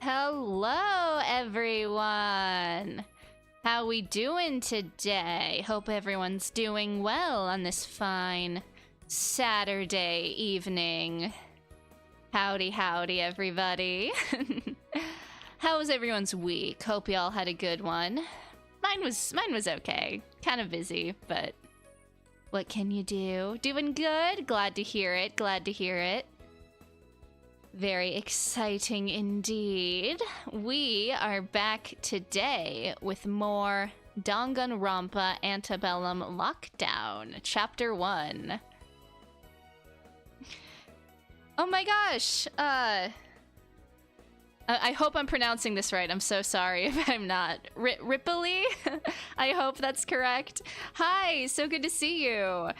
Hello, everyone! How we doing today? Hope everyone's doing well on this fine Saturday evening. Howdy, howdy, everybody. How was everyone's week? Hope y'all had a good one. Mine was okay. Kind of busy, but what can you do? Doing good? Glad to hear it. Glad to hear it. Very exciting indeed. We are back today with more Danganronpa Antebellum Lockdown, Chapter 1. Oh my gosh! I hope I'm pronouncing this right. I'm so sorry if I'm not. Ripley? I hope that's correct. Hi, so good to see you.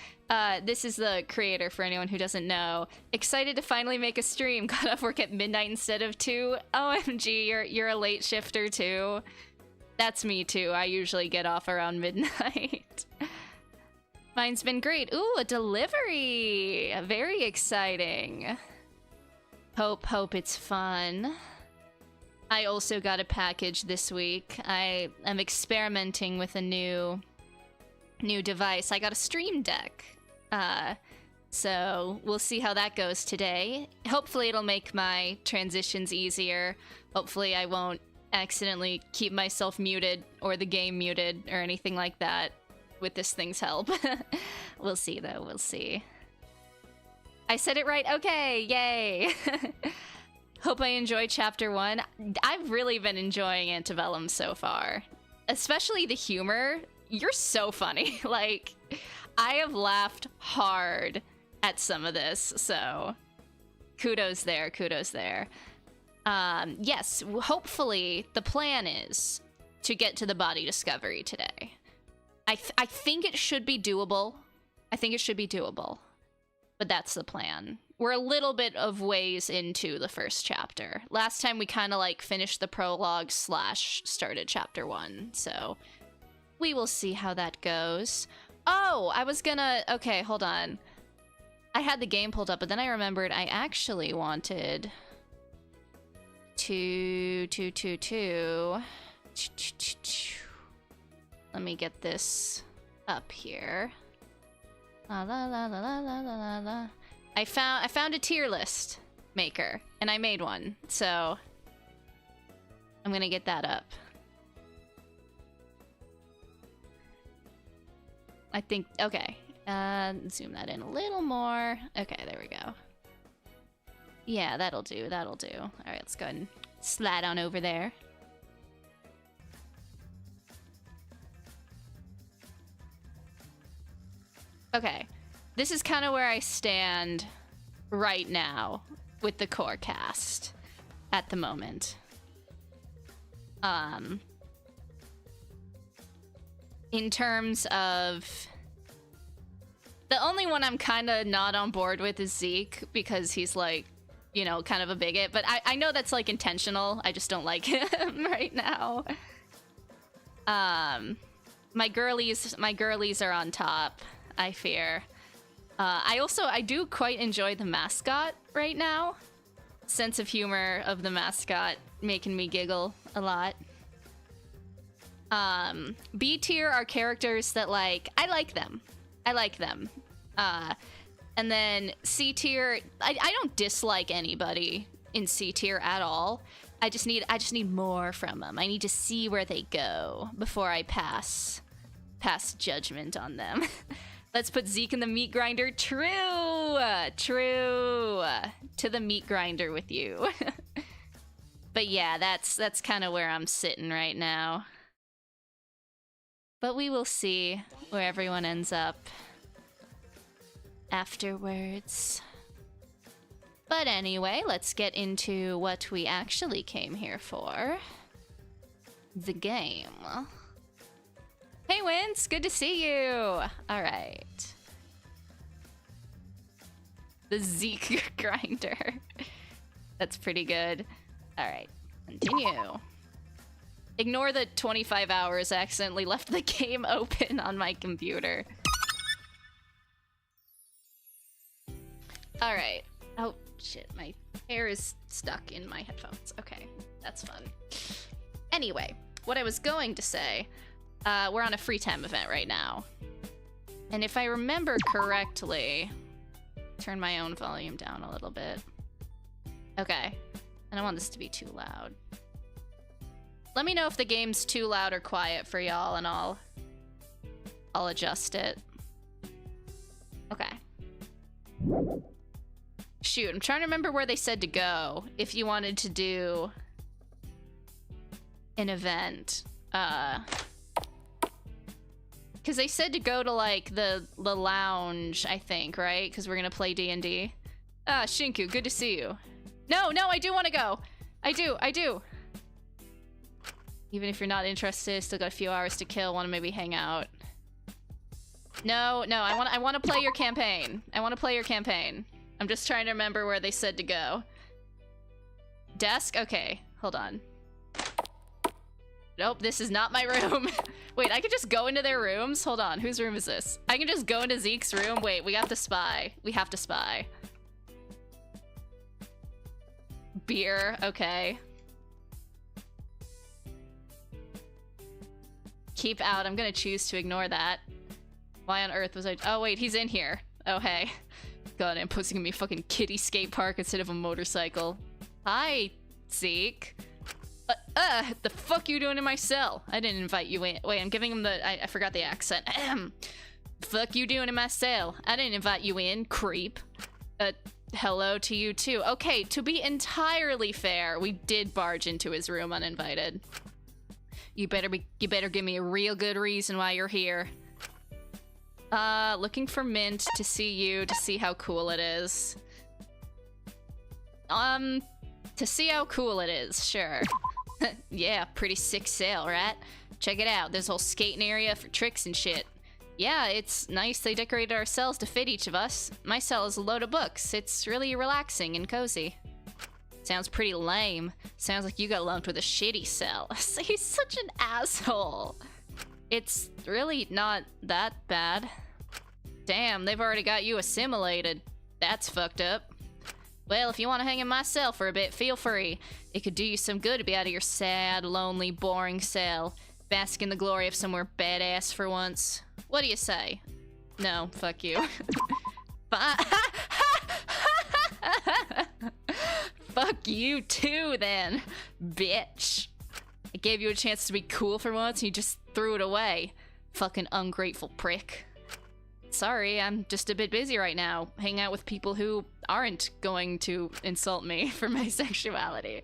This is the creator, for anyone who doesn't know. Excited to finally make a stream. Got off work at midnight instead of 2. OMG, you're a late shifter too. That's me too. I usually get off around midnight. Mine's been great. Ooh, a delivery. Very exciting. Hope it's fun. I also got a package this week. I am experimenting with a new device. I got a Stream Deck. So we'll see how that goes today. Hopefully it'll make my transitions easier. Hopefully I won't accidentally keep myself muted or the game muted or anything like that with this thing's help. We'll see though, we'll see. I said it right, okay, yay! Hope I enjoy Chapter 1. I've really been enjoying Antebellum so far. Especially the humor. You're so funny. Like, I have laughed hard at some of this, so kudos there, kudos there. Yes, hopefully the plan is to get to the body discovery today. I think it should be doable. I think it should be doable. But that's the plan. We're a little bit of ways into the first chapter. Last time we kind of like finished the prologue / started Chapter 1, so we will see how that goes. Oh, I was gonna... Okay, hold on. I had the game pulled up, but then I remembered I actually wanted to... Let me get this up here. La la la la la la la la. I found a tier list maker, and I made one, so I'm gonna get that up. I think, okay, zoom that in a little more. Okay, there we go. Yeah, that'll do, that'll do. All right, let's go ahead and slide on over there. Okay. This is kind of where I stand right now with the core cast at the moment. In terms of... The only one I'm kind of not on board with is Zeke, because he's like, you know, kind of a bigot. But I know that's like intentional. I just don't like him right now. My girlies are on top, I fear. I do quite enjoy the mascot right now. Sense of humor of the mascot making me giggle a lot. B tier are characters that, like, I like them. And then C tier, I don't dislike anybody in C tier at all. I just need more from them. I need to see where they go before I pass judgment on them. Let's put Zeke in the meat grinder. True! True! To the meat grinder with you. But yeah, that's kind of where I'm sitting right now. But we will see where everyone ends up afterwards. But anyway, let's get into what we actually came here for. The game. Hey, Wince! Good to see you! Alright. The Zeke grinder. That's pretty good. Alright, continue. Ignore the 25 hours I accidentally left the game open on my computer. Alright. Oh, shit, my hair is stuck in my headphones. Okay, that's fun. Anyway, what I was going to say, we're on a free time event right now. And if I remember correctly, turn my own volume down a little bit. Okay, I don't want this to be too loud. Let me know if the game's too loud or quiet for y'all, and I'll adjust it. Okay. Shoot, I'm trying to remember where they said to go if you wanted to do an event. Because they said to go to, like, the lounge, I think, right? Because we're gonna play D&D. Ah, Shinku, good to see you. No, I do want to go. I do. Even if you're not interested, still got a few hours to kill, want to maybe hang out. No, I want to play your campaign. I'm just trying to remember where they said to go. Desk? Okay, hold on. Nope, this is not my room. Wait, I could just go into their rooms? Hold on, whose room is this? I can just go into Zeke's room? Wait, we have to spy. Beer, okay. Keep out, I'm gonna choose to ignore that. Why on earth was I— oh wait, he's in here. Oh hey. God, I'm posting me a fucking kiddie skate park instead of a motorcycle. Hi, Zeke. The fuck you doing in my cell? I didn't invite you in. Wait, I'm giving him the— I forgot the accent. Fuck you doing in my cell? I didn't invite you in, creep. Hello to you too. Okay, to be entirely fair, we did barge into his room uninvited. You better give me a real good reason why you're here. Looking for Mint to see you, to see how cool it is. To see how cool it is, sure. Yeah, pretty sick cell, right? Check it out, there's a whole skating area for tricks and shit. Yeah, it's nice they decorated our cells to fit each of us. My cell is a load of books. It's really relaxing and cozy. Sounds pretty lame. Sounds like you got lumped with a shitty cell. He's such an asshole. It's really not that bad. Damn, they've already got you assimilated. That's fucked up. Well, if you want to hang in my cell for a bit, feel free. It could do you some good to be out of your sad, lonely, boring cell. Bask in the glory of somewhere badass for once. What do you say? No, fuck you. Fuck you too, then, bitch. I gave you a chance to be cool for once and you just threw it away. Fucking ungrateful prick. Sorry, I'm just a bit busy right now, hanging out with people who aren't going to insult me for my sexuality.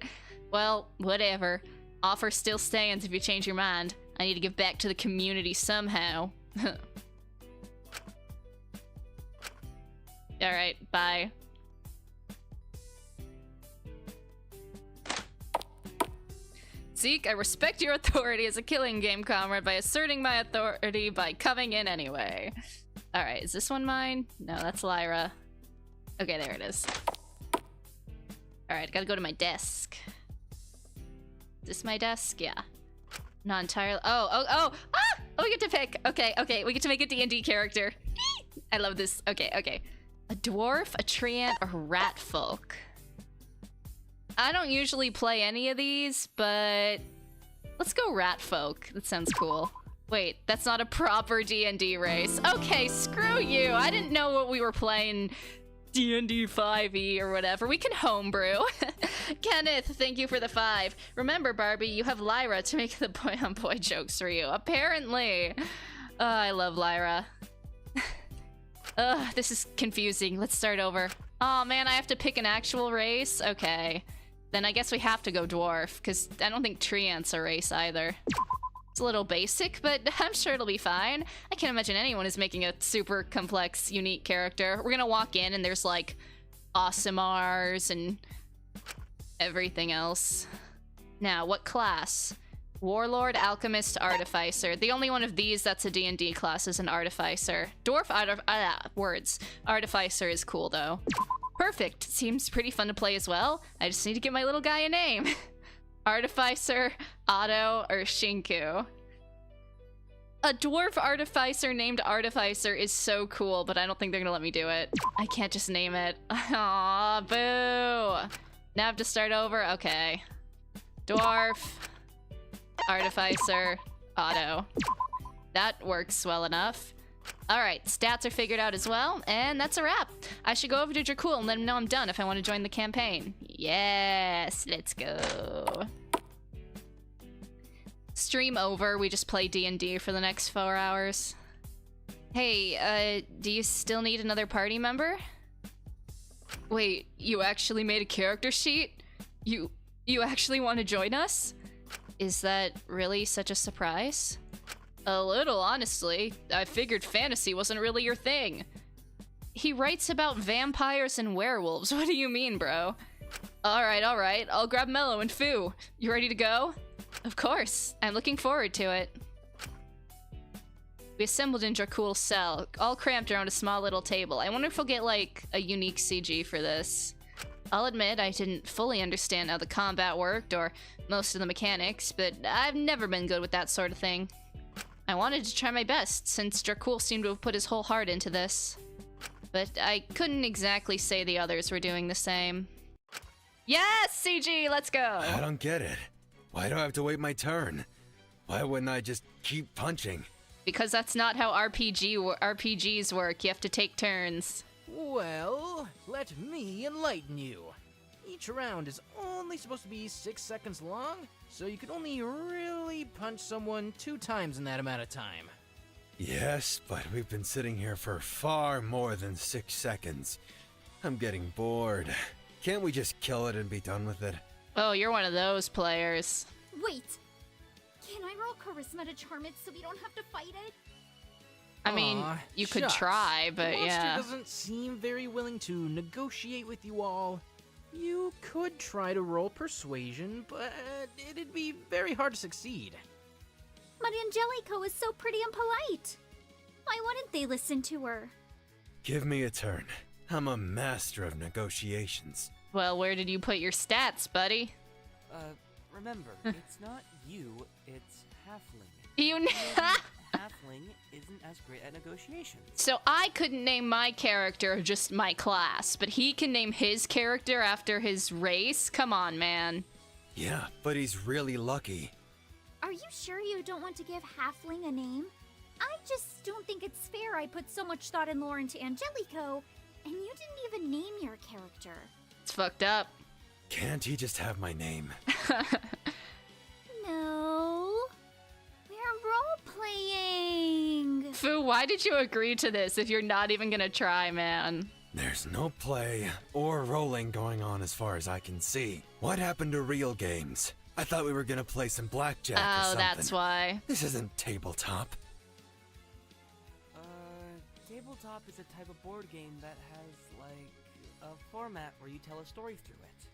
Well, whatever. Offer still stands if you change your mind. I need to give back to the community somehow. Alright, bye. Zeke, I respect your authority as a killing game comrade by asserting my authority by coming in anyway. Alright, is this one mine? No, that's Lyra. Okay, there it is. Alright, gotta go to my desk. Is this my desk? Yeah. Not entirely— oh, we get to pick. Okay, we get to make a D&D character. I love this. Okay. A dwarf, a treant, or rat folk. I don't usually play any of these, but let's go rat folk. That sounds cool. Wait, that's not a proper D&D race. Okay, screw you. I didn't know what we were playing. D&D 5e or whatever. We can homebrew. Kenneth, thank you for the 5. Remember, Barbie, you have Lyra to make the boy-on-boy jokes for you. Apparently. I love Lyra. This is confusing. Let's start over. Oh man, I have to pick an actual race? Okay. Then I guess we have to go dwarf, because I don't think treant's a race either. It's a little basic, but I'm sure it'll be fine. I can't imagine anyone is making a super complex, unique character. We're gonna walk in and there's like Awesomars and everything else. Now, what class? Warlord, Alchemist, Artificer. The only one of these that's a D&D class is an Artificer. Words. Artificer is cool though. Perfect. Seems pretty fun to play as well. I just need to give my little guy a name. Artificer, Otto, or Shinku. A dwarf artificer named Artificer is so cool, but I don't think they're gonna let me do it. I can't just name it. Aw, boo. Now I have to start over? Okay. Dwarf, Artificer, Auto. That works well enough. Alright, stats are figured out as well, and that's a wrap. I should go over to Dracul and let him know I'm done if I want to join the campaign. Yes, let's go. Stream over, we just play D&D for the next 4 hours. Hey, do you still need another party member? Wait, you actually made a character sheet? You actually want to join us? Is that really such a surprise? A little, honestly. I figured fantasy wasn't really your thing. He writes about vampires and werewolves. What do you mean, bro? Alright, I'll grab Mello and Fu. You ready to go? Of course. I'm looking forward to it. We assembled in Dracul's cell, all cramped around a small little table. I wonder if we'll get, like, a unique CG for this. I'll admit I didn't fully understand how the combat worked or most of the mechanics, but I've never been good with that sort of thing. I wanted to try my best, since Dracul seemed to have put his whole heart into this. But I couldn't exactly say the others were doing the same. Yes, CG, let's go! I don't get it. Why do I have to wait my turn? Why wouldn't I just keep punching? Because that's not how RPGs work. You have to take turns. Well, let me enlighten you. Each round is only supposed to be 6 seconds long, so you can only really punch someone 2 times in that amount of time. Yes, but we've been sitting here for far more than 6 seconds. I'm getting bored. Can't we just kill it and be done with it? Oh, you're one of those players. Wait, can I roll charisma to charm it so we don't have to fight it? I mean, you could try, but the yeah. monster doesn't seem very willing to negotiate with you all. You could try to roll persuasion, but it'd be very hard to succeed. But Angelico is so pretty and polite. Why wouldn't they listen to her? Give me a turn. I'm a master of negotiations. Well, where did you put your stats, buddy? Remember, it's not you, it's Halfling. You Halfling isn't as great at negotiations. So I couldn't name my character, just my class, but he can name his character after his race? Come on, man. Yeah, but he's really lucky. Are you sure you don't want to give Halfling a name? I just don't think it's fair I put so much thought and lore into Angelico, and you didn't even name your character. It's fucked up. Can't he just have my name? No. We're role-playing. Fu, why did you agree to this if you're not even gonna try, man? There's no play or rolling going on as far as I can see. What happened to real games? I thought we were gonna play some blackjack or Oh, something. that's why. This isn't tabletop. Tabletop is a type of board game that has, like, a format where you tell a story through it.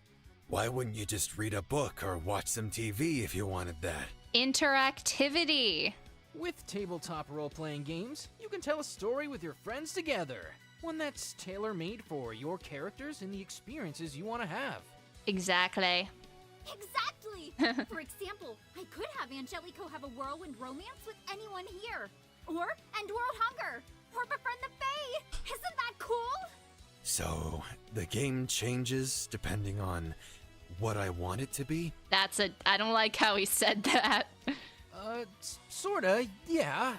Why wouldn't you just read a book or watch some TV if you wanted that? Interactivity. With tabletop role-playing games, you can tell a story with your friends together. One that's tailor-made for your characters and the experiences you want to have. Exactly. Exactly! For example, I could have Angelico have a whirlwind romance with anyone here. Or end world hunger. Or befriend the Fae. Isn't that cool? So, the game changes depending on what I want it to be? I don't like how he said that. Sorta, yeah.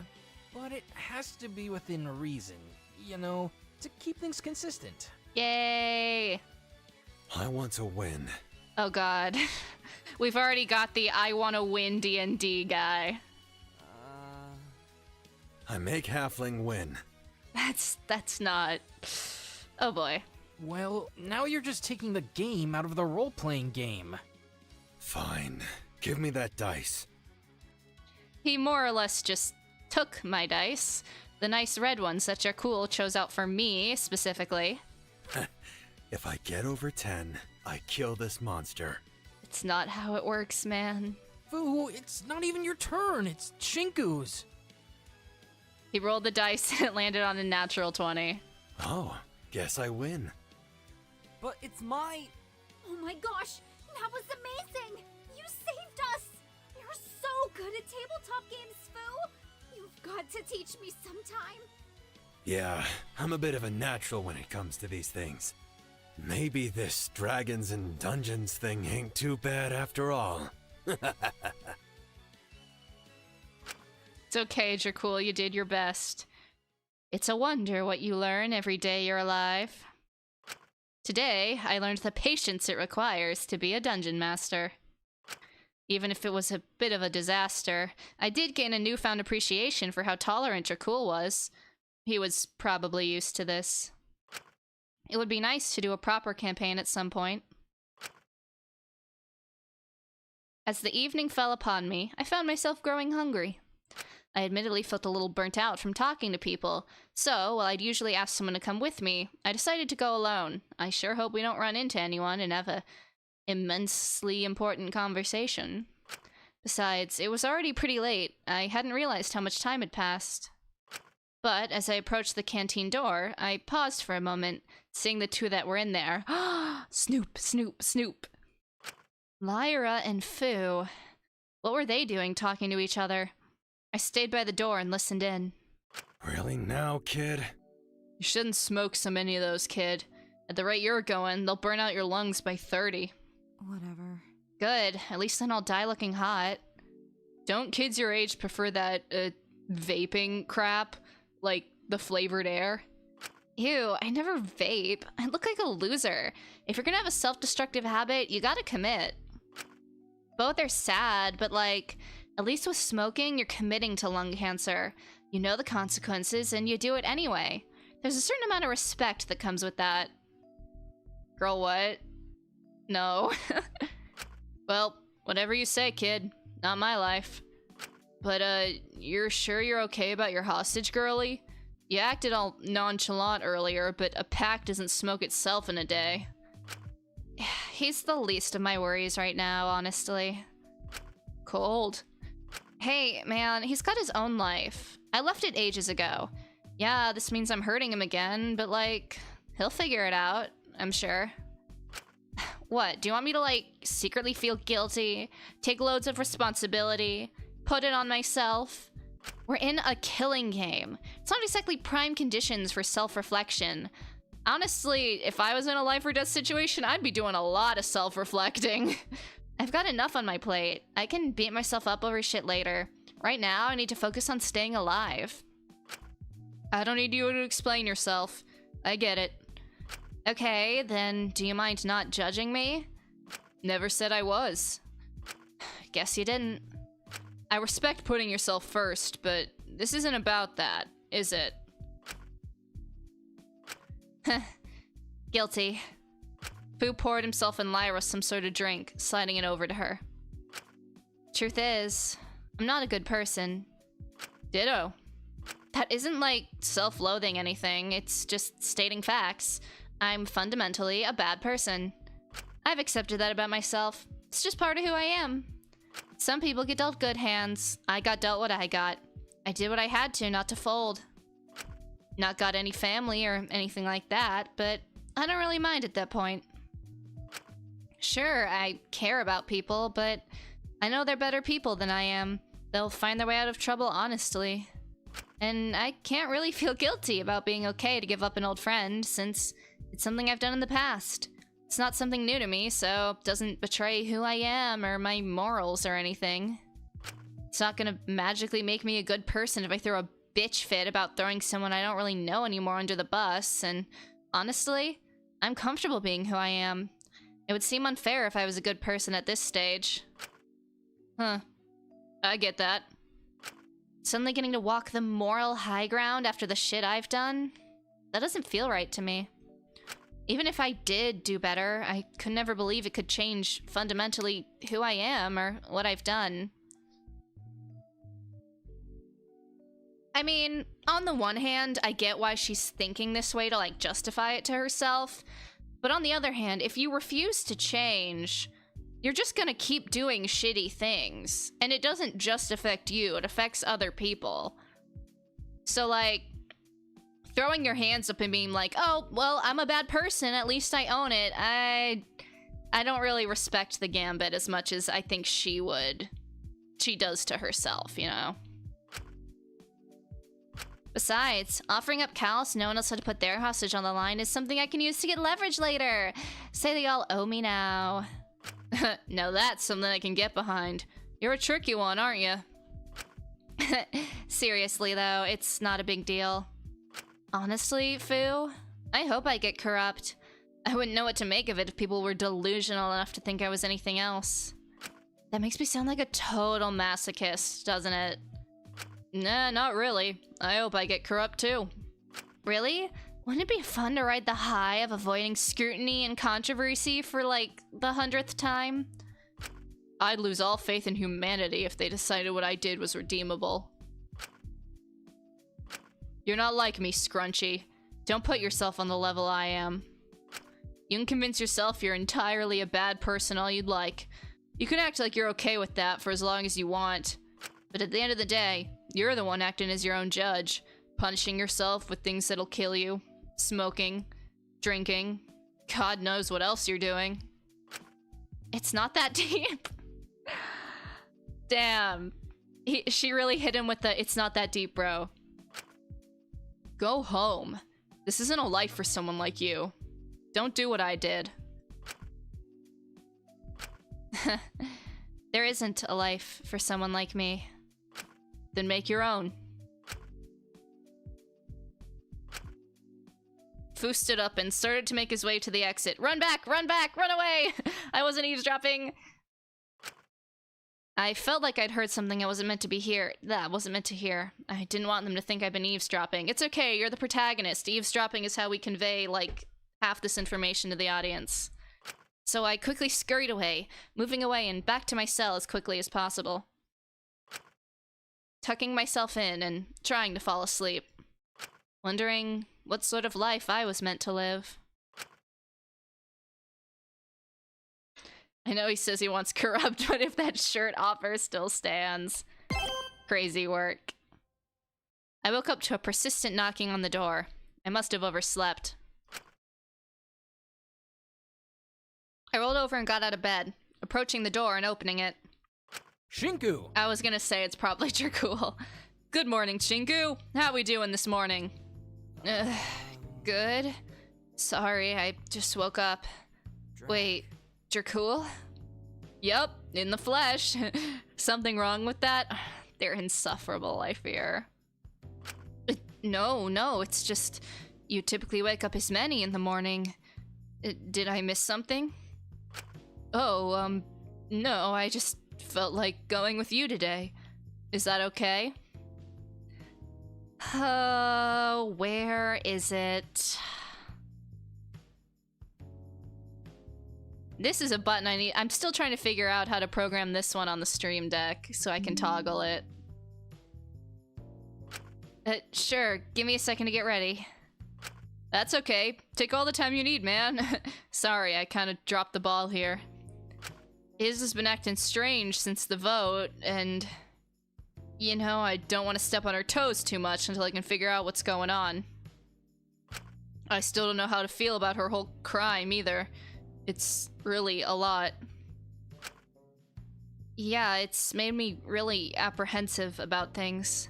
But it has to be within reason, you know, to keep things consistent. Yay. I want to win. Oh god. We've already got the I wanna win D&D guy. I make Halfling win. That's not... Oh boy. Well, now you're just taking the game out of the role-playing game. Fine. Give me that dice. He more or less just took my dice. The nice red ones that Dracul chose out for me, specifically. If I get over 10, I kill this monster. It's not how it works, man. Fu, it's not even your turn, it's Chinku's. He rolled the dice and it landed on a natural 20. Oh, guess I win. But it's my... Oh my gosh, that was amazing! You saved us! You're so good at tabletop games, Fu! You've got to teach me sometime. Yeah, I'm a bit of a natural when it comes to these things. Maybe this dragons and dungeons thing ain't too bad after all. It's okay, Dracul, you did your best. It's a wonder what you learn every day you're alive. Today, I learned the patience it requires to be a dungeon master. Even if it was a bit of a disaster, I did gain a newfound appreciation for how tolerant Dracul was. He was probably used to this. It would be nice to do a proper campaign at some point. As the evening fell upon me, I found myself growing hungry. I admittedly felt a little burnt out from talking to people, so while I'd usually ask someone to come with me, I decided to go alone. I sure hope we don't run into anyone and have a immensely important conversation. Besides, it was already pretty late. I hadn't realized how much time had passed. But as I approached the canteen door, I paused for a moment, seeing the two that were in there. Snoop, Snoop, Snoop. Lyra and Fu. What were they doing talking to each other? I stayed by the door and listened in. Really now, kid? You shouldn't smoke so many of those, kid. At the rate you're going, they'll burn out your lungs by 30. Whatever. Good. At least then I'll die looking hot. Don't kids your age prefer that, vaping crap? Like, the flavored air? Ew, I never vape. I look like a loser. If you're gonna have a self-destructive habit, you gotta commit. Both are sad, but like, at least with smoking, you're committing to lung cancer. You know the consequences, and you do it anyway. There's a certain amount of respect that comes with that. Girl, what? No. Well, whatever you say, kid. Not my life. But, you're sure you're okay about your hostage, girlie? You acted all nonchalant earlier, but a pack doesn't smoke itself in a day. He's the least of my worries right now, honestly. Cold. Hey, man, he's got his own life. I left it ages ago. Yeah, this means I'm hurting him again, but, like, he'll figure it out, I'm sure. What, do you want me to, like, secretly feel guilty, take loads of responsibility, put it on myself? We're in a killing game. It's not exactly prime conditions for self-reflection. Honestly, if I was in a life or death situation, I'd be doing a lot of self-reflecting. I've got enough on my plate. I can beat myself up over shit later. Right now, I need to focus on staying alive. I don't need you to explain yourself. I get it. Okay, then do you mind not judging me? Never said I was. Guess you didn't. I respect putting yourself first, but this isn't about that, is it? Guilty. Fu poured himself and Lyra some sort of drink, sliding it over to her. Truth is, I'm not a good person. Ditto. That isn't like self-loathing anything, it's just stating facts. I'm fundamentally a bad person. I've accepted that about myself. It's just part of who I am. Some people get dealt good hands. I got dealt what I got. I did what I had to not to fold. Not got any family or anything like that, but I don't really mind at that point. Sure, I care about people, but I know they're better people than I am. They'll find their way out of trouble honestly. And I can't really feel guilty about being okay to give up an old friend, since it's something I've done in the past. It's not something new to me, so it doesn't betray who I am or my morals or anything. It's not gonna magically make me a good person if I throw a bitch fit about throwing someone I don't really know anymore under the bus, and honestly, I'm comfortable being who I am. It would seem unfair if I was a good person at this stage. Huh. I get that. Suddenly getting to walk the moral high ground after the shit I've done? That doesn't feel right to me. Even if I did do better, I could never believe it could change fundamentally who I am or what I've done. I mean, on the one hand, I get why she's thinking this way to, like, justify it to herself. But on the other hand, if you refuse to change, you're just gonna keep doing shitty things. And it doesn't just affect you, it affects other people. So, like, throwing your hands up and being like, oh, well, I'm a bad person, at least I own it, I don't really respect the gambit as much as I think she would. She does to herself, you know? Besides, offering up Cal so no one else had to put their hostage on the line is something I can use to get leverage later. Say they all owe me now. Now that's something I can get behind. You're a tricky one, aren't you? Seriously though, it's not a big deal. Honestly, Fu, I hope I get corrupt. I wouldn't know what to make of it if people were delusional enough to think I was anything else. That makes me sound like a total masochist, doesn't it? Nah, not really. I hope I get corrupt too. Really? Wouldn't it be fun to ride the high of avoiding scrutiny and controversy for like the 100th time? I'd lose all faith in humanity if they decided what I did was redeemable. You're not like me, Scrunchy. Don't put yourself on the level I am. You can convince yourself you're entirely a bad person all you'd like. You can act like you're okay with that for as long as you want. But at the end of the day, you're the one acting as your own judge, punishing yourself with things that'll kill you, smoking, drinking, God knows what else you're doing. It's not that deep. Damn. She really hit him with the, it's not that deep, bro. Go home. This isn't a life for someone like you. Don't do what I did. There isn't a life for someone like me. Then make your own. Fu stood up and started to make his way to the exit. Run back! Run back! Run away! I wasn't eavesdropping! I felt like I'd heard something I wasn't meant to be here. That wasn't meant to hear. I didn't want them to think I'd been eavesdropping. It's okay, you're the protagonist. Eavesdropping is how we convey, like, half this information to the audience. So I quickly scurried away, moving away and back to my cell as quickly as possible. Tucking myself in and trying to fall asleep. Wondering what sort of life I was meant to live. I know he says he wants corrupt, but if that shirt offer still stands. Crazy work. I woke up to a persistent knocking on the door. I must have overslept. I rolled over and got out of bed, approaching the door and opening it. Shinku! I was gonna say it's probably Dracul. Good morning, Shinku. How we doing this morning? Good. Sorry, I just woke up. Wait, Dracul? Yup, in the flesh. Something wrong with that? They're insufferable, I fear. No, it's just... You typically wake up Ismene in the morning. Did I miss something? Oh, no, I just felt like going with you today. Is that okay? Where is it? This is a button I need. I'm still trying to figure out how to program this one on the stream deck so I can toggle it. Sure, give me a second to get ready. That's okay. Take all the time you need, man. Sorry, I kind of dropped the ball here. Iz has been acting strange since the vote, and... You know, I don't want to step on her toes too much until I can figure out what's going on. I still don't know how to feel about her whole crime, either. It's really a lot. Yeah, it's made me really apprehensive about things.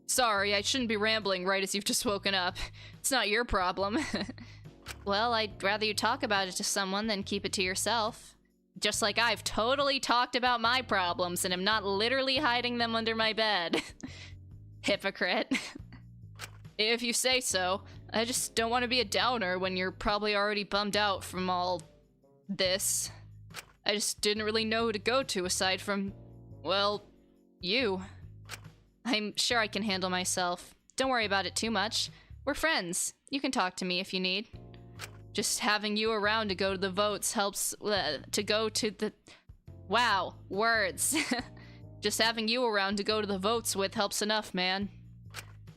Sorry, I shouldn't be rambling right as you've just woken up. It's not your problem. Well, I'd rather you talk about it to someone than keep it to yourself. Just like I've totally talked about my problems and am not literally hiding them under my bed. Hypocrite. If you say so. I just don't want to be a downer when you're probably already bummed out from all this. I just didn't really know who to go to aside from, well, you. I'm sure I can handle myself. Don't worry about it too much. We're friends. You can talk to me if you need. Just having you around to go to the votes helps, to go to the... Wow, words. Just having you around to go to the votes with helps enough, man.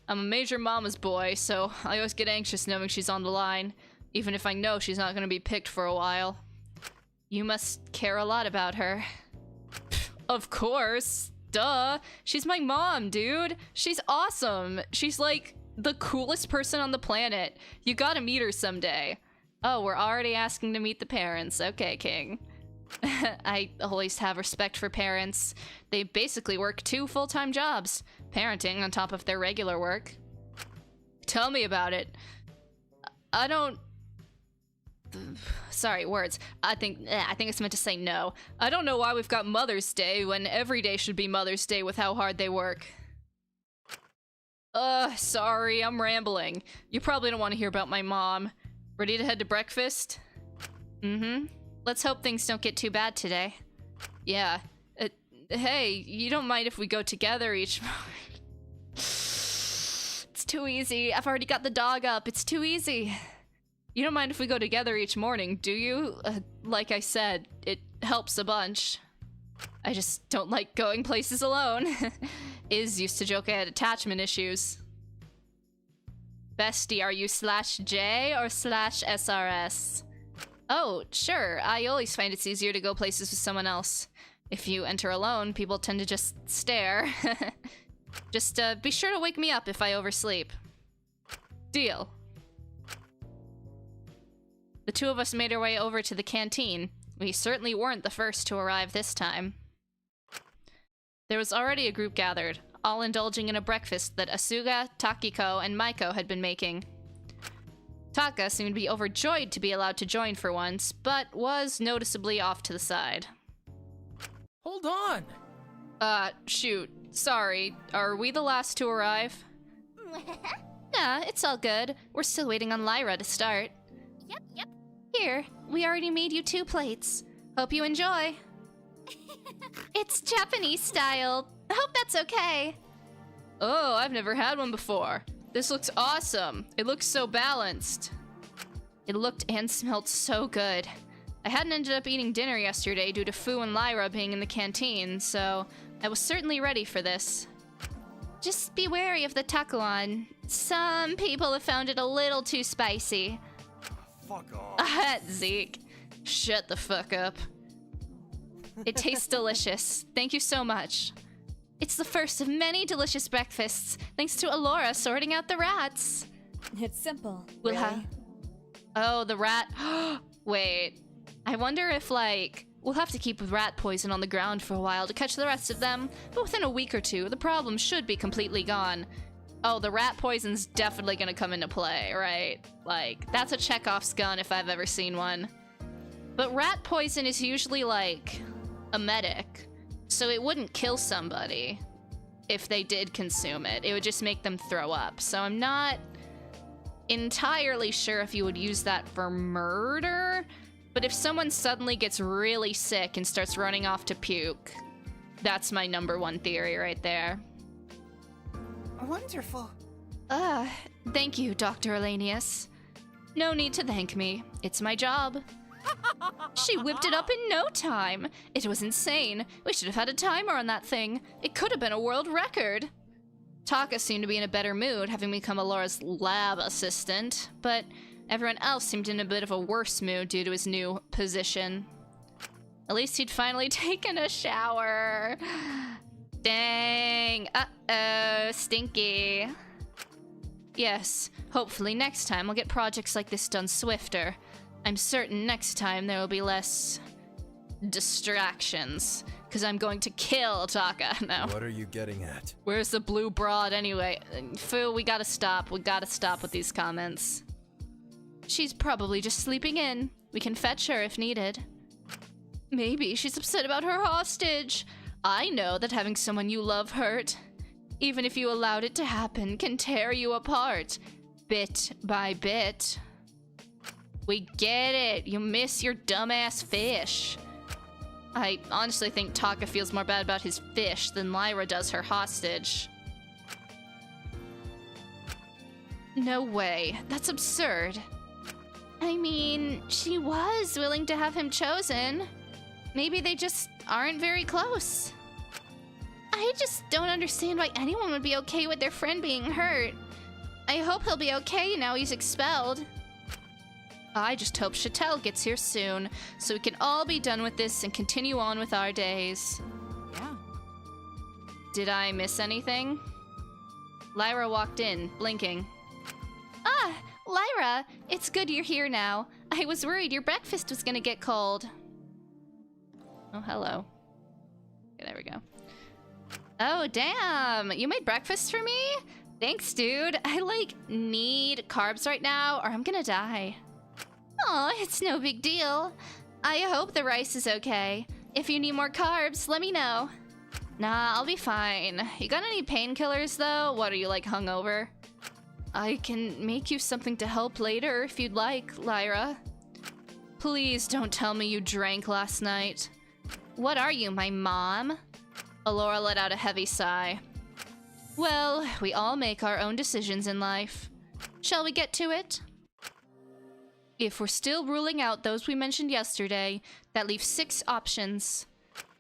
I'm a major mama's boy, so I always get anxious knowing she's on the line, even if I know she's not gonna be picked for a while. You must care a lot about her. Of course. Duh. She's my mom, dude. She's awesome. She's like the coolest person on the planet. You gotta meet her someday. Oh, we're already asking to meet the parents. Okay, King. I always have respect for parents. They basically work 2 full-time jobs, parenting on top of their regular work. tell me about it. I don't... Sorry, words. I think it's meant to say no. I don't know why we've got Mother's Day when every day should be Mother's Day with how hard they work. Sorry, I'm rambling. You probably don't want to hear about my mom. Ready to head to breakfast? Mm-hmm. Let's hope things don't get too bad today. Yeah. Hey, you don't mind if we go together each morning? It's too easy. I've already got the dog up. It's too easy. You don't mind if we go together each morning, do you? Like I said, it helps a bunch. I just don't like going places alone. Iz used to joke I had attachment issues. Bestie, are you /J or /SRS? Oh, sure. I always find it's easier to go places with someone else. If you enter alone, people tend to just stare. Just be sure to wake me up if I oversleep. Deal. The two of us made our way over to the canteen. We certainly weren't the first to arrive this time. There was already a group gathered, all indulging in a breakfast that Asuga, Takiko, and Maiko had been making. Taka seemed to be overjoyed to be allowed to join for once, but was noticeably off to the side. Hold on! Shoot. Sorry. Are we the last to arrive? Nah, it's all good. We're still waiting on Lyra to start. Yep. Here, we already made you 2 plates. Hope you enjoy. It's Japanese style. Hope that's okay. Oh, I've never had one before. This looks awesome. It looks so balanced. It looked and smelled so good. I hadn't ended up eating dinner yesterday due to Fu and Lyra being in the canteen, so I was certainly ready for this. Just be wary of the takuan. Some people have found it a little too spicy. Fuck off. Zeke, shut the fuck up. It tastes delicious. Thank you so much. It's the first of many delicious breakfasts, thanks to Alora sorting out the rats. It's simple. We'll really. have... Oh, the rat... Wait. I wonder if, like... We'll have to keep rat poison on the ground for a while to catch the rest of them, but within a week or 2, the problem should be completely gone. Oh, the rat poison's definitely gonna come into play, right? Like, that's a Chekhov's gun if I've ever seen one. But rat poison is usually, like, a medic, so it wouldn't kill somebody if they did consume it. It would just make them throw up. So I'm not entirely sure if you would use that for murder, but if someone suddenly gets really sick and starts running off to puke, that's my #1 theory right there. Wonderful. Thank you, Dr. Elanius. No need to thank me. It's my job. She whipped it up in no time. It was insane. We should have had a timer on that thing. It could have been a world record. Taka seemed to be in a better mood, having become Alora's lab assistant, but everyone else seemed in a bit of a worse mood due to his new position. At least he'd finally taken a shower. Dang. Uh-oh, stinky. Yes, hopefully next time we'll get projects like this done swifter. I'm certain next time there will be less distractions, because I'm going to kill Taka. No. What are you getting at? Where's the blue broad anyway? Fu, we gotta stop. We gotta stop with these comments. She's probably just sleeping in. We can fetch her if needed. Maybe she's upset about her hostage. I know that having someone you love hurt, even if you allowed it to happen, can tear you apart, bit by bit. We get it. You miss your dumbass fish. I honestly think Taka feels more bad about his fish than Lyra does her hostage. No way. That's absurd. I mean, she was willing to have him chosen. Maybe they just aren't very close. I just don't understand why anyone would be okay with their friend being hurt. I hope he'll be okay now he's expelled. I just hope Chattel gets here soon, so we can all be done with this and continue on with our days. Yeah. Did I miss anything? Lyra walked in, blinking. Ah, Lyra! It's good you're here now. I was worried your breakfast was gonna get cold. Oh, hello. Okay, there we go. Oh, damn! You made breakfast for me? Thanks, dude. I, need carbs right now, or I'm gonna die. Aw, it's no big deal. I hope the rice is okay. If you need more carbs, let me know. Nah, I'll be fine. You got any painkillers, though? What, are you, hungover? I can make you something to help later, if you'd like, Lyra. Please don't tell me you drank last night. What are you, my mom? Alora let out a heavy sigh. Well, we all make our own decisions in life. Shall we get to it? If we're still ruling out those we mentioned yesterday, that leaves 6 options.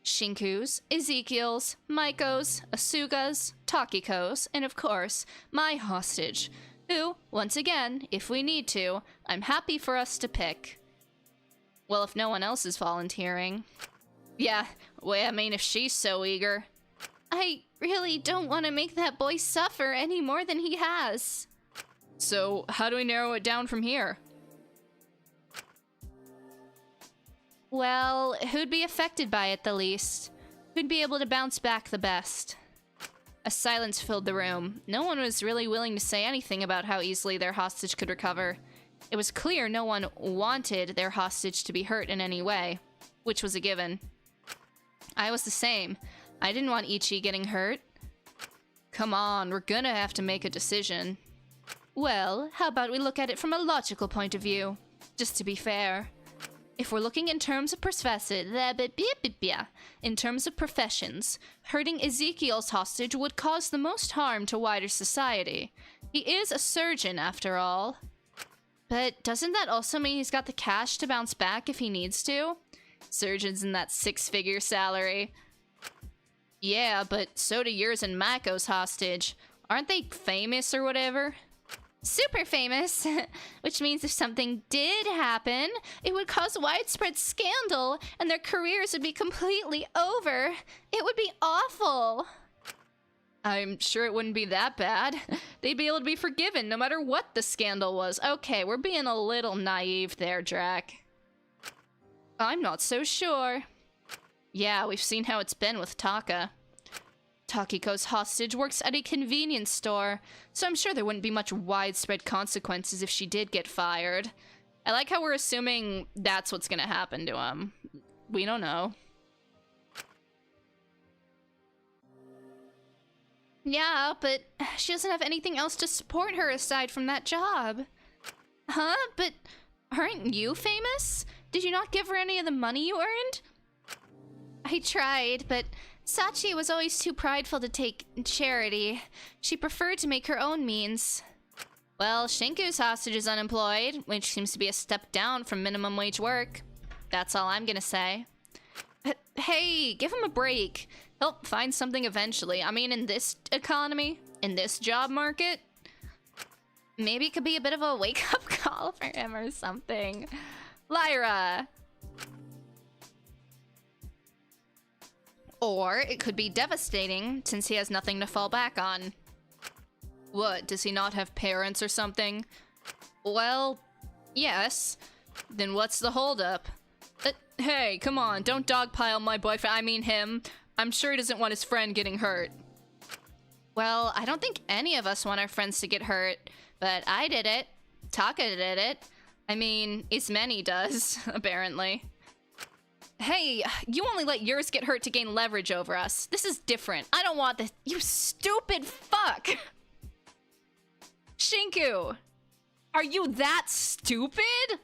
Shinku's, Ezekiel's, Maiko's, Asuga's, Takiko's, and of course, my hostage, who, once again, if we need to, I'm happy for us to pick. Well, if no one else is volunteering. Yeah, well, I mean, if she's so eager. I really don't want to make that boy suffer any more than he has. So, how do we narrow it down from here? Well, who'd be affected by it the least? Who'd be able to bounce back the best? A silence filled the room. No one was really willing to say anything about how easily their hostage could recover. It was clear no one wanted their hostage to be hurt in any way, which was a given. I was the same. I didn't want Ichi getting hurt. Come on, we're gonna have to make a decision. Well, how about we look at it from a logical point of view? Just to be fair. If we're looking in terms of in terms of professions, hurting Ezekiel's hostage would cause the most harm to wider society. He is a surgeon, after all. But doesn't that also mean he's got the cash to bounce back if he needs to? Surgeons in that 6-figure salary. Yeah, but so do yours and Mako's hostage. Aren't they famous or whatever? Super famous, which means if something did happen, it would cause widespread scandal and their careers would be completely over. It would be awful. I'm sure it wouldn't be that bad. They'd be able to be forgiven no matter what the scandal was. Okay, we're being a little naive there, Drac. I'm not so sure. Yeah, we've seen how it's been with Taka. Takiko's hostage works at a convenience store, so I'm sure there wouldn't be much widespread consequences if she did get fired. I like how we're assuming that's what's gonna happen to him. We don't know. Yeah, but she doesn't have anything else to support her aside from that job. Huh? But aren't you famous? Did you not give her any of the money you earned? I tried, but Sachi was always too prideful to take charity. She preferred to make her own means. Well, Shinku's hostage is unemployed, which seems to be a step down from minimum wage work. That's all I'm gonna say. Hey, give him a break. He'll find something eventually. I mean, in this economy, in this job market, maybe it could be a bit of a wake-up call for him or something. Lyra! Or it could be devastating, since he has nothing to fall back on. What, does he not have parents or something? Well, yes. Then what's the holdup? Hey, come on, don't dogpile my boyfriend, I mean him. I'm sure he doesn't want his friend getting hurt. Well, I don't think any of us want our friends to get hurt, but I did it. Taka did it. I mean, Ismene does, apparently. Hey, you only let yours get hurt to gain leverage over us. This is different. I don't want this. You stupid fuck! Shinku! Are you that stupid?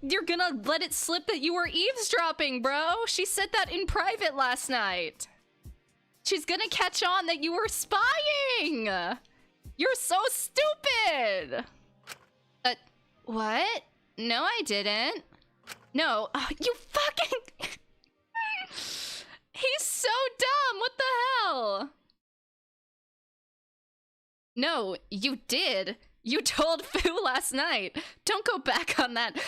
You're gonna let it slip that you were eavesdropping, bro. She said that in private last night. She's gonna catch on that you were spying. You're so stupid. What? No, I didn't. No, you fucking... He's so dumb. What the hell? No, you did. You told Fu last night. Don't go back on that.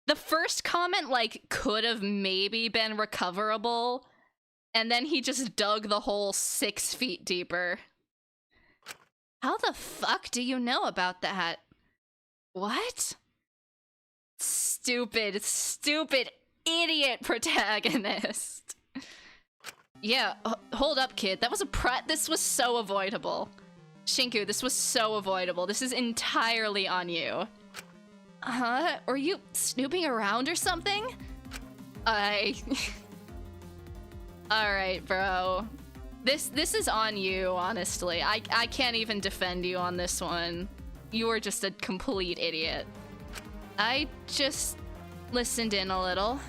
The first comment, could have maybe been recoverable, and then he just dug the hole 6 feet deeper. How the fuck do you know about that? What? Stupid, stupid, idiot protagonist. Yeah, hold up, kid. That was this was so avoidable. Shinku, this was so avoidable. This is entirely on you. Huh? Were you snooping around or something? Alright, bro. This is on you, honestly. I can't even defend you on this one. You are just a complete idiot. I just listened in a little.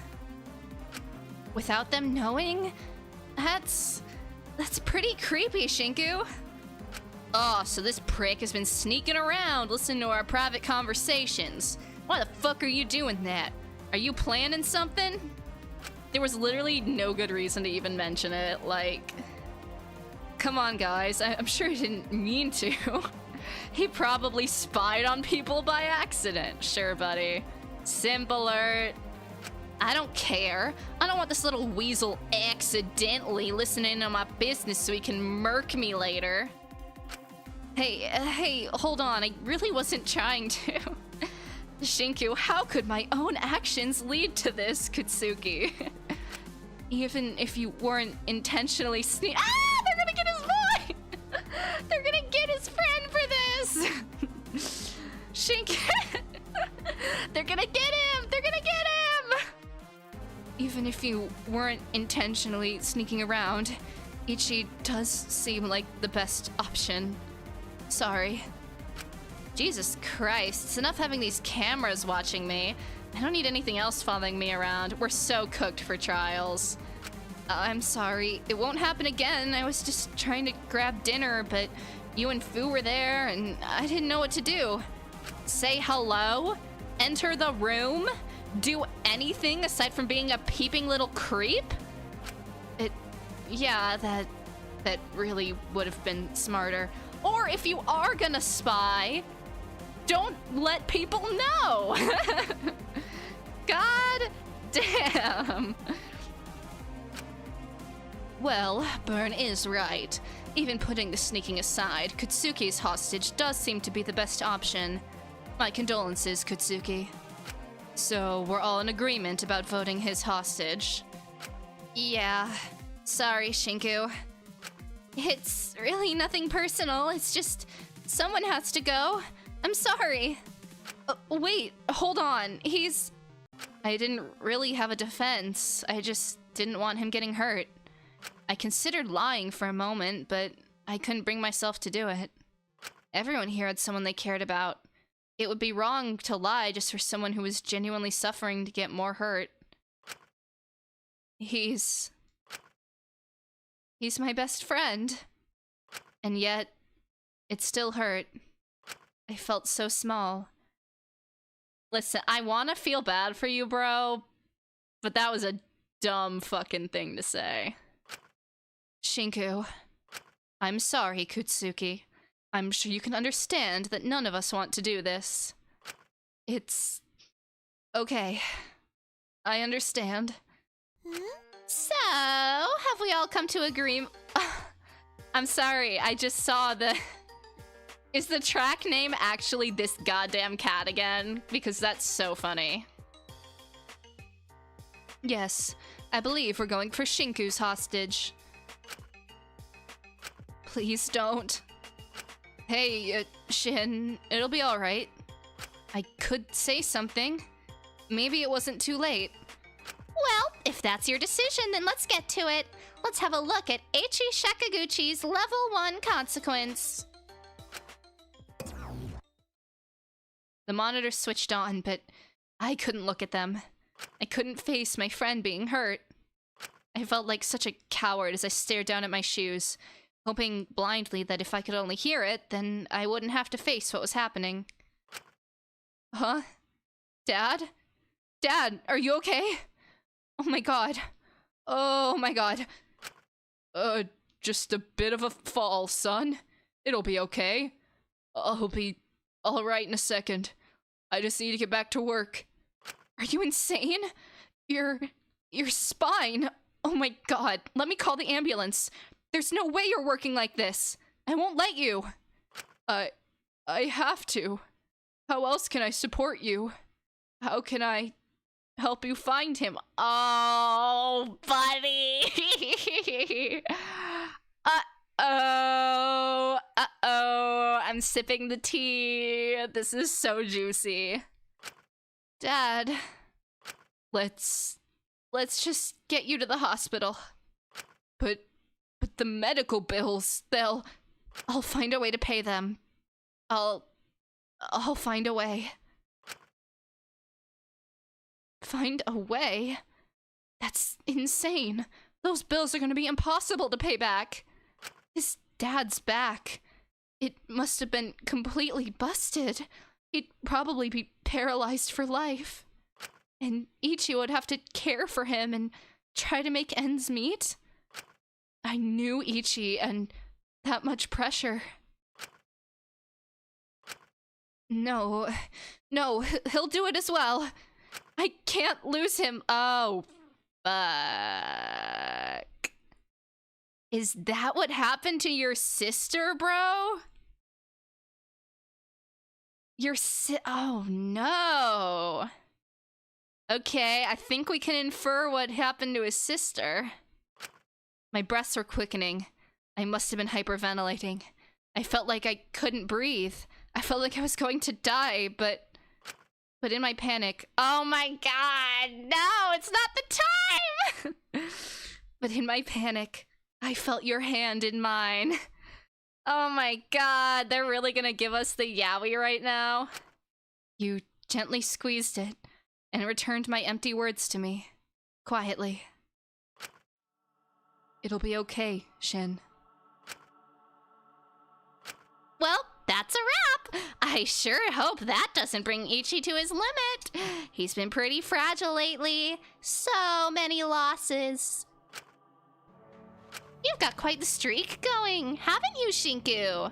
Without them knowing? That's pretty creepy, Shinku. Oh, so this prick has been sneaking around listening to our private conversations. Why the fuck are you doing that? Are you planning something? There was literally no good reason to even mention it, like... Come on, guys, I'm sure he didn't mean to. He probably spied on people by accident. Sure, buddy. Simp alert. I don't care. I don't want this little weasel accidentally listening to my business so he can murk me later. Hey, hold on. I really wasn't trying to. Shinku, how could my own actions lead to this, Kutsuki? Even if you weren't intentionally they're gonna get his boy! They're gonna get his friend for this! Shinku! They're gonna get him! They're gonna get him! Even if you weren't intentionally sneaking around, Ichi does seem like the best option. Sorry. Jesus Christ, it's enough having these cameras watching me. I don't need anything else following me around. We're so cooked for trials. I'm sorry. It won't happen again. I was just trying to grab dinner, but you and Fu were there, and I didn't know what to do. Say hello? Enter the room? Do anything aside from being a peeping little creep? Yeah, that really would have been smarter. Or if you are gonna spy, don't let people know. God damn. Well, Burn is right. Even putting the sneaking aside, Kutsuki's hostage does seem to be the best option. My condolences, Kutsuki. So, we're all in agreement about voting his hostage. Yeah. Sorry, Shinku. It's really nothing personal, it's just someone has to go. I'm sorry. Wait, hold on. I didn't really have a defense. I just didn't want him getting hurt. I considered lying for a moment, but I couldn't bring myself to do it. Everyone here had someone they cared about. It would be wrong to lie just for someone who was genuinely suffering to get more hurt. He's my best friend. And yet, it still hurt. I felt so small. Listen, I want to feel bad for you, bro, but that was a dumb fucking thing to say. Shinku, I'm sorry, Kutsuki. I'm sure you can understand that none of us want to do this. It's okay. I understand. So, have we all come to agreement? I'm sorry, I just saw Is the track name actually This Goddamn Cat Again? Because that's so funny. Yes, I believe we're going for Shinku's hostage. Please don't. Hey, Shin, it'll be alright. I could say something. Maybe it wasn't too late. Well, if that's your decision, then let's get to it. Let's have a look at Eiichi Shakaguchi's Level 1 Consequence. The monitor switched on, but I couldn't look at them. I couldn't face my friend being hurt. I felt like such a coward as I stared down at my shoes, hoping blindly that if I could only hear it, then I wouldn't have to face what was happening. Huh? Dad? Dad, are you okay? Oh my god. Oh my god. Just a bit of a fall, son. It'll be okay. I'll be alright in a second. I just need to get back to work. Are you insane? Your spine. Oh my god. Let me call the ambulance. There's no way you're working like this. I won't let you. I have to. How else can I support you? How can I help you find him. Oh, buddy. Uh-oh. Uh-oh. I'm sipping the tea. This is so juicy. Dad, let's just get you to the hospital. But the medical bills, I'll find a way to pay them. I'll find a way. Find a way? That's insane. Those bills are gonna be impossible to pay back. His dad's back. It must have been completely busted. He'd probably be paralyzed for life. And Ichi would have to care for him and try to make ends meet. I knew Ichi and that much pressure. No, he'll do it as well. I can't lose him. Oh, fuck. Is that what happened to your sister, bro? Oh, no. Okay, I think we can infer what happened to his sister. My breaths were quickening. I must have been hyperventilating. I felt like I couldn't breathe. I felt like I was going to die, but in my panic, oh my god, no, it's not the time! But in my panic, I felt your hand in mine. Oh my god, they're really gonna give us the yaoi right now? You gently squeezed it and returned my empty words to me, quietly. It'll be okay, Shin. Well, that's a wrap! I sure hope that doesn't bring Ichi to his limit. He's been pretty fragile lately. So many losses. You've got quite the streak going, haven't you, Shinku?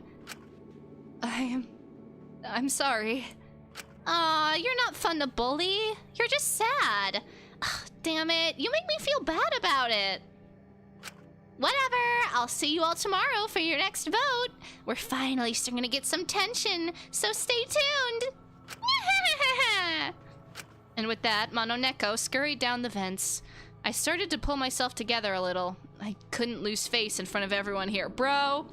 I'm sorry. Aw, you're not fun to bully. You're just sad. Ugh, damn it, you make me feel bad about it. Whatever, I'll see you all tomorrow for your next vote. We're finally starting to get some tension, so stay tuned. And with that, Mononeko scurried down the vents. I started to pull myself together a little. I couldn't lose face in front of everyone here. Bro,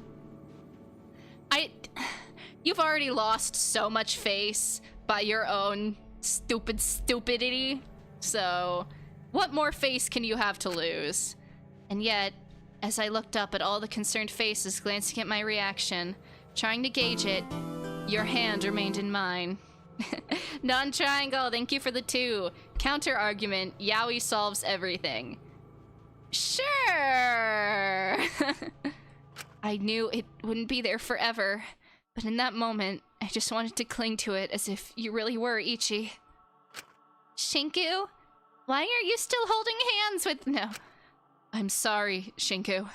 you've already lost so much face by your own stupidity. So, what more face can you have to lose? And yet, as I looked up at all the concerned faces glancing at my reaction, trying to gauge it, your hand remained in mine. Non-triangle, thank you for the 2. Counter-argument, yaoi solves everything. Sure! I knew it wouldn't be there forever, but in that moment, I just wanted to cling to it as if you really were Ichi. Shinku? Why are you still holding hands with— No. I'm sorry, Shinku.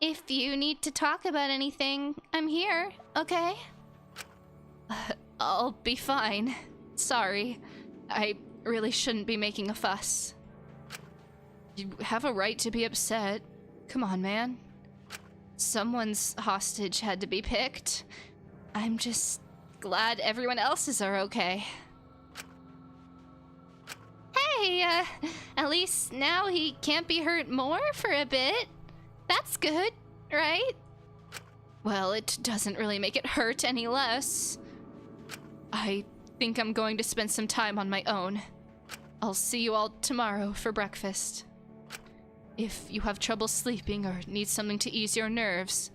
If you need to talk about anything, I'm here, okay? I'll be fine. Sorry. I really shouldn't be making a fuss. You have a right to be upset. Come on, man. Someone's hostage had to be picked. I'm just glad everyone else's are okay. Hey, at least now he can't be hurt more for a bit. That's good, right? Well, it doesn't really make it hurt any less. I think I'm going to spend some time on my own. I'll see you all tomorrow for breakfast. If you have trouble sleeping or need something to ease your nerves,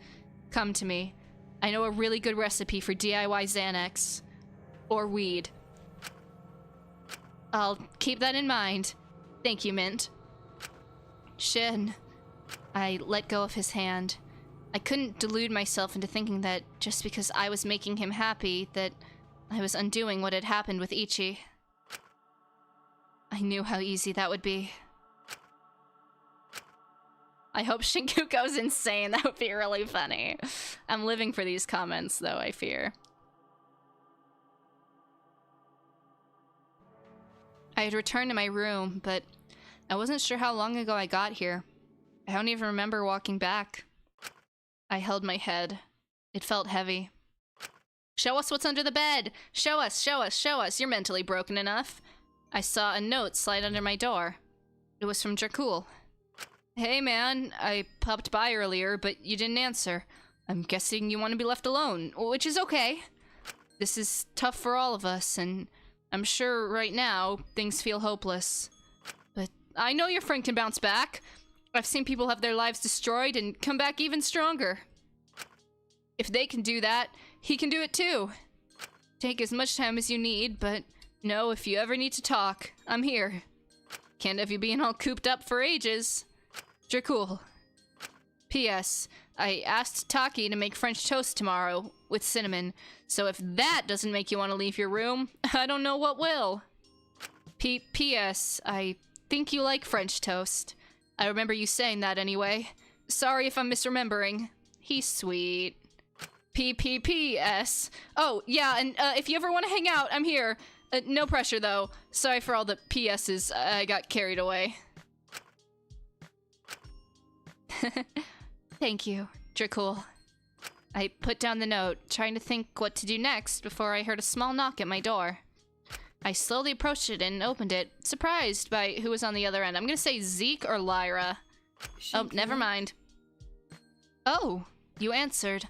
come to me. I know a really good recipe for DIY Xanax. Or weed. I'll keep that in mind. Thank you, Mint. Shin. I let go of his hand. I couldn't delude myself into thinking that just because I was making him happy, that I was undoing what had happened with Ichi. I knew how easy that would be. I hope Shinku goes insane. That would be really funny. I'm living for these comments, though, I fear. I had returned to my room, but I wasn't sure how long ago I got here. I don't even remember walking back. I held my head. It felt heavy. Show us what's under the bed! Show us, show us, show us! You're mentally broken enough. I saw a note slide under my door. It was from Dracul. Hey man, I popped by earlier, but you didn't answer. I'm guessing you want to be left alone, which is okay. This is tough for all of us, and I'm sure right now things feel hopeless. But I know your friend can bounce back. I've seen people have their lives destroyed and come back even stronger. If they can do that, he can do it too. Take as much time as you need, but know if you ever need to talk, I'm here. Can't have you being all cooped up for ages. Dracul. P.S. I asked Taki to make French toast tomorrow with cinnamon, so if that doesn't make you want to leave your room, I don't know what will. P.S. I think you like French toast. I remember you saying that anyway. Sorry if I'm misremembering. He's sweet. P.S. Oh, yeah, and if you ever want to hang out, I'm here. No pressure, though. Sorry for all the P.S.'s. I got carried away. Thank you, Dracul. I put down the note, trying to think what to do next before I heard a small knock at my door. I slowly approached it and opened it, surprised by who was on the other end. I'm gonna say Zeke or Lyra. Oh, never mind. Oh, you answered.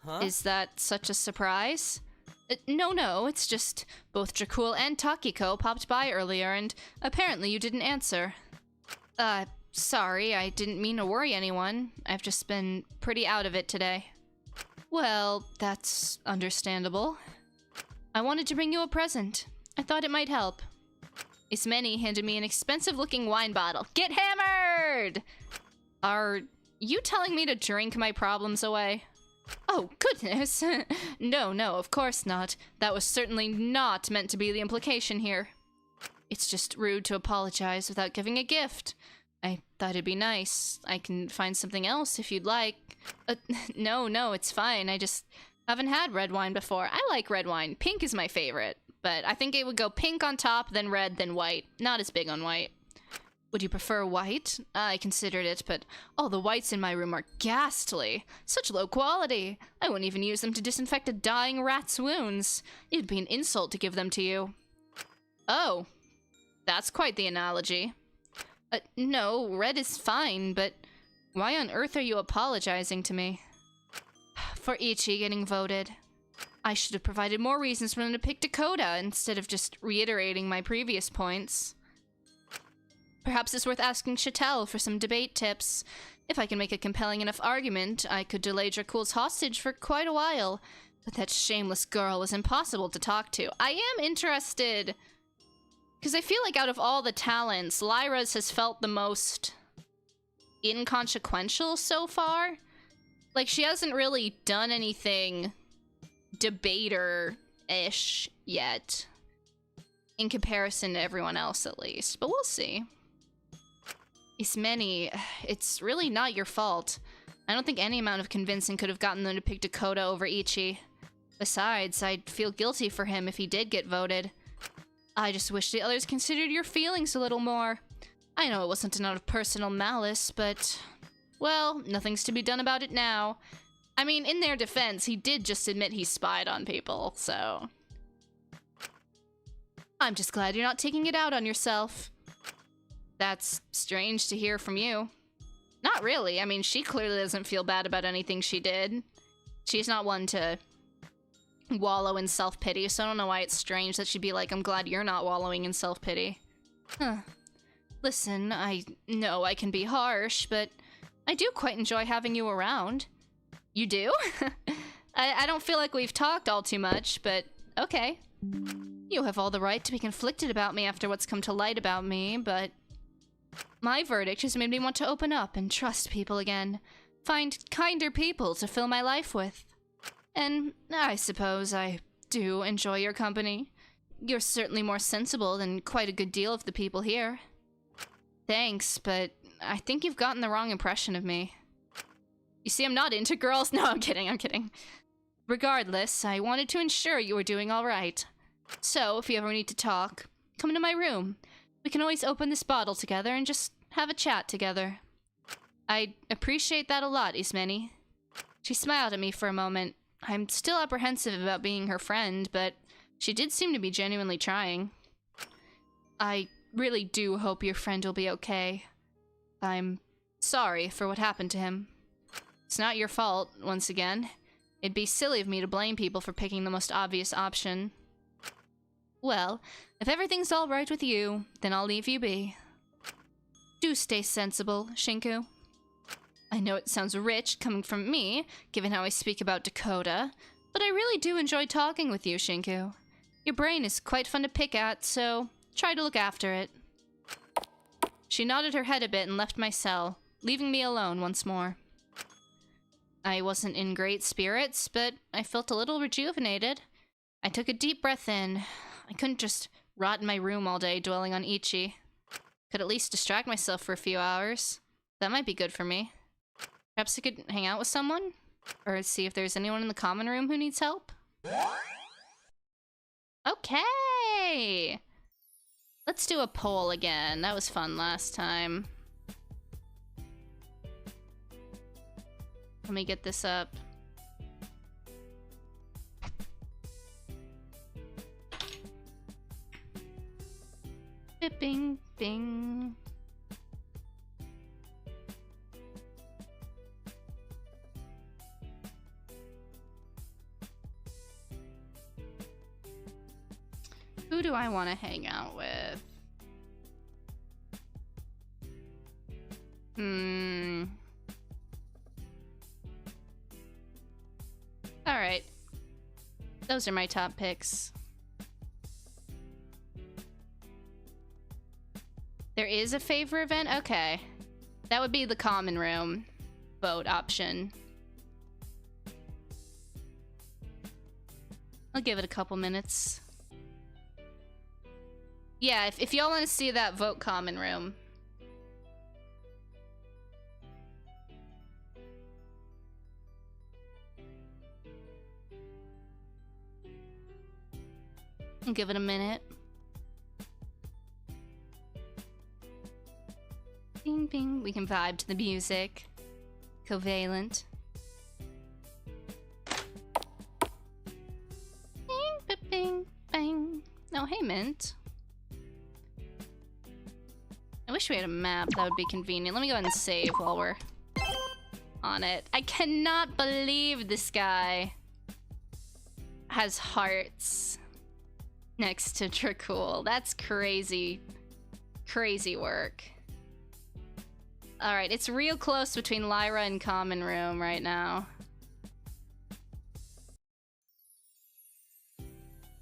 Huh? Is that such a surprise? No, it's just both Dracul and Takiko popped by earlier, and apparently you didn't answer. Sorry, I didn't mean to worry anyone. I've just been pretty out of it today. Well, that's understandable. I wanted to bring you a present. I thought it might help. Ismene handed me an expensive-looking wine bottle. Get hammered! Are you telling me to drink my problems away? Oh, goodness. No, of course not. That was certainly not meant to be the implication here. It's just rude to apologize without giving a gift. I thought it'd be nice. I can find something else if you'd like. No, it's fine. I just haven't had red wine before. I like red wine. Pink is my favorite. But I think it would go pink on top, then red, then white. Not as big on white. Would you prefer white? I considered it, but all the whites in my room are ghastly. Such low quality. I wouldn't even use them to disinfect a dying rat's wounds. It'd be an insult to give them to you. Oh, that's quite the analogy. No, red is fine, but why on earth are you apologizing to me? For Ichi getting voted. I should have provided more reasons for them to pick Dakota instead of just reiterating my previous points. Perhaps it's worth asking Chattel for some debate tips. If I can make a compelling enough argument, I could delay Dracul's hostage for quite a while. But that shameless girl was impossible to talk to. I am interested. Because I feel like out of all the talents, Lyra's has felt the most inconsequential so far. Like, she hasn't really done anything debater-ish yet. In comparison to everyone else, at least. But we'll see. Ismene, it's really not your fault. I don't think any amount of convincing could have gotten them to pick Dakota over Ichi. Besides, I'd feel guilty for him if he did get voted. I just wish the others considered your feelings a little more. I know it wasn't out of personal malice, but... well, nothing's to be done about it now. I mean, in their defense, he did just admit he spied on people, so... I'm just glad you're not taking it out on yourself. That's strange to hear from you. Not really. I mean, she clearly doesn't feel bad about anything she did. She's not one to wallow in self-pity, so I don't know why it's strange that she'd be like, I'm glad you're not wallowing in self-pity. Huh. Listen, I know I can be harsh, but I do quite enjoy having you around. You do? I don't feel like we've talked all too much, but okay. You have all the right to be conflicted about me after what's come to light about me, but my verdict has made me want to open up and trust people again. Find kinder people to fill my life with. And I suppose I do enjoy your company. You're certainly more sensible than quite a good deal of the people here. Thanks, but I think you've gotten the wrong impression of me. You see, I'm not into girls. No, I'm kidding. Regardless, I wanted to ensure you were doing all right. So, if you ever need to talk, come into my room. We can always open this bottle together and just have a chat together. I'd appreciate that a lot, Ismene. She smiled at me for a moment. I'm still apprehensive about being her friend, but she did seem to be genuinely trying. I really do hope your friend will be okay. I'm sorry for what happened to him. It's not your fault, once again. It'd be silly of me to blame people for picking the most obvious option. Well, if everything's all right with you, then I'll leave you be. Do stay sensible, Shinku. I know it sounds rich coming from me, given how I speak about Dakota, but I really do enjoy talking with you, Shinku. Your brain is quite fun to pick at, so try to look after it. She nodded her head a bit and left my cell, leaving me alone once more. I wasn't in great spirits, but I felt a little rejuvenated. I took a deep breath in. I couldn't just rot in my room all day dwelling on Ichi. Could at least distract myself for a few hours. That might be good for me. Perhaps I could hang out with someone? Or see if there's anyone in the common room who needs help? Okay! Let's do a poll again. That was fun last time. Let me get this up. Bing, bing. Who do I want to hang out with? Alright. Those are my top picks. There is a favor event? Okay. That would be the common room vote option. I'll give it a couple minutes. Yeah, if y'all want to see that, vote common room. I'll give it a minute. Bing, bing. We can vibe to the music. Covalent. Bing, ba, bing, bang. Oh, hey, Mint. I wish we had a map. That would be convenient. Let me go ahead and save while we're on it. I cannot believe this guy has hearts next to Dracul. That's crazy. Crazy work. Alright, it's real close between Lyra and Common Room right now.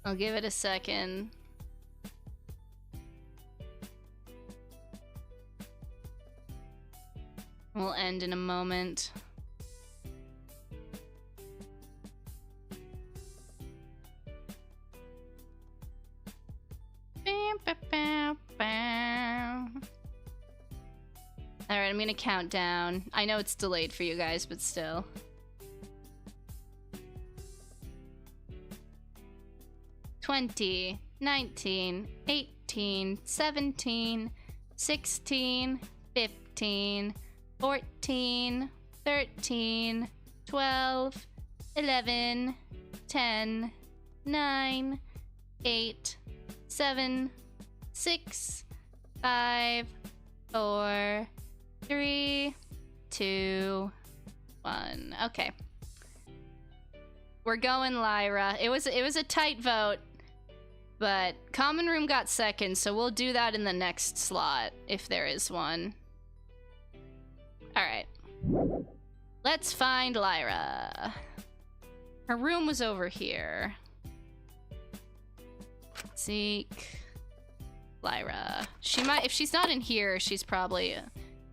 I'll give it a second. We'll end in a moment. Alright, I'm gonna count down. I know it's delayed for you guys, but still. 20, 19, 18, 17, 16, 15, 14, 13, 12, 11, 10, 9, 8, 7, 6, 5, 4, 3, 2, 1. Okay. We're going Lyra. It was a tight vote, but Common Room got second, so we'll do that in the next slot if there is one. All right. Let's find Lyra. Her room was over here. Zeke. Lyra. She might, if she's not in here, she's probably...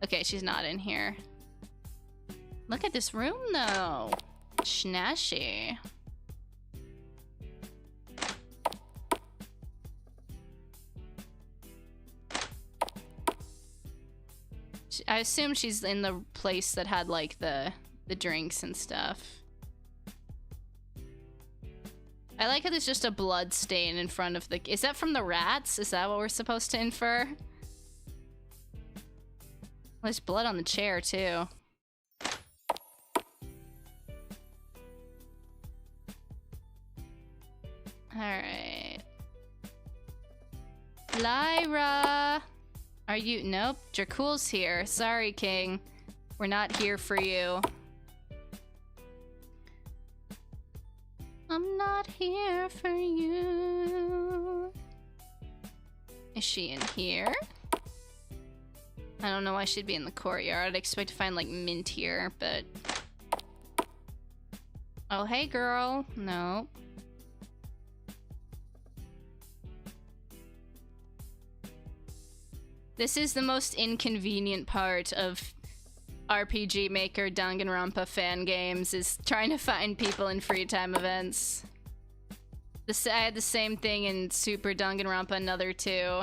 Okay, she's not in here. Look at this room, though. Schnashy. I assume she's in the place that had, like, the drinks and stuff. I like how there's just a blood stain in front of the... Is that from the rats? Is that what we're supposed to infer? There's blood on the chair, too. Alright. Lyra! Are you? Nope. Dracul's here. Sorry, King. We're not here for you. I'm not here for you. Is she in here? I don't know why she'd be in the courtyard. I'd expect to find, like, Mint here, but... Oh, hey, girl. No. This is the most inconvenient part of RPG Maker Danganronpa fan games, is trying to find people in free time events. I had the same thing in Super Danganronpa Another 2.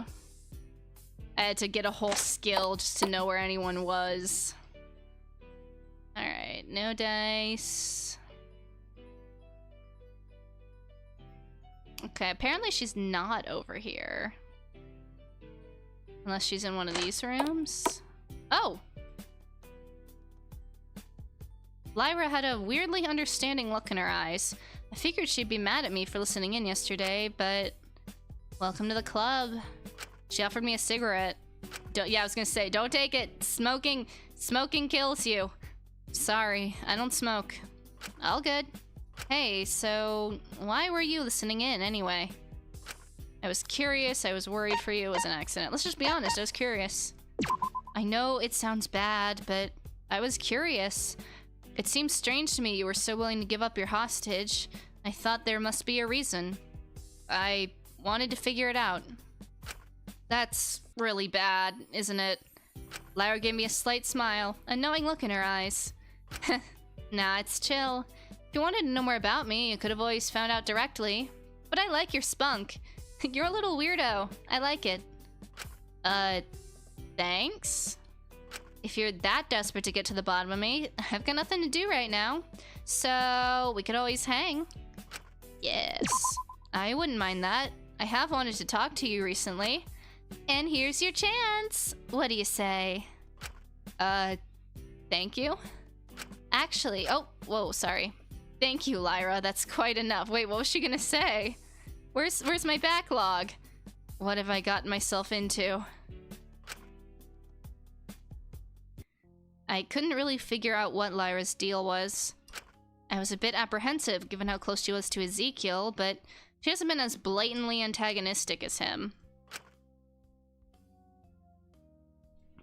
I had to get a whole skill just to know where anyone was. Alright, no dice. Okay, apparently she's not over here. Unless she's in one of these rooms. Oh! Lyra had a weirdly understanding look in her eyes. I figured she'd be mad at me for listening in yesterday, but... Welcome to the club. She offered me a cigarette. Yeah, I was gonna say, don't take it. Smoking kills you. Sorry, I don't smoke. All good. Hey, so why were you listening in anyway? I was curious, I was worried for you, it was an accident. Let's just be honest, I was curious. I know it sounds bad, but I was curious. It seems strange to me you were so willing to give up your hostage. I thought there must be a reason. I wanted to figure it out. That's really bad, isn't it? Lyra gave me a slight smile, a knowing look in her eyes. Nah, it's chill. If you wanted to know more about me, you could have always found out directly. But I like your spunk. You're a little weirdo. I like it. Thanks? If you're that desperate to get to the bottom of me, I've got nothing to do right now. So, we could always hang. Yes. I wouldn't mind that. I have wanted to talk to you recently. And here's your chance. What do you say? Thank you? Actually, oh, whoa, sorry. Thank you, Lyra. That's quite enough. Wait, what was she gonna say? Where's my backlog? What have I gotten myself into? I couldn't really figure out what Lyra's deal was. I was a bit apprehensive given how close she was to Ezekiel, but she hasn't been as blatantly antagonistic as him.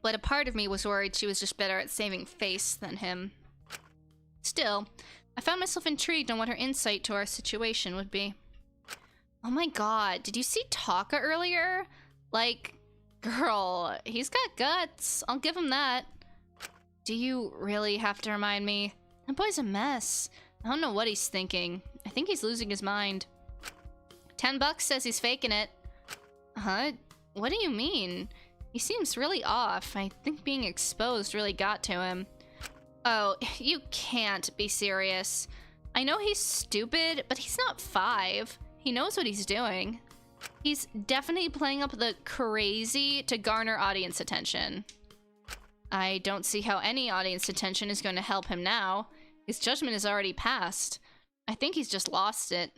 But a part of me was worried she was just better at saving face than him. Still, I found myself intrigued on what her insight to our situation would be. Oh my god, did you see Taka earlier? Like, girl, he's got guts. I'll give him that. Do you really have to remind me? That boy's a mess. I don't know what he's thinking. I think he's losing his mind. $10 says he's faking it. Huh? What do you mean? He seems really off. I think being exposed really got to him. Oh, you can't be serious. I know he's stupid, but he's not 5. He knows what he's doing. He's definitely playing up the crazy to garner audience attention. I don't see how any audience attention is going to help him now. His judgment is already passed. I think he's just lost it.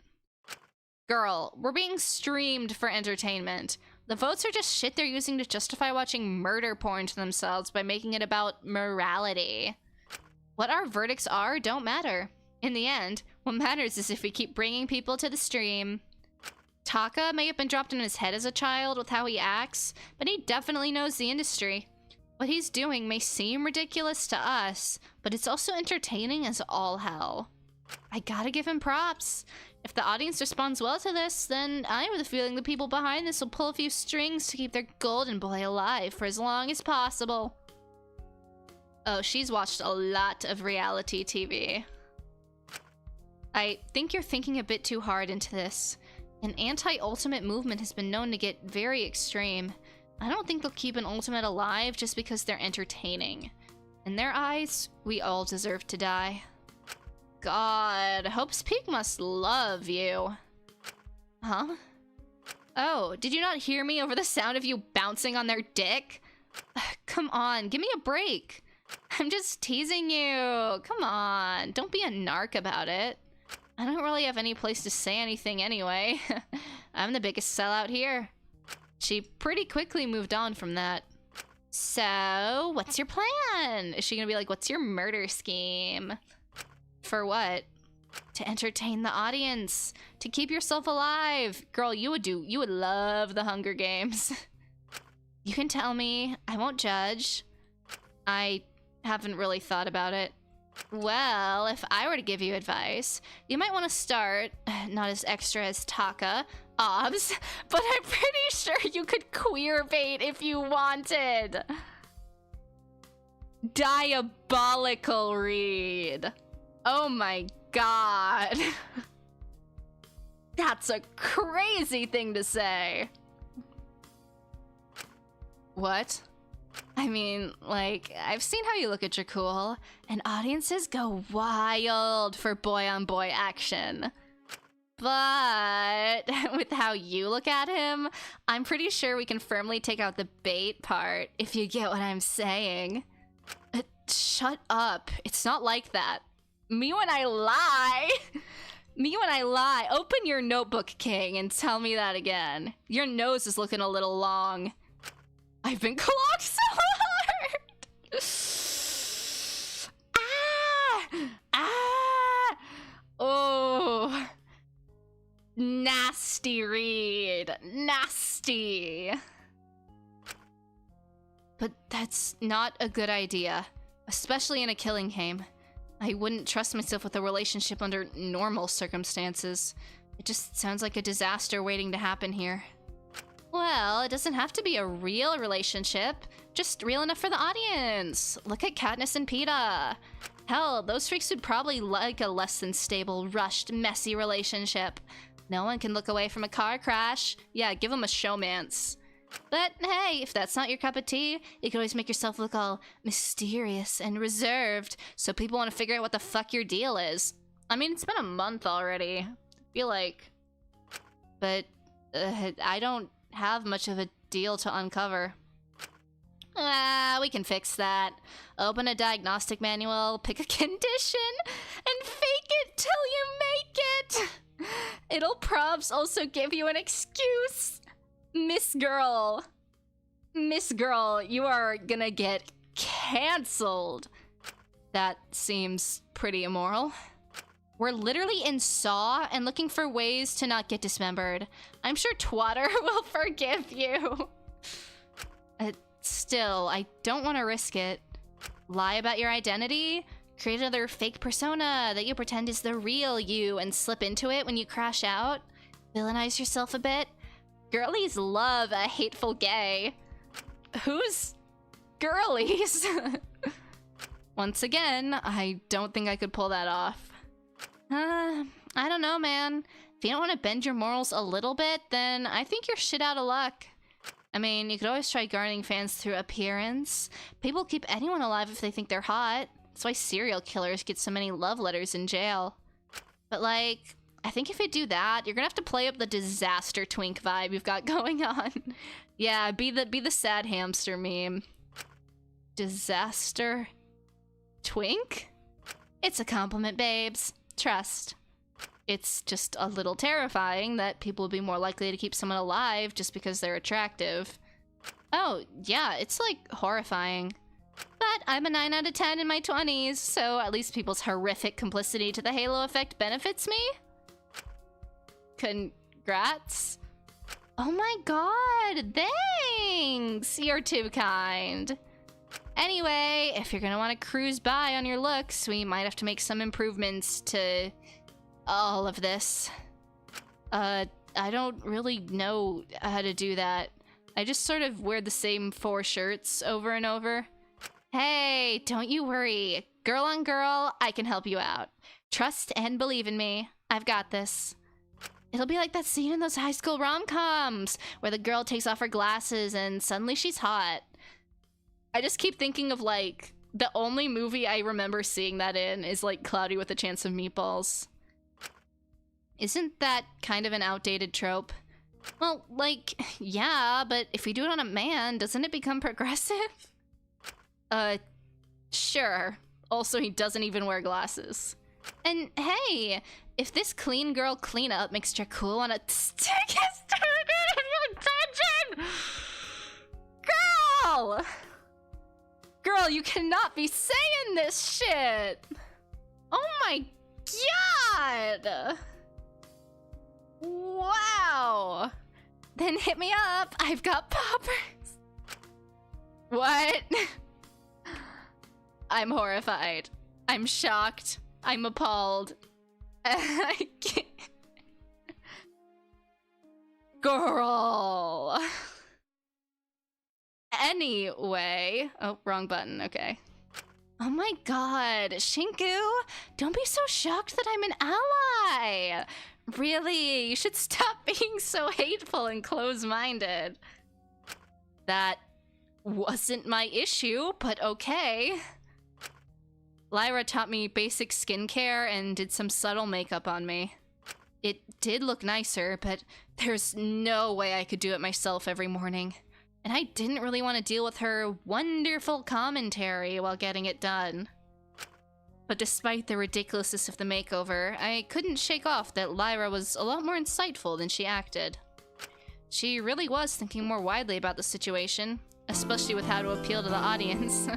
Girl, we're being streamed for entertainment. The votes are just shit they're using to justify watching murder porn to themselves by making it about morality. What our verdicts are don't matter. In the end, what matters is if we keep bringing people to the stream. Taka may have been dropped in his head as a child with how he acts, but he definitely knows the industry. What he's doing may seem ridiculous to us, but it's also entertaining as all hell. I gotta give him props. If the audience responds well to this, then I have the feeling the people behind this will pull a few strings to keep their golden boy alive for as long as possible. Oh, she's watched a lot of reality TV. I think you're thinking a bit too hard into this. An anti-ultimate movement has been known to get very extreme. I don't think they'll keep an ultimate alive just because they're entertaining. In their eyes, we all deserve to die. God, Hope's Peak must love you. Huh? Oh, did you not hear me over the sound of you bouncing on their dick? Come on, give me a break. I'm just teasing you. Come on, don't be a narc about it. I don't really have any place to say anything anyway. I'm the biggest sellout here. She pretty quickly moved on from that. So, what's your plan? Is she gonna be like, what's your murder scheme? For what? To entertain the audience. To keep yourself alive. Girl, you would love the Hunger Games. You can tell me. I won't judge. I haven't really thought about it. Well, if I were to give you advice, you might want to start, not as extra as Taka, obs, but I'm pretty sure you could queer bait if you wanted. Diabolical read. Oh my god. That's a crazy thing to say. What? I mean, like, I've seen how you look at Dracul, and audiences go wild for boy-on-boy action. But with how you look at him, I'm pretty sure we can firmly take out the bait part, if you get what I'm saying. Shut up. It's not like that. Me when I lie. Me when I lie. Open your notebook, King, and tell me that again. Your nose is looking a little long. I've been clocked so hard! Oh. Nasty read. Nasty. But that's not a good idea. Especially in a killing game. I wouldn't trust myself with a relationship under normal circumstances. It just sounds like a disaster waiting to happen here. Well, it doesn't have to be a real relationship. Just real enough for the audience. Look at Katniss and Peeta. Hell, those freaks would probably like a less than stable, rushed, messy relationship. No one can look away from a car crash. Yeah, give them a showmance. But hey, if that's not your cup of tea, you can always make yourself look all mysterious and reserved, so people want to figure out what the fuck your deal is. I mean, it's been a month already. I feel like... But I don't have much of a deal to uncover. We can fix that. Open a diagnostic manual, pick a condition, and fake it till you make it! It'll probs also give you an excuse. Miss Girl, you are gonna get cancelled. That seems pretty immoral. We're literally in Saw and looking for ways to not get dismembered. I'm sure Twatter will forgive you. Still, I don't want to risk it. Lie about your identity? Create another fake persona that you pretend is the real you and slip into it when you crash out? Villainize yourself a bit? Girlies love a hateful gay. Who's girlies? Once again, I don't think I could pull that off. I don't know, man. If you don't want to bend your morals a little bit, then I think you're shit out of luck. I mean, you could always try garnering fans through appearance. People keep anyone alive if they think they're hot. That's why serial killers get so many love letters in jail. But like, I think if you do that, you're gonna have to play up the disaster twink vibe you've got going on. Yeah, be the sad hamster meme. Disaster twink? It's a compliment, babes. Trust. It's just a little terrifying that people will be more likely to keep someone alive just because they're attractive. Oh, yeah, it's like horrifying. But I'm a 9 out of 10 in my 20s, so at least people's horrific complicity to the Halo effect benefits me? Congrats. Oh my god, thanks! You're too kind. Anyway, if you're gonna want to cruise by on your looks, we might have to make some improvements to all of this. I don't really know how to do that. I just sort of wear the same 4 shirts over and over. Hey, don't you worry. Girl on girl, I can help you out. Trust and believe in me. I've got this. It'll be like that scene in those high school rom-coms where the girl takes off her glasses and suddenly she's hot. I just keep thinking of, like, the only movie I remember seeing that in is, like, Cloudy with a Chance of Meatballs. Isn't that kind of an outdated trope? Well, like, yeah, but if you do it on a man, doesn't it become progressive? Sure. Also, he doesn't even wear glasses. And hey, if this clean girl cleanup makes Dracul want to stick his dick in your attention! Girl! Girl, you cannot be saying this shit! Oh my god! Wow! Then hit me up, I've got poppers! What? I'm horrified. I'm shocked. I'm appalled. I can't. Girl! Anyway. Oh, wrong button. Okay. Oh my god. Shinku, don't be so shocked that I'm an ally. Really, you should stop being so hateful and close-minded. That wasn't my issue, but okay. Lyra taught me basic skincare and did some subtle makeup on me. It did look nicer, but there's no way I could do it myself every morning. And I didn't really want to deal with her wonderful commentary while getting it done. But despite the ridiculousness of the makeover, I couldn't shake off that Lyra was a lot more insightful than she acted. She really was thinking more widely about the situation, especially with how to appeal to the audience.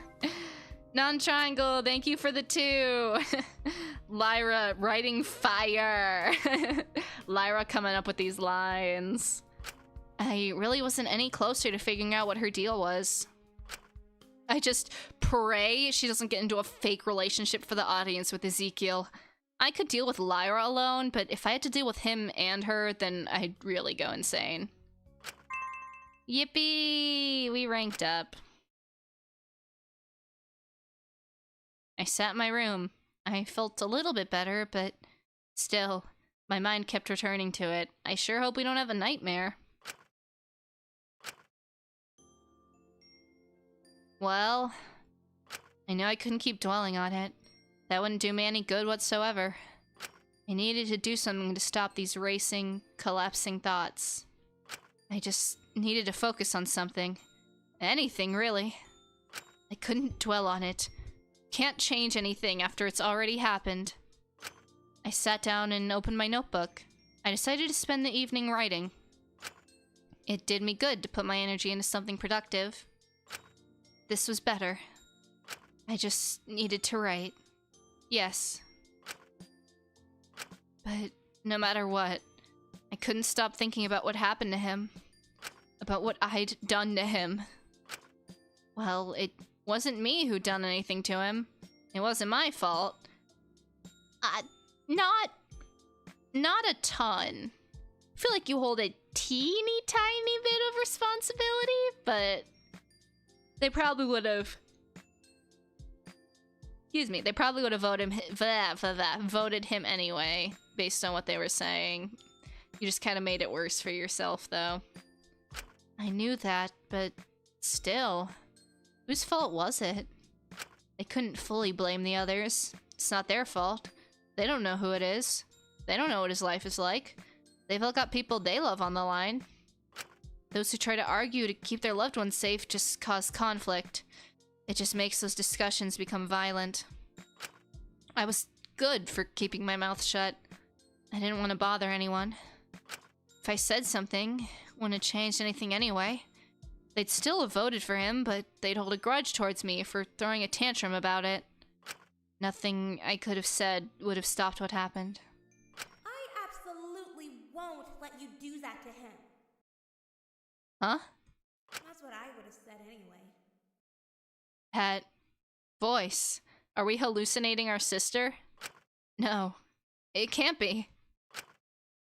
Non-triangle, thank you for the 2. Lyra writing fire. Lyra coming up with these lines. I really wasn't any closer to figuring out what her deal was. I just pray she doesn't get into a fake relationship for the audience with Ezekiel. I could deal with Lyra alone, but if I had to deal with him and her, then I'd really go insane. Yippee! We ranked up. I sat in my room. I felt a little bit better, but still, my mind kept returning to it. I sure hope we don't have a nightmare. Well, I know I couldn't keep dwelling on it. That wouldn't do me any good whatsoever. I needed to do something to stop these racing, collapsing thoughts. I just needed to focus on something. Anything, really. I couldn't dwell on it. Can't change anything after it's already happened. I sat down and opened my notebook. I decided to spend the evening writing. It did me good to put my energy into something productive. This was better. I just needed to write. Yes. But no matter what, I couldn't stop thinking about what happened to him. About what I'd done to him. Well, it wasn't me who'd done anything to him. It wasn't my fault. Not a ton. I feel like you hold a teeny tiny bit of responsibility, but they probably would have... Excuse me, they probably would have voted him anyway, based on what they were saying. You just kind of made it worse for yourself, though. I knew that, but still... Whose fault was it? I couldn't fully blame the others. It's not their fault. They don't know who it is. They don't know what his life is like. They've all got people they love on the line. Those who try to argue to keep their loved ones safe just cause conflict. It just makes those discussions become violent. I was good for keeping my mouth shut. I didn't want to bother anyone. If I said something, it wouldn't have changed anything anyway. They'd still have voted for him, but they'd hold a grudge towards me for throwing a tantrum about it. Nothing I could have said would have stopped what happened. I absolutely won't let you do that to him. Huh? That's what I would have said anyway. That voice. Are we hallucinating our sister? No, it can't be.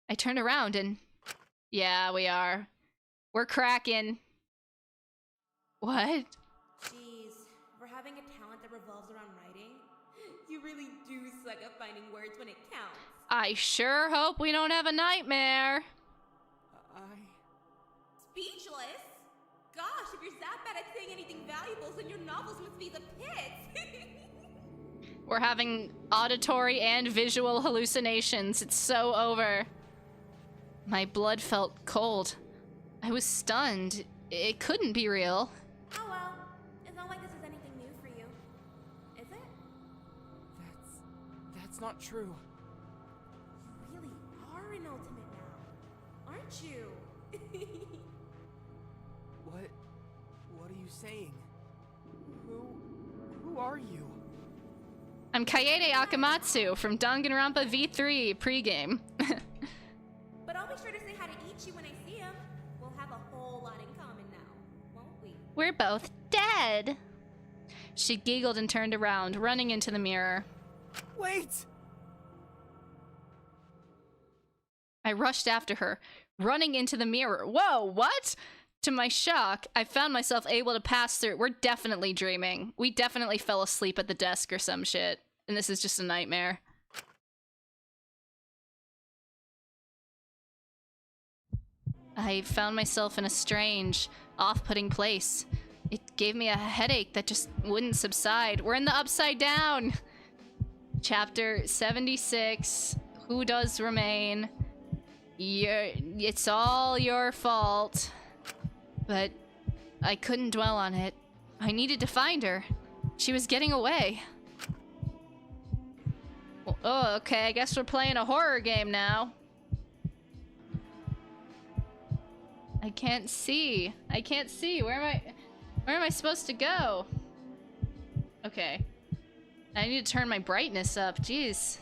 I turned around and... Yeah, we are. We're cracking. What? Jeez, for having a talent that revolves around writing, you really do suck at finding words when it counts. I sure hope we don't have a nightmare. Speechless? Gosh, if you're that bad at saying anything valuable, then your novels must be the pits. We're having auditory and visual hallucinations. It's so over. My blood felt cold. I was stunned. It couldn't be real. Oh well, it's not like this is anything new for you. Is it? That's not true. You really are an ultimate now, aren't you? saying? Who are you? I'm Kaede Akamatsu from Danganronpa V3 pregame. But I'll be sure to say hi to Ichi when I see him. We'll have a whole lot in common now, won't we? We're both dead. She giggled and turned around, running into the mirror. Wait! I rushed after her, running into the mirror. Whoa, what? To my shock, I found myself able to pass through. We're definitely dreaming. We definitely fell asleep at the desk or some shit. And this is just a nightmare. I found myself in a strange, off-putting place. It gave me a headache that just wouldn't subside. We're in the Upside Down! Chapter 76. Who does remain? It's all your fault. But I couldn't dwell on it. I needed to find her. She was getting away. Oh, okay, I guess we're playing a horror game now. I can't see. I can't see. Where am I supposed to go? Okay. I need to turn my brightness up. Jeez.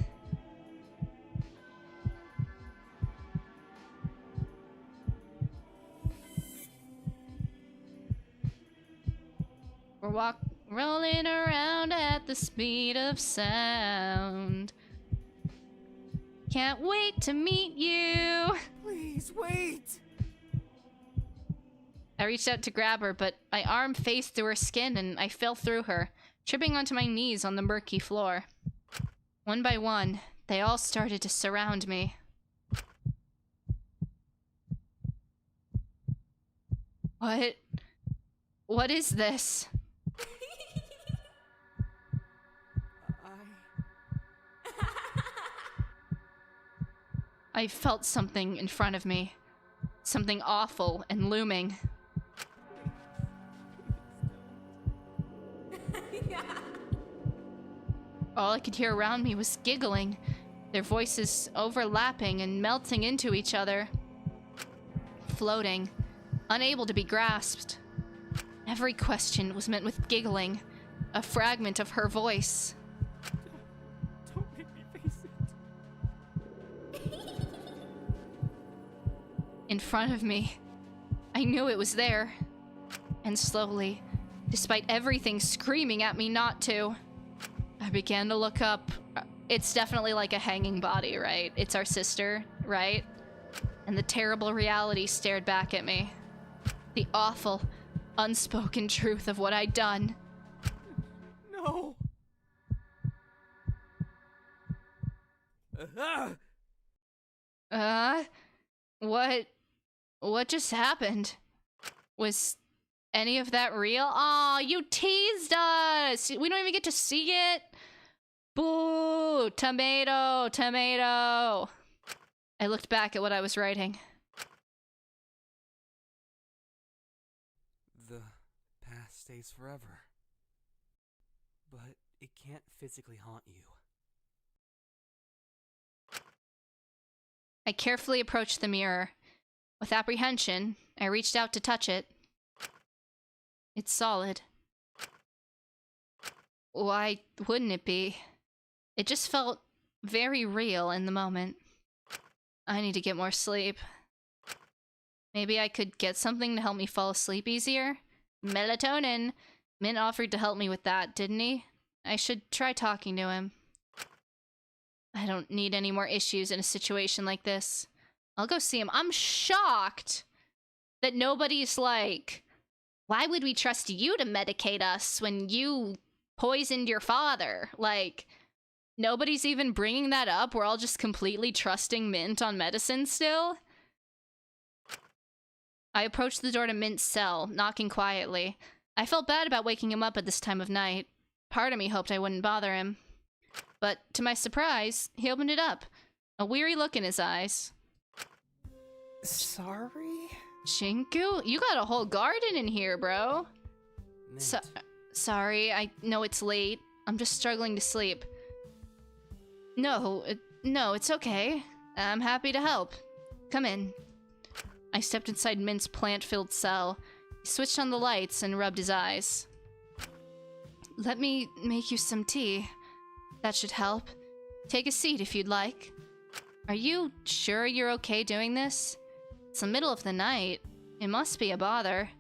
We're rolling around at the speed of sound. Can't wait to meet you. Please, wait! I reached out to grab her, but my arm phased through her skin and I fell through her, tripping onto my knees on the murky floor. One by one, they all started to surround me. What is this? I felt something in front of me. Something awful and looming. All I could hear around me was giggling, their voices overlapping and melting into each other. Floating, unable to be grasped. Every question was met with giggling, a fragment of her voice. Don't make me face it. In front of me. I knew it was there. And slowly, despite everything screaming at me not to, I began to look up. It's definitely like a hanging body, right? It's our sister, right? And the terrible reality stared back at me. The awful, unspoken truth of what I'd done. No! What just happened? Was any of that real? Aw, you teased us! We don't even get to see it! Boo! Tomato! Tomato! I looked back at what I was writing. The past stays forever. But it can't physically haunt you. I carefully approached the mirror. With apprehension, I reached out to touch it. It's solid. Why wouldn't it be? It just felt very real in the moment. I need to get more sleep. Maybe I could get something to help me fall asleep easier? Melatonin! Mint offered to help me with that, didn't he? I should try talking to him. I don't need any more issues in a situation like this. I'll go see him. I'm shocked that nobody's like, why would we trust you to medicate us when you poisoned your father? Like, nobody's even bringing that up. We're all just completely trusting Mint on medicine still. I approached the door to Mint's cell, knocking quietly. I felt bad about waking him up at this time of night. Part of me hoped I wouldn't bother him. But to my surprise, he opened it up, a weary look in his eyes. Sorry? Shinku? You got a whole garden in here, bro. Mint. Sorry, I know it's late. I'm just struggling to sleep. No, it's okay. I'm happy to help. Come in. I stepped inside Mint's plant-filled cell. He He switched on the lights and rubbed his eyes. Let me make you some tea. That should help. Take a seat if you'd like. Are you sure you're okay doing this? It's the middle of the night. It must be a bother.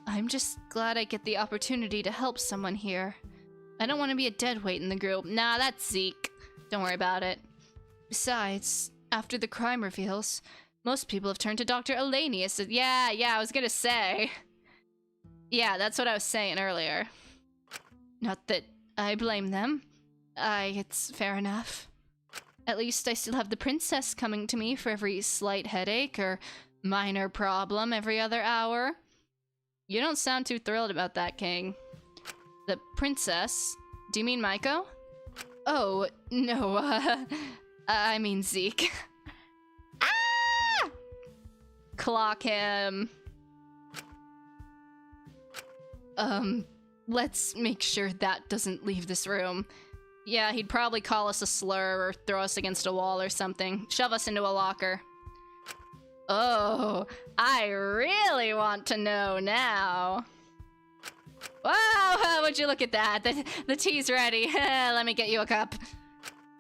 I'm just glad I get the opportunity to help someone here. I don't want to be a deadweight in the group. Nah, that's Zeke. Don't worry about it. Besides, after the crime reveals, most people have turned to Dr. Elanius. Yeah, I was gonna say. Yeah, that's what I was saying earlier. Not that I blame them. It's fair enough. At least I still have the princess coming to me for every slight headache or minor problem every other hour. You don't sound too thrilled about that, King. The princess? Do you mean Maiko? Oh, no, I mean Zeke. Ah! Clock him. Let's make sure that doesn't leave this room. Yeah, he'd probably call us a slur or throw us against a wall or something. Shove us into a locker. Oh, I really want to know now. Wow, would you look at that? The tea's ready. Let me get you a cup.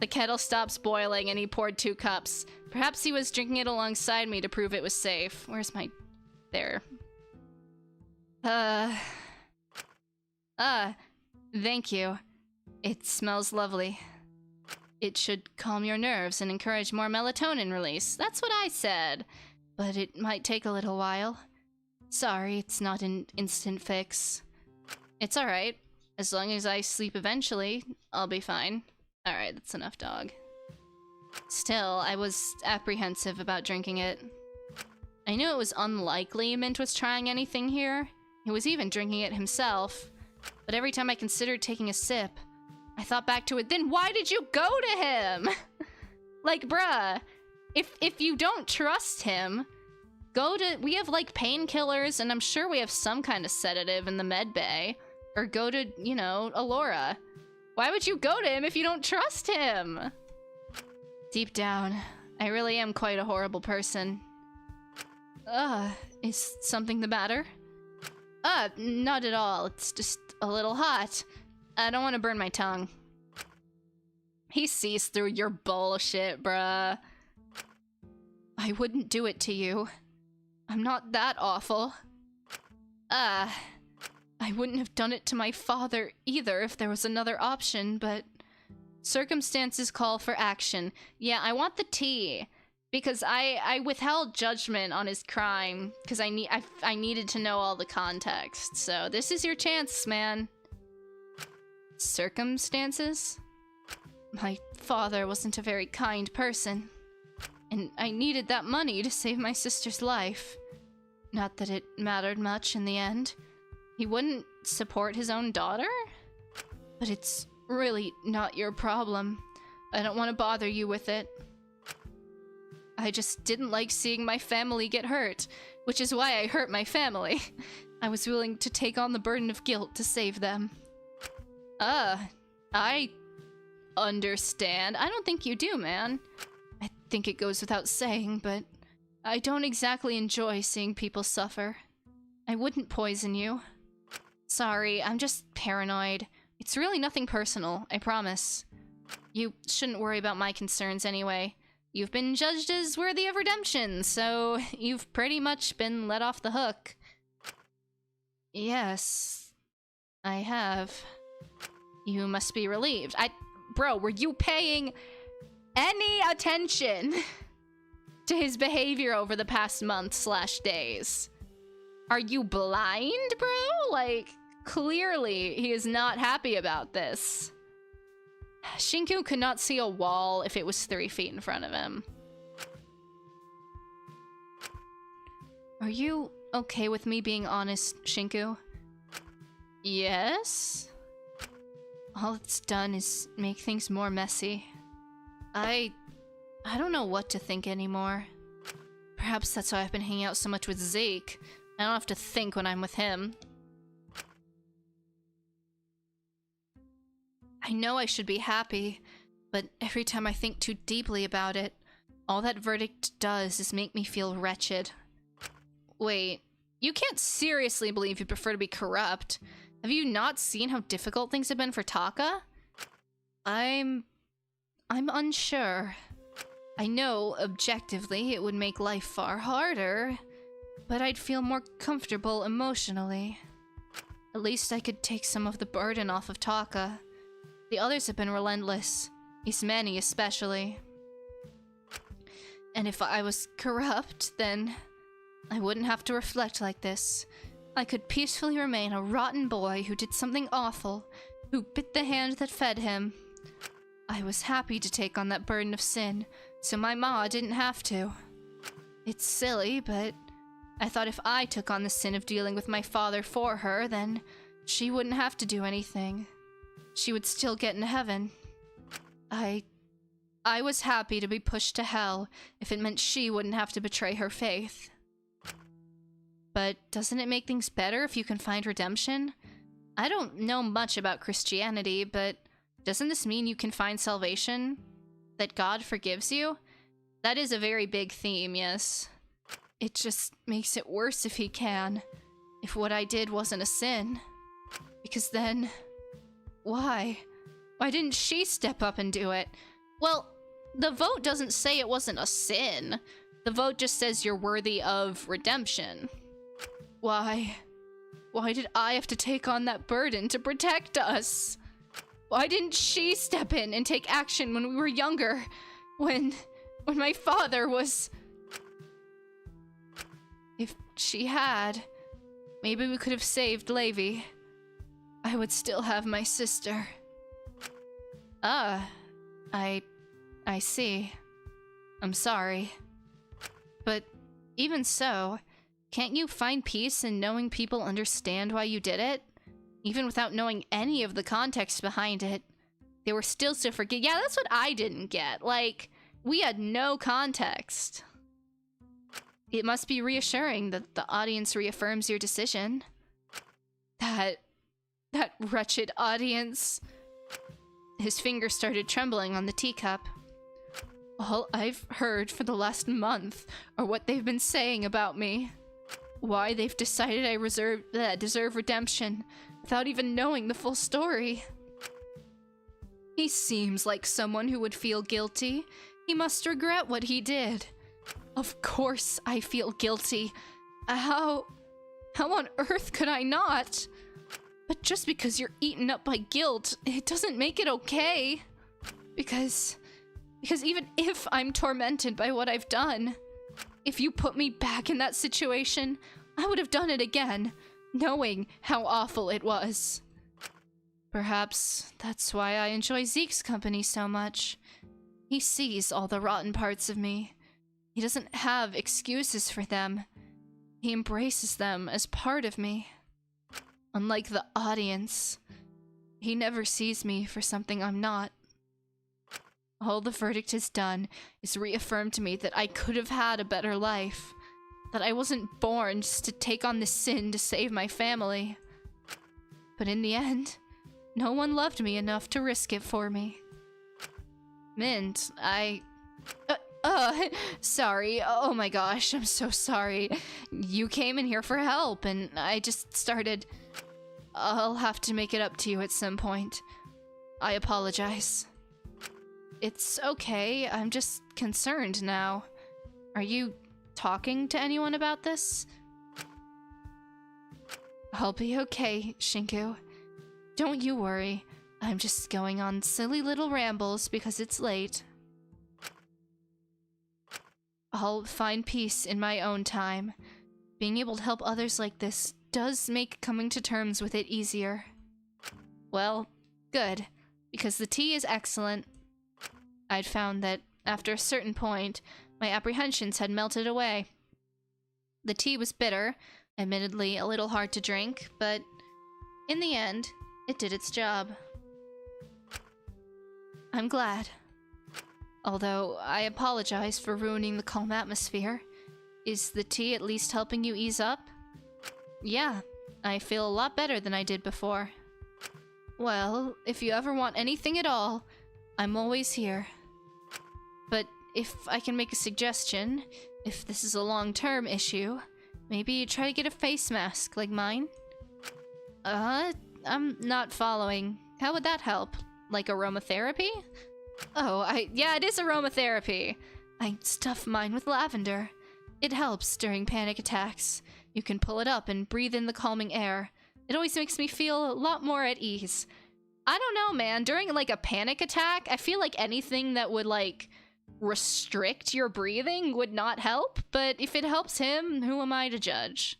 The kettle stops boiling and he poured 2 cups. Perhaps he was drinking it alongside me to prove it was safe. Where's my... There. Thank you. It smells lovely. It should calm your nerves and encourage more melatonin release. That's what I said. But it might take a little while. Sorry, it's not an instant fix. It's alright. As long as I sleep eventually, I'll be fine. Alright, that's enough, dog. Still, I was apprehensive about drinking it. I knew it was unlikely Mint was trying anything here. He was even drinking it himself. But every time I considered taking a sip, I thought back to it. Then why did you go to him? Like, bruh, if you don't trust him, go to... We have, like, painkillers, and I'm sure we have some kind of sedative in the med bay. Or go to, you know, Alora. Why would you go to him if you don't trust him? Deep down, I really am quite a horrible person. Is something the matter? Not at all. It's just a little hot. I don't want to burn my tongue. He sees through your bullshit, bruh. I wouldn't do it to you. I'm not that awful. I wouldn't have done it to my father either if there was another option, but circumstances call for action. Yeah, I want the tea. Because I withheld judgment on his crime because I needed to know all the context. So this is your chance, man. Circumstances? My father wasn't a very kind person. And I needed that money to save my sister's life. Not that it mattered much in the end. He wouldn't support his own daughter? But it's really not your problem. I don't want to bother you with it. I just didn't like seeing my family get hurt, which is why I hurt my family. I was willing to take on the burden of guilt to save them. I understand. I don't think you do, man. I think it goes without saying, but I don't exactly enjoy seeing people suffer. I wouldn't poison you. Sorry, I'm just paranoid. It's really nothing personal, I promise. You shouldn't worry about my concerns anyway. You've been judged as worthy of redemption, so you've pretty much been let off the hook. Yes, I have. You must be relieved. Bro, were you paying any attention to his behavior over the past month/days? Are you blind, bro? Like, clearly he is not happy about this. Shinku could not see a wall if it was 3 feet in front of him. Are you okay with me being honest, Shinku? Yes? All it's done is make things more messy. I don't know what to think anymore. Perhaps that's why I've been hanging out so much with Zeke. I don't have to think when I'm with him. I know I should be happy, but every time I think too deeply about it, all that verdict does is make me feel wretched. Wait, You can't seriously believe you prefer to be corrupt. Have you not seen how difficult things have been for Taka? I'm unsure. I know, objectively, it would make life far harder, but I'd feel more comfortable emotionally. At least I could take some of the burden off of Taka. The others have been relentless, Ismene especially. And if I was corrupt, then I wouldn't have to reflect like this. I could peacefully remain a rotten boy who did something awful, who bit the hand that fed him. I was happy to take on that burden of sin, so my ma didn't have to. It's silly, but I thought if I took on the sin of dealing with my father for her, then she wouldn't have to do anything. She would still get into heaven. I was happy to be pushed to hell if it meant she wouldn't have to betray her faith. But doesn't it make things better if you can find redemption? I don't know much about Christianity, but doesn't this mean you can find salvation? That God forgives you? That is a very big theme, yes. It just makes it worse if he can. If what I did wasn't a sin. Because then... why? Why didn't she step up and do it? Well, the vote doesn't say it wasn't a sin. The vote just says you're worthy of redemption. Why? Why did I have to take on that burden to protect us? Why didn't she step in and take action when we were younger? When my father was... If she had, maybe we could have saved Levi. I would still have my sister. I see. I'm sorry. But even so, can't you find peace in knowing people understand why you did it? Even without knowing any of the context behind it, they were still so forgive. Yeah, that's what I didn't get. Like, we had no context. It must be reassuring that the audience reaffirms your decision. That wretched audience. His finger started trembling on the teacup. All I've heard for the last month are what they've been saying about me. Why they've decided I deserve redemption without even knowing the full story. He seems like someone who would feel guilty. He must regret what he did. Of course I feel guilty. How on earth could I not? But just because you're eaten up by guilt, it doesn't make it okay. Because even if I'm tormented by what I've done, if you put me back in that situation, I would have done it again, knowing how awful it was. Perhaps that's why I enjoy Zeke's company so much. He sees all the rotten parts of me. He doesn't have excuses for them. He embraces them as part of me. Unlike the audience, he never sees me for something I'm not. All the verdict has done is reaffirmed to me that I could have had a better life. That I wasn't born just to take on this sin to save my family. But in the end, no one loved me enough to risk it for me. Mint, sorry. Oh my gosh, I'm so sorry. You came in here for help, and I just started... I'll have to make it up to you at some point. I apologize. It's okay, I'm just concerned now. Are you talking to anyone about this? I'll be okay, Shinku. Don't you worry. I'm just going on silly little rambles because it's late. I'll find peace in my own time. Being able to help others like this does make coming to terms with it easier. Well, good, because the tea is excellent. I'd found that, after a certain point, my apprehensions had melted away. The tea was bitter, admittedly a little hard to drink, but in the end, it did its job. I'm glad. Although, I apologize for ruining the calm atmosphere. Is the tea at least helping you ease up? Yeah, I feel a lot better than I did before. Well, if you ever want anything at all, I'm always here. But if I can make a suggestion, if this is a long-term issue, Maybe try to get a face mask like mine? I'm not following. How would that help? Like aromatherapy? Oh, yeah, it is aromatherapy. I stuff mine with lavender. It helps during panic attacks. You can pull it up and breathe in the calming air. It always makes me feel a lot more at ease. I don't know, man. During, like, a panic attack, I feel like anything that would, like, restrict your breathing would not help. But if it helps him, who am I to judge?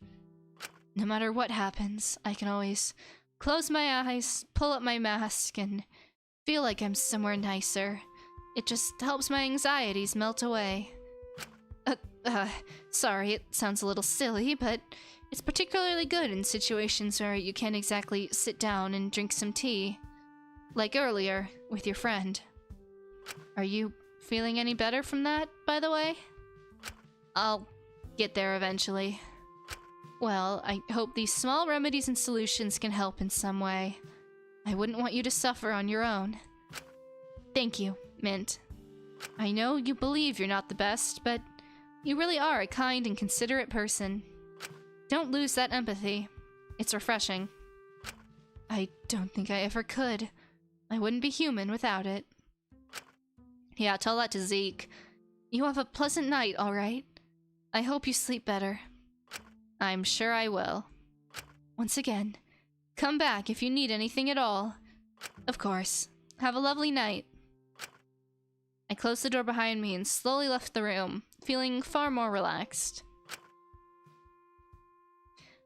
No matter what happens, I can always close my eyes, pull up my mask, and feel like I'm somewhere nicer. It just helps my anxieties melt away. Sorry, it sounds a little silly, but it's particularly good in situations where you can't exactly sit down and drink some tea. Like earlier, with your friend. Are you feeling any better from that, by the way? I'll get there eventually. Well, I hope these small remedies and solutions can help in some way. I wouldn't want you to suffer on your own. Thank you, Mint. I know you believe you're not the best, but you really are a kind and considerate person. Don't lose that empathy. It's refreshing. I don't think I ever could. I wouldn't be human without it. Yeah, tell that to Zeke. You have a pleasant night, alright? I hope you sleep better. I'm sure I will. Once again, come back if you need anything at all. Of course. Have a lovely night. I closed the door behind me and slowly left the room, feeling far more relaxed.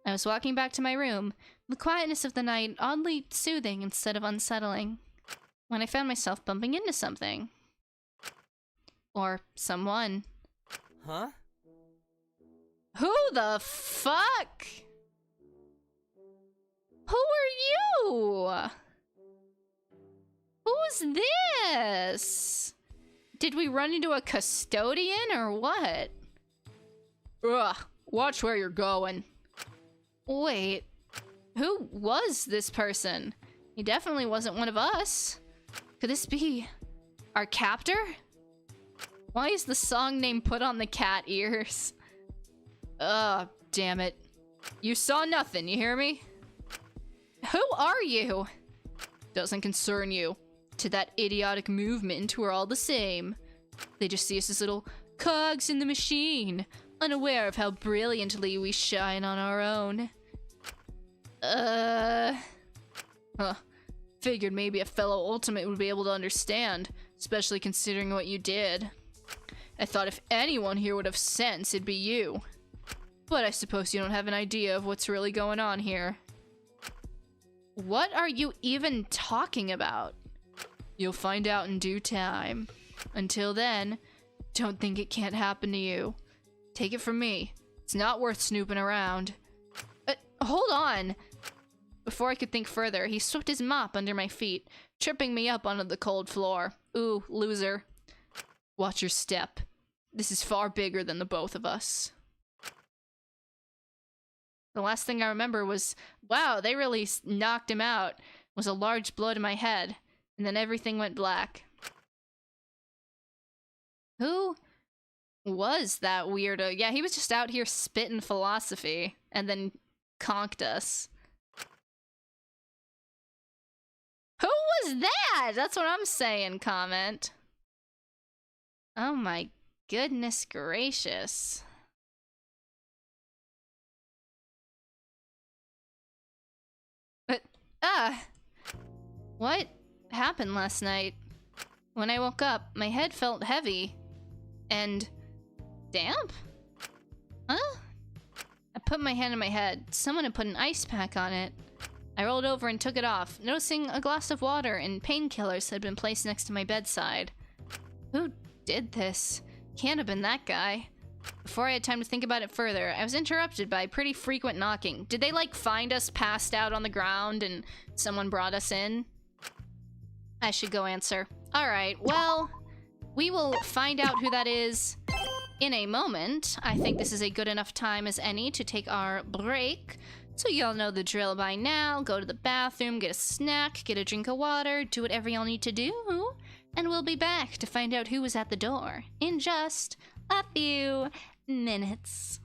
I was walking back to my room, the quietness of the night oddly soothing instead of unsettling, when I found myself bumping into something. Or someone. Huh? Who the fuck? Who are you? Who's this? Did we run into a custodian or what? Ugh, watch where you're going. Wait, who was this person? He definitely wasn't one of us. Could this be our captor? Why is the song name put on the cat ears? Ugh, damn it. You saw nothing, you hear me? Who are you? Doesn't concern you. To that idiotic movement, we're all the same. They just see us as little cogs in the machine, unaware of how brilliantly we shine on our own. Figured maybe a fellow Ultimate would be able to understand, especially considering what you did. I thought if anyone here would have sense, it'd be you. But I suppose you don't have an idea of what's really going on here. What are you even talking about? You'll find out in due time. Until then, don't think it can't happen to you. Take it from me. It's not worth snooping around. Hold on! Before I could think further, he swept his mop under my feet, tripping me up onto the cold floor. Ooh, loser. Watch your step. This is far bigger than the both of us. The last thing I remember was, wow, they really knocked him out. Was a large blow to my head. And then everything went black. Who was that weirdo? Yeah, he was just out here spitting philosophy and then conked us. Who was that? That's what I'm saying, comment. Oh my goodness gracious. But, what happened last night? When I woke up, my head felt heavy and damp? Huh? I put my hand in my head. Someone had put an ice pack on it. I rolled over and took it off, noticing a glass of water and painkillers had been placed next to my bedside. Who did this? Can't have been that guy. Before I had time to think about it further, I was interrupted by pretty frequent knocking. Did they, like, find us passed out on the ground and someone brought us in? I should go answer. Alright, well, we will find out who that is in a moment. I think this is a good enough time as any to take our break. So y'all know the drill by now. Go to the bathroom, get a snack, get a drink of water, do whatever y'all need to do. And we'll be back to find out who was at the door in just a few minutes.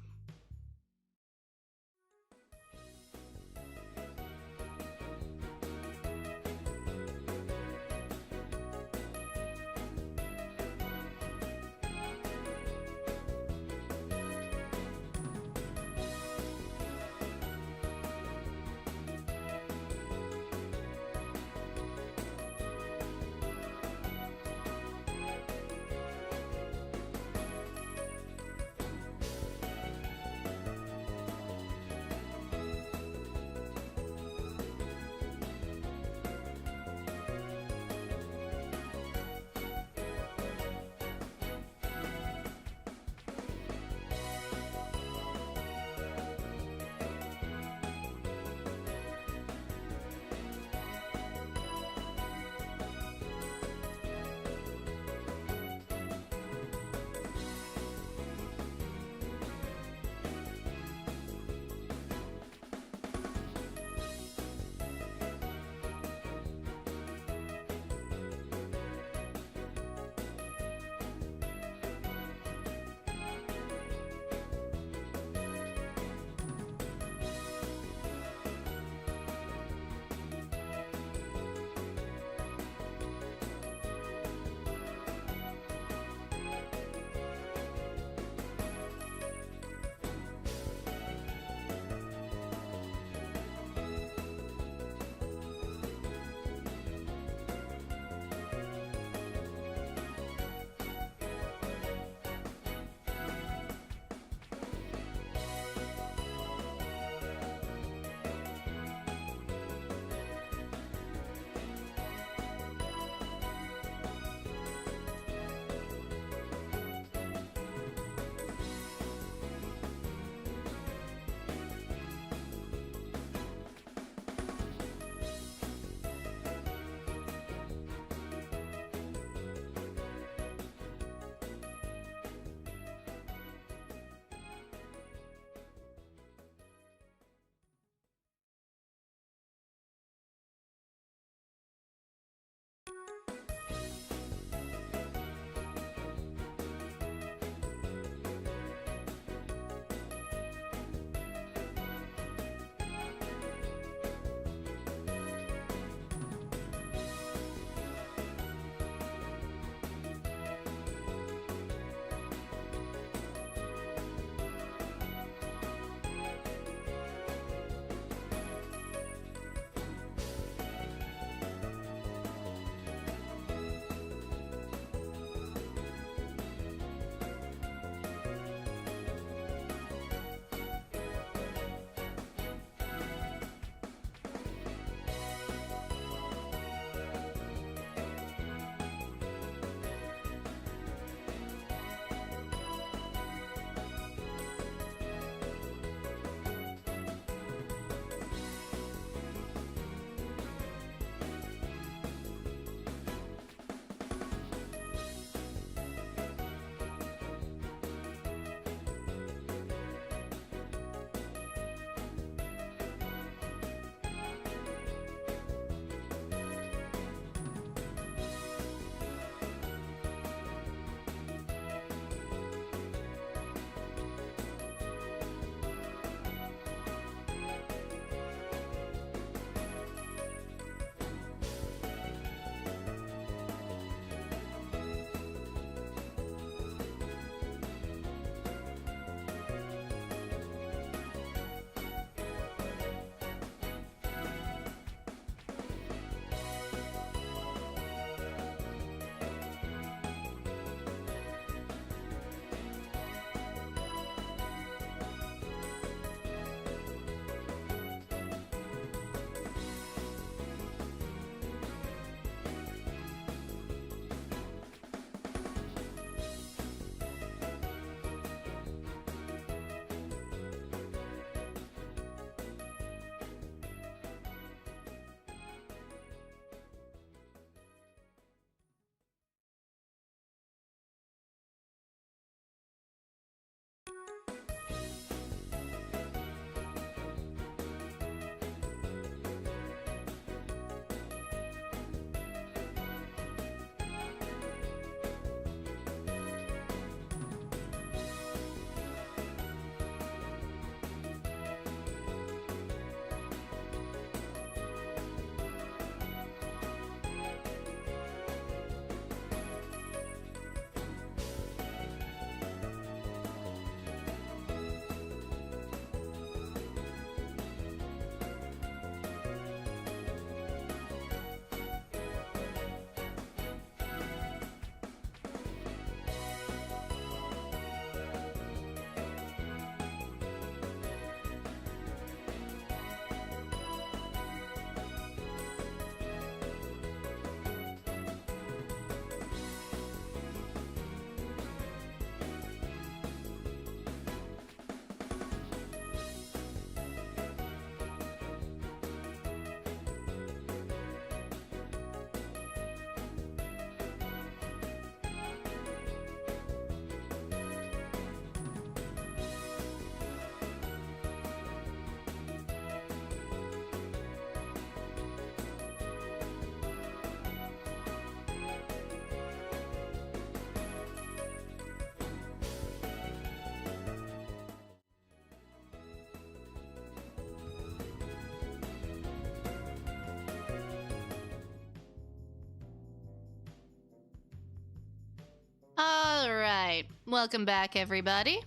welcome back, everybody.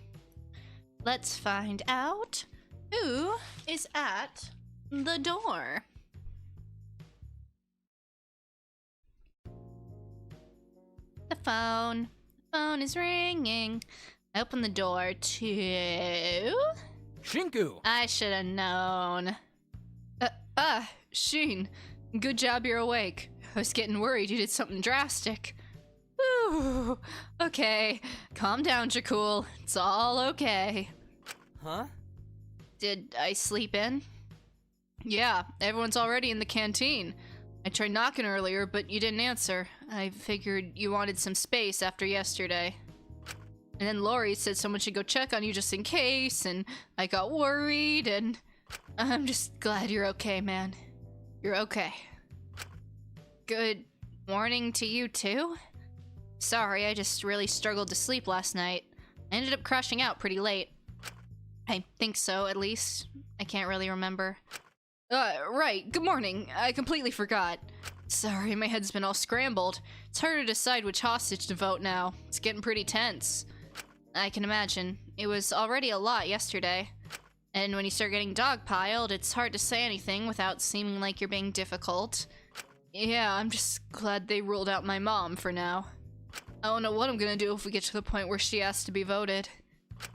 Let's find out who is at the door. The phone is ringing. I open the door to... Shinku! I should have known. Sheen. Good job you're awake. I was getting worried you did something drastic. Ooh, okay. Calm down, Jakul. It's all okay. Huh? Did I sleep in? Yeah, everyone's already in the canteen. I tried knocking earlier, but you didn't answer. I figured you wanted some space after yesterday. And then Lori said someone should go check on you just in case, and I got worried, and I'm just glad you're okay, man. You're okay. Good morning to you, too? Sorry, I just really struggled to sleep last night. I ended up crashing out pretty late. I think so, at least. I can't really remember. Right, good morning. I completely forgot. Sorry, my head's been all scrambled. It's hard to decide which hostage to vote now. It's getting pretty tense. I can imagine. It was already a lot yesterday. And when you start getting dogpiled, it's hard to say anything without seeming like you're being difficult. Yeah, I'm just glad they ruled out my mom for now. I don't know what I'm gonna do if we get to the point where she has to be voted.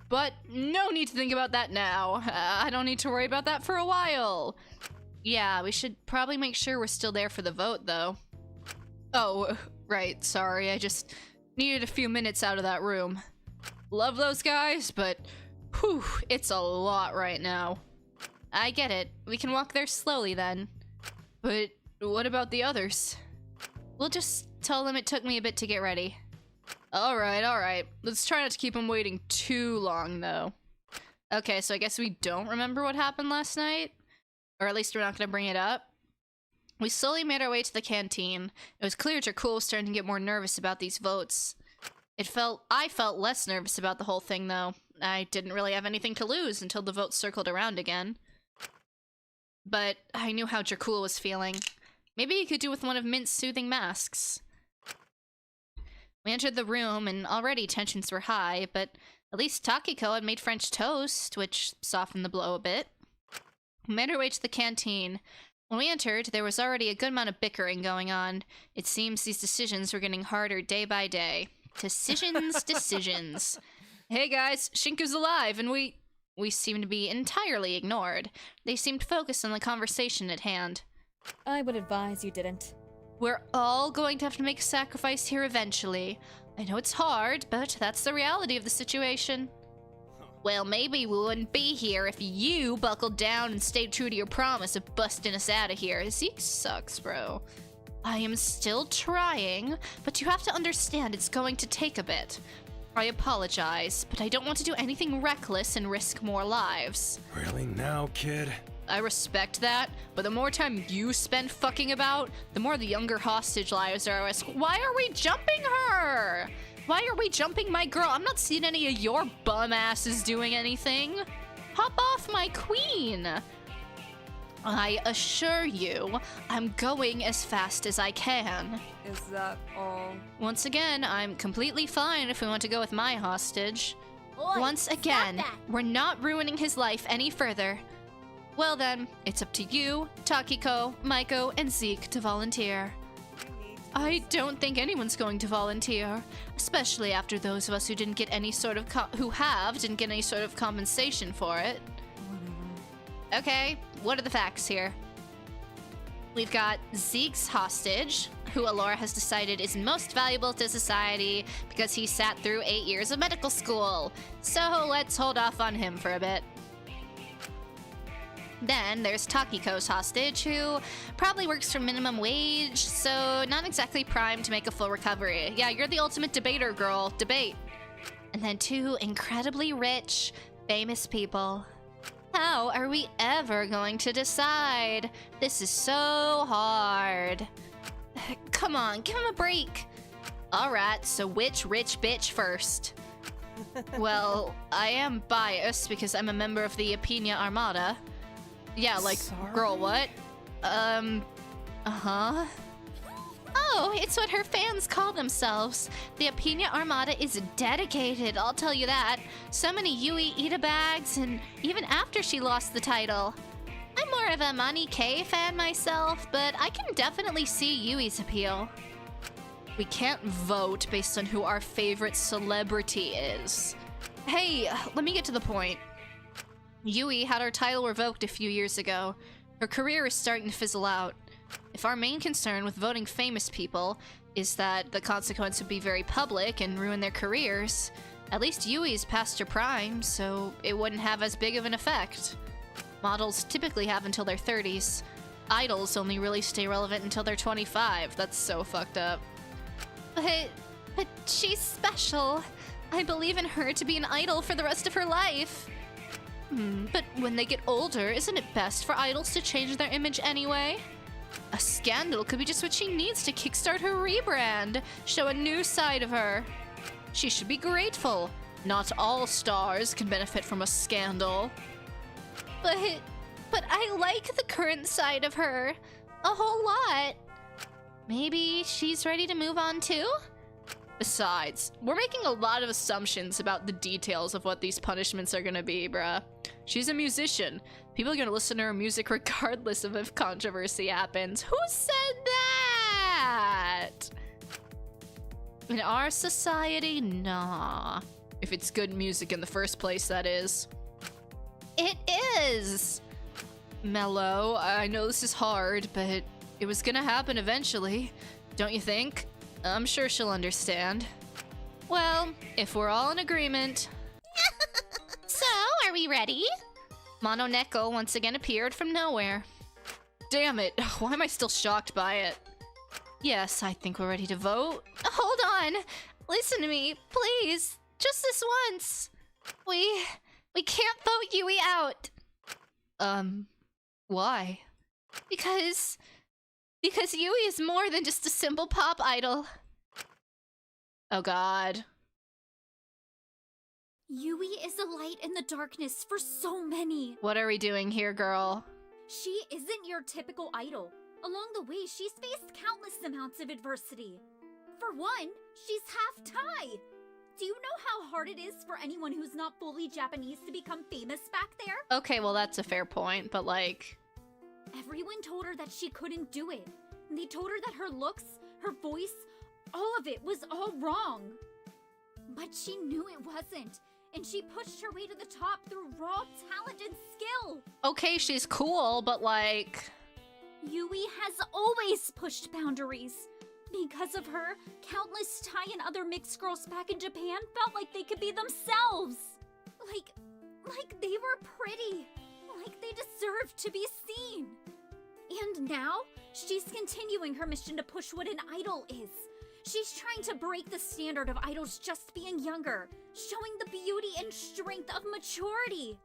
But no need to think about that now. I don't need to worry about that for a while. Yeah, we should probably make sure we're still there for the vote, though. Oh, right, sorry. I just needed a few minutes out of that room. Love those guys, but whew, it's a lot right now. I get it. We can walk there slowly then. But what about the others? We'll just tell them it took me a bit to get ready. Alright. Let's try not to keep them waiting too long, though. Okay, so I guess we don't remember what happened last night? Or at least we're not gonna bring it up. We slowly made our way to the canteen. It was clear Jakul was starting to get more nervous about these votes. I felt less nervous about the whole thing, though. I didn't really have anything to lose until the vote circled around again. But I knew how Jakul was feeling. Maybe he could do with one of Mint's soothing masks. We entered the room, and already tensions were high, but at least Takiko had made French toast, which softened the blow a bit. We made our way to the canteen. When we entered, there was already a good amount of bickering going on. It seems these decisions were getting harder day by day. Decisions. Hey guys, Shinku's alive, and we seem to be entirely ignored. They seemed focused on the conversation at hand. I would advise you didn't. We're all going to have to make a sacrifice here eventually. I know it's hard, but that's the reality of the situation. Well, maybe we wouldn't be here if you buckled down and stayed true to your promise of busting us out of here. Zeke sucks, bro. I am still trying, but you have to understand it's going to take a bit. I apologize, but I don't want to do anything reckless and risk more lives. Really now, kid? I respect that, but the more time you spend fucking about, the more the younger hostage lives are at risk. Why are we jumping her? Why are we jumping my girl? I'm not seeing any of your bum asses doing anything. Hop off my queen. I assure you, I'm going as fast as I can. Is that all? Once again, I'm completely fine if we want to go with my hostage. Oi, Once stop again, that. we're not ruining his life any further. Well then, it's up to you, Takiko, Maiko, and Zeke to volunteer. I don't think anyone's going to volunteer, especially after those of us who didn't get any sort of didn't get any sort of compensation for it. Okay, what are the facts here? We've got Zeke's hostage, who Alora has decided is most valuable to society because he sat through 8 years of medical school. So let's hold off on him for a bit. Then there's Takiko's hostage, who probably works for minimum wage, so not exactly primed to make a full recovery. Yeah, you're the ultimate debater, girl. Debate. And then 2 incredibly rich, famous people. How are we ever going to decide? This is so hard. Come on, give him a break. Alright, so which rich bitch first? Well, I am biased because I'm a member of the Pina Armada. Yeah, like, Sorry? girl, what? Uh-huh. Oh, it's what her fans call themselves. The Apina Armada is dedicated, I'll tell you that. So many Yui Ida bags, and even after she lost the title. I'm more of a Mani K fan myself, but I can definitely see Yui's appeal. We can't vote based on who our favorite celebrity is. Hey, let me get to the point. Yui had her title revoked a few years ago. Her career is starting to fizzle out. If our main concern with voting famous people is that the consequence would be very public and ruin their careers, at least Yui's past her prime, so it wouldn't have as big of an effect. Models typically have until their 30s. Idols only really stay relevant until they're 25. That's so fucked up. But she's special. I believe in her to be an idol for the rest of her life. But when they get older, isn't it best for idols to change their image anyway? A scandal could be just what she needs to kickstart her rebrand, show a new side of her. She should be grateful. Not all stars can benefit from a scandal. But I like the current side of her a whole lot. Maybe she's ready to move on too? Besides, we're making a lot of assumptions about the details of what these punishments are gonna be, bruh. She's a musician. People are gonna listen to her music regardless of if controversy happens. Who said that? In our society, nah. If it's good music in the first place, that is. It is! Mello, I know this is hard, but it was gonna happen eventually. Don't you think? I'm sure she'll understand. Well, if we're all in agreement... So, are we ready? Mono Neko once again appeared from nowhere. Damn it, why am I still shocked by it? Yes, I think we're ready to vote. Hold on! Listen to me, please! Just this once! We can't vote Yui out! Why? Because Yui is more than just a simple pop idol. Oh god. Yui is a light in the darkness for so many. What are we doing here, girl? She isn't your typical idol. Along the way, she's faced countless amounts of adversity. For one, she's half Thai. Do you know how hard it is for anyone who's not fully Japanese to become famous back there? Okay, well that's a fair point, but like... Everyone told her that she couldn't do it. And they told her that her looks, her voice, all of it was all wrong. But she knew it wasn't. And she pushed her way to the top through raw talent and skill. Okay, she's cool, but like... Yui has always pushed boundaries. Because of her, countless Thai and other mixed girls back in Japan felt like they could be themselves. Like they were pretty. Like they deserved to be seen. And now, she's continuing her mission to push what an idol is. She's trying to break the standard of idols just being younger, showing the beauty and strength of maturity.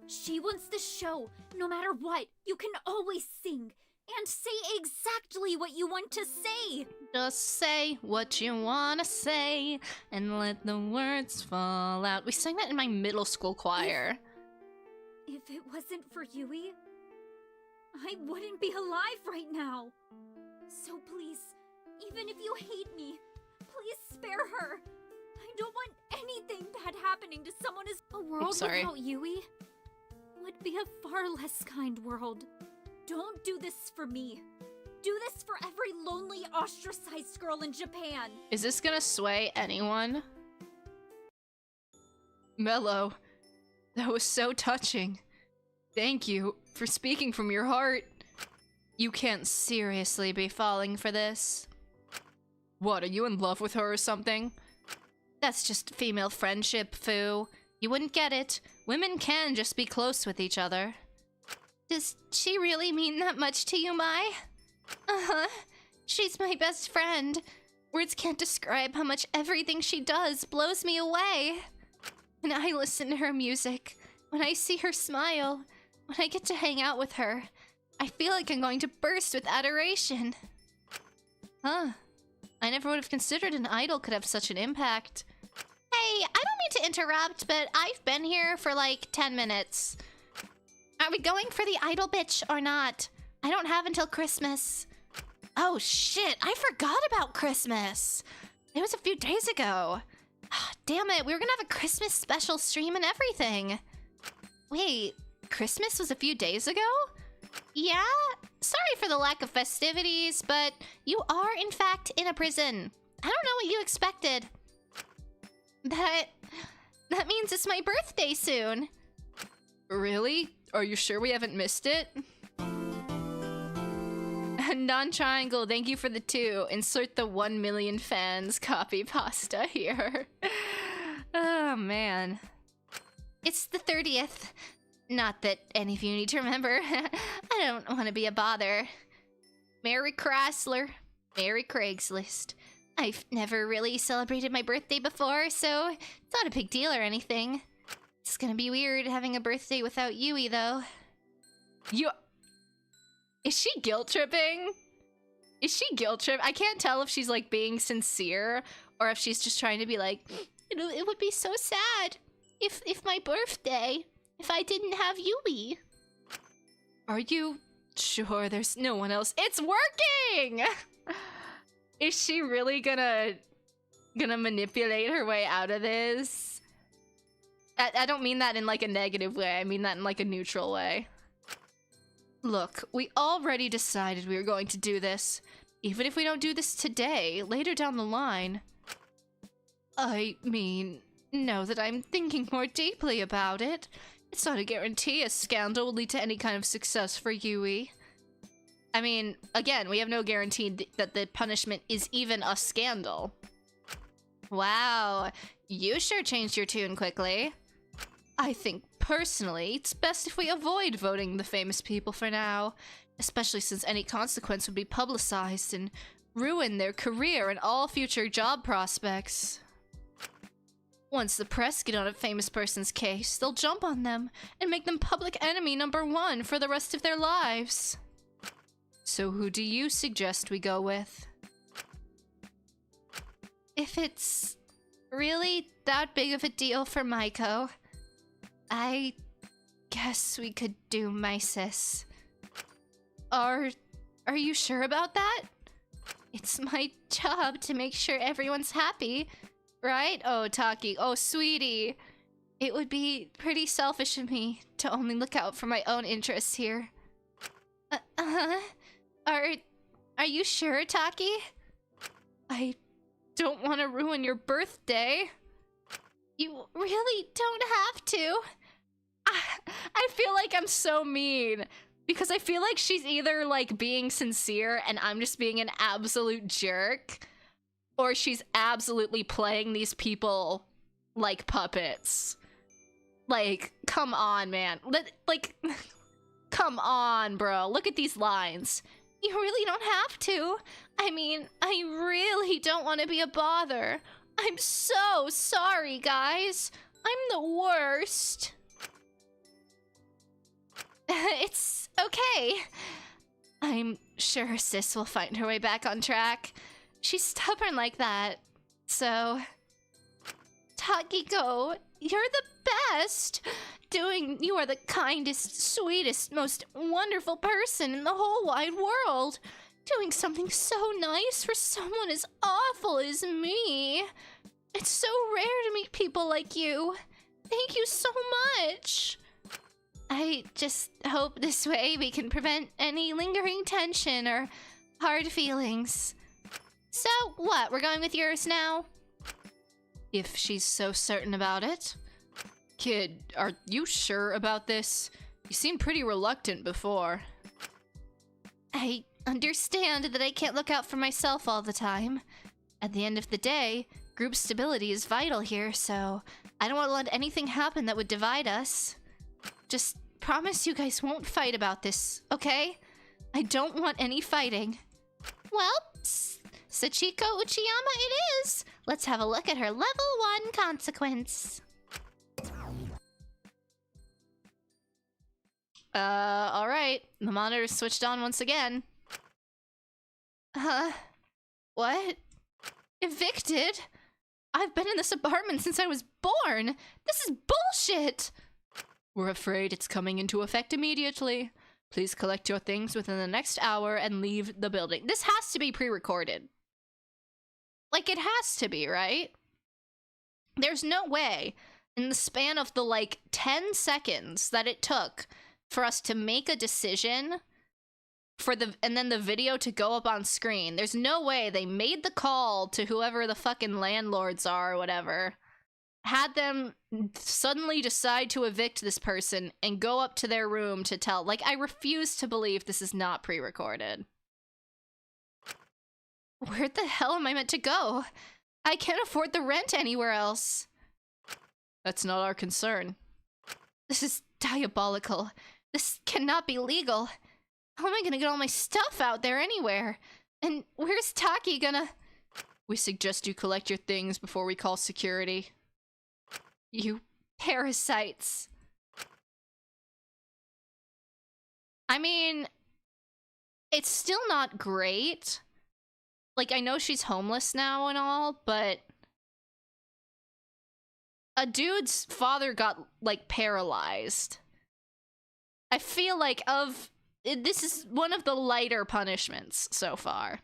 She wants to show, no matter what, you can always sing and say exactly what you want to say. Just say what you wanna say and let the words fall out. We sang that in my middle school choir. If it wasn't for Yui, I wouldn't be alive right now. So please, even if you hate me, please spare her. I don't want anything bad happening to someone as a world without Yui would be a far less kind world. Don't do this for me. Do this for every lonely, ostracized girl in Japan. Is this gonna sway anyone? Mello, that was so touching. Thank you for speaking from your heart. You can't seriously be falling for this. What, are you in love with her or something? That's just female friendship, Fu. You wouldn't get it. Women can just be close with each other. Does she really mean that much to you, Mai? Uh-huh. She's my best friend. Words can't describe how much everything she does blows me away. When I listen to her music, when I see her smile, when I get to hang out with her, I feel like I'm going to burst with adoration. Huh. I never would have considered an idol could have such an impact. Hey, I don't mean to interrupt, but I've been here for like 10 minutes. Are we going for the idol bitch or not? I don't have until Christmas. Oh shit, I forgot about Christmas. It was a few days ago. Damn it, we were gonna have a Christmas special stream and everything. Wait, Christmas was a few days ago? Yeah? Sorry for the lack of festivities, but you are in fact in a prison. I don't know what you expected. That means it's my birthday soon. Really? Are you sure we haven't missed it? Non-triangle, thank you for the 2. Insert the 1 million fans copy pasta here. Oh, man. It's the 30th. Not that any of you need to remember. I don't want to be a bother. Merry Chrysler. Merry Craigslist. I've never really celebrated my birthday before, so it's not a big deal or anything. It's gonna be weird having a birthday without Yui, though. Is she guilt tripping? Is she guilt tripping? I can't tell if she's like being sincere or if she's just trying to be like, it would be so sad if my birthday, if I didn't have Yui. Are you sure there's no one else? It's working! Is she really gonna manipulate her way out of this? I don't mean that in like a negative way. I mean that in like a neutral way. Look, we already decided we were going to do this. Even if we don't do this today, later down the line. I mean, now that I'm thinking more deeply about it, it's not a guarantee a scandal will lead to any kind of success for Yui. I mean, again, we have no guarantee that the punishment is even a scandal. Wow, you sure changed your tune quickly. I think, personally, it's best if we avoid voting the famous people for now, especially since any consequence would be publicized and ruin their career and all future job prospects. Once the press get on a famous person's case, they'll jump on them and make them public enemy #1 for the rest of their lives. So who do you suggest we go with? If it's really that big of a deal for Maiko, I guess we could do my sis. Are you sure about that? It's my job to make sure everyone's happy, right? Oh, Taki. Oh, sweetie. It would be pretty selfish of me to only look out for my own interests here. Are you sure, Taki? I don't want to ruin your birthday. You really don't have to. I feel like I'm so mean because I feel like she's either like being sincere and I'm just being an absolute jerk, or she's absolutely playing these people like puppets. Like, come on, man. Come on, bro. Look at these lines. You really don't have to. I mean, I really don't want to be a bother. I'm so sorry, guys. I'm the worst. It's okay. I'm sure sis will find her way back on track. She's stubborn like that. So, Takiko, you're the best. You are the kindest, sweetest, most wonderful person in the whole wide world. Doing something so nice for someone as awful as me. It's so rare to meet people like you. Thank you so much. I just hope this way we can prevent any lingering tension or hard feelings. So, what? We're going with yours now? If she's so certain about it. Kid, are you sure about this? You seemed pretty reluctant before. I understand that I can't look out for myself all the time. At the end of the day, group stability is vital here, so I don't want to let anything happen that would divide us. Just promise you guys won't fight about this, okay? I don't want any fighting. Well, Sachiko Uchiyama it is! Let's have a look at her level 1 consequence. Alright. The monitor's switched on once again. What? Evicted? I've been in this apartment since I was born! This is bullshit! We're afraid it's coming into effect immediately. Please collect your things within the next hour and leave the building. This has to be pre-recorded. Like, it has to be, right? There's no way in the span of the, like, 10 seconds that it took for us to make a decision and then the video to go up on screen. There's no way they made the call to whoever the fucking landlords are or whatever, had them suddenly decide to evict this person and go up to their room to tell. Like, I refuse to believe this is not pre-recorded. Where the hell am I meant to go? I can't afford the rent anywhere else. That's not our concern. This is diabolical. This cannot be legal. How am I gonna get all my stuff out there anywhere? And where's Taki gonna... We suggest you collect your things before we call security. You parasites. I mean, it's still not great. Like, I know she's homeless now and all, but a dude's father got, like, paralyzed. I feel like this is one of the lighter punishments so far.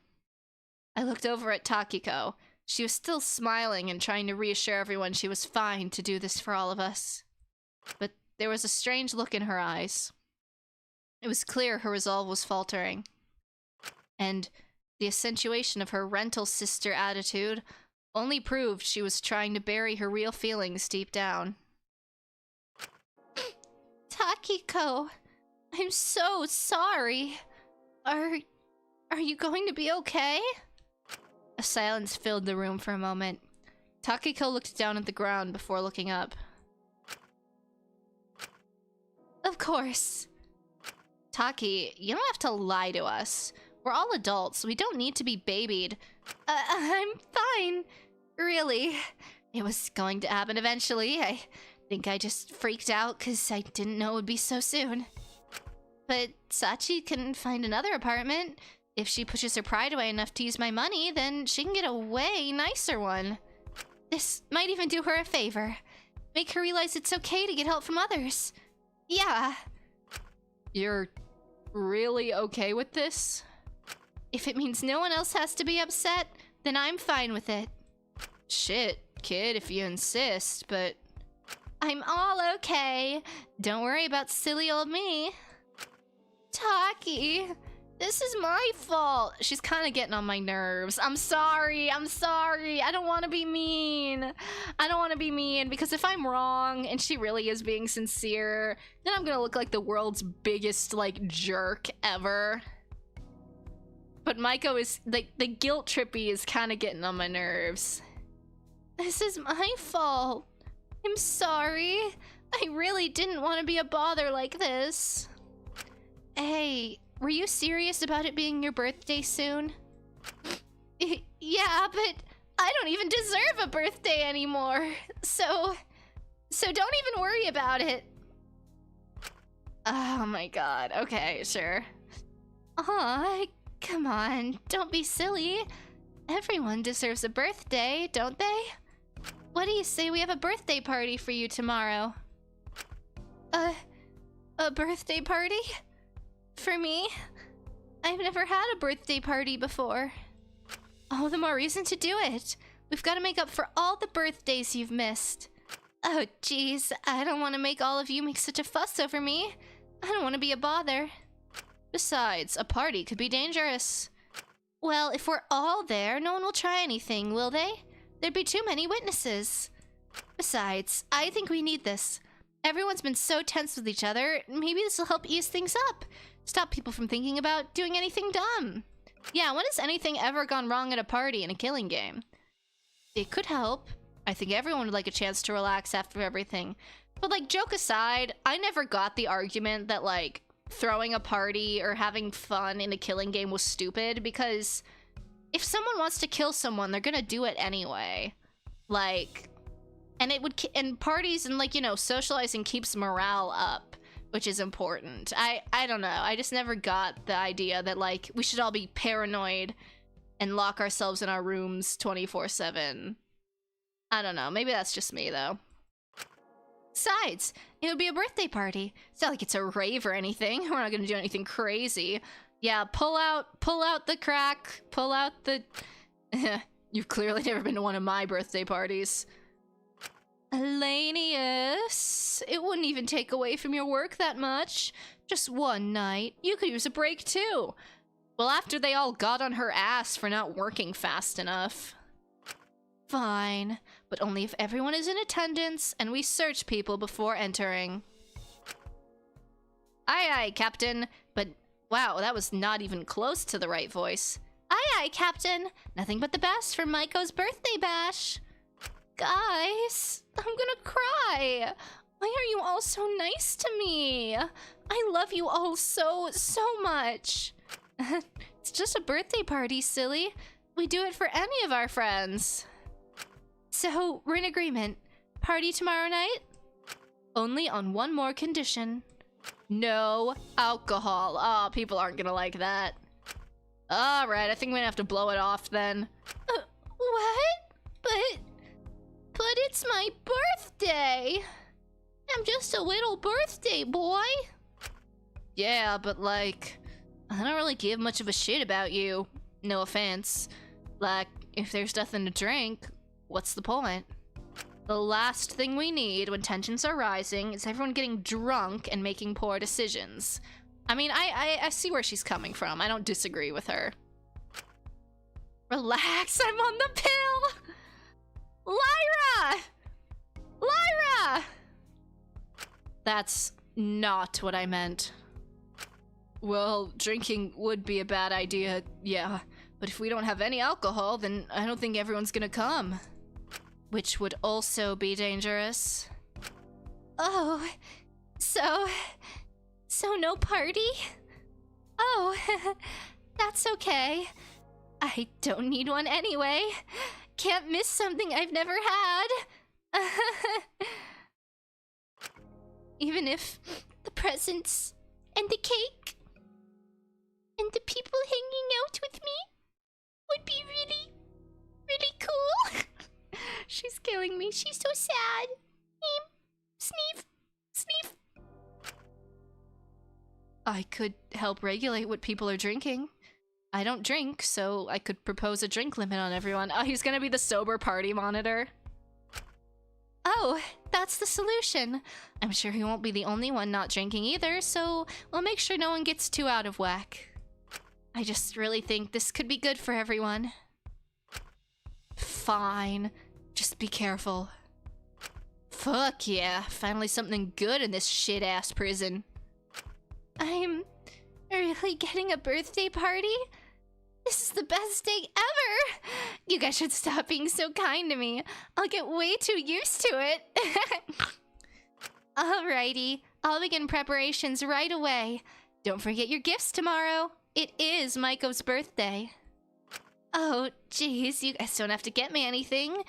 I looked over at Takiko. She was still smiling and trying to reassure everyone she was fine to do this for all of us. But there was a strange look in her eyes. It was clear her resolve was faltering. And the accentuation of her rental sister attitude only proved she was trying to bury her real feelings deep down. Takiko, I'm so sorry. Are you going to be okay? A silence filled the room for a moment. Takiko looked down at the ground before looking up. Of course. Taki, you don't have to lie to us. We're all adults. We don't need to be babied. I'm fine. Really. It was going to happen eventually. I think I just freaked out because I didn't know it would be so soon. But Sachi can find another apartment. If she pushes her pride away enough to use my money, then she can get a way nicer one. This might even do her a favor. Make her realize it's okay to get help from others. Yeah. You're really okay with this? If it means no one else has to be upset, then I'm fine with it. Shit, kid, if you insist, but... I'm all okay. Don't worry about silly old me. Taki, this is my fault. She's kind of getting on my nerves. I'm sorry. I don't want to be mean. Because if I'm wrong and she really is being sincere, then I'm gonna look like the world's biggest, like, jerk ever. But Maiko is, like, the guilt trippy is kind of getting on my nerves. This is my fault. I'm sorry. I really didn't want to be a bother like this. Hey, were you serious about it being your birthday soon? Yeah, but I don't even deserve a birthday anymore. So don't even worry about it. Oh my god. Okay, sure. Aw, come on. Don't be silly. Everyone deserves a birthday, don't they? What do you say we have a birthday party for you tomorrow? A birthday party? For me? I've never had a birthday party before. All the more reason to do it. We've got to make up for all the birthdays you've missed. Oh, jeez. I don't want to make all of you make such a fuss over me. I don't want to be a bother. Besides, a party could be dangerous. Well, if we're all there, no one will try anything, will they? There'd be too many witnesses. Besides, I think we need this. Everyone's been so tense with each other, maybe this will help ease things up. Stop people from thinking about doing anything dumb. Yeah, when has anything ever gone wrong at a party in a killing game? It could help. I think everyone would like a chance to relax after everything. But, like, joke aside, I never got the argument that, like, throwing a party or having fun in a killing game was stupid, because if someone wants to kill someone, they're gonna do it anyway. Like, and parties and, like, you know, socializing keeps morale up, which is important. I don't know. I just never got the idea that, like, we should all be paranoid and lock ourselves in our rooms 24/7. I don't know. Maybe that's just me, though. Besides, it would be a birthday party. It's not like it's a rave or anything. We're not gonna do anything crazy. Yeah, pull out the crack, pull out the... You've clearly never been to one of my birthday parties. Elanius, it wouldn't even take away from your work that much. Just one night. You could use a break too. Well, after they all got on her ass for not working fast enough. Fine, but only if everyone is in attendance and we search people before entering. Aye aye, Captain, but wow, that was not even close to the right voice. Aye aye, Captain. Nothing but the best for Maiko's birthday bash. Guys, I'm gonna cry. Why are you all so nice to me? I love you all so much. It's just a birthday party, silly. We do it for any of our friends. So, we're in agreement. Party tomorrow night? Only on one more condition. No alcohol. Oh, people aren't gonna like that. Alright, I think we're gonna have to blow it off then. What? But it's my birthday! I'm just a little birthday boy. Yeah, but like, I don't really give much of a shit about you. No offense. Like, if there's nothing to drink, what's the point? The last thing we need when tensions are rising is everyone getting drunk and making poor decisions. I mean, I see where she's coming from. I don't disagree with her. Relax, I'm on the pill! Lyra! Lyra! That's not what I meant. Well, drinking would be a bad idea, yeah. But if we don't have any alcohol, then I don't think everyone's gonna come. Which would also be dangerous. Oh, so no party? Oh, that's okay. I don't need one anyway. Can't miss something I've never had. Even if the presents and the cake and the people hanging out with me would be really, really cool. She's killing me. She's so sad. Sneef. Sneef. I could help regulate what people are drinking. I don't drink, so I could propose a drink limit on everyone. Oh, he's gonna be the sober party monitor. Oh, that's the solution. I'm sure he won't be the only one not drinking either, so we'll make sure no one gets too out of whack. I just really think this could be good for everyone. Fine. Just be careful. Fuck yeah, finally something good in this shit-ass prison. I'm really getting a birthday party? This is the best day ever! You guys should stop being so kind to me. I'll get way too used to it. Alrighty, I'll begin preparations right away. Don't forget your gifts tomorrow. It is Maiko's birthday. Oh, jeez, you guys don't have to get me anything.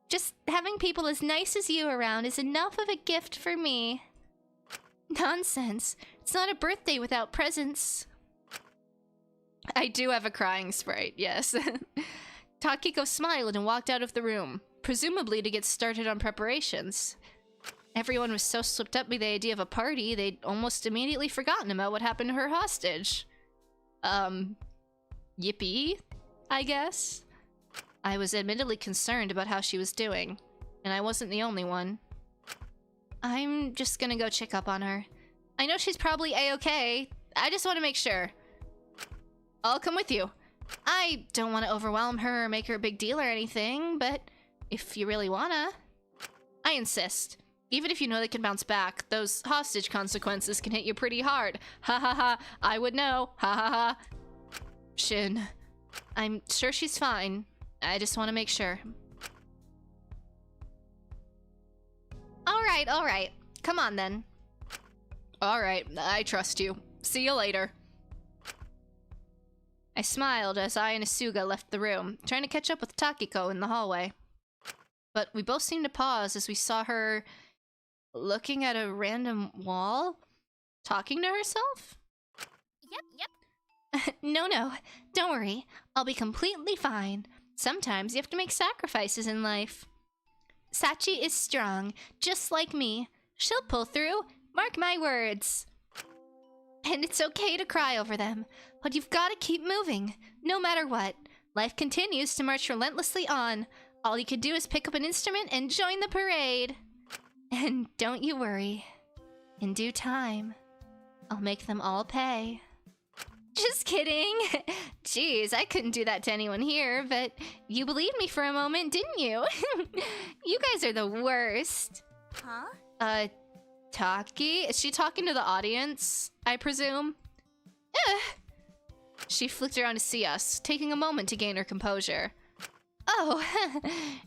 Just having people as nice as you around is enough of a gift for me. Nonsense. It's not a birthday without presents. I do have a crying sprite, yes. Takiko smiled and walked out of the room, presumably to get started on preparations. Everyone was so swept up by the idea of a party, they'd almost immediately forgotten about what happened to her hostage. Yippee, I guess? I was admittedly concerned about how she was doing, and I wasn't the only one. I'm just gonna go check up on her. I know she's probably A-okay. I just want to make sure. I'll come with you. I don't want to overwhelm her or make her a big deal or anything, but if you really wanna. I insist. Even if you know they can bounce back, those hostage consequences can hit you pretty hard. Ha ha ha, I would know. Ha ha ha. Shin. I'm sure she's fine. I just want to make sure. Alright. Come on then. Alright, I trust you. See you later. I smiled as I and Asuga left the room, trying to catch up with Takiko in the hallway. But we both seemed to pause as we saw her looking at a random wall, talking to herself? Yep. No, don't worry. I'll be completely fine. Sometimes you have to make sacrifices in life. Sachi is strong, just like me. She'll pull through. Mark my words. And it's okay to cry over them, but you've got to keep moving, no matter what. Life continues to march relentlessly on. All you can do is pick up an instrument and join the parade. And don't you worry. In due time, I'll make them all pay. Just kidding. Jeez, I couldn't do that to anyone here, but you believed me for a moment, didn't you? You guys are the worst. Huh? Taki? Is she talking to the audience, I presume? She flicked around to see us, taking a moment to gain her composure. Oh,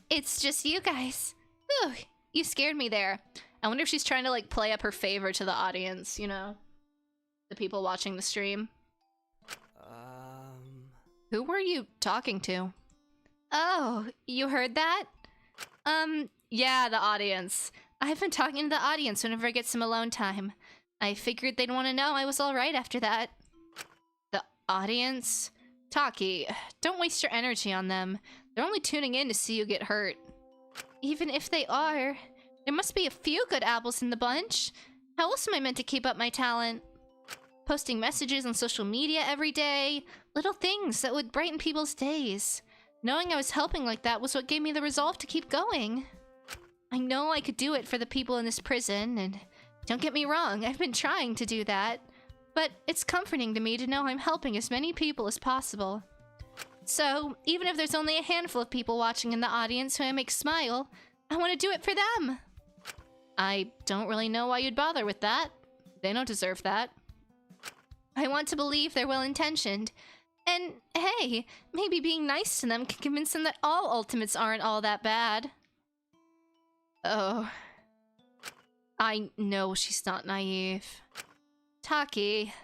it's just you guys. Ooh, you scared me there. I wonder if she's trying to, like, play up her favor to the audience, you know? The people watching the stream. Who were you talking to? Oh, you heard that? Yeah, the audience. I've been talking to the audience whenever I get some alone time. I figured they'd want to know I was alright after that. The audience? Taki, don't waste your energy on them. They're only tuning in to see you get hurt. Even if they are, there must be a few good apples in the bunch. How else am I meant to keep up my talent? Posting messages on social media every day, little things that would brighten people's days. Knowing I was helping like that was what gave me the resolve to keep going. I know I could do it for the people in this prison, and don't get me wrong, I've been trying to do that. But it's comforting to me to know I'm helping as many people as possible. So, even if there's only a handful of people watching in the audience who I make smile, I want to do it for them. I don't really know why you'd bother with that. They don't deserve that. I want to believe they're well-intentioned. And, hey, maybe being nice to them can convince them that all ultimates aren't all that bad. Oh. I know she's not naive. Taki.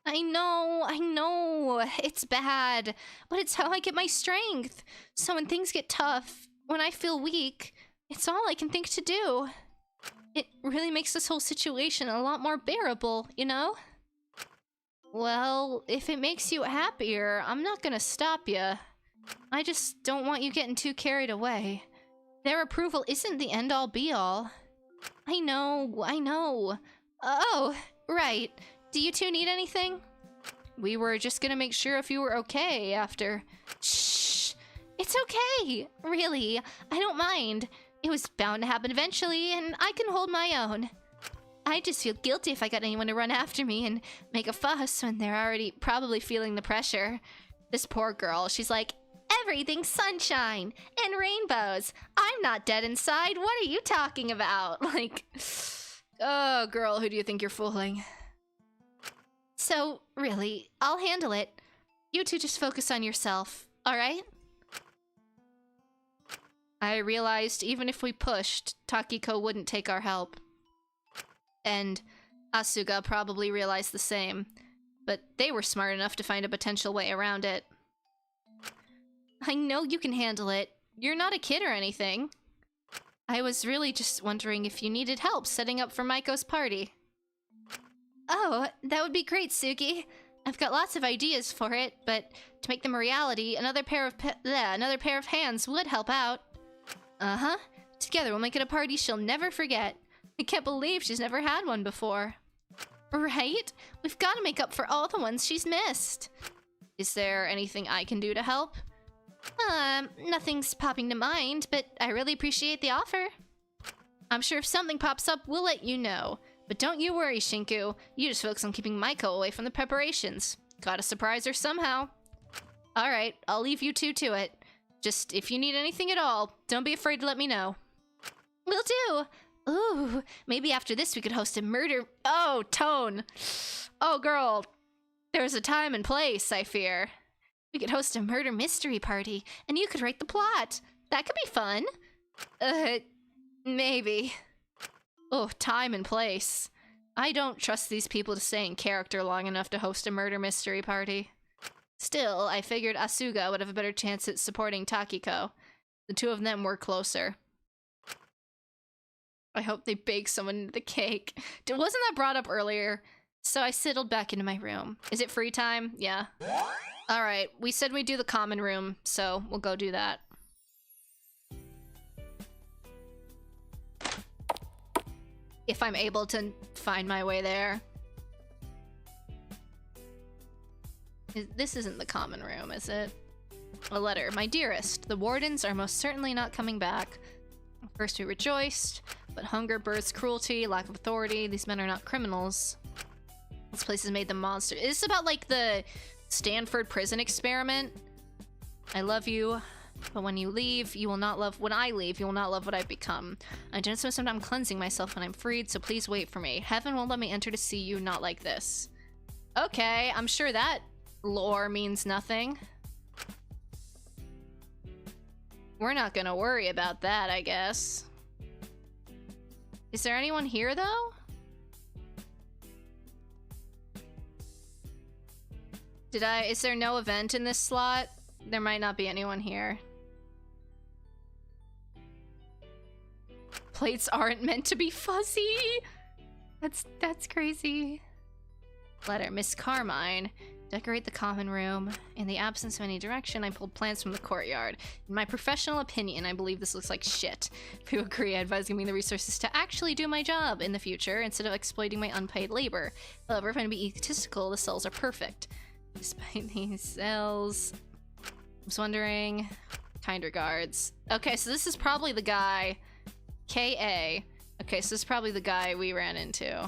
I know. It's bad. But it's how I get my strength. So when things get tough, when I feel weak, it's all I can think to do. It really makes this whole situation a lot more bearable, you know? Well, if it makes you happier, I'm not gonna stop you. I just don't want you getting too carried away. Their approval isn't the end-all be-all. I know. Oh, right. Do you two need anything? We were just gonna make sure if you were okay after... Shh! It's okay! Really, I don't mind. It was bound to happen eventually, and I can hold my own. I just feel guilty if I got anyone to run after me and make a fuss when they're already probably feeling the pressure. This poor girl, she's like, everything's sunshine and rainbows. I'm not dead inside. What are you talking about? Like, oh, girl, who do you think you're fooling? So, really, I'll handle it. You two just focus on yourself, all right? I realized even if we pushed, Takiko wouldn't take our help. And Asuga probably realized the same, but they were smart enough to find a potential way around it. I know you can handle it. You're not a kid or anything. I was really just wondering if you needed help setting up for Maiko's party. Oh, that would be great, Suki. I've got lots of ideas for it, but to make them a reality, another pair of hands would help out. Uh-huh. Together we'll make it a party she'll never forget. I can't believe she's never had one before. Right? We've got to make up for all the ones she's missed. Is there anything I can do to help? Nothing's popping to mind, but I really appreciate the offer. I'm sure if something pops up, we'll let you know. But don't you worry, Shinku. You just focus on keeping Maiko away from the preparations. Gotta surprise her somehow. Alright, I'll leave you two to it. Just, if you need anything at all, don't be afraid to let me know. Will do! Ooh, maybe after this we could host a murder— Oh, Tone! Oh, girl. There's a time and place, I fear. We could host a murder mystery party, and you could write the plot. That could be fun. Maybe. Oh, time and place. I don't trust these people to stay in character long enough to host a murder mystery party. Still, I figured Asuga would have a better chance at supporting Takiko. The two of them were closer. I hope they bake someone into the cake. Wasn't that brought up earlier? So I settled back into my room. Is it free time? Yeah. Alright, we said we'd do the common room, so we'll go do that. If I'm able to find my way there. This isn't the common room, is it? A letter. My dearest, the wardens are most certainly not coming back. First we rejoiced, but hunger births cruelty, lack of authority. These men are not criminals. This place has made them monsters. Is this about like the Stanford prison experiment? I love you, but when you leave, you will not love— when I leave, you will not love what I've become. I don't spend some time cleansing myself when I'm freed, so please wait for me. Heaven won't let me enter to see you not like this. Okay, I'm sure that lore means nothing. We're not gonna worry about that, I guess. Is there anyone here, though? Is there no event in this slot? There might not be anyone here. Plates aren't meant to be fuzzy! That's crazy. Letter, Miss Carmine. Decorate the common room. In the absence of any direction, I pulled plants from the courtyard. In my professional opinion, I believe this looks like shit. If you agree, I advise giving me the resources to actually do my job in the future instead of exploiting my unpaid labor. However, if I'm to be egotistical, the cells are perfect. Despite these cells, I was wondering. Kind regards. Okay, so this is probably the guy. K.A. Okay, so this is probably the guy we ran into.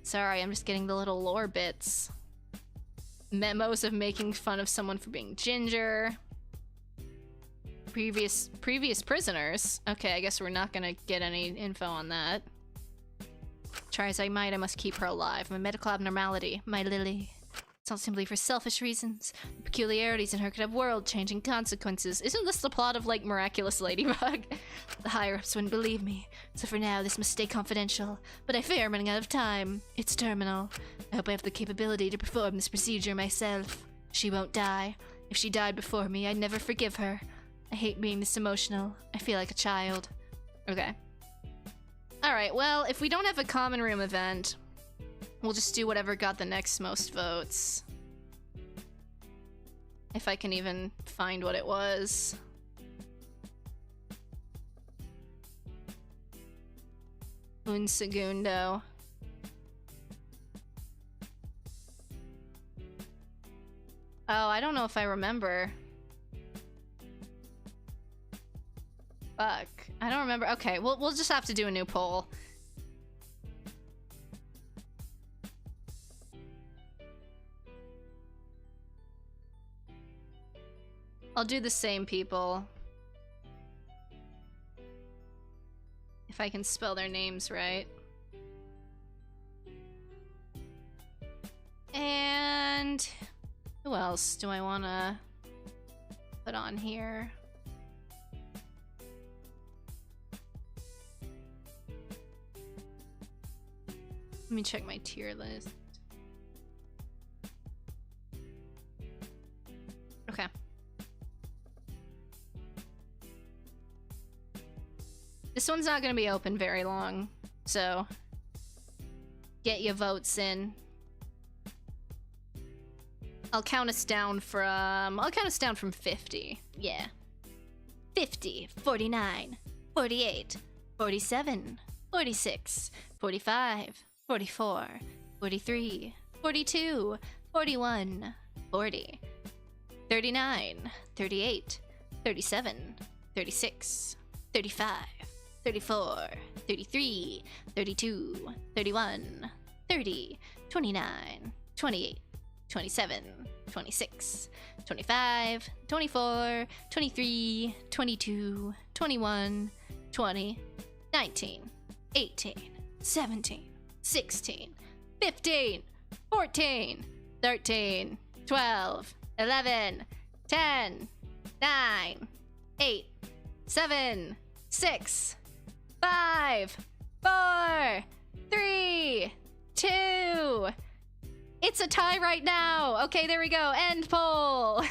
Sorry, I'm just getting the little lore bits. Memos of making fun of someone for being ginger. Previous prisoners. Okay, I guess we're not gonna get any info on that. Try as I might, I must keep her alive. My medical abnormality, my Lily. It's not simply for selfish reasons. The peculiarities in her could have world-changing consequences. Isn't this the plot of, like, Miraculous Ladybug? The higher-ups wouldn't believe me, so for now this must stay confidential. But I fear I'm running out of time. It's terminal. I hope I have the capability to perform this procedure myself. She won't die. If she died before me, I'd never forgive her. I hate being this emotional. I feel like a child. Okay. Alright, well, if we don't have a common room event, we'll just do whatever got the next most votes. If I can even find what it was. Un segundo. Oh, I don't know if I remember. Fuck. I don't remember. Okay, we'll just have to do a new poll. I'll do the same people. If I can spell their names right. And who else do I want to put on here? Let me check my tier list. Okay. This one's not going to be open very long, so get your votes in. I'll count us down from 50. Yeah. 50, 49, 48, 47, 46, 45, 44, 43, 42, 41, 40, 39, 38, 37, 36, 35, 34, 33, 32, 31, 30, 29, 28, 27, 26, 25, 24, 23, 22, 21, 20, 19, 18, 17, 16, 15, 14, 13, 12, 11, 10, 9, 8, 7, 6, 5, 4, 3, 2. It's a tie right now. Okay, there we go. End poll.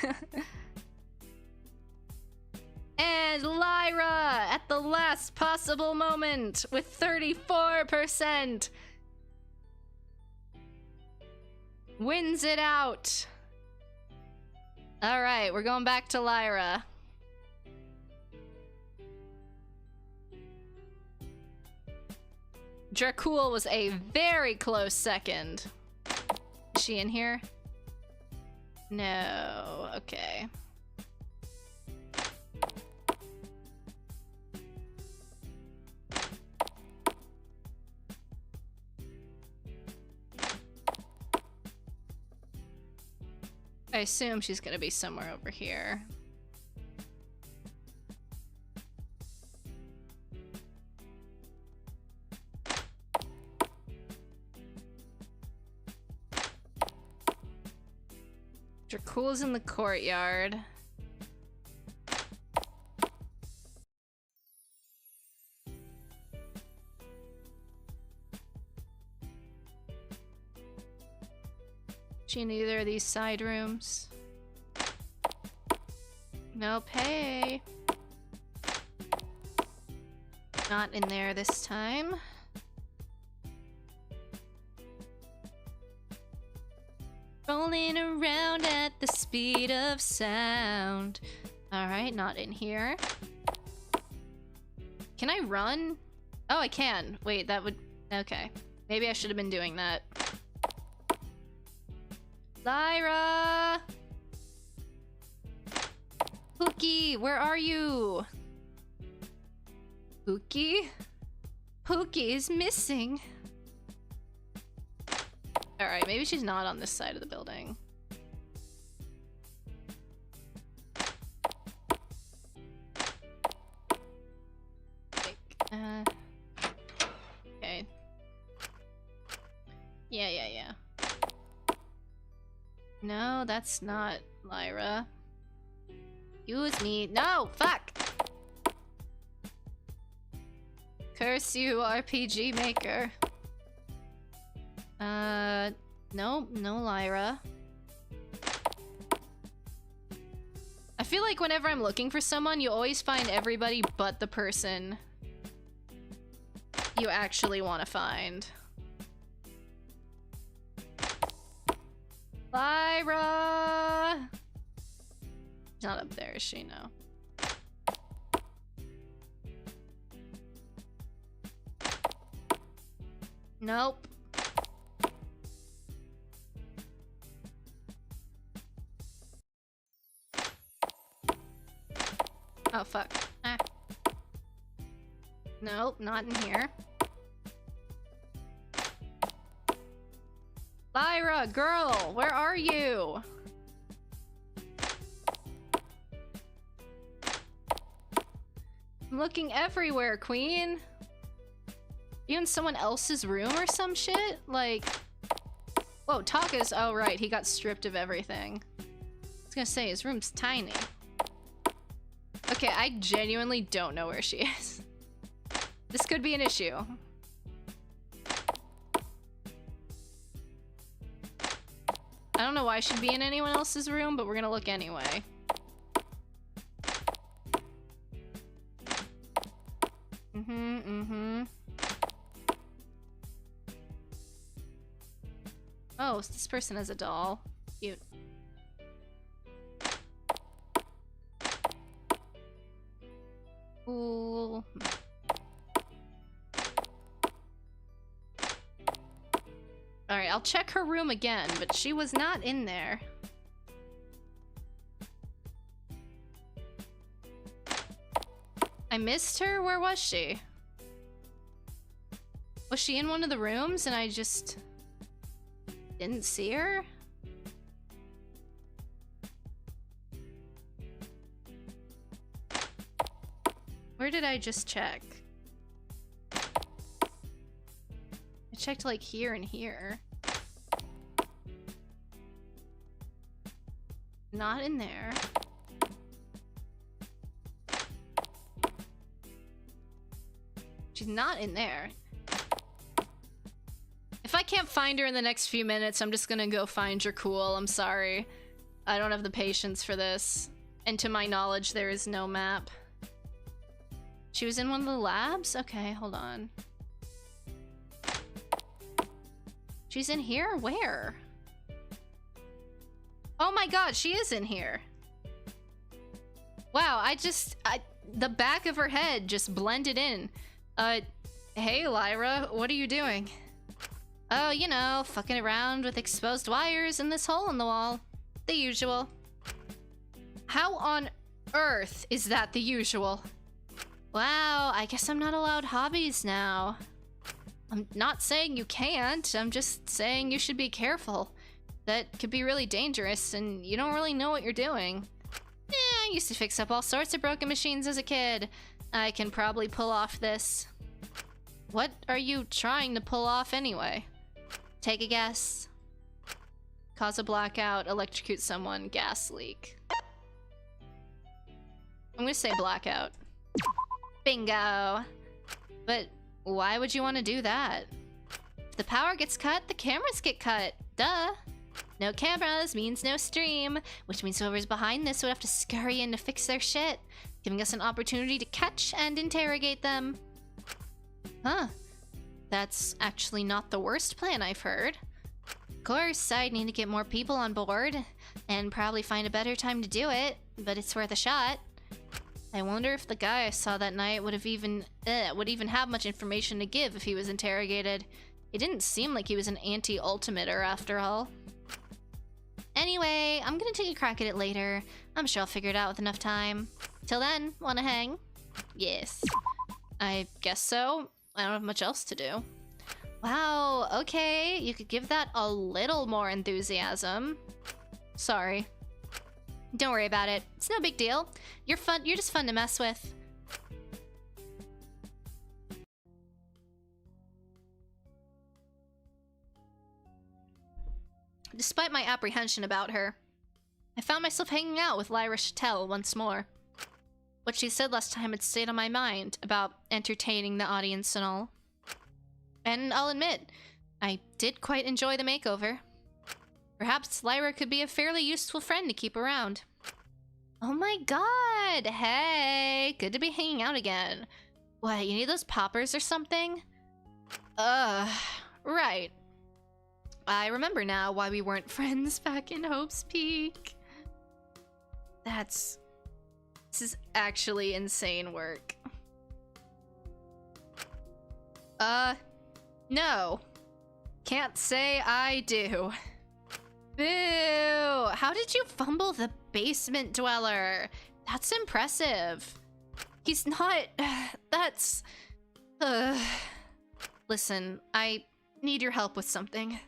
And Lyra at the last possible moment with 34% wins it out. All right, we're going back to Lyra. Dracul was a very close second. Is she in here? No. Okay. I assume she's gonna be somewhere over here. Dracul's in the courtyard. She in either of these side rooms? Nope, hey. Not in there this time. Rolling around at the speed of sound. Alright, not in here. Can I run? Oh, I can. Wait, that would... Okay. Maybe I should have been doing that. Lyra! Pookie, where are you? Pookie? Pookie is missing. Alright, maybe she's not on this side of the building. Okay. Yeah. No, that's not Lyra. Use me. No! Fuck! Curse you, RPG maker. No Lyra. I feel like whenever I'm looking for someone, you always find everybody but the person you actually want to find. Lyra! She's not up there, is she? No. Nope. Oh, fuck. Ah. Nope, not in here. Lyra, girl, where are you? I'm looking everywhere, queen. You in someone else's room or some shit? Like... Whoa, Taka's... Oh, right, he got stripped of everything. I was gonna say, his room's tiny. Okay, I genuinely don't know where she is. This could be an issue. I don't know why she'd be in anyone else's room, but we're gonna look anyway. Oh, this person has a doll. Cute. Cool. Alright, I'll check her room again, but she was not in there. I missed her? Where was she? Was she in one of the rooms and I just didn't see her? Where did I just check? I checked like here and here. Not in there. She's not in there. If I can't find her in the next few minutes, I'm just gonna go find Dracul. I'm sorry. I don't have the patience for this. And to my knowledge, there is no map. She was in one of the labs? Okay, hold on. She's in here? Where? Oh my god, she is in here. Wow, the back of her head just blended in. Hey, Lyra, what are you doing? Oh, you know, fucking around with exposed wires and this hole in the wall. The usual. How on earth is that the usual? Wow, I guess I'm not allowed hobbies now. I'm not saying you can't, I'm just saying you should be careful. That could be really dangerous, and you don't really know what you're doing. I used to fix up all sorts of broken machines as a kid. I can probably pull off this. What are you trying to pull off anyway? Take a guess. Cause a blackout, electrocute someone, gas leak. I'm gonna say blackout. Bingo! But why would you want to do that? If the power gets cut, the cameras get cut. Duh! No cameras means no stream, which means whoever's behind this would have to scurry in to fix their shit, giving us an opportunity to catch and interrogate them. Huh. That's actually not the worst plan I've heard. Of course, I'd need to get more people on board, and probably find a better time to do it, but it's worth a shot. I wonder if the guy I saw that night would even have much information to give if he was interrogated. It didn't seem like he was an anti-ultimater after all. Anyway, I'm gonna take a crack at it later. I'm sure I'll figure it out with enough time. Till then, wanna hang? Yes. I guess so. I don't have much else to do. Wow, okay, you could give that a little more enthusiasm. Sorry. Don't worry about it. It's no big deal. You're just fun to mess with. Despite my apprehension about her, I found myself hanging out with Lyra Chattel once more. What she said last time had stayed on my mind about entertaining the audience and all. And I'll admit, I did quite enjoy the makeover. Perhaps Lyra could be a fairly useful friend to keep around. Oh my god! Hey! Good to be hanging out again. What, you need those poppers or something? Right. I remember now why we weren't friends back in Hope's Peak. This is actually insane work. No. Can't say I do. Boo! How did you fumble the basement dweller? That's impressive. He's not... That's... Listen, I need your help with something.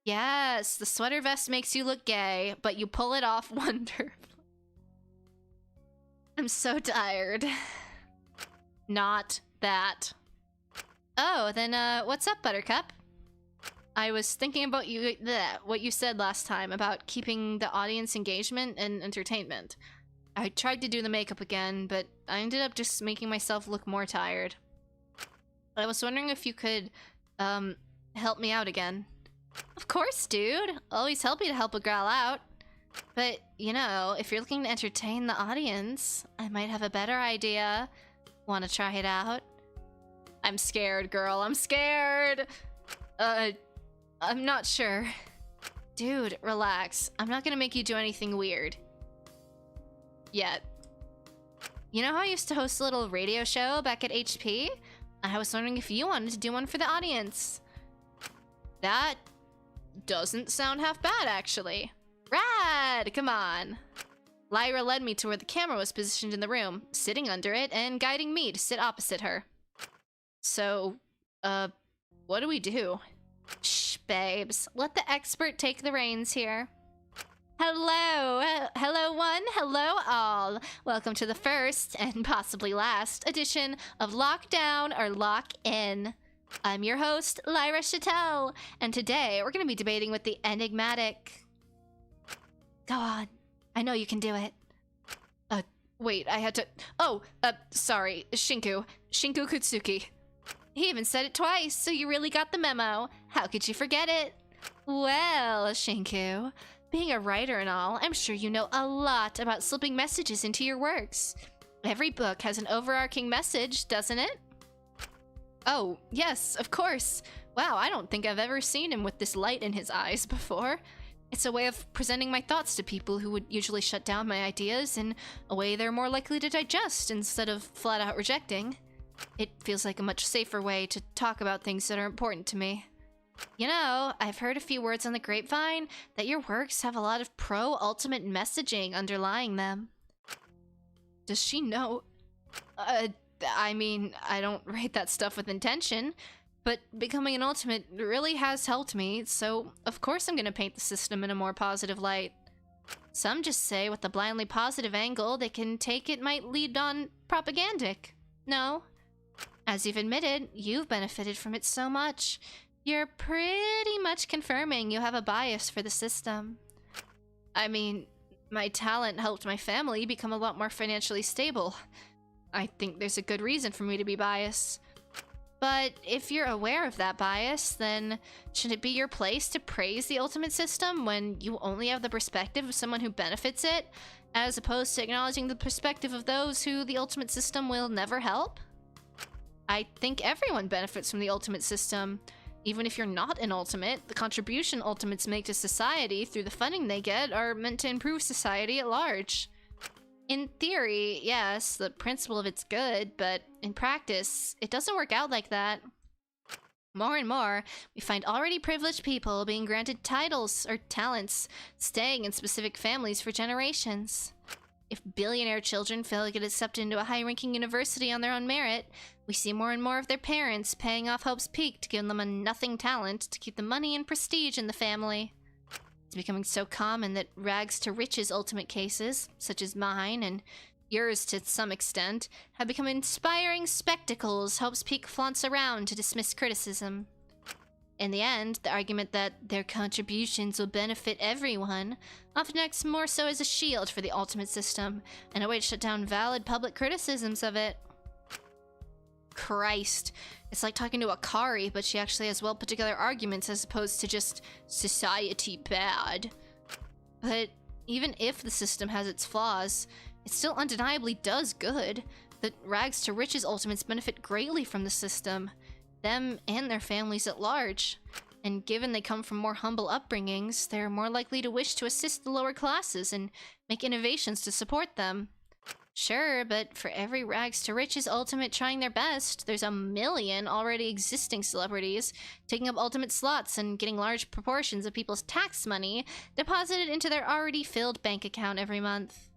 Yes, the sweater vest makes you look gay, but you pull it off wonderfully. I'm so tired. Not that. Oh, then what's up, Buttercup? I was thinking about what you said last time about keeping the audience engagement and entertainment. I tried to do the makeup again, but I ended up just making myself look more tired. I was wondering if you could, help me out again. Of course, dude. Always happy to help a girl out. But, you know, if you're looking to entertain the audience, I might have a better idea. Want to try it out? I'm scared, girl. I'm scared. I'm not sure. Dude, relax. I'm not gonna make you do anything weird. Yet. You know how I used to host a little radio show back at HP? I was wondering if you wanted to do one for the audience. That doesn't sound half bad, actually. Rad! Come on. Lyra led me to where the camera was positioned in the room, sitting under it and guiding me to sit opposite her. So, what do we do? Shh, babes. Let the expert take the reins here. Hello! Hello one, hello all. Welcome to the first, and possibly last, edition of Lockdown or Lock In. I'm your host, Lyra Chattel, and today we're going to be debating with the enigmatic... Go on. I know you can do it. Wait, I had to... Oh, sorry. Shinku Kutsuki. He even said it twice, so you really got the memo. How could you forget it? Well, Shinku, being a writer and all, I'm sure you know a lot about slipping messages into your works. Every book has an overarching message, doesn't it? Oh, yes, of course. Wow, I don't think I've ever seen him with this light in his eyes before. It's a way of presenting my thoughts to people who would usually shut down my ideas in a way they're more likely to digest instead of flat out rejecting. It feels like a much safer way to talk about things that are important to me. You know, I've heard a few words on the grapevine that your works have a lot of pro-ultimate messaging underlying them. Does she know? I mean, I don't write that stuff with intention, but becoming an ultimate really has helped me, so of course I'm gonna paint the system in a more positive light. Some just say with a blindly positive angle they can take it might lead on propagandic. No. As you've admitted, you've benefited from it so much. You're pretty much confirming you have a bias for the system. I mean, my talent helped my family become a lot more financially stable. I think there's a good reason for me to be biased. But if you're aware of that bias, then shouldn't it be your place to praise the ultimate system when you only have the perspective of someone who benefits it, as opposed to acknowledging the perspective of those who the ultimate system will never help? I think everyone benefits from the ultimate system. Even if you're not an ultimate, the contribution ultimates make to society through the funding they get are meant to improve society at large. In theory, yes, the principle of it's good, but in practice, it doesn't work out like that. More and more, we find already privileged people being granted titles or talents, staying in specific families for generations. If billionaire children fail to get accepted into a high-ranking university on their own merit, we see more and more of their parents paying off Hope's Peak to give them a nothing talent to keep the money and prestige in the family. It's becoming so common that rags to riches ultimate cases, such as mine and yours to some extent, have become inspiring spectacles Hope's Peak flaunts around to dismiss criticism. In the end, the argument that their contributions will benefit everyone often acts more so as a shield for the ultimate system and a way to shut down valid public criticisms of it. Christ, it's like talking to a Kari, but she actually has well put together arguments as opposed to just society bad. But even if the system has its flaws, it still undeniably does good. The rags to riches ultimates benefit greatly from the system, them and their families at large. And given they come from more humble upbringings, they're more likely to wish to assist the lower classes and make innovations to support them. Sure, but for every rags to riches ultimate trying their best, there's a million already existing celebrities taking up ultimate slots and getting large proportions of people's tax money deposited into their already filled bank account every month.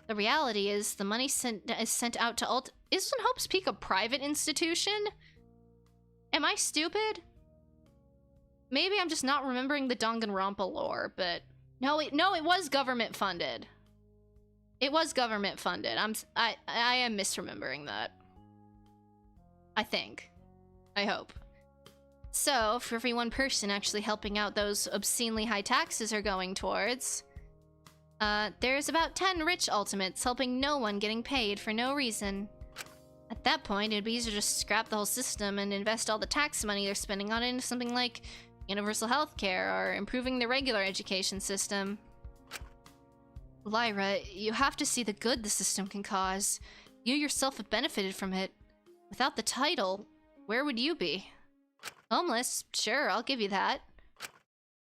The reality is the money is sent out to Isn't Hope's Peak a private institution? Am I stupid? Maybe I'm just not remembering the Danganronpa lore, but no, it was government funded. It was government funded. I am misremembering that. I think. I hope. So, for every one person actually helping out those obscenely high taxes are going towards, there's about 10 rich ultimates helping no one getting paid for no reason. At that point, it'd be easier to just scrap the whole system and invest all the tax money they're spending on it into something like universal health care or improving the regular education system. Lyra, you have to see the good the system can cause. You yourself have benefited from it. Without the title, where would you be? Homeless, sure, I'll give you that.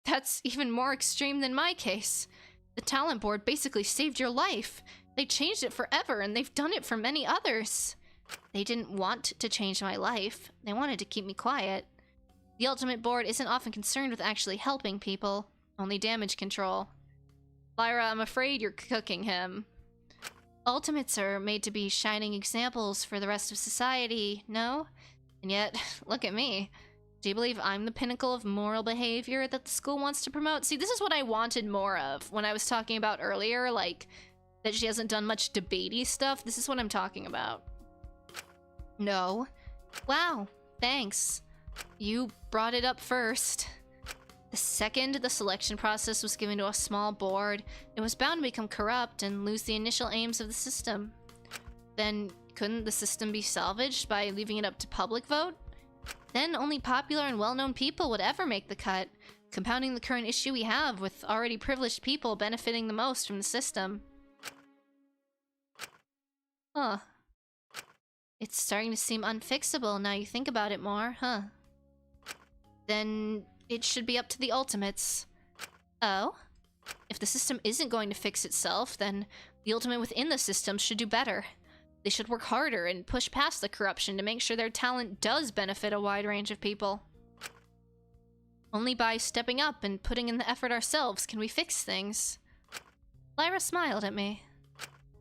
That's even more extreme than my case. The talent board basically saved your life. They changed it forever, and they've done it for many others. They didn't want to change my life. They wanted to keep me quiet. The Ultimate Board isn't often concerned with actually helping people, only damage control. Lyra, I'm afraid you're cooking him. Ultimates are made to be shining examples for the rest of society, no? And yet, look at me. Do you believe I'm the pinnacle of moral behavior that the school wants to promote? See, this is what I wanted more of when I was talking about earlier, like, that she hasn't done much debatey stuff. This is what I'm talking about. No. Wow, thanks. You brought it up first. The second the selection process was given to a small board, it was bound to become corrupt and lose the initial aims of the system. Then, couldn't the system be salvaged by leaving it up to public vote? Then only popular and well-known people would ever make the cut, compounding the current issue we have with already privileged people benefiting the most from the system. Huh. It's starting to seem unfixable now you think about it more, huh? Then it should be up to the ultimates. Oh? If the system isn't going to fix itself, then the ultimate within the system should do better. They should work harder and push past the corruption to make sure their talent does benefit a wide range of people. Only by stepping up and putting in the effort ourselves can we fix things. Lyra smiled at me.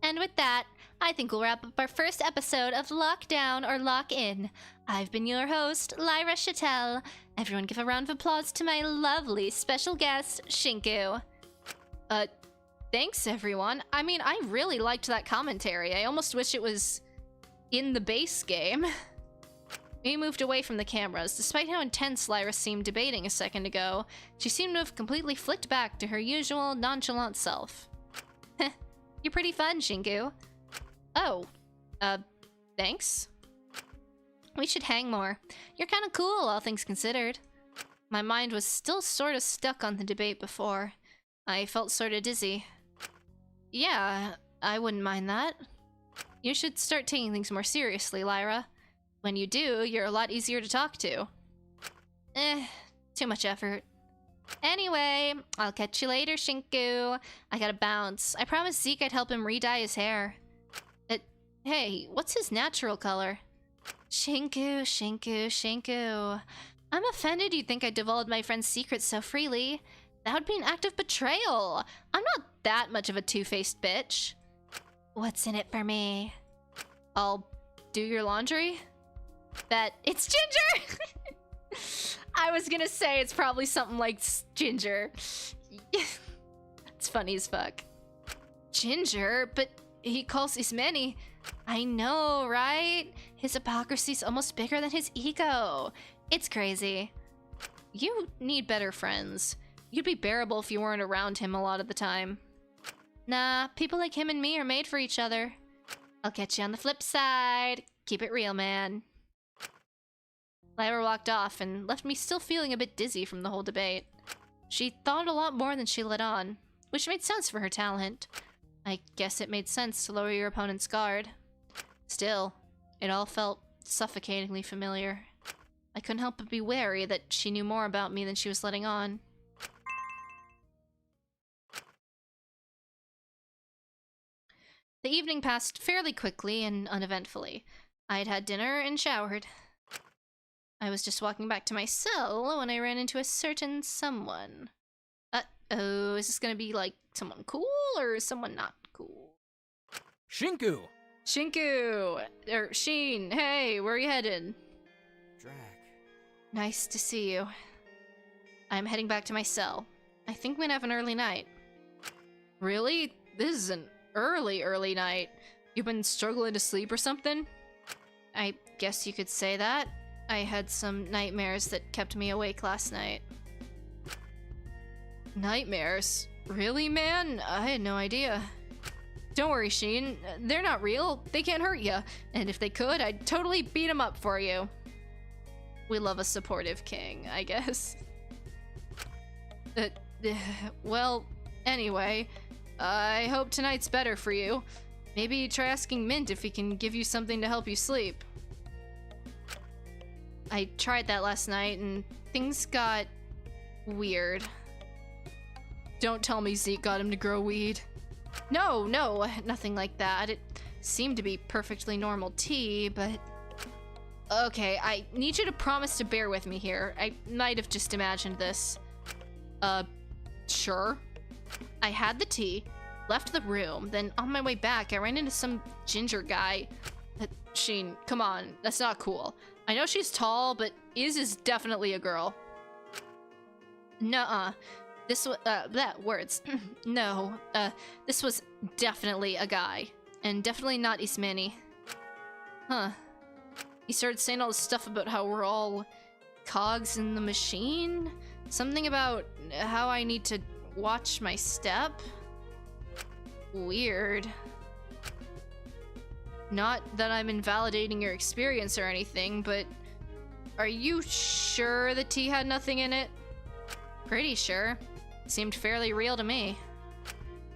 And with that, I think we'll wrap up our first episode of Lockdown or Lock In. I've been your host, Lyra Chattel. Everyone give a round of applause to my lovely special guest, Shinku. Thanks everyone. I mean, I really liked that commentary. I almost wish it was in the base game. We moved away from the cameras. Despite how intense Lyra seemed debating a second ago, she seemed to have completely flicked back to her usual nonchalant self. Heh, you're pretty fun, Shinku. Oh, thanks. We should hang more. You're kinda cool, all things considered. My mind was still sorta stuck on the debate before. I felt sorta dizzy. Yeah, I wouldn't mind that. You should start taking things more seriously, Lyra. When you do, you're a lot easier to talk to. Too much effort. Anyway, I'll catch you later, Shinku. I gotta bounce. I promised Zeke I'd help him re-dye his hair. Hey, what's his natural color? Shinku, Shinku, Shinku. I'm offended you'd think I divulged my friend's secrets so freely. That would be an act of betrayal. I'm not that much of a two-faced bitch. What's in it for me? I'll do your laundry? Bet it's Ginger! I was gonna say it's probably something like Ginger. It's funny as fuck. Ginger? But he calls Ismene. I know, right? His hypocrisy's almost bigger than his ego. It's crazy. You need better friends. You'd be bearable if you weren't around him a lot of the time. Nah, people like him and me are made for each other. I'll catch you on the flip side. Keep it real, man. Lyra walked off and left me still feeling a bit dizzy from the whole debate. She thought a lot more than she let on, which made sense for her talent. I guess it made sense to lower your opponent's guard. Still, it all felt suffocatingly familiar. I couldn't help but be wary that she knew more about me than she was letting on. The evening passed fairly quickly and uneventfully. I'd had dinner and showered. I was just walking back to my cell when I ran into a certain someone. Uh-oh, is this gonna be like someone cool or someone not cool? Shinku! Shinku! Sheen, hey, where are you headed? Drac. Nice to see you. I'm heading back to my cell. I think we're gonna have an early night. Really? This is an early night. You've been struggling to sleep or something? I guess you could say that. I had some nightmares that kept me awake last night. Nightmares? Really, man? I had no idea. Don't worry, Sheen. They're not real. They can't hurt you. And if they could, I'd totally beat them up for you. We love a supportive king, I guess. Well, anyway, I hope tonight's better for you. Maybe try asking Mint if he can give you something to help you sleep. I tried that last night and things got weird. Don't tell me Zeke got him to grow weed. No, nothing like that. It seemed to be perfectly normal tea, but... Okay, I need you to promise to bear with me here. I might have just imagined this. Sure. I had the tea, left the room, then on my way back, I ran into some ginger guy. Sheen, come on, that's not cool. I know she's tall, but is definitely a girl. Nuh-uh. This was, words. No, this was definitely a guy. And definitely not Ismene. Huh. He started saying all this stuff about how we're all cogs in the machine? Something about how I need to watch my step? Weird. Not that I'm invalidating your experience or anything, but are you sure the tea had nothing in it? Pretty sure. Seemed fairly real to me.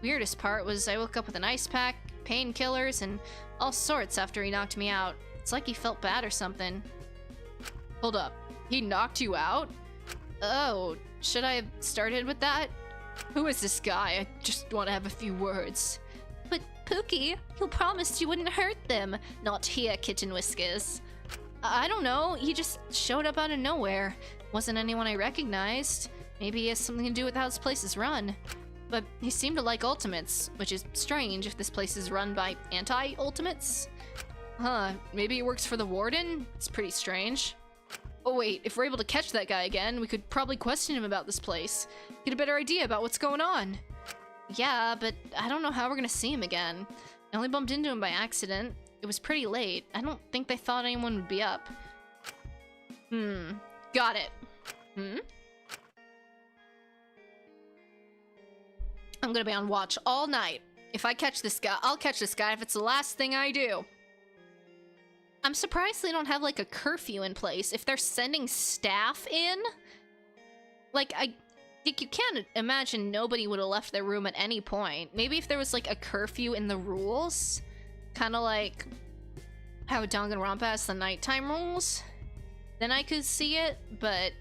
Weirdest part was I woke up with an ice pack, painkillers, and all sorts after he knocked me out. It's like he felt bad or something. Hold up. He knocked you out? Oh, should I have started with that? Who is this guy? I just want to have a few words. But Pookie, you promised you wouldn't hurt them. Not here, Kitten Whiskers. I don't know, he just showed up out of nowhere. Wasn't anyone I recognized. Maybe he has something to do with how this place is run. But he seemed to like ultimates, which is strange if this place is run by anti-ultimates. Huh, maybe he works for the warden? It's pretty strange. Oh wait, if we're able to catch that guy again, we could probably question him about this place. Get a better idea about what's going on. Yeah, but I don't know how we're gonna see him again. I only bumped into him by accident. It was pretty late. I don't think they thought anyone would be up. Got it. I'm gonna be on watch all night. If I catch this guy, I'll catch this guy if it's the last thing I do. I'm surprised they don't have, like, a curfew in place. If they're sending staff in, like, I think you can't imagine nobody would have left their room at any point. Maybe if there was, like, a curfew in the rules, kind of like how Danganronpa has the nighttime rules, then I could see it, but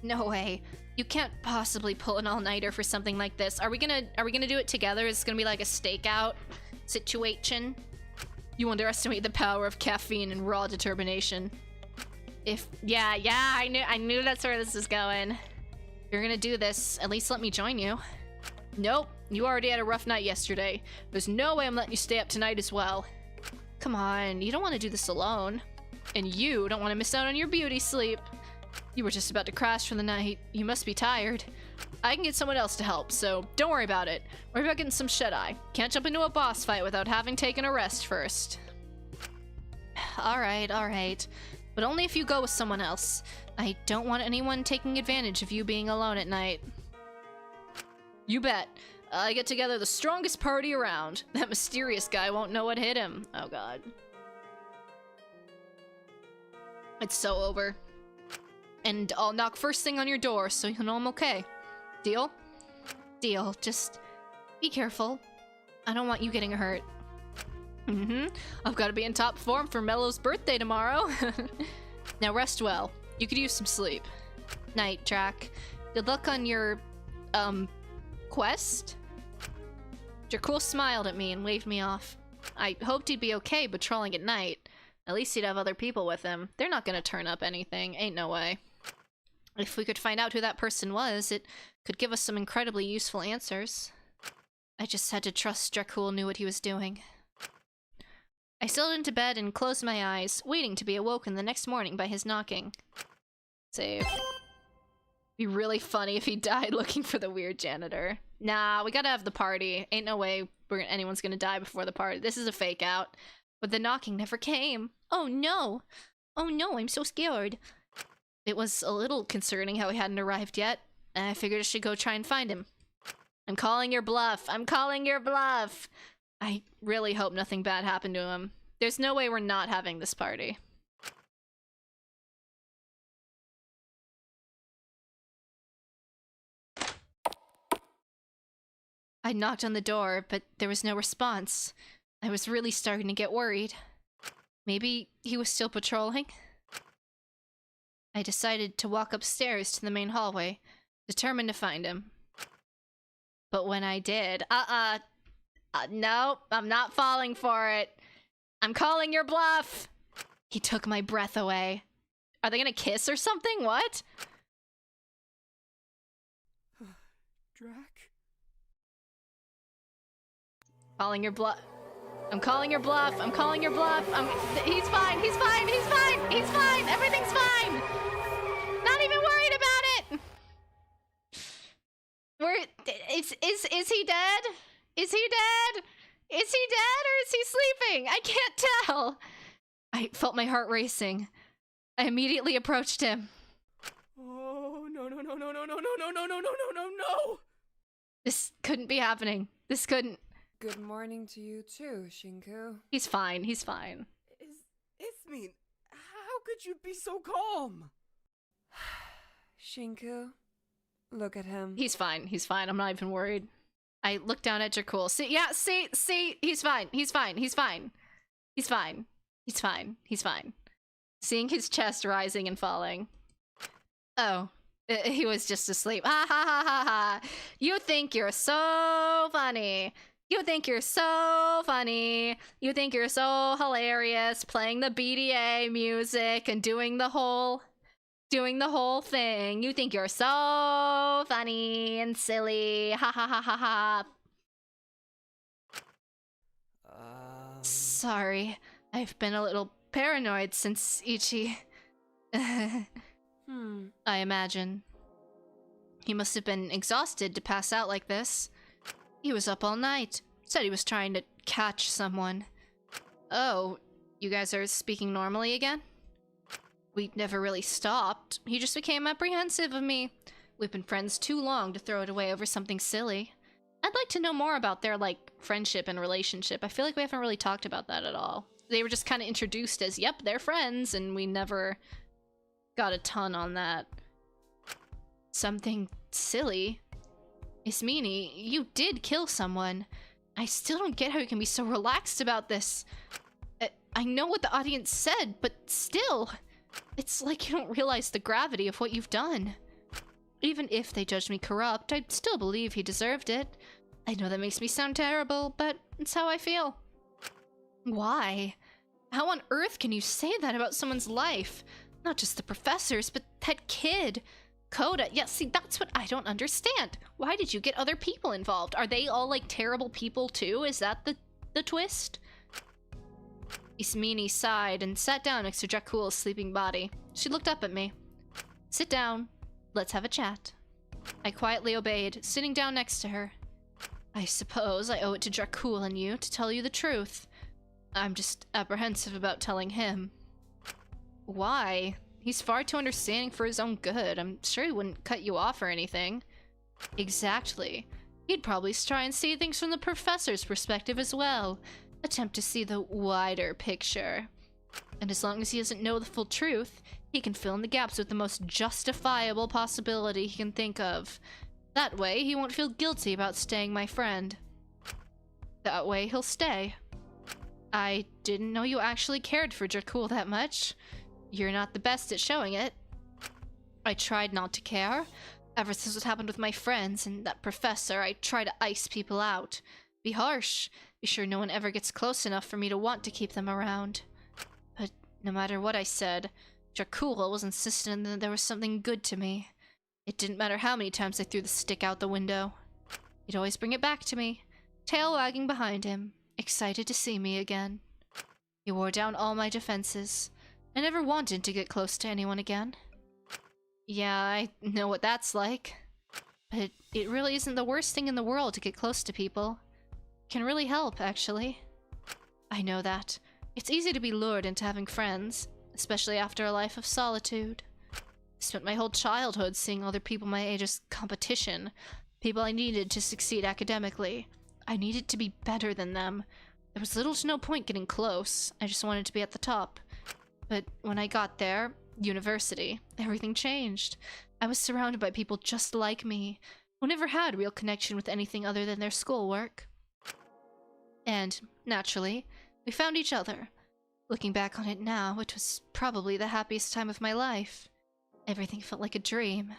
no way. You can't possibly pull an all-nighter for something like this. Are we gonna do it together? Is it gonna be like a stakeout situation? You underestimate the power of caffeine and raw determination. Yeah, I knew that's where this is going. If you're gonna do this, at least let me join you. Nope, you already had a rough night yesterday. There's no way I'm letting you stay up tonight as well. Come on, you don't want to do this alone. And you don't want to miss out on your beauty sleep. You were just about to crash for the night. You must be tired. I can get someone else to help, so don't worry about it. Worry about getting some shut-eye. Can't jump into a boss fight without having taken a rest first. Alright. But only if you go with someone else. I don't want anyone taking advantage of you being alone at night. You bet. I get together the strongest party around. That mysterious guy won't know what hit him. Oh god. It's so over. And I'll knock first thing on your door so you'll know I'm okay. Deal? Deal. Just be careful. I don't want you getting hurt. I've got to be in top form for Mellow's birthday tomorrow. Now rest well. You could use some sleep. Night, Drac. Good luck on your, quest? Dracul smiled at me and waved me off. I hoped he'd be okay patrolling at night. At least he'd have other people with him. They're not gonna turn up anything. Ain't no way. If we could find out who that person was, it could give us some incredibly useful answers. I just had to trust Dracul knew what he was doing. I settled into bed and closed my eyes, waiting to be awoken the next morning by his knocking. Save. Be really funny if he died looking for the weird janitor. Nah, we gotta have the party. Ain't no way anyone's gonna die before the party. This is a fake out. But the knocking never came. Oh no! Oh no, I'm so scared. It was a little concerning how he hadn't arrived yet, and I figured I should go try and find him. I'm calling your bluff. I'm calling your bluff. I really hope nothing bad happened to him. There's no way we're not having this party. I knocked on the door, but there was no response. I was really starting to get worried. Maybe he was still patrolling? I decided to walk upstairs to the main hallway, determined to find him. But when I did, nope, I'm not falling for it. I'm calling your bluff. He took my breath away. Are they gonna kiss or something? What? Drac? Calling your bluff. I'm calling your bluff. I'm calling your bluff. He's fine. He's fine. He's fine. He's fine. Everything's fine. Not even worried about it. Is he dead? Is he dead? Is he dead or is he sleeping? I can't tell. I felt my heart racing. I immediately approached him. Oh, no. This couldn't be happening. This couldn't. Good morning to you too, Shinku. He's fine. He's fine. Ismene, how could you be so calm? Shinku, look at him. He's fine. He's fine. I'm not even worried. I looked down at Dracul. See, he's fine. He's fine. He's fine. He's fine. He's fine. He's fine. Seeing his chest rising and falling. Oh, he was just asleep. Ha ha ha ha ha. You think you're so funny. You think you're so funny. You think you're so hilarious, playing the BDA music and doing the whole thing. You think you're so funny and silly. Ha ha ha ha ha. Sorry, I've been a little paranoid since Ichi. I imagine. He must have been exhausted to pass out like this. He was up all night. Said he was trying to catch someone. Oh, you guys are speaking normally again? We never really stopped. He just became apprehensive of me. We've been friends too long to throw it away over something silly. I'd like to know more about their, friendship and relationship. I feel like we haven't really talked about that at all. They were just kind of introduced as, yep, they're friends, and we never got a ton on that. Something silly? Ismene, you did kill someone. I still don't get how you can be so relaxed about this. I know what the audience said, but still, it's like you don't realize the gravity of what you've done. Even if they judged me corrupt, I'd still believe he deserved it. I know that makes me sound terrible, but it's how I feel. Why? How on earth can you say that about someone's life? Not just the professors, but that kid. Coda, yeah, see, that's what I don't understand. Why did you get other people involved? Are they all, terrible people too? Is that the twist? Ismene sighed and sat down next to Dracul's sleeping body. She looked up at me. Sit down. Let's have a chat. I quietly obeyed, sitting down next to her. I suppose I owe it to Dracul and you to tell you the truth. I'm just apprehensive about telling him. Why? He's far too understanding for his own good. I'm sure he wouldn't cut you off or anything. Exactly. He'd probably try and see things from the professor's perspective as well. Attempt to see the wider picture. And as long as he doesn't know the full truth, he can fill in the gaps with the most justifiable possibility he can think of. That way, he won't feel guilty about staying my friend. That way, he'll stay. I didn't know you actually cared for Dracul that much. You're not the best at showing it. I tried not to care. Ever since what happened with my friends and that professor, I try to ice people out. Be harsh. Be sure no one ever gets close enough for me to want to keep them around. But no matter what I said, Dracul was insistent that there was something good to me. It didn't matter how many times I threw the stick out the window. He'd always bring it back to me, tail wagging behind him, excited to see me again. He wore down all my defenses. I never wanted to get close to anyone again. Yeah, I know what that's like. But it really isn't the worst thing in the world to get close to people. It can really help, actually. I know that. It's easy to be lured into having friends, especially after a life of solitude. I spent my whole childhood seeing other people my age as competition, people I needed to succeed academically. I needed to be better than them. There was little to no point getting close. I just wanted to be at the top. But when I got there, university, everything changed. I was surrounded by people just like me, who never had real connection with anything other than their schoolwork. And, naturally, we found each other. Looking back on it now, it was probably the happiest time of my life. Everything felt like a dream.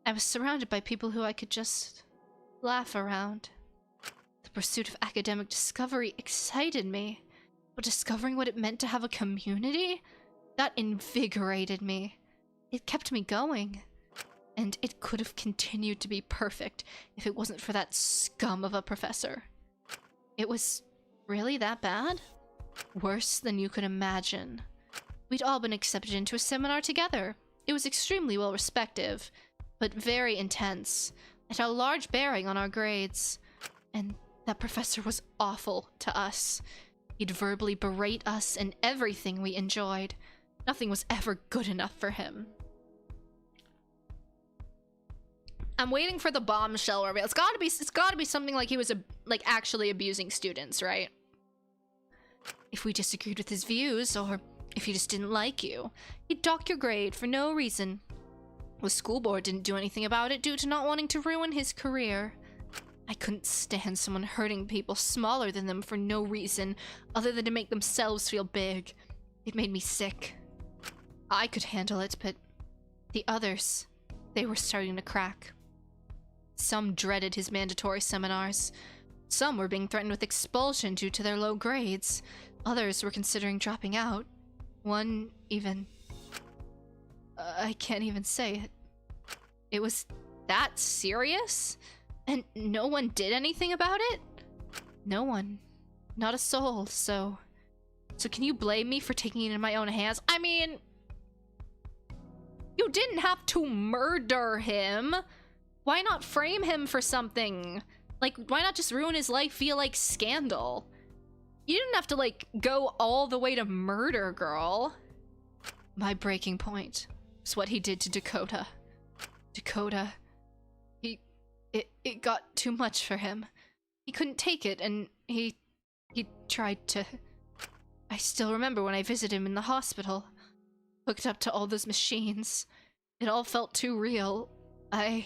I was surrounded by people who I could just laugh around. The pursuit of academic discovery excited me, but discovering what it meant to have a community? That invigorated me. It kept me going. And it could have continued to be perfect if it wasn't for that scum of a professor. It was really that bad? Worse than you could imagine. We'd all been accepted into a seminar together. It was extremely well respective, but very intense. It had a large bearing on our grades. And that professor was awful to us. He'd verbally berate us in everything we enjoyed. Nothing was ever good enough for him. I'm waiting for the bombshell reveal. It's gotta be something like he was actually abusing students, right? If we disagreed with his views, or if he just didn't like you, he'd dock your grade for no reason. The school board didn't do anything about it due to not wanting to ruin his career. I couldn't stand someone hurting people smaller than them for no reason other than to make themselves feel big. It made me sick. I could handle it, but the others, they were starting to crack. Some dreaded his mandatory seminars. Some were being threatened with expulsion due to their low grades. Others were considering dropping out. One even... I can't even say it. It was that serious? And no one did anything about it? No one. Not a soul, so can you blame me for taking it in my own hands? I mean... You didn't have to murder him! Why not frame him for something? Like, why not just ruin his life via, like, scandal? You didn't have to, like, go all the way to murder, girl. My breaking point was what he did to Dakota. Dakota... It got too much for him. He couldn't take it, and he tried to... I still remember when I visited him in the hospital, hooked up to all those machines. It all felt too real. It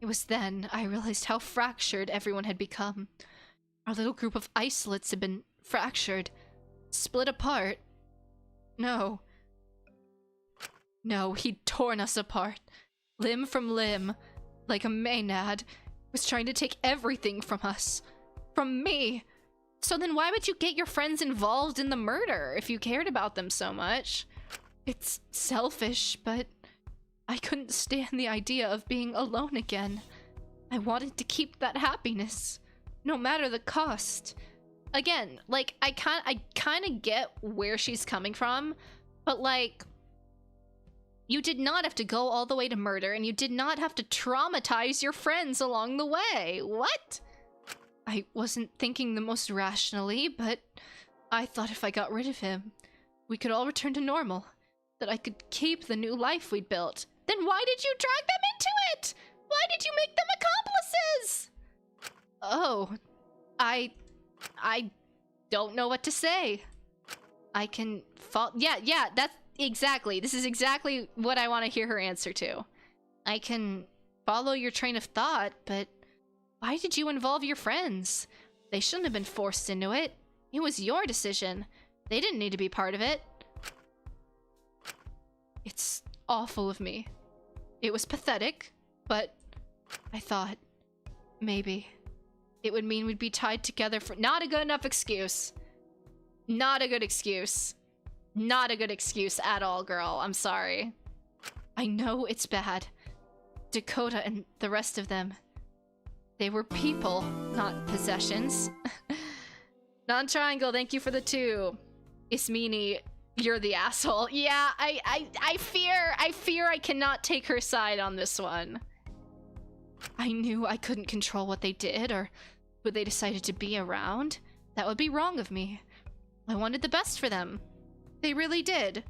was then I realized how fractured everyone had become. Our little group of isolates had been fractured, split apart. No, he'd torn us apart, limb from limb, like a maenad. Was trying to take everything from us. From me. So then why would you get your friends involved in the murder if you cared about them so much? It's selfish, but I couldn't stand the idea of being alone again. I wanted to keep that happiness, no matter the cost. Again, like, I kind of get where she's coming from, but like, you did not have to go all the way to murder, and you did not have to traumatize your friends along the way. What? I wasn't thinking the most rationally, but I thought if I got rid of him, we could all return to normal, that I could keep the new life we'd built. Then why did you drag them into it? Why did you make them accomplices? Oh, I don't know what to say. I can yeah, that's exactly. This is exactly what I want to hear her answer to. I can follow your train of thought, but why did you involve your friends? They shouldn't have been forced into it. It was your decision. They didn't need to be part of it. It's awful of me. It was pathetic, but I thought maybe it would mean we'd be tied together for— Not a good enough excuse. Not a good excuse. Not a good excuse at all, girl. I'm sorry. I know it's bad. Dakota and the rest of them, they were people, not possessions. Non-triangle, thank you for the 2. Ismene, you're the asshole. Yeah, I fear I cannot take her side on this one. I knew I couldn't control what they did or who they decided to be around. That would be wrong of me. I wanted the best for them. They really did.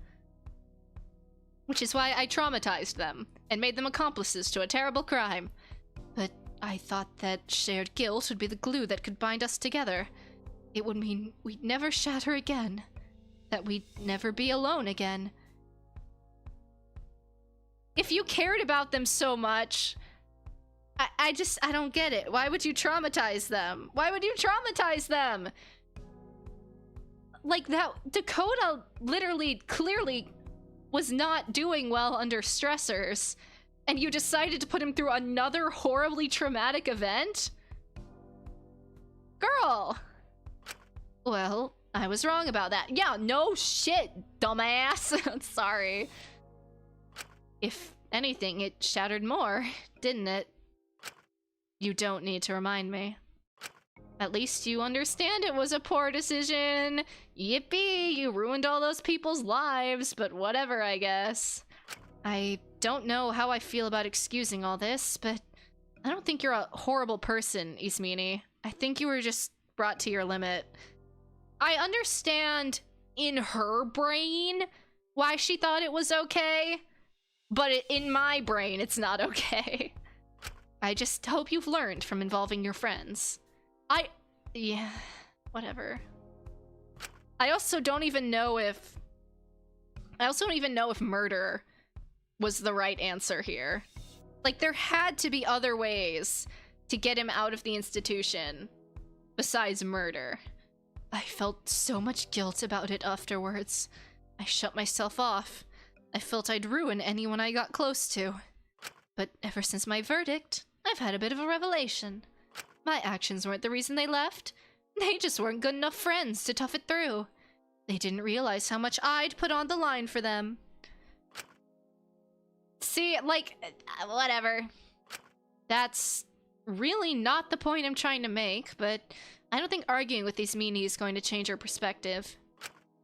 Which is why I traumatized them and made them accomplices to a terrible crime. But I thought that shared guilt would be the glue that could bind us together. It would mean we'd never shatter again. That we'd never be alone again. If you cared about them so much, I don't get it. Why would you traumatize them? Why would you traumatize them? Like, that Dakota literally, clearly was not doing well under stressors, and you decided to put him through another horribly traumatic event? Girl! Well, I was wrong about that. Yeah, no shit, dumbass. Sorry. If anything, it shattered more, didn't it? You don't need to remind me. At least you understand it was a poor decision. Yippee, you ruined all those people's lives, but whatever, I guess. I don't know how I feel about excusing all this, but I don't think you're a horrible person, Ismene. I think you were just brought to your limit. I understand in her brain why she thought it was okay, but in my brain, it's not okay. I just hope you've learned from involving your friends. Yeah, whatever. I also don't even know if murder was the right answer here. Like, there had to be other ways to get him out of the institution besides murder. I felt so much guilt about it afterwards. I shut myself off. I felt I'd ruin anyone I got close to. But ever since my verdict, I've had a bit of a revelation. My actions weren't the reason they left. They just weren't good enough friends to tough it through. They didn't realize how much I'd put on the line for them. See, like, whatever. That's really not the point I'm trying to make, but I don't think arguing with Ismene is going to change her perspective.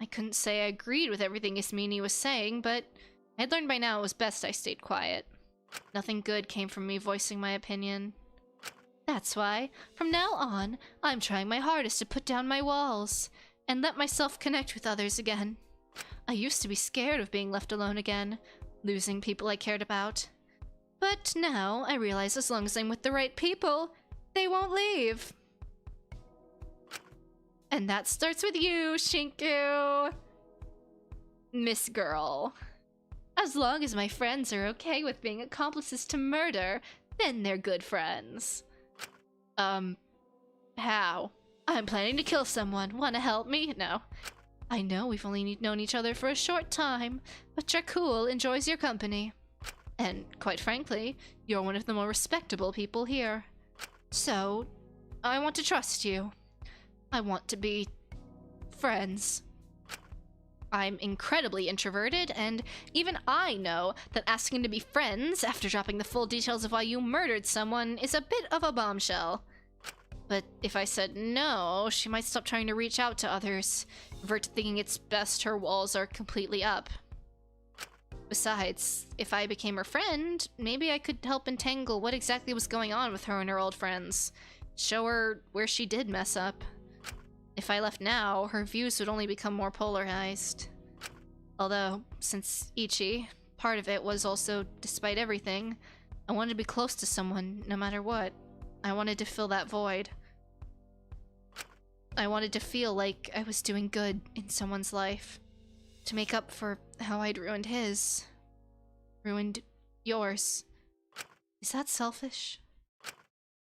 I couldn't say I agreed with everything Ismene was saying, but I'd learned by now it was best I stayed quiet. Nothing good came from me voicing my opinion. That's why, from now on, I'm trying my hardest to put down my walls and let myself connect with others again. I used to be scared of being left alone again, losing people I cared about. But now I realize as long as I'm with the right people, they won't leave. And that starts with you, Shinku. Miss Girl. As long as my friends are okay with being accomplices to murder, then they're good friends. How? I'm planning to kill someone. Wanna help me? No. I know we've only known each other for a short time, but Dracul enjoys your company. And, quite frankly, you're one of the more respectable people here. So, I want to trust you. I want to be friends. I'm incredibly introverted, and even I know that asking to be friends after dropping the full details of why you murdered someone is a bit of a bombshell. But if I said no, she might stop trying to reach out to others, revert to thinking it's best her walls are completely up. Besides, if I became her friend, maybe I could help untangle what exactly was going on with her and her old friends. Show her where she did mess up. If I left now, her views would only become more polarized. Although, since Ichi, part of it was also, despite everything, I wanted to be close to someone no matter what. I wanted to fill that void. I wanted to feel like I was doing good in someone's life. To make up for how I'd ruined his. Ruined yours. Is that selfish?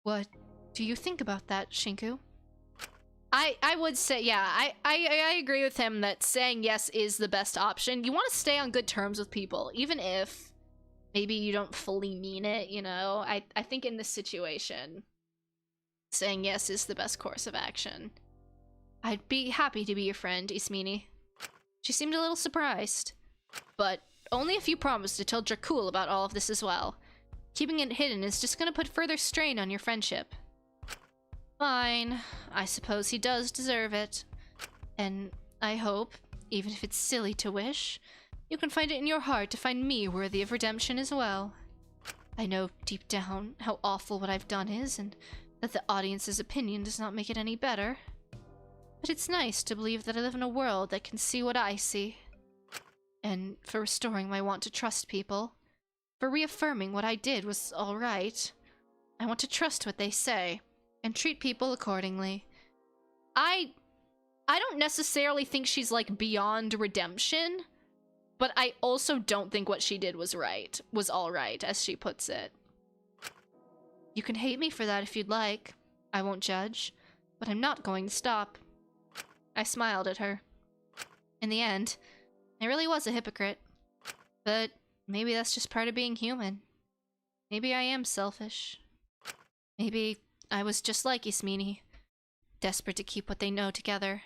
What do you think about that, Shinku? I would say, yeah, I agree with him that saying yes is the best option. You want to stay on good terms with people, even if maybe you don't fully mean it, you know? I think in this situation, saying yes is the best course of action. I'd be happy to be your friend, Ismene. She seemed a little surprised. But only if you promise to tell Dracul about all of this as well. Keeping it hidden is just gonna put further strain on your friendship. Fine. I suppose he does deserve it. And I hope, even if it's silly to wish, you can find it in your heart to find me worthy of redemption as well. I know deep down how awful what I've done is, and that the audience's opinion does not make it any better. But it's nice to believe that I live in a world that can see what I see. And for restoring my want to trust people, for reaffirming what I did was alright, I want to trust what they say, and treat people accordingly. I don't necessarily think she's, like, beyond redemption, but I also don't think what she did was right, was alright, as she puts it. You can hate me for that if you'd like. I won't judge, but I'm not going to stop. I smiled at her. In the end, I really was a hypocrite. But maybe that's just part of being human. Maybe I am selfish. Maybe I was just like Ismene, desperate to keep what they know together.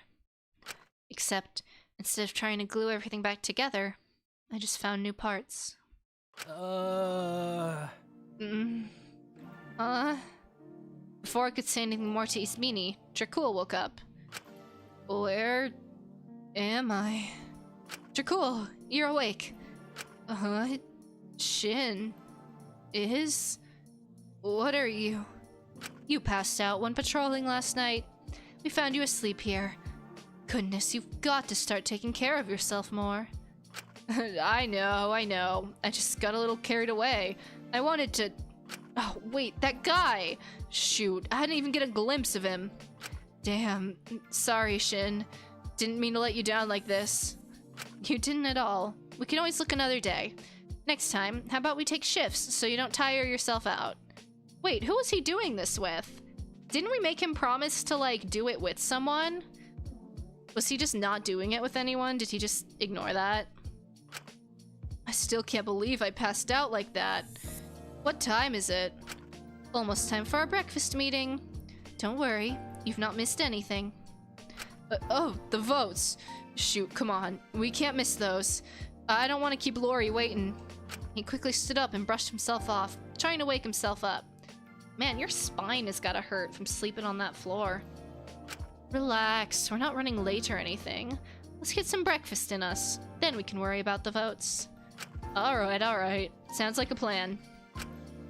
Except, instead of trying to glue everything back together, I just found new parts. Before I could say anything more to Ismene, Dracul woke up. Where am I? Dracul, you're awake. Shin. What are you? You passed out when patrolling last night. We found you asleep here. Goodness, you've got to start taking care of yourself more. I know. I just got a little carried away. I wanted to... Oh, wait, that guy! Shoot, I didn't even get a glimpse of him. Damn, sorry, Shin. Didn't mean to let you down like this. You didn't at all. We can always look another day. Next time, how about we take shifts so you don't tire yourself out? Wait, who was he doing this with? Didn't we make him promise to, like, do it with someone? Was he just not doing it with anyone? Did he just ignore that? I still can't believe I passed out like that. What time is it? Almost time for our breakfast meeting. Don't worry, you've not missed anything. Oh, the votes. Shoot, come on. We can't miss those. I don't want to keep Lori waiting. He quickly stood up and brushed himself off, trying to wake himself up. Man, your spine has gotta hurt from sleeping on that floor. Relax, we're not running late or anything. Let's get some breakfast in us. Then we can worry about the votes. Alright, alright. Sounds like a plan.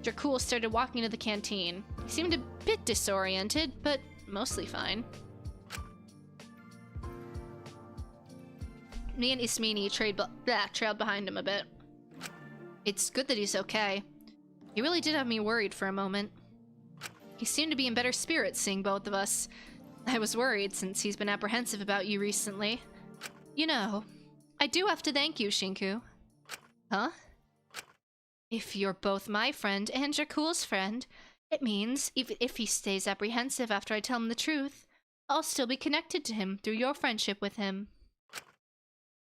Dracul started walking to the canteen. He seemed a bit disoriented, but mostly fine. Me and Ismene trailed behind him a bit. It's good that he's okay. He really did have me worried for a moment. He seemed to be in better spirits seeing both of us. I was worried since he's been apprehensive about you recently. You know, I do have to thank you, Shinku. Huh? If you're both my friend and Dracul's friend, it means if he stays apprehensive after I tell him the truth, I'll still be connected to him through your friendship with him.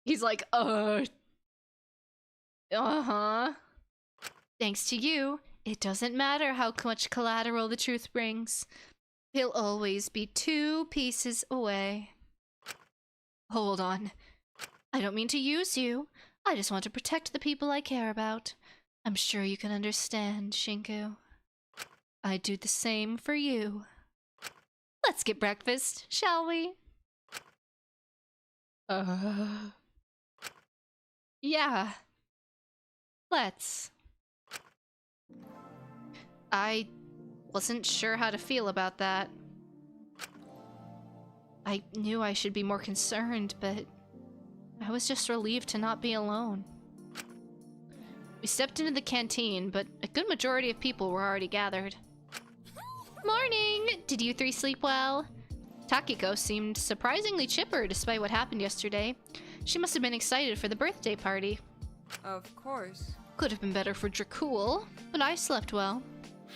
He's like, uh-huh. Thanks to you, it doesn't matter how much collateral the truth brings. He'll always be 2 pieces away. Hold on. I don't mean to use you. I just want to protect the people I care about. I'm sure you can understand, Shinku. I'd do the same for you. Let's get breakfast, shall we? Yeah. Let's. I wasn't sure how to feel about that. I knew I should be more concerned, but I was just relieved to not be alone. We stepped into the canteen, but a good majority of people were already gathered. Morning! Did you 3 sleep well? Takiko seemed surprisingly chipper despite what happened yesterday. She must have been excited for the birthday party. Of course. Could have been better for Dracul, but I slept well.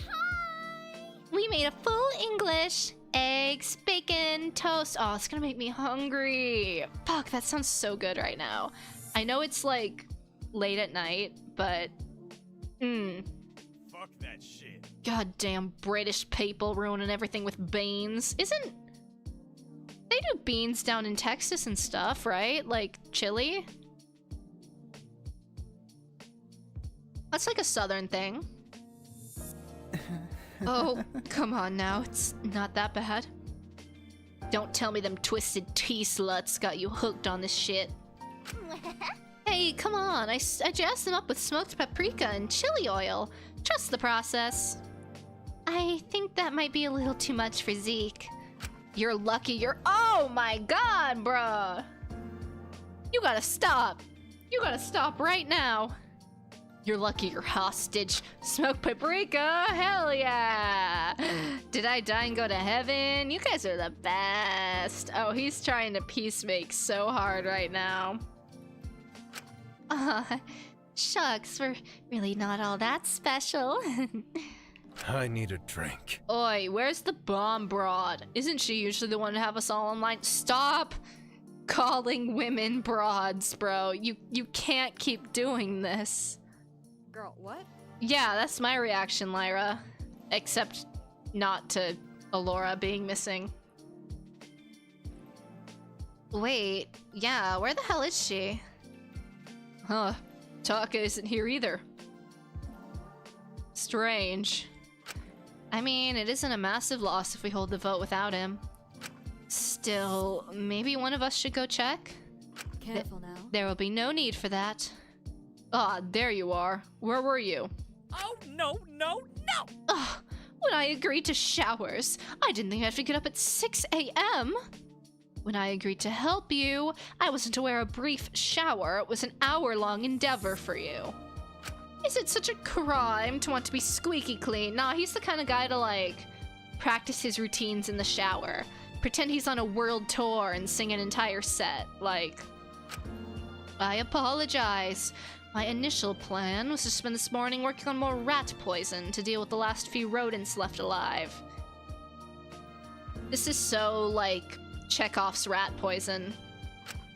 Hi! We made a full English. Eggs, bacon, toast. Oh, it's gonna make me hungry. Fuck, that sounds so good right now. I know it's like late at night, but Fuck that shit. Goddamn British people ruining everything with beans. Isn't they do beans down in Texas and stuff, right? Like chili? That's like a southern thing. Oh, come on now. It's not that bad. Don't tell me them twisted tea sluts got you hooked on this shit. Hey, come on. I jazzed them up with smoked paprika and chili oil. Trust the process. I think that might be a little too much for Zeke. You're lucky you're— Oh my god, bruh! You gotta stop. You gotta stop right now. You're lucky you're hostage. Smoked paprika? Hell yeah! Did I die and go to heaven? You guys are the best. Oh, he's trying to peacemake so hard right now. Shucks, we're really not all that special. I need a drink. Oi, where's the bomb broad? Isn't she usually the one to have us all online? Stop calling women broads, bro. You can't keep doing this. Girl, what? Yeah, that's my reaction, Lyra. Except not to Alora being missing. Wait, yeah, where the hell is she? Huh, Taka isn't here either. Strange. I mean, it isn't a massive loss if we hold the vote without him. Still, maybe one of us should go check? Careful now. There will be no need for that. Ah, there you are. Where were you? Oh, no, no, no! Ugh, when I agreed to showers, I didn't think I have to get up at 6 a.m. When I agreed to help you, I wasn't aware a brief shower was an hour-long endeavor for you. Is it such a crime to want to be squeaky clean? Nah, he's the kind of guy to, like, practice his routines in the shower. Pretend he's on a world tour and sing an entire set. Like, I apologize. My initial plan was to spend this morning working on more rat poison to deal with the last few rodents left alive. This is so, like, Chekhov's rat poison.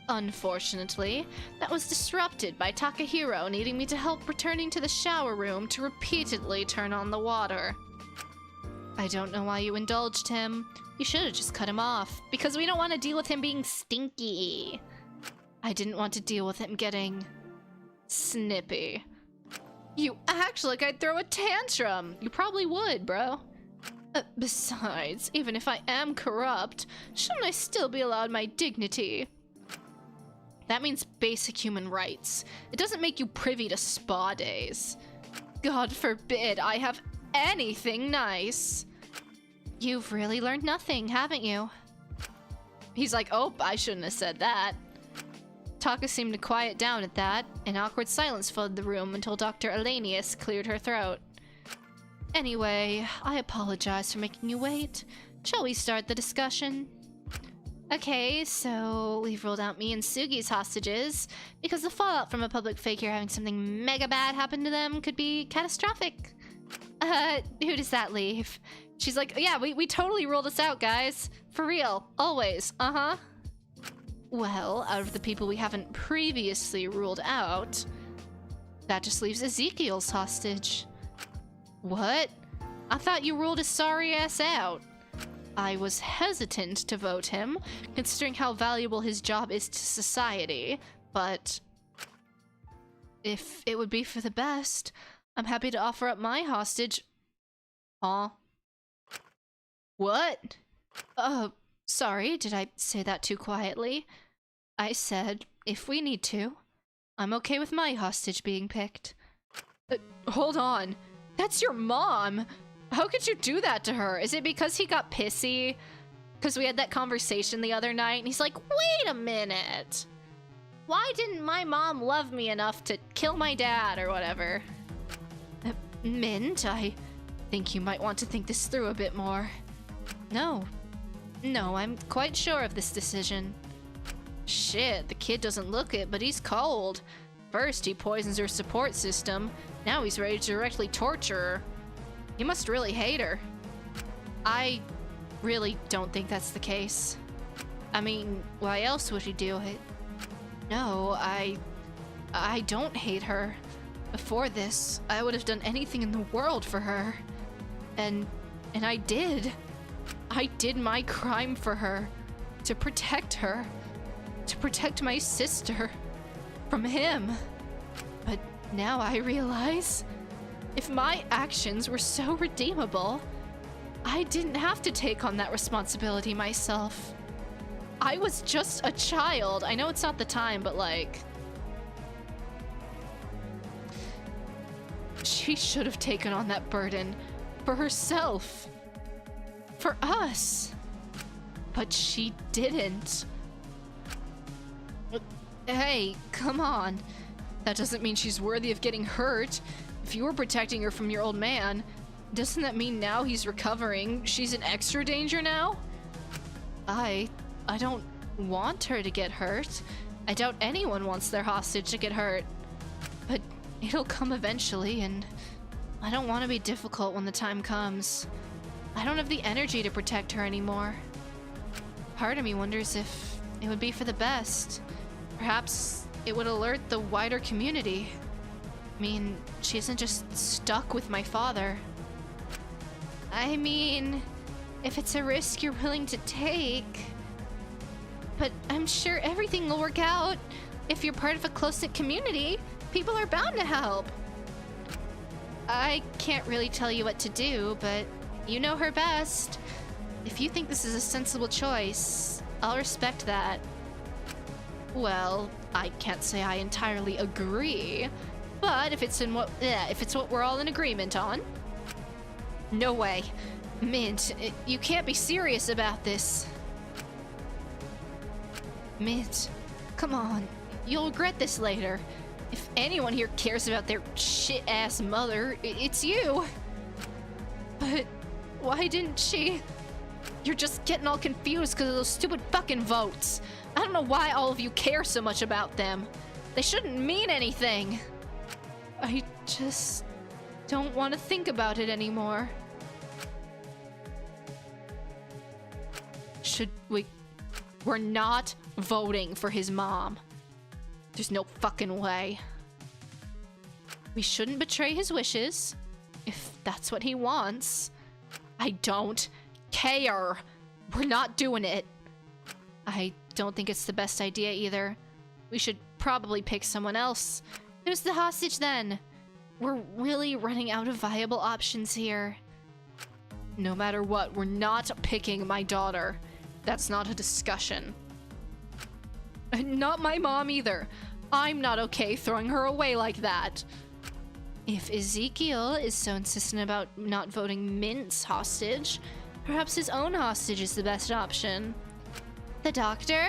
Unfortunately, that was disrupted by Takahiro needing me to help returning to the shower room to repeatedly turn on the water. I don't know why you indulged him. You should have just cut him off, because we don't want to deal with him being stinky. I didn't want to deal with him getting snippy. You act like I'd throw a tantrum. You probably would, bro. Besides, even if I am corrupt, shouldn't I still be allowed my dignity? That means basic human rights. It doesn't make you privy to spa days. God forbid I have anything nice. You've really learned nothing, haven't you? He's like, oh, I shouldn't have said that. Taka seemed to quiet down at that. An awkward silence filled the room until Dr. Elenius cleared her throat. Anyway, I apologize for making you wait. Shall we start the discussion? Okay, so we've ruled out me and Sugi's hostages because the fallout from a public figure having something mega bad happen to them could be catastrophic. Who does that leave? She's like, yeah, we totally ruled us out, guys. For real. Always. Uh-huh. Well, out of the people we haven't previously ruled out, that just leaves Ezekiel's hostage. What? I thought you ruled his sorry ass out. I was hesitant to vote him, considering how valuable his job is to society, but if it would be for the best, I'm happy to offer up my hostage. Aw. What? Sorry, did I say that too quietly? I said, if we need to, I'm okay with my hostage being picked. Hold on. That's your mom! How could you do that to her? Is it because he got pissy? Because we had that conversation the other night, and he's like, wait a minute! Why didn't my mom love me enough to kill my dad, or whatever? Mint, I think you might want to think this through a bit more. No, I'm quite sure of this decision. Shit, the kid doesn't look it, but he's cold. First, he poisons her support system. Now he's ready to directly torture her. He must really hate her. I really don't think that's the case. I mean, why else would he do it? No, I don't hate her. Before this, I would have done anything in the world for her. And I did. I did my crime for her. To protect her. To protect my sister. From him. But now I realize, if my actions were so redeemable, I didn't have to take on that responsibility myself. I was just a child. I know it's not the time, but like, she should have taken on that burden for herself. For us. But she didn't. Hey, come on. That doesn't mean she's worthy of getting hurt. If you were protecting her from your old man, doesn't that mean now he's recovering, she's in extra danger now? I don't want her to get hurt. I doubt anyone wants their hostage to get hurt. But it'll come eventually, and I don't want to be difficult when the time comes. I don't have the energy to protect her anymore. Part of me wonders if it would be for the best. Perhaps it would alert the wider community. I mean, she isn't just stuck with my father. I mean, if it's a risk you're willing to take. But I'm sure everything will work out. If you're part of a close-knit community, people are bound to help. I can't really tell you what to do, but you know her best. If you think this is a sensible choice, I'll respect that. Well, I can't say I entirely agree, but if it's what we're all in agreement on. No way. Mint, you can't be serious about this. Mint, come on. You'll regret this later. If anyone here cares about their shit-ass mother, it's you. But why didn't she? You're just getting all confused because of those stupid fucking votes. I don't know why all of you care so much about them. They shouldn't mean anything. I just don't want to think about it anymore. Should we? We're not voting for his mom. There's no fucking way. We shouldn't betray his wishes, if that's what he wants. I don't care. We're not doing it. I don't think it's the best idea either. We should probably pick someone else. Who's the hostage then? We're really running out of viable options here. No matter what, we're not picking my daughter. That's not a discussion. Not my mom either. I'm not okay throwing her away like that. If Ezekiel is so insistent about not voting Mint's hostage, perhaps his own hostage is the best option. The doctor?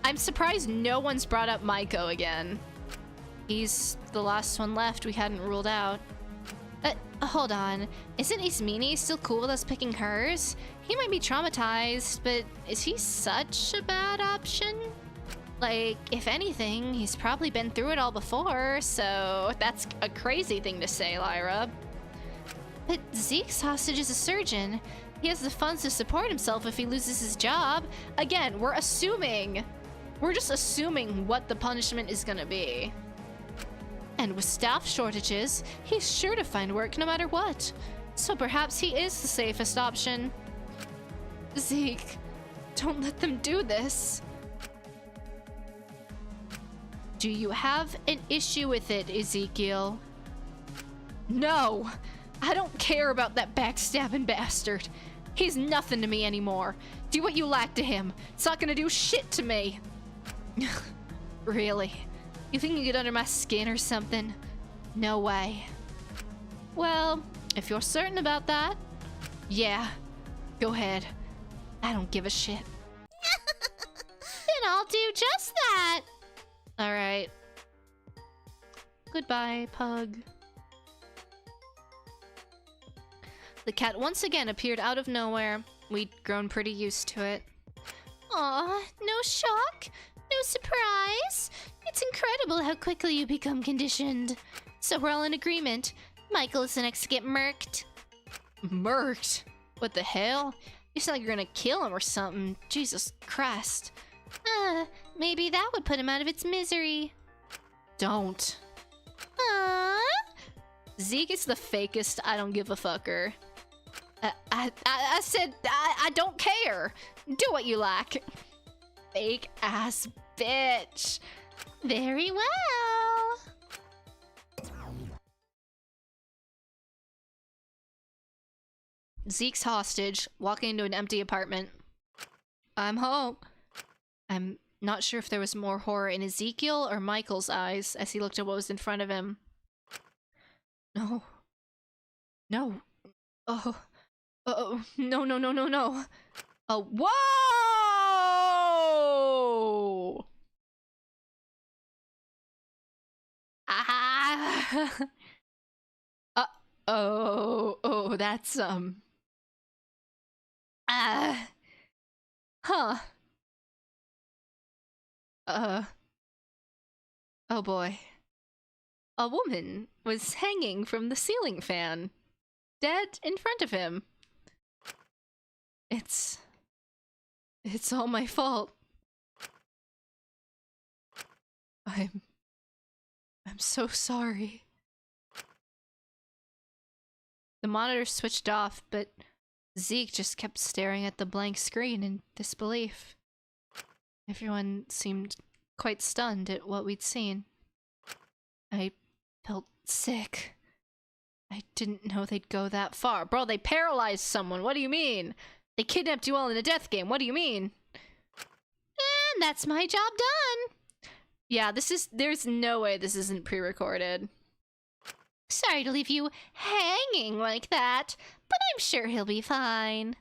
I'm surprised no one's brought up Maiko again. He's the last one left we hadn't ruled out. Hold on. Isn't Ismene still cool with us picking hers? He might be traumatized, but is he such a bad option? Like, if anything, he's probably been through it all before, so that's a crazy thing to say, Lyra. But Zeke's hostage is a surgeon. He has the funds to support himself if he loses his job. Again, we're assuming. We're just assuming what the punishment is gonna be. And with staff shortages, he's sure to find work no matter what. So perhaps he is the safest option. Zeke, don't let them do this. Do you have an issue with it, Ezekiel? No! I don't care about that backstabbing bastard. He's nothing to me anymore. Do what you like to him. It's not gonna do shit to me. Really? You think you get under my skin or something? No way. Well, if you're certain about that, yeah, go ahead. I don't give a shit. Then I'll do just that. All right. Goodbye, pug. The cat once again appeared out of nowhere. We'd grown pretty used to it. Aw, no shock? No surprise? It's incredible how quickly you become conditioned. So we're all in agreement. Michael is the next to get murked. Murked? What the hell? You sound like you're gonna kill him or something. Jesus Christ. Maybe that would put him out of its misery. Don't. Zeke is the fakest I don't give a fucker. I said I don't care. Do what you like. Fake ass bitch. Very well. Zeke's hostage, walking into an empty apartment. I'm home. I'm not sure if there was more horror in Ezekiel or Michael's eyes as he looked at what was in front of him. No. No. Oh. Oh, no, no, no, no, no. Oh, whoa! Ah! Oh, that's, huh. Oh boy. A woman was hanging from the ceiling fan, dead in front of him. It's all my fault. I'm so sorry. The monitor switched off, but Zeke just kept staring at the blank screen in disbelief. Everyone seemed quite stunned at what we'd seen. I felt sick. I didn't know they'd go that far. Bro, they paralyzed someone. What do you mean? They kidnapped you all in a death game. What do you mean? And that's my job done. Yeah, there's no way this isn't pre-recorded. Sorry to leave you hanging like that, but I'm sure he'll be fine.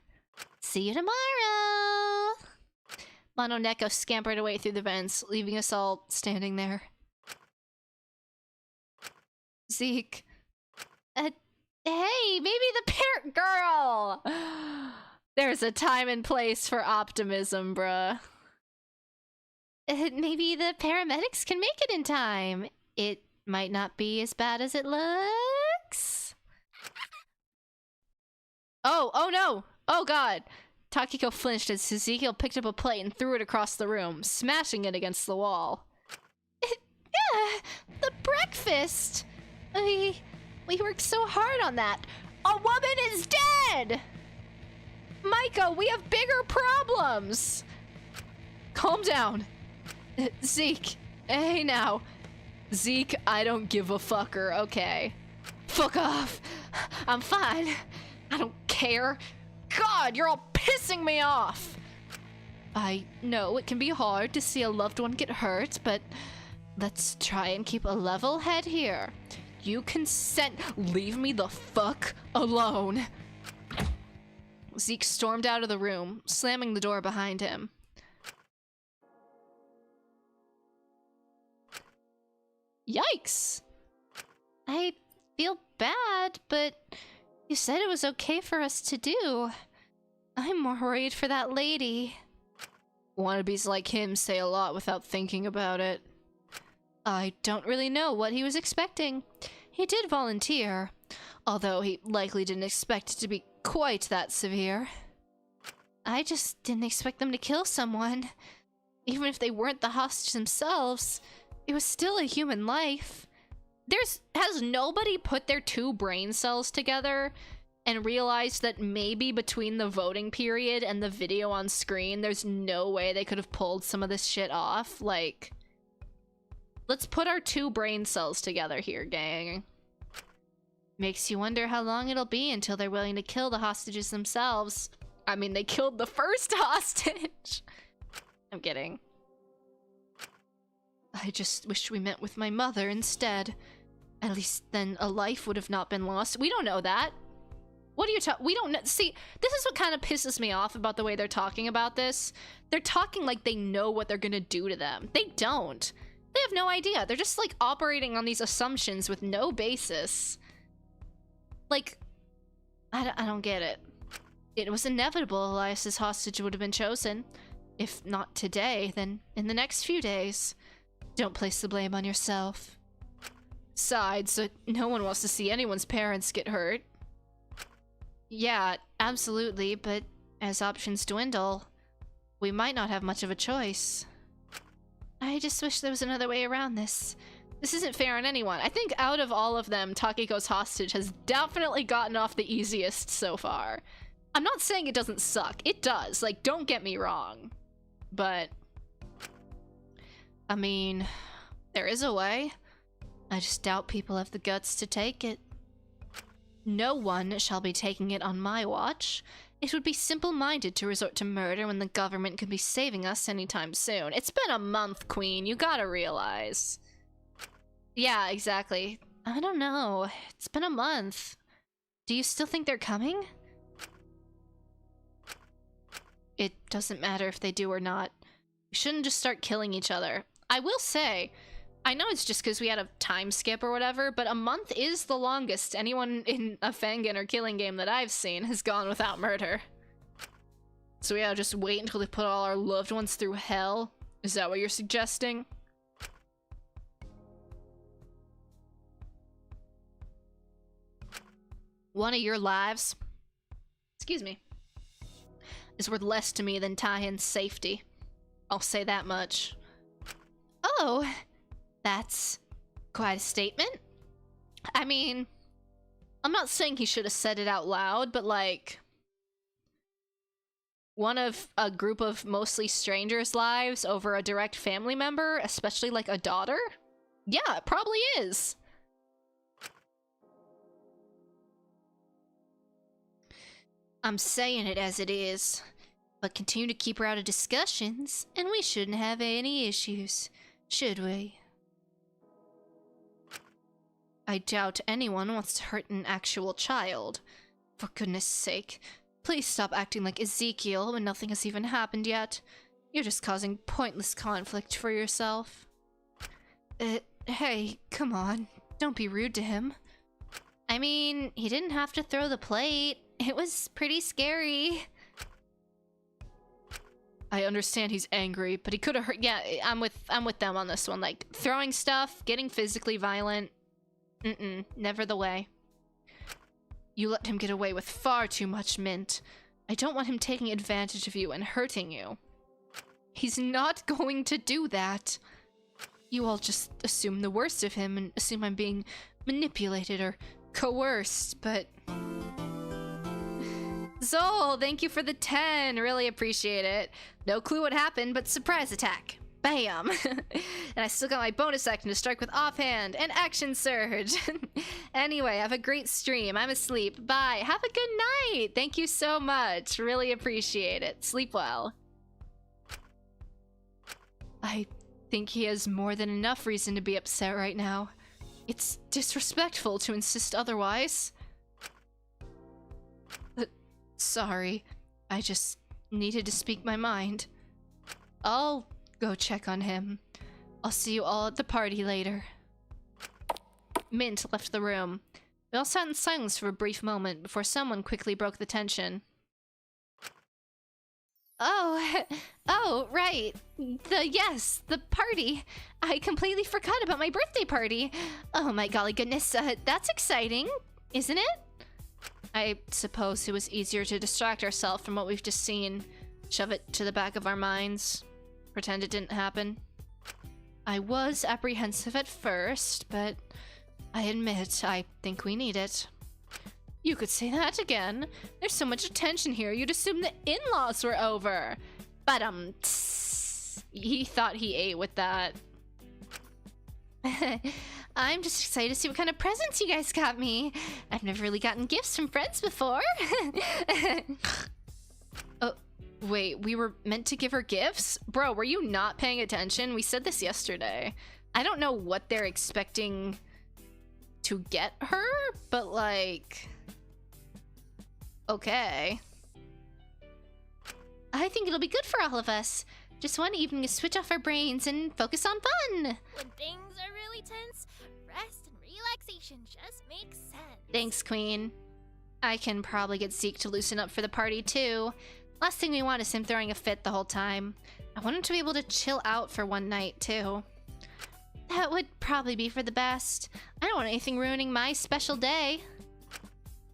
See you tomorrow. Mono Neko scampered away through the vents, leaving us all standing there. Zeke. Hey, maybe the parrot girl! There's a time and place for optimism, bruh. Maybe the paramedics can make it in time. It might not be as bad as it looks. Oh no! Oh god! Takiko flinched as Ezekiel picked up a plate and threw it across the room, smashing it against the wall. The breakfast! We worked so hard on that. A woman is dead! Micah, we have bigger problems! Calm down. Zeke. Hey now. Zeke, I don't give a fucker, okay? Fuck off. I'm fine. I don't care. God, you're all pissing me off! I know it can be hard to see a loved one get hurt, but let's try and keep a level head here. You consent. Leave me the fuck alone. Zeke stormed out of the room, slamming the door behind him. Yikes! I feel bad, but you said it was okay for us to do. I'm more worried for that lady. Wannabes like him say a lot without thinking about it. I don't really know what he was expecting. He did volunteer, although he likely didn't expect it to be quite that severe. I just didn't expect them to kill someone. Even if they weren't the hostage themselves, it was still a human life. Has nobody put their two brain cells together and realized that maybe between the voting period and the video on screen, there's no way they could have pulled some of this shit off? Like, let's put our two brain cells together here, gang. Makes you wonder how long it'll be until they're willing to kill the hostages themselves. I mean, they killed the first hostage. I'm kidding. I just wish we met with my mother instead. At least then a life would have not been lost. We don't know that. What are you talking? We don't know. See, this is what kind of pisses me off about the way they're talking about this. They're talking like they know what they're gonna do to them. They don't. They have no idea. They're just like operating on these assumptions with no basis. Like, I don't get it. It was inevitable Elias's hostage would have been chosen. If not today, then in the next few days. Don't place the blame on yourself. Besides, no one wants to see anyone's parents get hurt. Yeah, absolutely, but as options dwindle, we might not have much of a choice. I just wish there was another way around this. This isn't fair on anyone. I think out of all of them, Takiko's hostage has definitely gotten off the easiest so far. I'm not saying it doesn't suck. It does. Like, don't get me wrong. But I mean, there is a way. I just doubt people have the guts to take it. No one shall be taking it on my watch. It would be simple-minded to resort to murder when the government could be saving us anytime soon. It's been a month, Queen. You gotta realize. Yeah, exactly. I don't know. It's been a month. Do you still think they're coming? It doesn't matter if they do or not. We shouldn't just start killing each other. I will say, I know it's just because we had a time skip or whatever, but a month is the longest anyone in a Fangin or Killing game that I've seen has gone without murder. So yeah, just wait until they put all our loved ones through hell? Is that what you're suggesting? One of your lives, excuse me, is worth less to me than Taihan's safety. I'll say that much. Oh, that's quite a statement. I mean, I'm not saying he should have said it out loud, but like, one of a group of mostly strangers' lives over a direct family member, especially like a daughter? Yeah, it probably is. I'm saying it as it is, but continue to keep her out of discussions, and we shouldn't have any issues, should we? I doubt anyone wants to hurt an actual child. For goodness sake, please stop acting like Ezekiel when nothing has even happened yet. You're just causing pointless conflict for yourself. Hey, come on. Don't be rude to him. I mean, he didn't have to throw the plate. It was pretty scary. I understand he's angry, but he could have hurt. Yeah, I'm with them on this one. Like, throwing stuff, getting physically violent. Never the way. You let him get away with far too much, Mint. I don't want him taking advantage of you and hurting you. He's not going to do that. You all just assume the worst of him and assume I'm being manipulated or coerced, but... Zol, thank you for the 10. Really appreciate it. No clue what happened, but surprise attack. Bam! And I still got my bonus action to strike with offhand and action surge. Anyway, have a great stream. I'm asleep. Bye. Have a good night. Thank you so much. Really appreciate it. Sleep well. I think he has more than enough reason to be upset right now. It's disrespectful to insist otherwise. Sorry. I just needed to speak my mind. I'll go check on him. I'll see you all at the party later. Mint left the room. We all sat in silence for a brief moment before someone quickly broke the tension. Oh, right. The party. I completely forgot about my birthday party. Oh my golly goodness, that's exciting, isn't it? I suppose it was easier to distract ourselves from what we've just seen. Shove it to the back of our minds. Pretend it didn't happen. I was apprehensive at first, but I admit I think we need it. You could say that again. There's so much attention here, you'd assume the in-laws were over. But, he thought he ate with that. I'm just excited to see what kind of presents you guys got me. I've never really gotten gifts from friends before. Oh, wait, we were meant to give her gifts? Bro, were you not paying attention? We said this yesterday. I don't know what they're expecting to get her, but like... Okay. I think it'll be good for all of us. Just one evening to switch off our brains and focus on fun. When things are really tense, rest and relaxation just makes sense. Thanks, Queen. I can probably get Zeke to loosen up for the party, too. Last thing we want is him throwing a fit the whole time. I want him to be able to chill out for one night, too. That would probably be for the best. I don't want anything ruining my special day.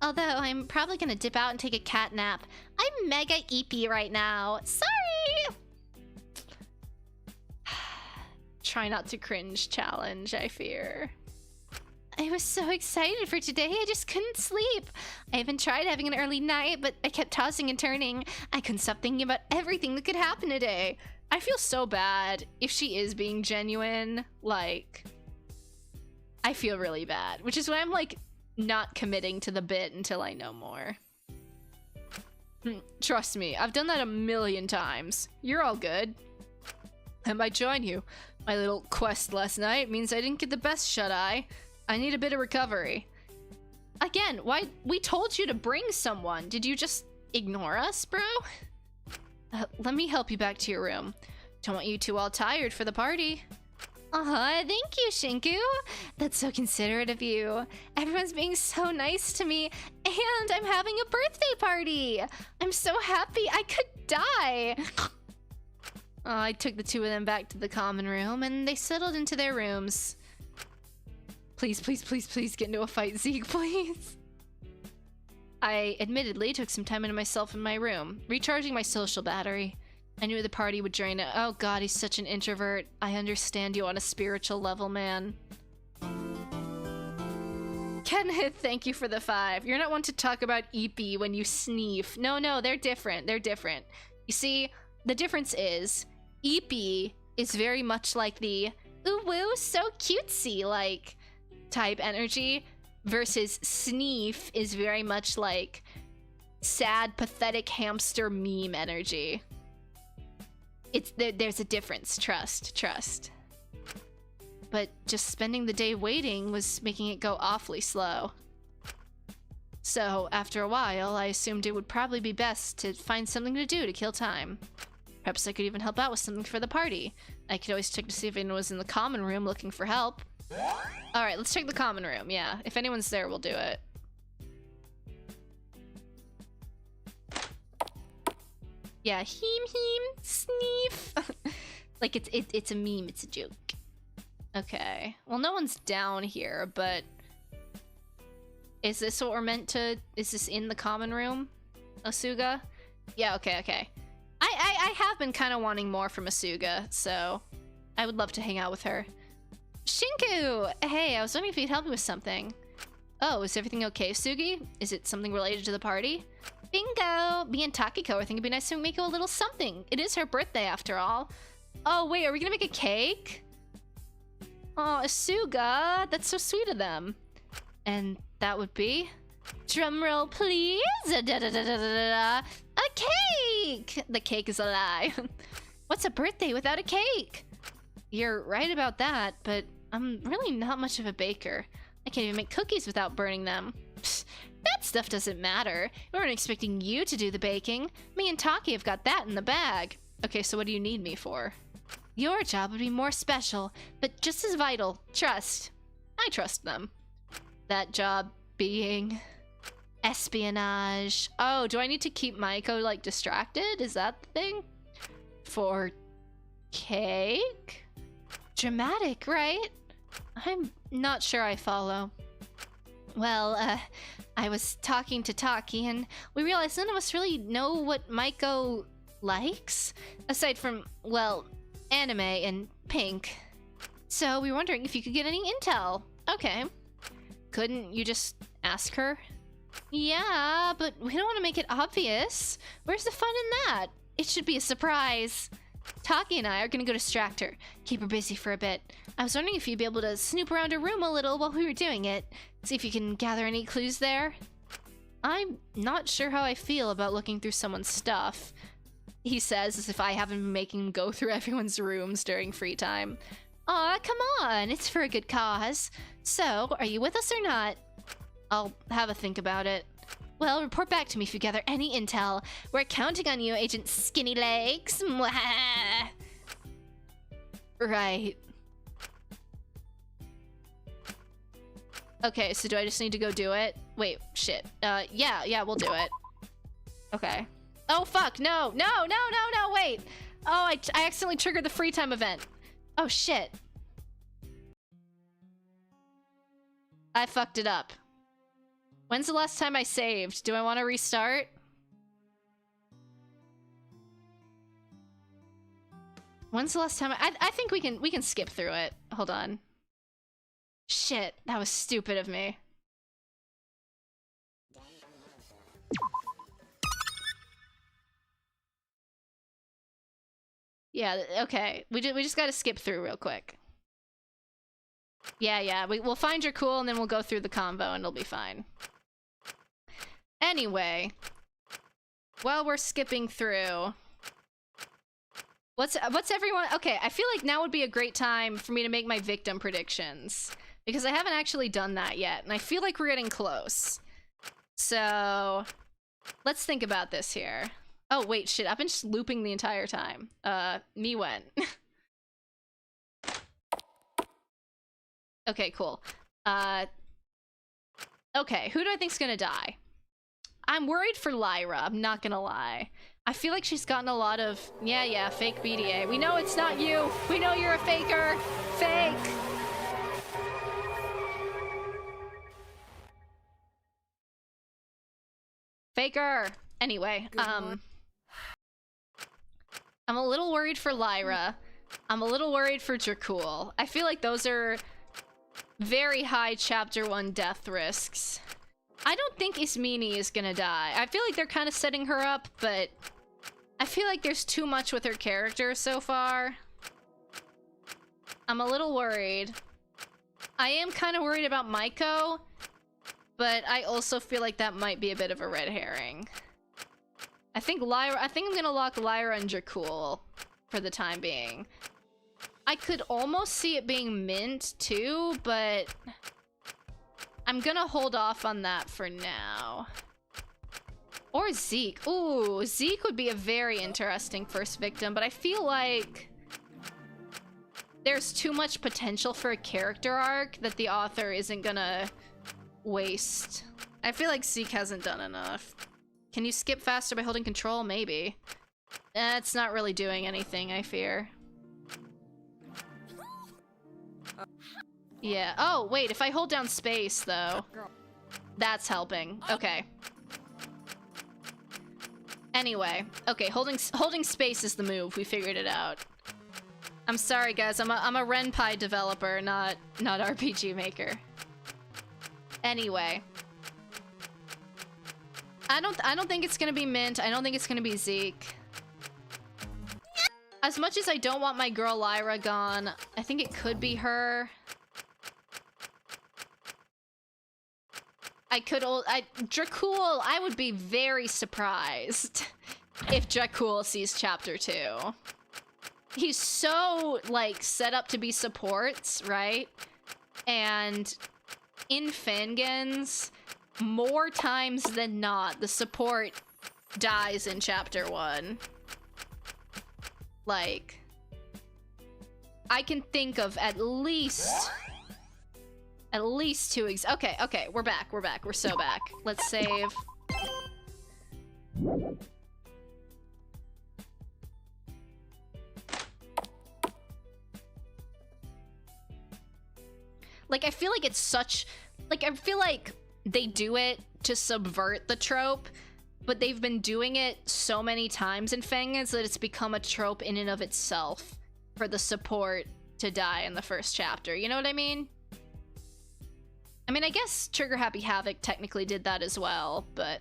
Although, I'm probably gonna dip out and take a cat nap. I'm mega eepy right now. Sorry! Try not to cringe challenge, I fear. I was so excited for today, I just couldn't sleep. I even tried having an early night, but I kept tossing and turning. I couldn't stop thinking about everything that could happen today. I feel so bad if she is being genuine. Like, I feel really bad, which is why I'm like, not committing to the bit until I know more. Trust me, I've done that a million times. You're all good. I might join you. My little quest last night means I didn't get the best shut-eye. I need a bit of recovery. Again, why? We told you to bring someone. Did you just ignore us, bro? Let me help you back to your room. Don't want you two all tired for the party. Thank you, Shinku. That's so considerate of you. Everyone's being so nice to me, and I'm having a birthday party. I'm so happy I could die. I took the two of them back to the common room, and they settled into their rooms. Please, please, please, please get into a fight, Zeke, please. I admittedly took some time into myself in my room, recharging my social battery. I knew the party would drain it. Oh god, he's such an introvert. I understand you on a spiritual level, man. Kenneth, thank you for the 5. You're not one to talk about eepy when you sneef. No, they're different. They're different. You see, the difference is, eepy is very much like the ooh woo, so cutesy, like, type energy, versus sneef is very much like sad, pathetic hamster meme energy. There's a difference, trust. But just spending the day waiting was making it go awfully slow. So, after a while, I assumed it would probably be best to find something to do to kill time. Perhaps I could even help out with something for the party. I could always check to see if anyone was in the common room looking for help. Alright, let's check the common room, yeah. If anyone's there, we'll do it. Yeah, heem, sneef. Like, it's a meme, it's a joke. Okay. Well, no one's down here, but... Is this what we're meant to... Is this in the common room? Asuga? Yeah, okay. I have been kind of wanting more from Asuga, so... I would love to hang out with her. Shinku! Hey, I was wondering if you'd help me with something. Oh, is everything okay, Sugi? Is it something related to the party? Bingo! Me and Takiko are thinking it'd be nice to make Miko a little something. It is her birthday after all. Oh, wait, are we gonna make a cake? Oh, Asuga! That's so sweet of them. And that would be... Drumroll, please! A cake! The cake is a lie. What's a birthday without a cake? You're right about that, but I'm really not much of a baker. I can't even make cookies without burning them. Psst, that stuff doesn't matter. We weren't expecting you to do the baking. Me and Taki have got that in the bag. Okay, so what do you need me for? Your job would be more special, but just as vital. Trust. I trust them. That job being... espionage. Oh, do I need to keep Maiko, like, distracted? Is that the thing? For... cake? Dramatic, right? I'm not sure I follow. Well, I was talking to Taki, and we realized none of us really know what Maiko likes, aside from, well, anime and pink. So we were wondering if you could get any intel. Okay. Couldn't you just ask her? Yeah, but we don't want to make it obvious. Where's the fun in that? It should be a surprise. Taki and I are gonna go distract her, keep her busy for a bit. I was wondering if you'd be able to snoop around her room a little while we were doing it. See if you can gather any clues there. I'm not sure how I feel about looking through someone's stuff, he says, as if I haven't been making him go through everyone's rooms during free time. Aw, come on, it's for a good cause. So, are you with us or not? I'll have a think about it. Well, report back to me if you gather any intel. We're counting on you, Agent Skinny Legs. Mwah. Right. Okay, so do I just need to go do it? Wait, shit. Yeah, we'll do it. Okay. Oh, fuck, no, wait. Oh, I accidentally triggered the free time event. Oh, shit. I fucked it up. When's the last time I saved? Do I want to restart? When's the last time I think we can skip through it. Hold on. Shit, that was stupid of me. Yeah, okay. We just gotta skip through real quick. Yeah, we'll find your cool and then we'll go through the combo and it'll be fine. Anyway, while we're skipping through, what's everyone? Okay, I feel like now would be a great time for me to make my victim predictions because I haven't actually done that yet, and I feel like we're getting close. So let's think about this here. Oh wait, shit! I've been just looping the entire time. Me went. Okay, cool. Okay, who do I think's gonna die? I'm worried for Lyra, I'm not gonna lie. I feel like she's gotten a lot of, yeah, fake BDA. We know it's not you! We know you're a faker! Fake! Faker! Anyway, I'm a little worried for Lyra. I'm a little worried for Dracul. I feel like those are very high chapter 1 death risks. I don't think Ismene is gonna die. I feel like they're kind of setting her up, but I feel like there's too much with her character so far. I'm a little worried. I am kind of worried about Maiko, but I also feel like that might be a bit of a red herring. I think I'm gonna lock Lyra and Dracul for the time being. I could almost see it being Mint too, but I'm gonna hold off on that for now. Or Zeke. Ooh, Zeke would be a very interesting first victim, but I feel like there's too much potential for a character arc that the author isn't gonna waste. I feel like Zeke hasn't done enough. Can you skip faster by holding control? Maybe. It's not really doing anything, I fear. Yeah. Oh, wait, if I hold down space, though, that's helping. Okay. Anyway, okay, holding space is the move. We figured it out. I'm sorry, guys. I'm a Ren'Py developer, not RPG maker. Anyway. I don't think it's gonna be Mint. I don't think it's gonna be Zeke. As much as I don't want my girl Lyra gone, I think it could be her. Dracul, I would be very surprised if Dracul sees chapter 2. He's so, like, set up to be supports, right? And in Fangens, more times than not, the support dies in chapter 1. Like, I can think of at least 2 okay, we're back, we're so back. Let's save. Like, I feel like it's such, like, I feel like they do it to subvert the trope, but they've been doing it so many times in Fangens that it's become a trope in and of itself for the support to die in the first chapter. You know what I mean? I mean, I guess Trigger Happy Havoc technically did that as well, but...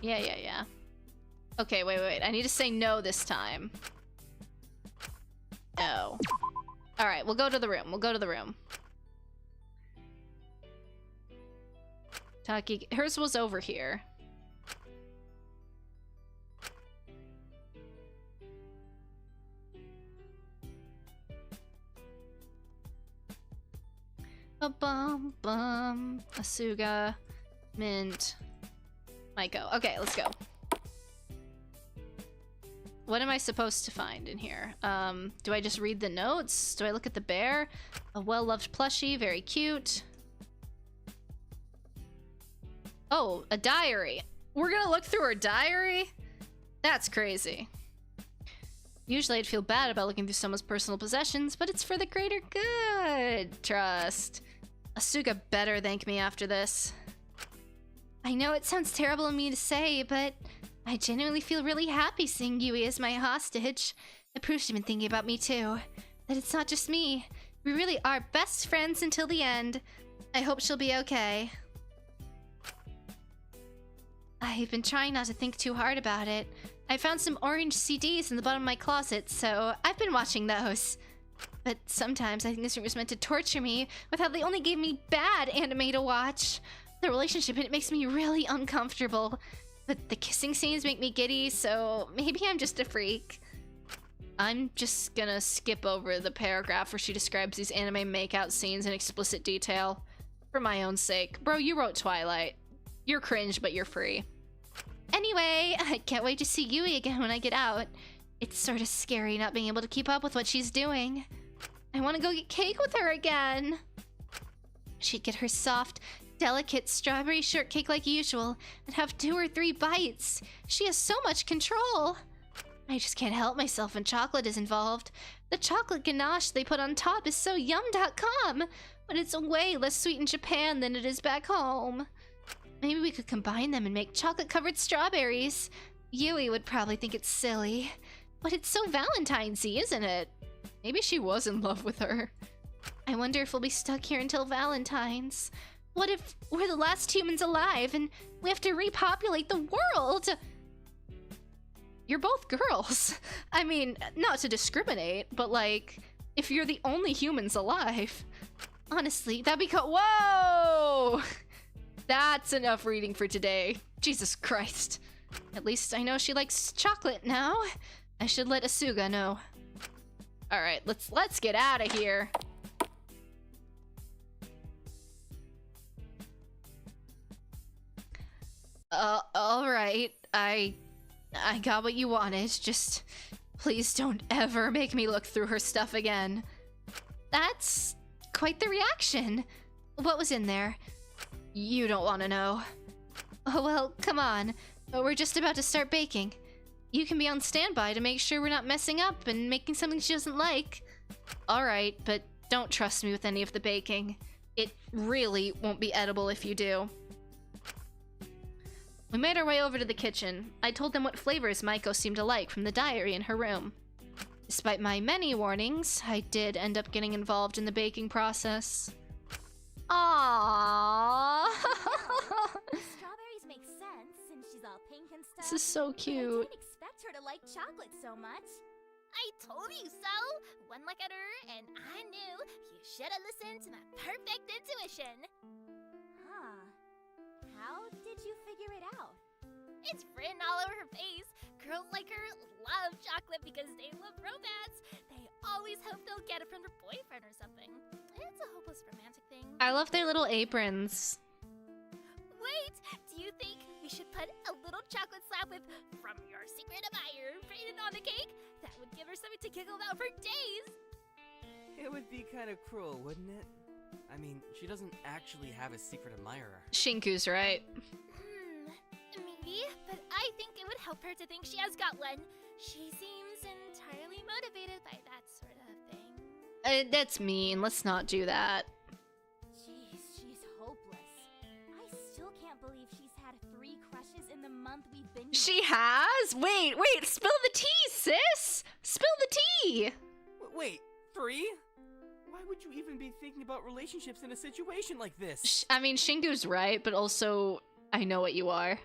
Yeah. Okay, wait. I need to say no this time. No. Alright, we'll go to the room. Taki, hers was over here. Bum. Asuga. Mint. Maiko. Okay, let's go. What am I supposed to find in here? Do I just read the notes? Do I look at the bear? A well-loved plushie, very cute. Oh, a diary. We're gonna look through her diary? That's crazy. Usually I'd feel bad about looking through someone's personal possessions, but it's for the greater good. Trust. Asuga better thank me after this. I know it sounds terrible of me to say, but I genuinely feel really happy seeing Yui as my hostage. It proves she's been thinking about me too. That it's not just me. We really are best friends until the end. I hope she'll be okay. I've been trying not to think too hard about it. I found some orange CDs in the bottom of my closet, so I've been watching those. But sometimes I think this room is meant to torture me with how they only gave me bad anime to watch. The relationship, it makes me really uncomfortable. But the kissing scenes make me giddy, so maybe I'm just a freak. I'm just gonna skip over the paragraph where she describes these anime makeout scenes in explicit detail. For my own sake. Bro, you wrote Twilight. You're cringe, but you're free. Anyway, I can't wait to see Yui again when I get out. It's sort of scary not being able to keep up with what she's doing. I want to go get cake with her again. She'd get her soft, delicate strawberry shortcake like usual and have 2 or 3 bites. She has so much control. I just can't help myself when chocolate is involved. The chocolate ganache they put on top is so yum.com, but it's way less sweet in Japan than it is back home. Maybe we could combine them and make chocolate-covered strawberries. Yui would probably think it's silly, but it's so Valentine's-y, isn't it? Maybe she was in love with her. I wonder if we'll be stuck here until Valentine's. What if we're the last humans alive and we have to repopulate the world? You're both girls. I mean, not to discriminate, but like, if you're the only humans alive. Honestly, that'd be whoa! That's enough reading for today. Jesus Christ. At least I know she likes chocolate now. I should let Asuga know. Alright, let's get out of here. Alright. I got what you wanted. Just please don't ever make me look through her stuff again. That's quite the reaction. What was in there? You don't want to know. Oh well, come on. We're just about to start baking. You can be on standby to make sure we're not messing up and making something she doesn't like. Alright, but don't trust me with any of the baking. It really won't be edible if you do. We made our way over to the kitchen. I told them what flavors Maiko seemed to like from the diary in her room. Despite my many warnings, I did end up getting involved in the baking process. Aww. Strawberries make sense since she's all pink and stuff. This is so But I cute. didn't expect her to like chocolate so much. I told you so! One look at her, and I knew you should have listened to my perfect intuition! Huh. How did you figure it out? It's written all over her face. Girls like her love chocolate because they love romance. They always hope they'll get it from their boyfriend or something. It's a hopeless romantic thing. I love their little aprons. Wait! Do you think we should put a little chocolate slab with "From your secret admirer" written on the cake? That would give her something to giggle about for days! It would be kind of cruel, wouldn't it? I mean, she doesn't actually have a secret admirer. Shiku's right. Maybe, but I think it would help her to think she has got one. She seems entirely motivated by that sort of thing. That's mean. Let's not do that. Jeez, she's hopeless. I still can't believe she's had 3 crushes in the month we've been here. She has? Wait, spill the tea, sis! Spill the tea! Wait, 3? Why would you even be thinking about relationships in a situation like this? I mean, Shiku's right, but also, I know what you are.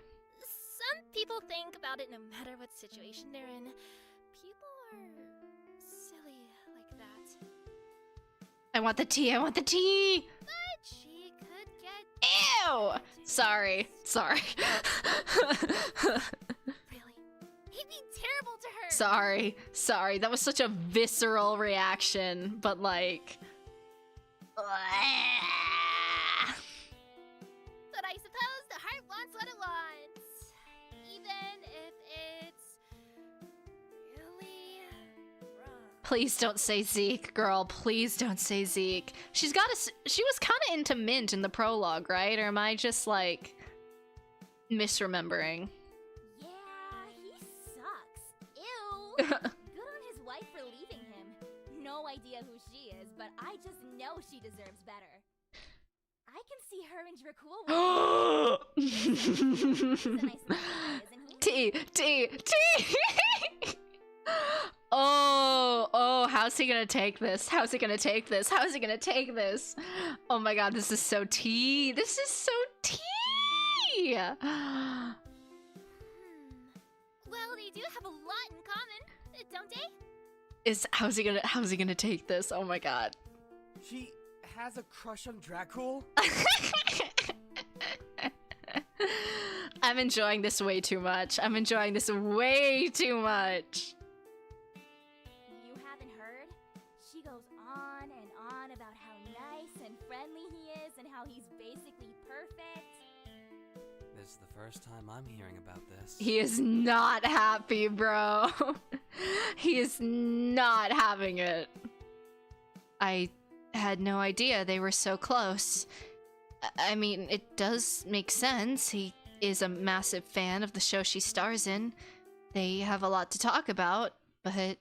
Some people think about it no matter what situation they're in. People are silly like that. I want the tea, I want the tea! But she could get... Ew! Sorry. Really? He'd be terrible to her! Sorry. That was such a visceral reaction, but like... But I suppose the heart wants what it wants. Even if it's really wrong. Please don't say Zeke, girl. Please don't say Zeke. She was kind of into Mint in the prologue, right? Or am I just like misremembering? Yeah, he sucks. Ew. Good on his wife for leaving him. No idea who she is, but I just know she deserves better. I can see her and Dracul. He's a nice little guy, isn't he? Tea! Oh, how's he gonna take this? Oh my god, this is so tea. Well, they do have a lot in common, don't they? How's he gonna take this? Oh my god. She has a crush on Dracul? I'm enjoying this way too much. You haven't heard? She goes on and on about how nice and friendly he is and how he's basically perfect. This is the first time I'm hearing about this. He is not happy, bro. He is not having it. I had no idea they were so close. I mean, it does make sense. He is a massive fan of the show she stars in. They have a lot to talk about, but...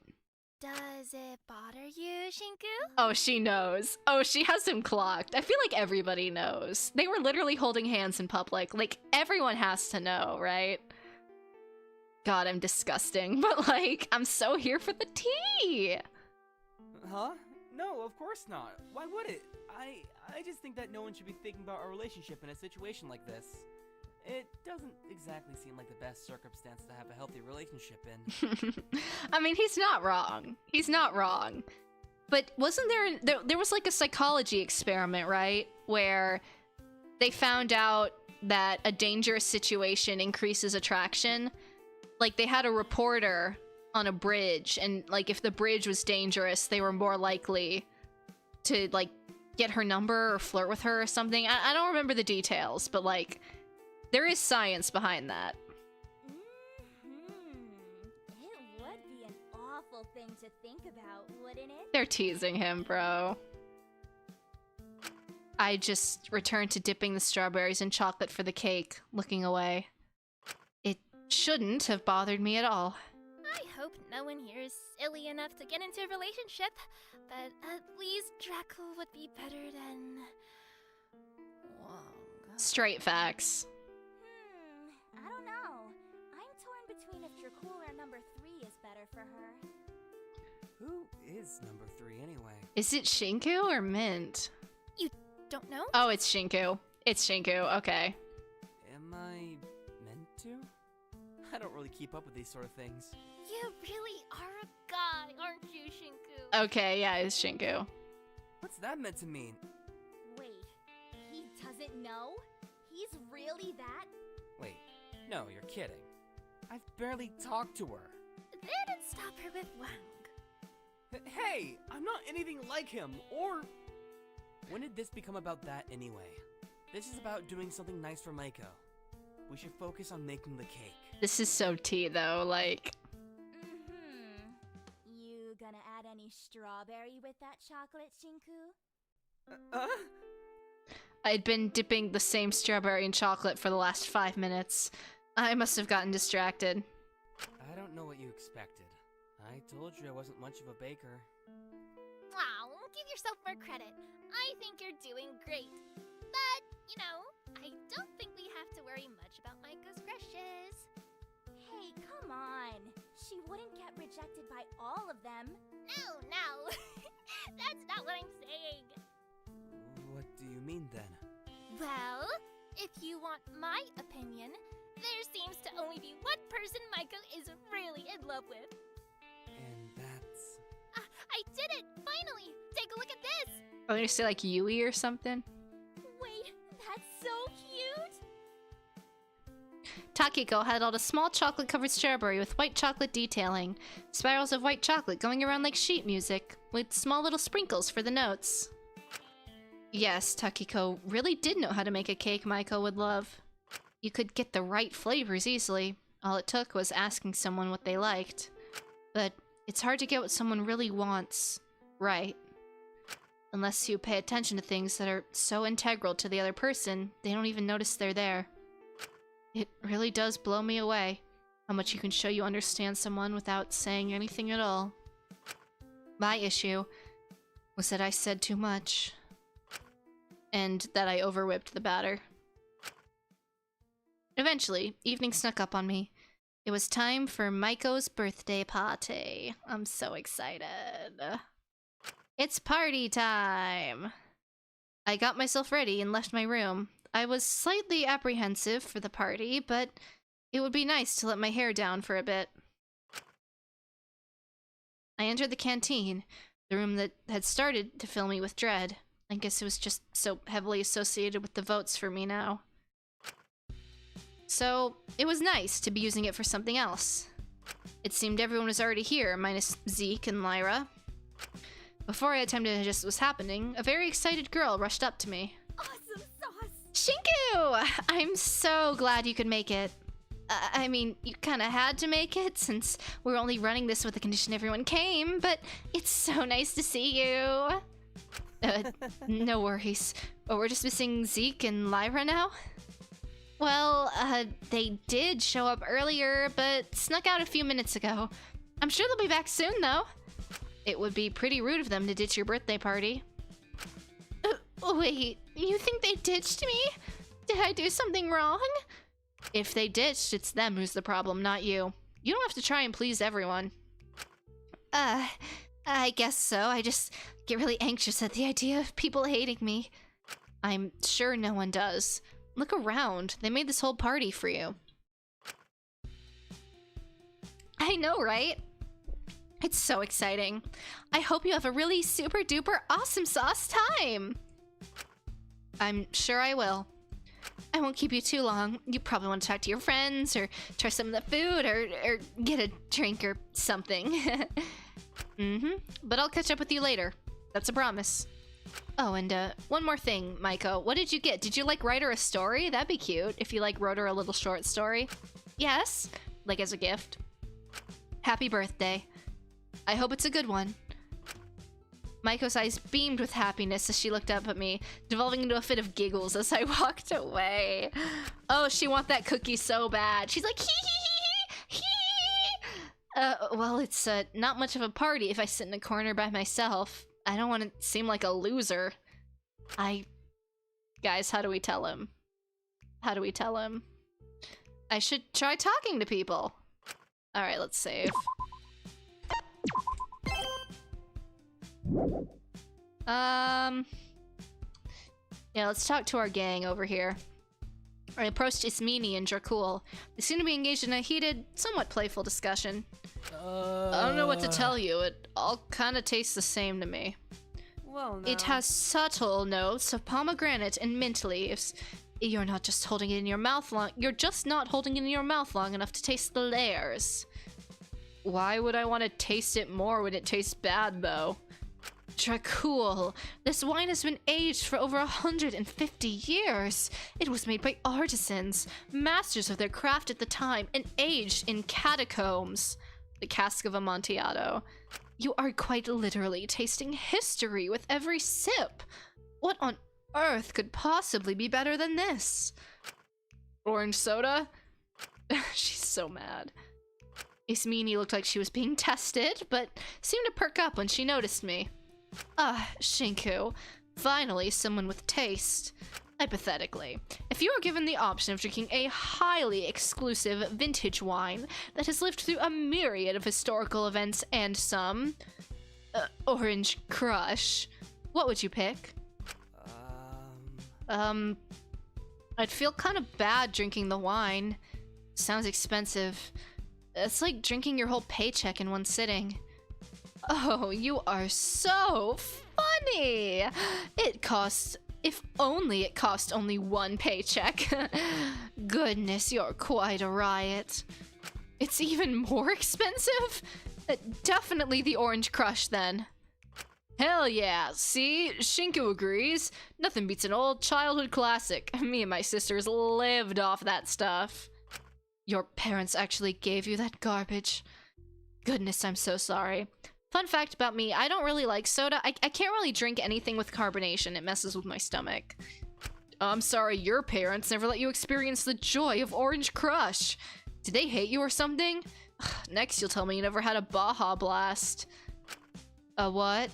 Does it bother you, Shinku? Oh, she knows. Oh, she has him clocked. I feel like everybody knows. They were literally holding hands in public. Like, everyone has to know, right? God, I'm disgusting. But, like, I'm so here for the tea! Huh? No, of course not. Why would it? I just think that no one should be thinking about our relationship in a situation like this. It doesn't exactly seem like the best circumstance to have a healthy relationship in. I mean, he's not wrong. But wasn't there was like a psychology experiment, right? Where they found out that a dangerous situation increases attraction. Like, they had a reporter on a bridge, and like if the bridge was dangerous, they were more likely to like get her number or flirt with her or something. I don't remember the details, but like there is science behind that. It would be an awful thing to think about, wouldn't it? They're teasing him, bro. I just returned to dipping the strawberries in chocolate for the cake, looking away. It shouldn't have bothered me at all. I hope no one here is silly enough to get into a relationship, but at least Dracul would be better than... Wong. Straight facts. I don't know. I'm torn between if Dracul or number 3 is better for her. Who is number 3 anyway? Is it Shinku or Mint? You don't know? Oh, it's Shinku. It's Shinku, okay. Am I meant to? I don't really keep up with these sort of things. You really are a guy, aren't you, Shinku? Okay, yeah, it's Shinku. What's that meant to mean? Wait, he doesn't know? He's really that? Wait, no, you're kidding. I've barely talked to her. Then stop her with Wang. Hey, I'm not anything like him, or... When did this become about that anyway? This is about doing something nice for Maiko. We should focus on making the cake. This is so tea, though, like... You gonna add any strawberry with that chocolate, Shinku? I'd been dipping the same strawberry in chocolate for the last 5 minutes. I must have gotten distracted. I don't know what you expected. I told you I wasn't much of a baker. Wow, give yourself more credit. I think you're doing great. But, you know, I don't think we have to worry much about Maiko's crushes. Hey, come on. She wouldn't get rejected by all of them. No. That's not what I'm saying. What do you mean then? Well, if you want my opinion, there seems to only be one person Maiko is really in love with. And that's... I did it! Finally! Take a look at this! I'm gonna say like Yui or something. Wait, that's so cute! Takiko had a small chocolate-covered strawberry with white chocolate detailing. Spirals of white chocolate going around like sheet music, with small little sprinkles for the notes. Yes, Takiko really did know how to make a cake Maiko would love. You could get the right flavors easily. All it took was asking someone what they liked. But it's hard to get what someone really wants right. Unless you pay attention to things that are so integral to the other person, they don't even notice they're there. It really does blow me away, how much you can show you understand someone without saying anything at all. My issue was that I said too much. And that I overwhipped the batter. Eventually, evening snuck up on me. It was time for Maiko's birthday party. I'm so excited. It's party time! I got myself ready and left my room. I was slightly apprehensive for the party, but it would be nice to let my hair down for a bit. I entered the canteen, the room that had started to fill me with dread. I guess it was just so heavily associated with the votes for me now. So, it was nice to be using it for something else. It seemed everyone was already here, minus Zeke and Lyra. Before I had time to digest what was happening, a very excited girl rushed up to me. Awesome sauce! Shinku! I'm so glad you could make it. I mean, you kinda had to make it, since we're only running this with the condition everyone came, but it's so nice to see you. No worries. Oh, we're just missing Zeke and Lyra now? Well, they did show up earlier, but snuck out a few minutes ago. I'm sure they'll be back soon, though. It would be pretty rude of them to ditch your birthday party. Wait, you think they ditched me? Did I do something wrong? If they ditched, it's them who's the problem, not you. You don't have to try and please everyone. I guess so. I just get really anxious at the idea of people hating me. I'm sure no one does. Look around. They made this whole party for you. I know, right? It's so exciting. I hope you have a really super duper awesome sauce time. I'm sure I will. I won't keep you too long. You probably want to talk to your friends or try some of the food or get a drink or something. But I'll catch up with you later. That's a promise. Oh, and one more thing, Maiko. What did you get? Did you, like, write her a story? That'd be cute if you, like, wrote her a little short story. Yes, like as a gift. Happy birthday. I hope it's a good one. Maiko's eyes beamed with happiness as she looked up at me, devolving into a fit of giggles as I walked away. Oh, she wants that cookie so bad. She's like, hee hee hee hee. Well, it's not much of a party if I sit in a corner by myself. I don't want to seem like a loser. Guys, how do we tell him? How do we tell him? I should try talking to people. Alright, let's save. Yeah, let's talk to our gang over here. I approached Ismene and Dracul. They seem to be engaged in a heated, somewhat playful discussion. I don't know what to tell you. It all kind of tastes the same to me. Well, now. It has subtle notes of pomegranate and mint leaves. You're not just holding it in your mouth long. You're just not holding it in your mouth long enough to taste the layers. Why would I want to taste it more when it tastes bad, though? Dracul, this wine has been aged for over 150 years. It was made by artisans, masters of their craft at the time, and aged in catacombs. The cask of Amontillado. You are quite literally tasting history with every sip. What on earth could possibly be better than this? Orange soda? She's so mad. Ismene looked like she was being tested, but seemed to perk up when she noticed me. Ah, Shinku. Finally, someone with taste. Hypothetically, if you were given the option of drinking a highly exclusive vintage wine that has lived through a myriad of historical events and some orange crush, what would you pick? I'd feel kind of bad drinking the wine. Sounds expensive. It's like drinking your whole paycheck in one sitting. Oh, you are so funny! It costs... If only it cost only one paycheck. Goodness, you're quite a riot. It's even more expensive? Definitely the Orange Crush, then. Hell yeah, see? Shinku agrees. Nothing beats an old childhood classic. Me and my sisters lived off that stuff. Your parents actually gave you that garbage. Goodness, I'm so sorry. Fun fact about me, I don't really like soda. I can't really drink anything with carbonation. It messes with my stomach. I'm sorry, your parents never let you experience the joy of Orange Crush. Did they hate you or something? Next, you'll tell me you never had a Baja Blast. A what?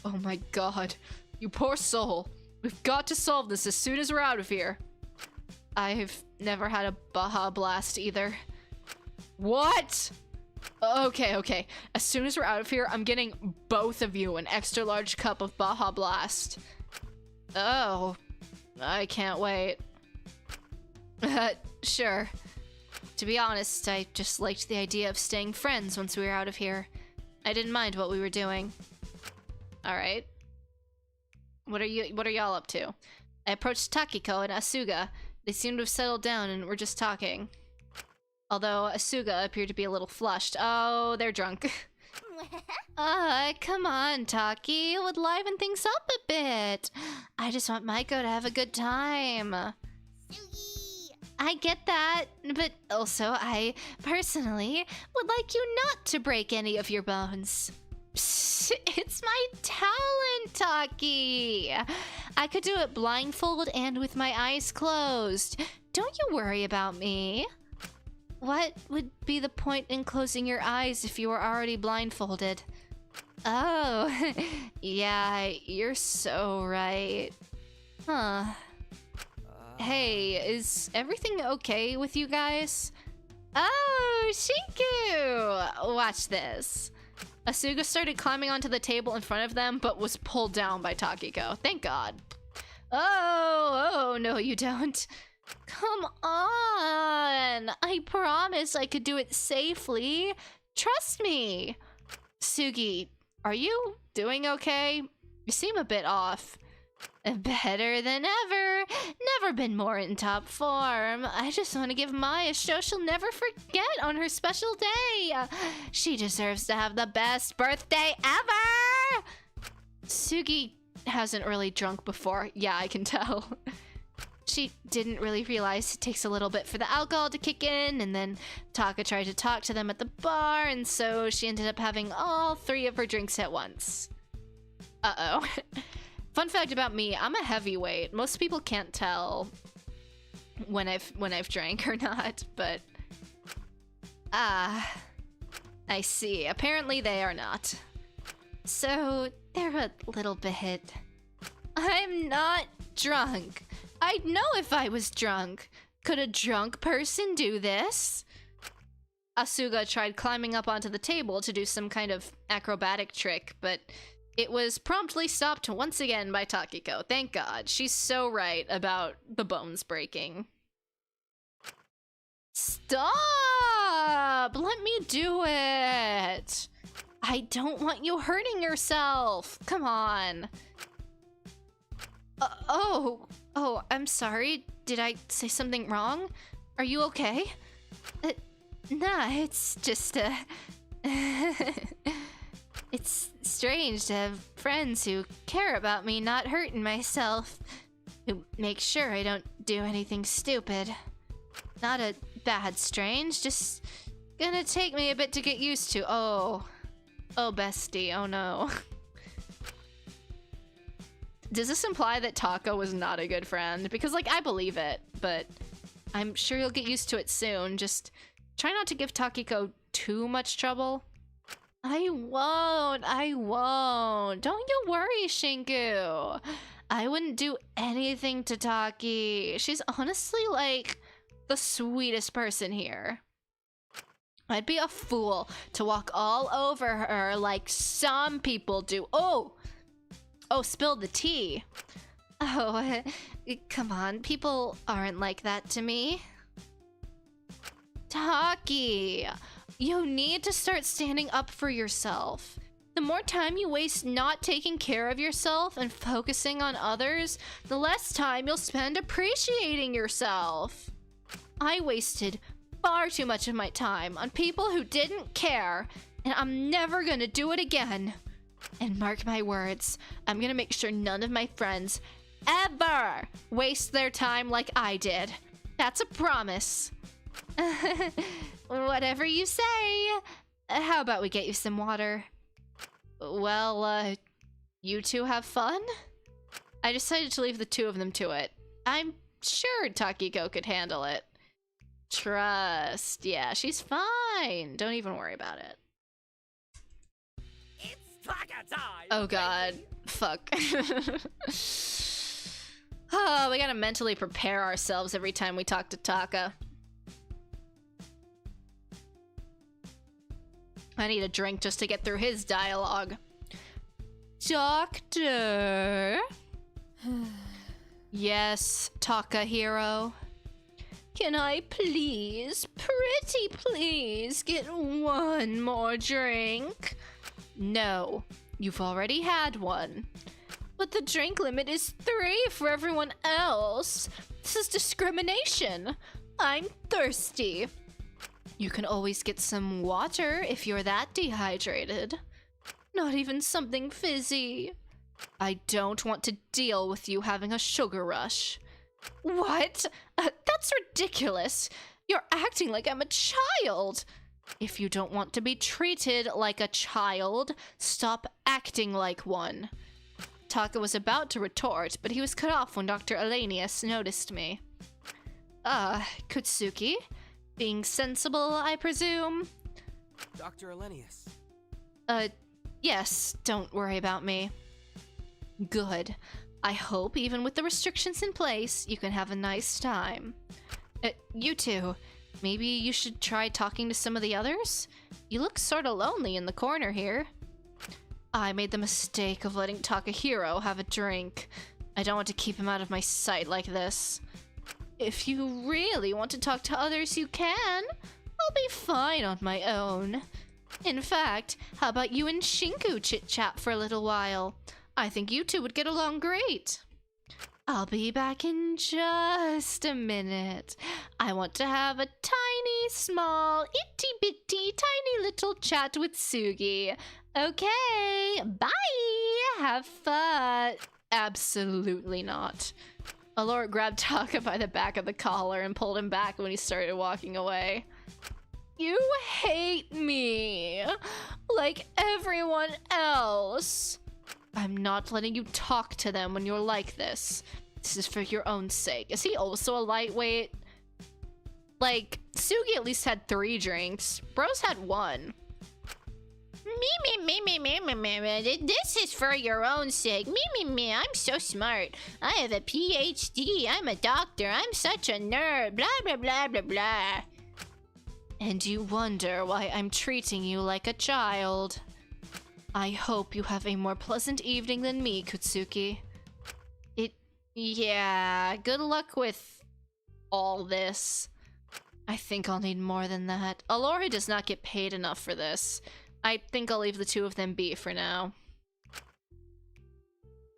Oh my god. You poor soul. We've got to solve this as soon as we're out of here. I've never had a Baja Blast either. What? Okay. As soon as we're out of here, I'm getting both of you an extra large cup of Baja Blast. Oh, I can't wait. Sure. To be honest, I just liked the idea of staying friends once we were out of here. I didn't mind what we were doing. All right. What are y'all up to? I approached Takiko and Asuga. They seemed to have settled down and were just talking. Although Asuga appeared to be a little flushed. Oh, they're drunk. Come on, Taki. Would liven things up a bit. I just want Maiko to have a good time. Sugi! I get that, but also I, personally, would like you not to break any of your bones. Psst, it's my talent, Taki. I could do it blindfold and with my eyes closed. Don't you worry about me. What would be the point in closing your eyes if you were already blindfolded? Oh, yeah, you're so right. Huh. Hey, is everything okay with you guys? Oh, Shinku! Watch this. Asuga started climbing onto the table in front of them, but was pulled down by Takiko. Thank God. Oh, no you don't. Come on! I promise I could do it safely. Trust me. Sugi, are you doing okay? You seem a bit off. Better than ever. Never been more in top form. I just want to give Mai a show she'll never forget on her special day. She deserves to have the best birthday ever! Sugi hasn't really drunk before. Yeah, I can tell. She didn't really realize it takes a little bit for the alcohol to kick in, and then Taka tried to talk to them at the bar, and so she ended up having all 3 of her drinks at once. Uh-oh. Fun fact about me, I'm a heavyweight. Most people can't tell when I've drank or not, but I see. Apparently they are not. So they're a little bit. I'm not drunk. I'd know if I was drunk. Could a drunk person do this? Asuga tried climbing up onto the table to do some kind of acrobatic trick, but It was promptly stopped once again by Takiko. Thank God. She's so right about the bones breaking. Stop! Let me do it! I don't want you hurting yourself. Come on. Oh, I'm sorry. Did I say something wrong? Are you okay? Nah, it's just, it's strange to have friends who care about me not hurting myself. Who make sure I don't do anything stupid. Not a bad strange, just gonna take me a bit to get used to. Oh, bestie, oh no. Does this imply that Taka was not a good friend? Because, like, I believe it, but I'm sure you'll get used to it soon. Just try not to give Takiko too much trouble. I won't. Don't you worry, Shinku. I wouldn't do anything to Taki. She's honestly, like, the sweetest person here. I'd be a fool to walk all over her like some people do. Oh, spill the tea. Oh, come on. People aren't like that to me. Taki, you need to start standing up for yourself. The more time you waste not taking care of yourself and focusing on others, the less time you'll spend appreciating yourself. I wasted far too much of my time on people who didn't care, and I'm never gonna do it again. And mark my words, I'm gonna make sure none of my friends ever waste their time like I did. That's a promise. Whatever you say. How about we get you some water? Well, you two have fun? I decided to leave the two of them to it. I'm sure Takiko could handle it. Trust. Yeah, she's fine. Don't even worry about it. Oh god. Fuck. Oh, we gotta mentally prepare ourselves every time we talk to Taka. I need a drink just to get through his dialogue. Doctor? Yes, Taka hero. Can I please, pretty please, get one more drink? No, you've already had one. But the drink limit is 3 for everyone else. This is discrimination. I'm thirsty. You can always get some water if you're that dehydrated. Not even something fizzy. I don't want to deal with you having a sugar rush. What? That's ridiculous. You're acting like I'm a child. If you don't want to be treated like a child, stop acting like one. Taka was about to retort, but he was cut off when Dr. Elenius noticed me. Kutsuki? Being sensible, I presume? Dr. Elenius. Yes, don't worry about me. Good. I hope, even with the restrictions in place, you can have a nice time. You two, maybe you should try talking to some of the others? You look sorta lonely in the corner here. I made the mistake of letting Takahiro have a drink. I don't want to keep him out of my sight like this. If you really want to talk to others, you can. I'll be fine on my own. In fact, how about you and Shinku chit-chat for a little while? I think you two would get along great. I'll be back in just a minute. I want to have a tiny, small, itty-bitty, tiny little chat with Sugi. Okay, bye! Have fun. Absolutely not. Alora grabbed Taka by the back of the collar and pulled him back when he started walking away. You hate me, like everyone else. I'm not letting you talk to them when you're like this. This is for your own sake. Is he also a lightweight? Like, Sugi at least had 3 drinks. Bros had 1. Me. This is for your own sake. Me. I'm so smart. I have a PhD. I'm a doctor. I'm such a nerd. Blah, blah, blah, blah, blah. And you wonder why I'm treating you like a child. I hope you have a more pleasant evening than me, Kutsuki. Yeah, good luck with all this. I think I'll need more than that. Alori does not get paid enough for this. I think I'll leave the two of them be for now.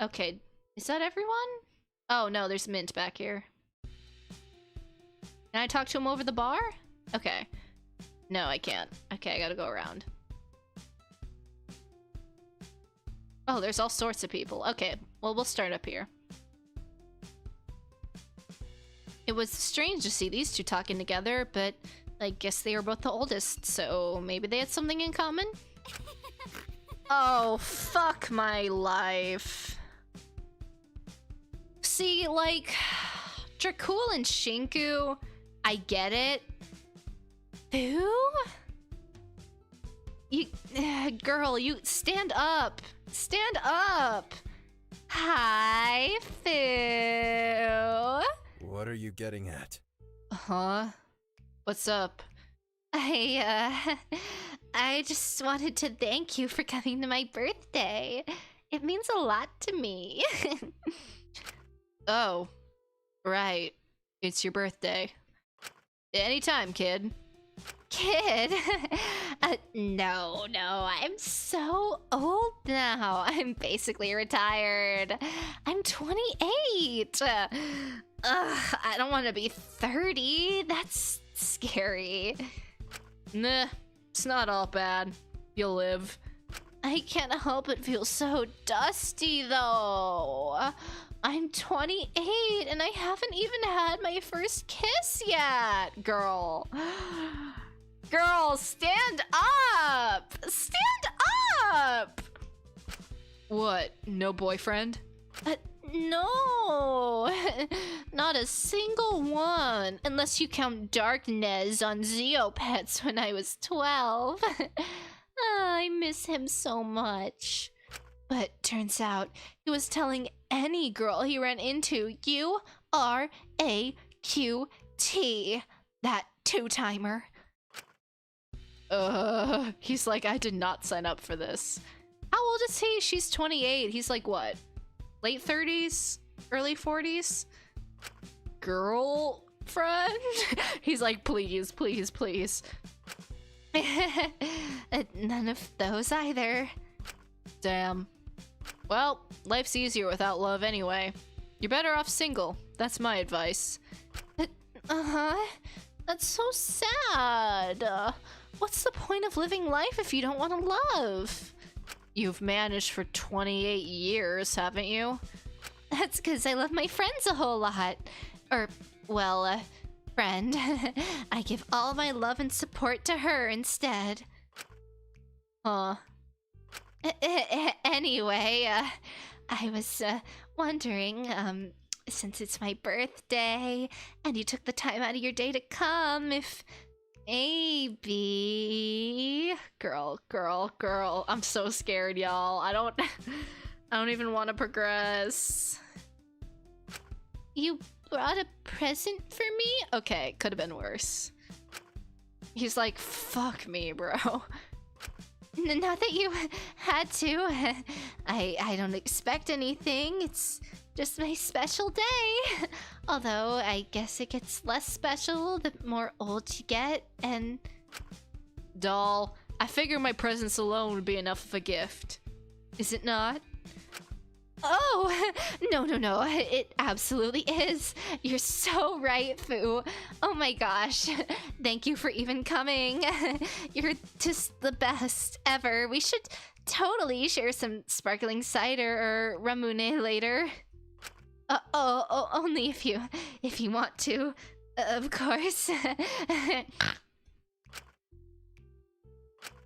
Okay, is that everyone? Oh no, there's Mint back here. Can I talk to him over the bar? Okay. No, I can't. Okay, I gotta go around. Oh, there's all sorts of people. Okay, well, we'll start up here. It was strange to see these two talking together, but I guess they were both the oldest, so maybe they had something in common? Oh, fuck my life. See, like, Dracul and Shinku, I get it. Fu? You, girl, you stand up. Stand up. Hi, Fu. What are you getting at? Huh? What's up? I just wanted to thank you for coming to my birthday. It means a lot to me. Oh, right. It's your birthday. Anytime, kid. Kid? No, I'm so old now. I'm basically retired. I'm 28. I don't want to be 30. That's scary. Nah, it's not all bad. You'll live. I can't help but feel so dusty, though. I'm 28 and I haven't even had my first kiss yet, girl. Girl, stand up! Stand up! What, no boyfriend? No, not a single one, unless you count Darkness on Zeopets when I was 12. I miss him so much. But turns out he was telling any girl he ran into, you are a QT. That two-timer. He's like, I did not sign up for this. How old is he? She's 28. He's like, what? Late 30s? Early 40s? Girlfriend? He's like, please, please, please. None of those either. Damn. Well, life's easier without love anyway. You're better off single. That's my advice. That's so sad. What's the point of living life if you don't want to love? You've managed for 28 years, haven't you? That's because I love my friends a whole lot. Or, well, friend. I give all my love and support to her instead. Huh. Anyway, I was wondering, since it's my birthday and you took the time out of your day to come, if maybe girl, I'm so scared, y'all. I don't even want to progress. You brought a present for me? Okay, could have been worse. He's like, fuck me, bro. Not that you had to. I don't expect anything. It's just my special day. Although I guess it gets less special the more old you get, and... Doll, I figure my presence alone would be enough of a gift. Is it not? Oh, no, it absolutely is. You're so right, Fu. Oh my gosh, thank you for even coming. You're just the best ever. We should totally share some sparkling cider or ramune later. Only if you want to, of course.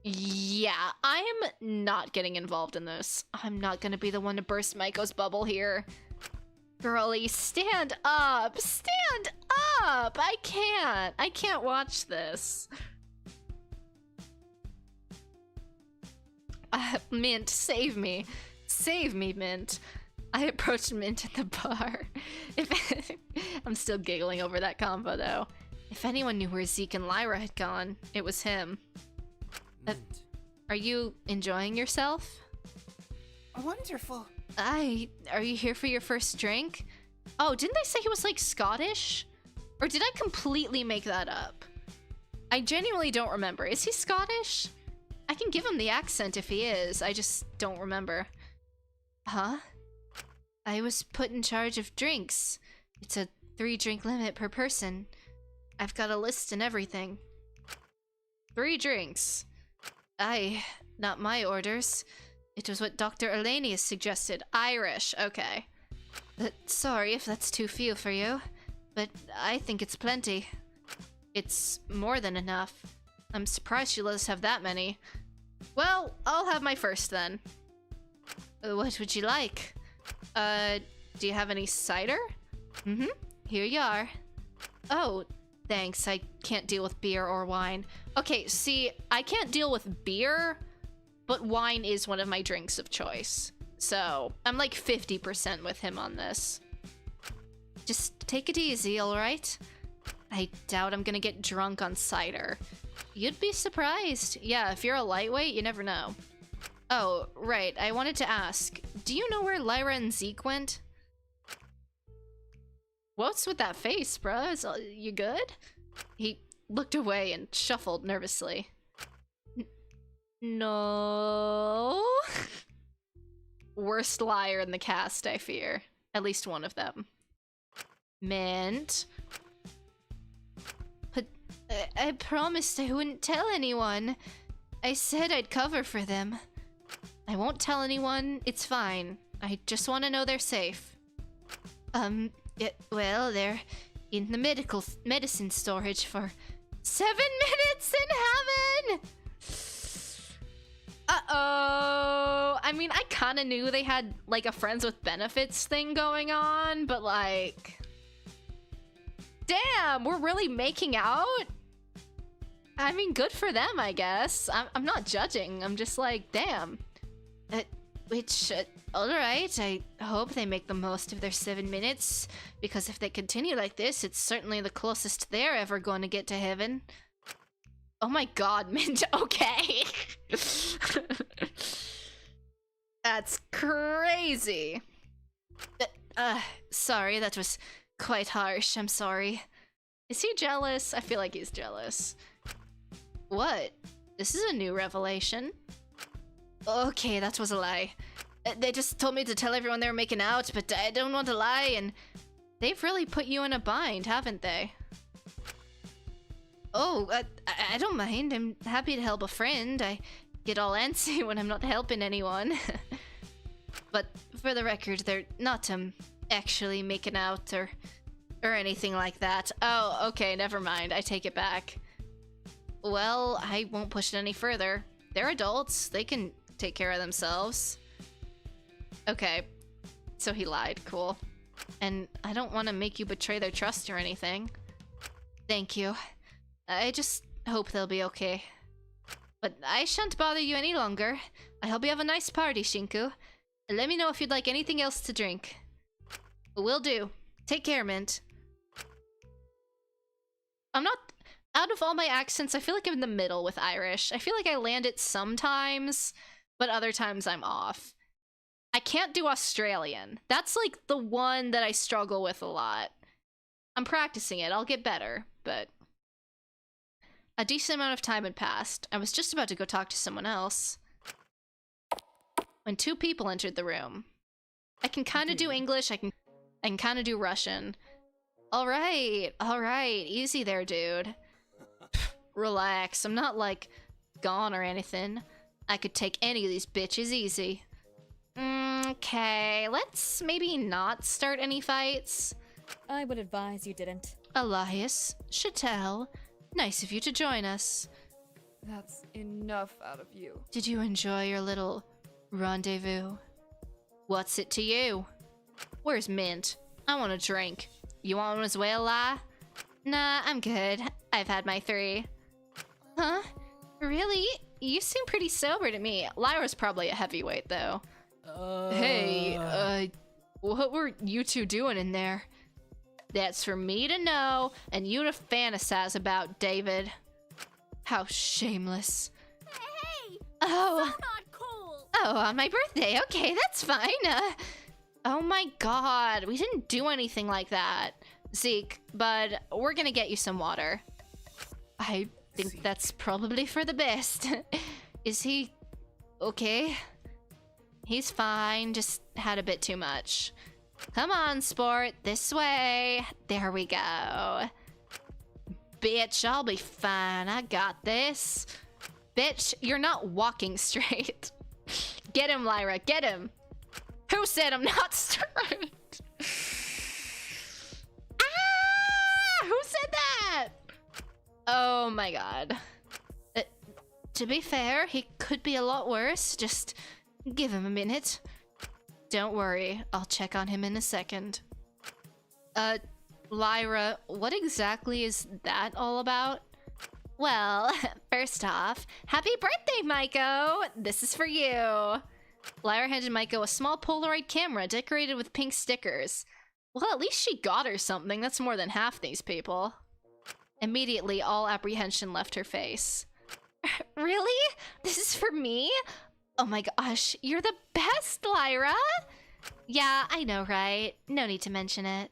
Yeah, I am not getting involved in this. I'm not gonna be the one to burst Maiko's bubble here. Girlie, stand up! Stand up! I can't watch this. Mint, save me. Save me, Mint. I approached Mint at the bar. I'm still giggling over that combo, though. If anyone knew where Zeke and Lyra had gone, it was him. Mint, Are you enjoying yourself? Wonderful. Are you here for your first drink? Oh, didn't they say he was like Scottish? Or did I completely make that up? I genuinely don't remember. Is he Scottish? I can give him the accent if he is. I just don't remember. Huh? I was put in charge of drinks. It's a 3-drink limit per person. I've got a list and everything. 3 drinks. Not my orders. It was what Dr. Elenius suggested. Irish, okay. Sorry if that's too few for you, but I think it's plenty. It's more than enough. I'm surprised you let us have that many. Well, I'll have my first then. What would you like? Do you have any cider? Mm-hmm. Here you are. Oh, thanks. I can't deal with beer or wine. Okay, see, I can't deal with beer, but wine is one of my drinks of choice. So, I'm like 50% with him on this. Just take it easy, alright? I doubt I'm gonna get drunk on cider. You'd be surprised. Yeah, if you're a lightweight, you never know. Oh, right, I wanted to ask, do you know where Lyra and Zeke went? What's with that face, bruh? You good? He looked away and shuffled nervously. No. Worst liar in the cast, I fear. At least one of them. Mint. But I promised I wouldn't tell anyone. I said I'd cover for them. I won't tell anyone. It's fine. I just want to know they're safe. Well, they're in the medicine storage for 7 minutes in heaven! Uh-oh! I mean, I kind of knew they had, like, a friends with benefits thing going on, but, like... Damn! We're really making out? I mean, good for them, I guess. I'm not judging. I'm just like, damn. Alright, I hope they make the most of their 7 minutes, because if they continue like this, it's certainly the closest they're ever going to get to heaven. Oh my god, Mint, okay. That's crazy. Sorry, that was quite harsh, I'm sorry. Is he jealous? I feel like he's jealous. What? This is a new revelation. Okay, that was a lie. They just told me to tell everyone they were making out, but I don't want to lie, and they've really put you in a bind, haven't they? Oh, I don't mind. I'm happy to help a friend. I get all antsy when I'm not helping anyone. But for the record, they're not actually making out or anything like that. Oh, okay, never mind. I take it back. Well, I won't push it any further. They're adults. They can take care of themselves. Okay, so he lied. Cool. And I don't want to make you betray their trust or anything. Thank you. I just hope they'll be okay. But I shan't bother you any longer. I hope you have a nice party, Shinku. Let me know if you'd like anything else to drink. Will do. Take care, Mint. I'm not... Out of all my accents, I feel like I'm in the middle with Irish. I feel like I land it sometimes, but other times I'm off. I can't do Australian. That's like the one that I struggle with a lot. I'm practicing it. I'll get better, but... A decent amount of time had passed. I was just about to go talk to someone else when 2 people entered the room. I can kind of do English. I can kind of do Russian. All right, easy there, dude. Relax. I'm not like gone or anything. I could take any of these bitches easy. Okay, let's maybe not start any fights. I would advise you didn't. Elias, Chattel. Nice of you to join us. That's enough out of you. Did you enjoy your little rendezvous? What's it to you? Where's Mint? I want a drink. You want one as well, La? Nah, I'm good. I've had my 3. Huh? Really? You seem pretty sober to me. Lyra's probably a heavyweight, though. Hey, what were you 2 doing in there? That's for me to know, and you to fantasize about, David. How shameless. Hey, Oh. So not cool! Oh, on my birthday. Okay, that's fine. Oh my god, we didn't do anything like that. Zeke, bud, we're gonna get you some water. I think Zeke. that's probably for the best. Is he okay? He's fine, just had a bit too much. Come on, sport, this way. There we go. Bitch, I'll be fine. I got this. Bitch, you're not walking straight. Get him, Lyra, get him. Who said I'm not straight? Ah! Who said that? Oh my god. To be fair, he could be a lot worse. Just give him a minute. Don't worry, I'll check on him in a second. Lyra, what exactly is that all about? Well, first off, happy birthday, Maiko! This is for you. Lyra handed Maiko a small Polaroid camera decorated with pink stickers. Well, at least she got her something. That's more than half these people. Immediately, all apprehension left her face. Really? This is for me? Oh my gosh, you're the best, Lyra! Yeah, I know, right? No need to mention it.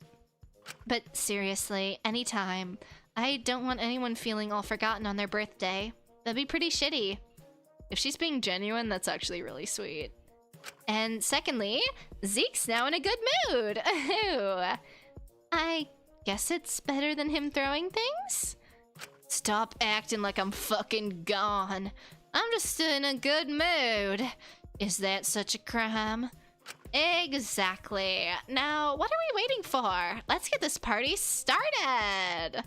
But seriously, anytime. I don't want anyone feeling all forgotten on their birthday. That'd be pretty shitty. If she's being genuine, that's actually really sweet. And secondly, Zeke's now in a good mood. I guess it's better than him throwing things? Stop acting like I'm fucking gone. I'm just in a good mood. Is that such a crime? Exactly. Now, what are we waiting for? Let's get this party started.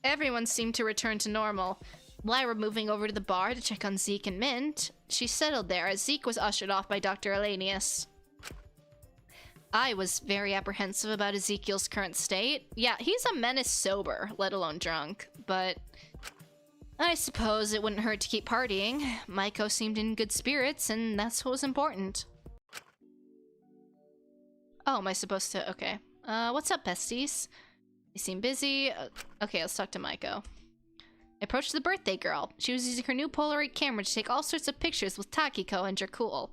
Everyone seemed to return to normal. Lyra moving over to the bar to check on Zeke and Mint. She settled there as Zeke was ushered off by Dr. Elanius. I was very apprehensive about Ezekiel's current state. Yeah, he's a menace sober, let alone drunk, but I suppose it wouldn't hurt to keep partying. Maiko seemed in good spirits, and that's what was important. Oh, am I supposed to? Okay. What's up, besties? You seem busy. Okay, let's talk to Maiko. I approached the birthday girl. She was using her new Polaroid camera to take all sorts of pictures with Takiko and Jakul.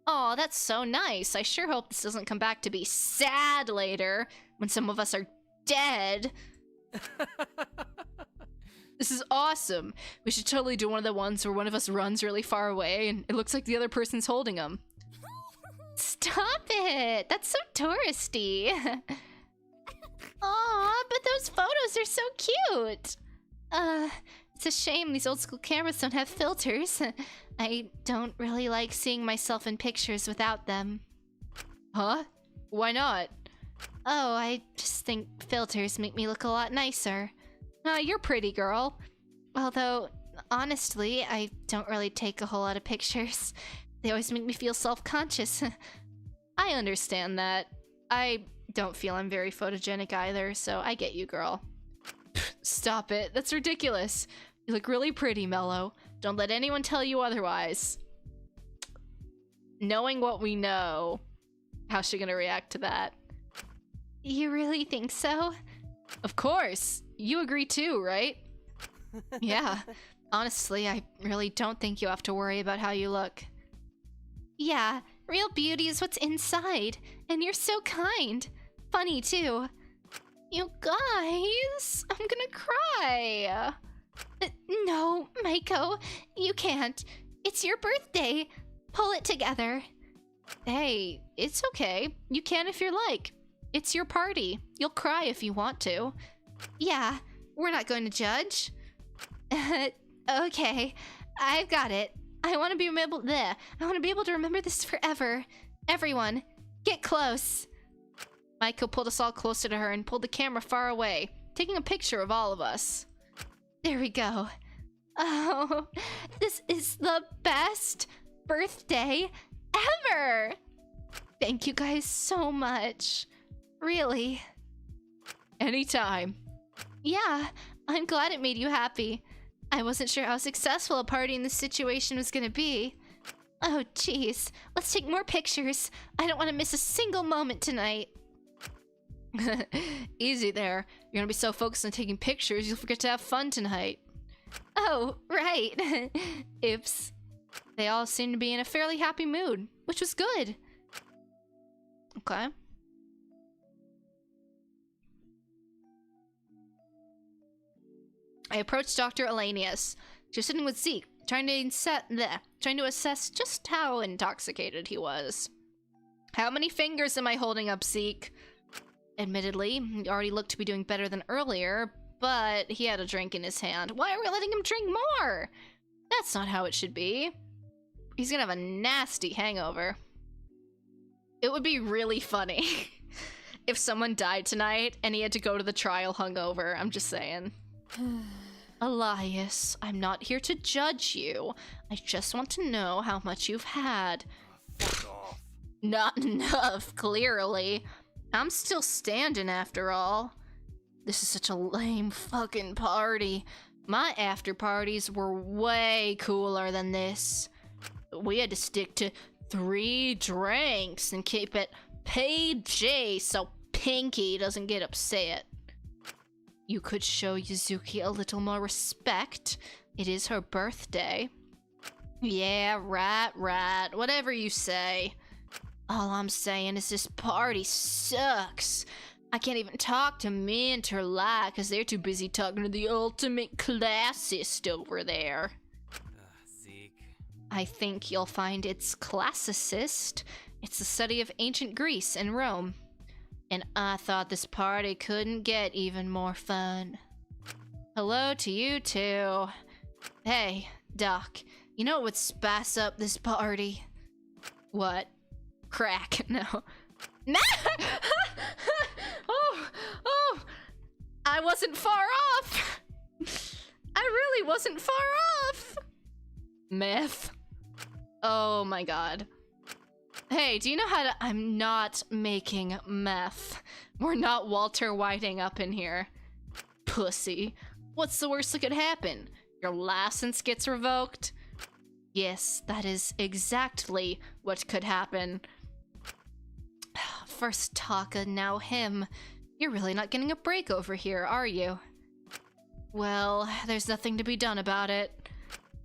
Aw, that's so nice. I sure hope this doesn't come back to be sad later, when some of us are dead. This is awesome. We should totally do one of the ones where one of us runs really far away and it looks like the other person's holding him. Stop it! That's so touristy. Aw, but those photos are so cute. It's a shame these old school cameras don't have filters. I don't really like seeing myself in pictures without them. Huh? Why not? Oh, I just think filters make me look a lot nicer. You're pretty, girl. Although, honestly, I don't really take a whole lot of pictures. They always make me feel self-conscious. I understand that. I don't feel I'm very photogenic either, so I get you, girl. Stop it. That's ridiculous. You look really pretty, Mello. Don't let anyone tell you otherwise. Knowing what we know, how's she gonna react to that? You really think so? Of course. You agree too, right? Yeah. Honestly, I really don't think you have to worry about how you look. Yeah, real beauty is what's inside. And you're so kind. Funny too. You guys, I'm gonna cry. No, Maiko, you can't. It's your birthday. Pull it together. Hey, it's okay. You can if you're like. It's your party. You'll cry if you want to. Yeah, we're not going to judge. Okay, I've got it. I want to be able to remember this forever. Everyone, get close. Maiko pulled us all closer to her and pulled the camera far away, taking a picture of all of us. There we go. Oh, this is the best birthday ever! Thank you guys so much. Really. Anytime. Yeah, I'm glad it made you happy. I wasn't sure how successful a party in this situation was gonna be. Oh, jeez. Let's take more pictures. I don't want to miss a single moment tonight. Easy there. You're gonna be so focused on taking pictures, you'll forget to have fun tonight. Oh, right. Oops. They all seem to be in a fairly happy mood, which was good. Okay. I approached Dr. Elanius. She was sitting with Zeke, trying to assess just how intoxicated he was. How many fingers am I holding up, Zeke? Admittedly, he already looked to be doing better than earlier, but he had a drink in his hand. Why are we letting him drink more? That's not how it should be. He's gonna have a nasty hangover. It would be really funny if someone died tonight and he had to go to the trial hungover. I'm just saying. Elias, I'm not here to judge you. I just want to know how much you've had. Fuck off. Not enough, clearly. I'm still standing after all. This is such a lame fucking party. My after parties were way cooler than this. We had to stick to 3 drinks and keep it PG so Pinky doesn't get upset. You could show Yuzuki a little more respect. It is her birthday. Yeah, right. Whatever you say. All I'm saying is this party sucks. I can't even talk to Mentor Lai because they're too busy talking to the ultimate classist over there. Zeke. I think you'll find it's classicist. It's the study of ancient Greece and Rome. And I thought this party couldn't get even more fun. Hello to you too. Hey, Doc, you know what would spice up this party? What? Crack. No. Oh, I wasn't far off. I really wasn't far off. Meth. Oh my god. Hey, do you know how to— I'm not making meth. We're not Walter Whiting up in here. Pussy. What's the worst that could happen? Your license gets revoked? Yes, that is exactly what could happen. First Taka, now him. You're really not getting a break over here, are you? Well, there's nothing to be done about it.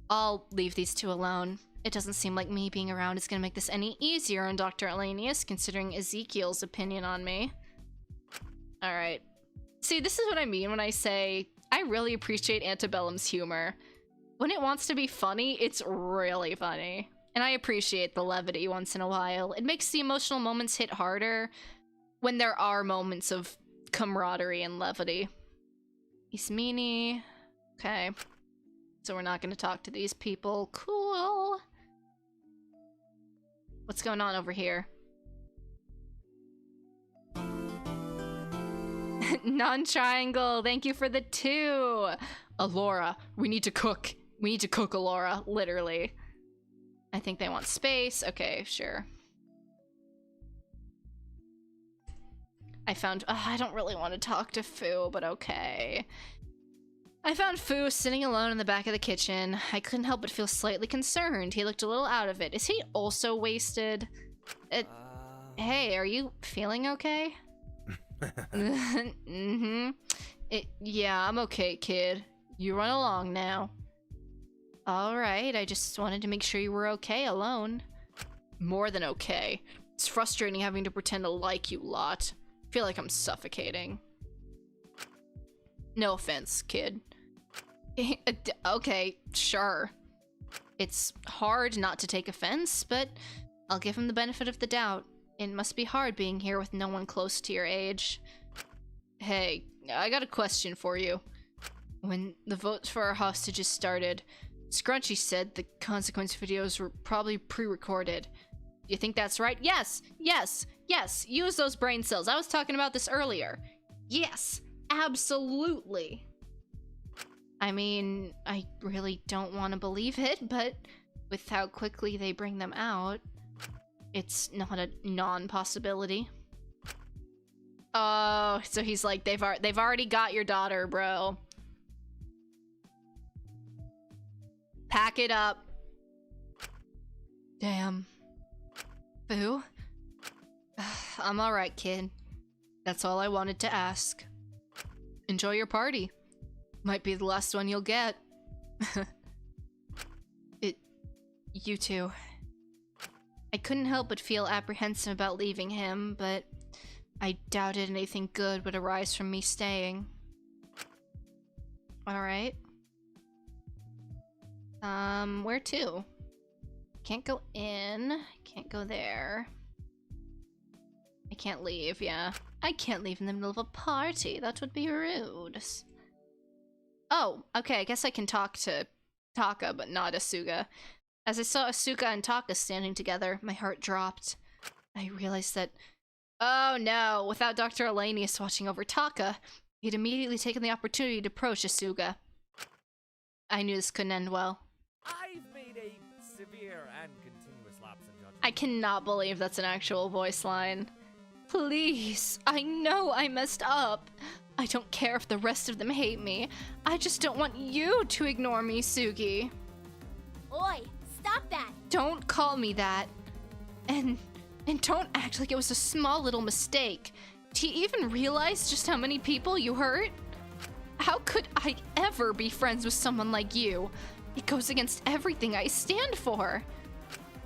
I'll leave these two alone. It doesn't seem like me being around is gonna make this any easier on Dr. Elanius, considering Ezekiel's opinion on me. Alright. See, this is what I mean when I say I really appreciate Antebellum's humor. When it wants to be funny, it's really funny. And I appreciate the levity once in a while. It makes the emotional moments hit harder when there are moments of camaraderie and levity. Ismene. Okay. So we're not going to talk to these people. Cool. What's going on over here? Non-triangle, thank you for the 2. Alora, we need to cook. We need to cook, Alora, literally. I think they want space. Okay, sure. I found— I don't really want to talk to Fu, but okay. I found Fu sitting alone in the back of the kitchen. I couldn't help but feel slightly concerned. He looked a little out of it. Is he also wasted? Hey, are you feeling okay? Mm-hmm. Yeah, I'm okay, kid. You run along now. Alright, I just wanted to make sure you were okay alone. More than okay. It's frustrating having to pretend to like you lot. I feel like I'm suffocating. No offense, kid. Okay, sure. It's hard not to take offense, but I'll give him the benefit of the doubt. It must be hard being here with no one close to your age. Hey, I got a question for you. When the votes for our hostages started, Scrunchy said the consequence videos were probably pre-recorded. You think that's right? Yes! Yes! Yes! Use those brain cells. I was talking about this earlier. Yes! Absolutely! I mean, I really don't want to believe it, but with how quickly they bring them out, it's not a non-possibility. Oh, so he's like, they've already got your daughter, bro. Pack it up. Damn. Fu? I'm alright, kid. That's all I wanted to ask. Enjoy your party. Might be the last one you'll get. You too. I couldn't help but feel apprehensive about leaving him, but I doubted anything good would arise from me staying. Alright. Where to? Can't go in. Can't go there. I can't leave, yeah. I can't leave in the middle of a party. That would be rude. Oh, okay, I guess I can talk to Taka, but not Asuga. As I saw Asuka and Taka standing together, my heart dropped. I realized that, oh no, without Dr. Elenius watching over Taka, he'd immediately taken the opportunity to approach Asuga. I knew this couldn't end well. I've made a severe and continuous lapse in judgment. I cannot believe that's an actual voice line. Please, I know I messed up. I don't care if the rest of them hate me. I just don't want you to ignore me, Sugi. Oi, stop that! Don't call me that. And don't act like it was a small little mistake. Do you even realize just how many people you hurt? How could I ever be friends with someone like you? It goes against everything I stand for.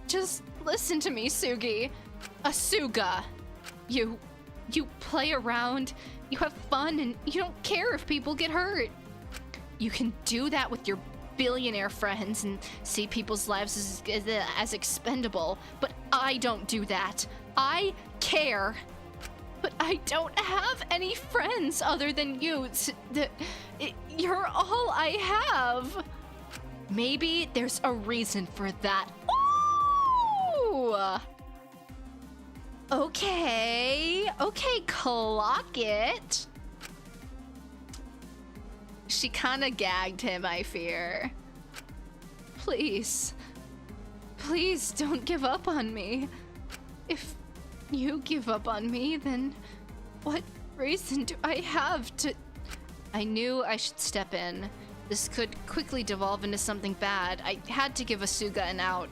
Just listen to me, Sugi. Asuga. You play around, you have fun, and you don't care if people get hurt. You can do that with your billionaire friends and see people's lives as expendable, but I don't do that. I care. But I don't have any friends other than you. You're all I have. Maybe there's a reason for that. Ooh! Okay, clock it. She kinda gagged him, I fear. Please don't give up on me. If you give up on me, then what reason do I have to... I knew I should step in. This could quickly devolve into something bad. I had to give Asuga an out.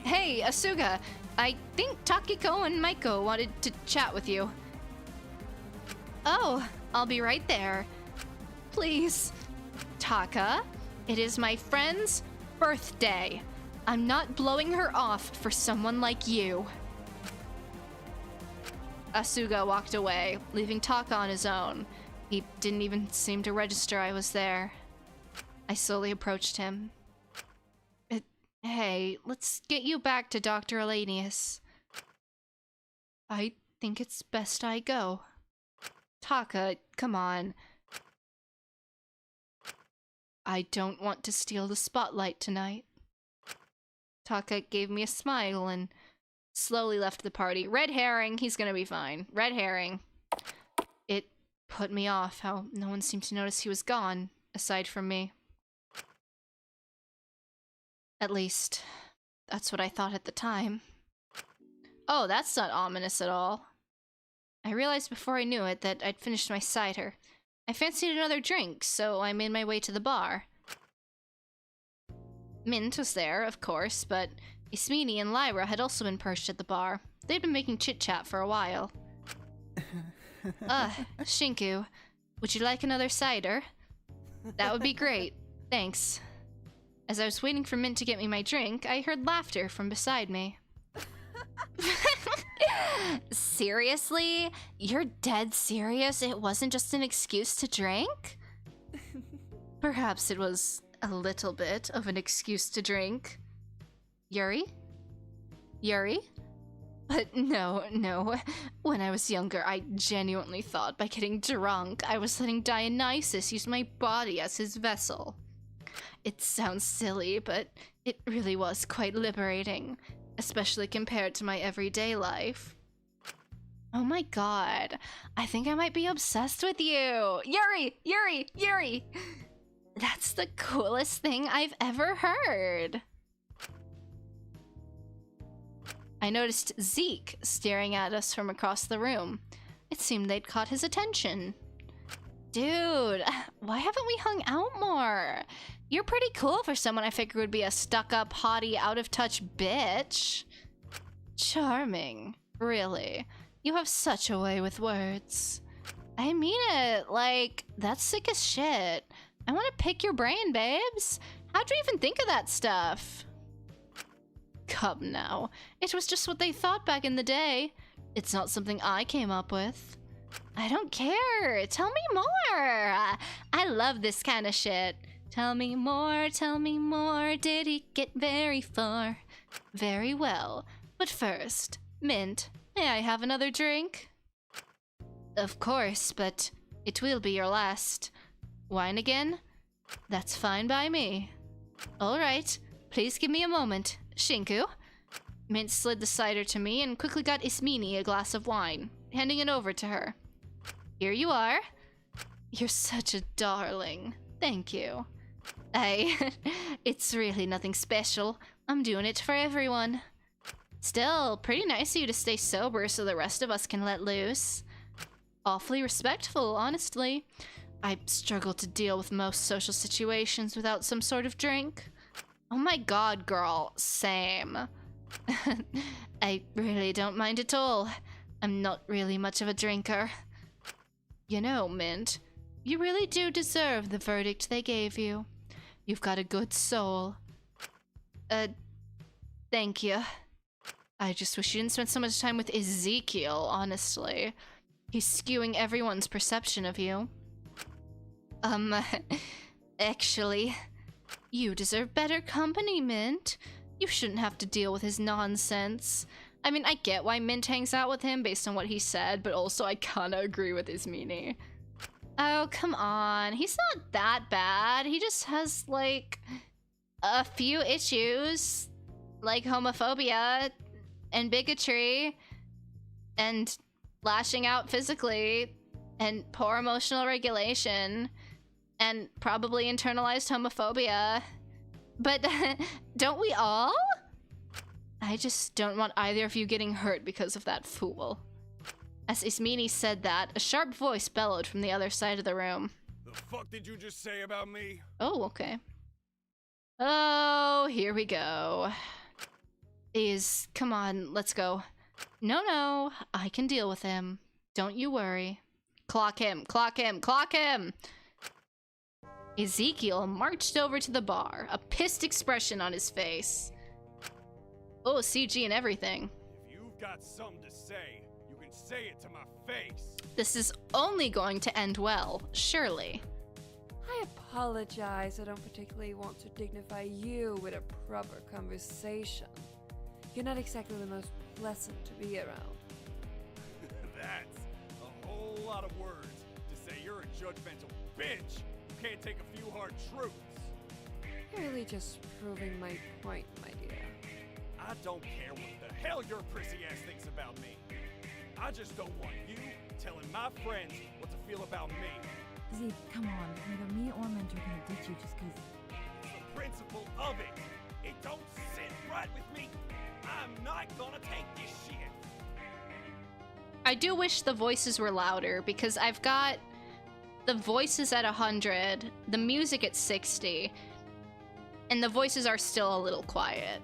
Hey, Asuga, I think Takiko and Maiko wanted to chat with you. Oh, I'll be right there. Please. Taka, it is my friend's birthday. I'm not blowing her off for someone like you. Asuga walked away, leaving Taka on his own. He didn't even seem to register I was there. I slowly approached him. Hey, let's get you back to Dr. Elenius. I think it's best I go. Taka, come on. I don't want to steal the spotlight tonight. Taka gave me a smile and slowly left the party. Red herring, he's gonna be fine. Red herring. It put me off how no one seemed to notice he was gone, aside from me. At least, that's what I thought at the time. Oh, that's not ominous at all. I realized before I knew it that I'd finished my cider. I fancied another drink, so I made my way to the bar. Mint was there, of course, but Ismene and Lyra had also been perched at the bar. They'd been making chit-chat for a while. Shinku, would you like another cider? That would be great, thanks. As I was waiting for Mint to get me my drink, I heard laughter from beside me. Seriously? You're dead serious? It wasn't just an excuse to drink? Perhaps it was a little bit of an excuse to drink. Yuri? But no. When I was younger, I genuinely thought by getting drunk, I was letting Dionysus use my body as his vessel. It sounds silly, but it really was quite liberating, especially compared to my everyday life. Oh my god, I think I might be obsessed with you! Yuri! That's the coolest thing I've ever heard! I noticed Zeke staring at us from across the room. It seemed they'd caught his attention. Dude, why haven't we hung out more? You're pretty cool for someone I figured would be a stuck-up, haughty, out-of-touch bitch. Charming. Really. You have such a way with words. I mean it. Like, that's sick as shit. I want to pick your brain, babes. How'd you even think of that stuff? Come now. It was just what they thought back in the day. It's not something I came up with. I don't care. Tell me more. I love this kind of shit. Tell me more, tell me more. Did he get very far? Very well. But first, Mint, may I have another drink? Of course, but it will be your last. Wine again? That's fine by me. All right, please give me a moment. Shinku. Mint slid the cider to me and quickly got Ismene a glass of wine, handing it over to her. Here you are. You're such a darling. Thank you. It's really nothing special. I'm doing it for everyone. Still, pretty nice of you to stay sober so the rest of us can let loose. Awfully respectful, honestly. I struggle to deal with most social situations without some sort of drink. Oh my god, girl. Same. I really don't mind at all. I'm not really much of a drinker. You know, Mint, you really do deserve the verdict they gave you. You've got a good soul. Thank you. I just wish you didn't spend so much time with Ezekiel, honestly. He's skewing everyone's perception of you. Actually, you deserve better company, Mint. You shouldn't have to deal with his nonsense. I mean, I get why Mint hangs out with him based on what he said, but also I kinda agree with Ismene. Oh, come on. He's not that bad. He just has, like, a few issues. Like homophobia and bigotry and lashing out physically and poor emotional regulation and probably internalized homophobia. But don't we all? I just don't want either of you getting hurt because of that fool. As Ismene said that, a sharp voice bellowed from the other side of the room. The fuck did you just say about me? Oh, okay. Oh, here we go. Come on, let's go. No, I can deal with him. Don't you worry. Clock him, clock him, clock him! Ezekiel marched over to the bar, a pissed expression on his face. Oh, CG and everything. If you've got something to say, you can say it to my face. This is only going to end well, surely. I apologize. I don't particularly want to dignify you with a proper conversation. You're not exactly the most pleasant to be around. That's a whole lot of words to say you're a judgmental bitch who can't take a few hard truths. You're really just proving my point, my dear. I don't care what the hell your prissy ass thinks about me. I just don't want you telling my friends what to feel about me. Zeke, come on. Neither me or Mint are gonna ditch you just cause... It's the principle of it. It don't sit right with me. I'm not gonna take this shit. I do wish the voices were louder because I've got the voices at 100, the music at 60, and the voices are still a little quiet.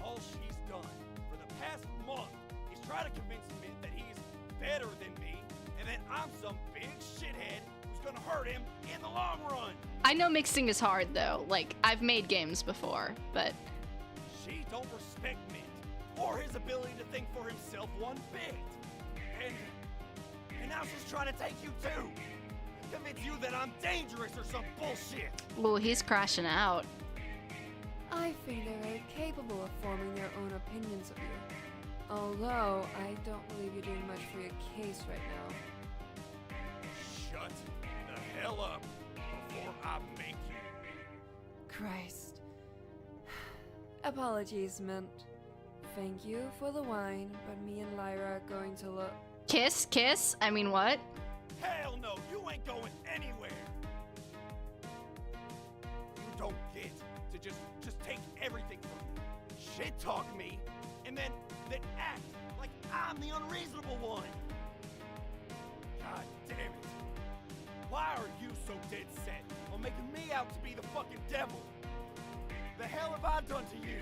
All she's done for the past month is try to convince Mint that he's better than me and that I'm some big shithead who's gonna hurt him in the long run. I know mixing is hard though. Like, I've made games before, but... She don't respect Mint or his ability to think for himself one bit. And now she's trying to take you too. Convince you that I'm dangerous or some bullshit. Ooh, he's crashing out. I think they're very capable of forming their own opinions of you. Although, I don't believe you're doing much for your case right now. Shut the hell up before I make you. Christ. Apologies, Mint. Thank you for the wine, but me and Lyra are going to look... Kiss? I mean, what? Hell no, you ain't going anywhere. You don't get to just take everything from me. Shit talk me, and then act like I'm the unreasonable one. God damn it. Why are you so dead set on making me out to be the fucking devil? The hell have I done to you?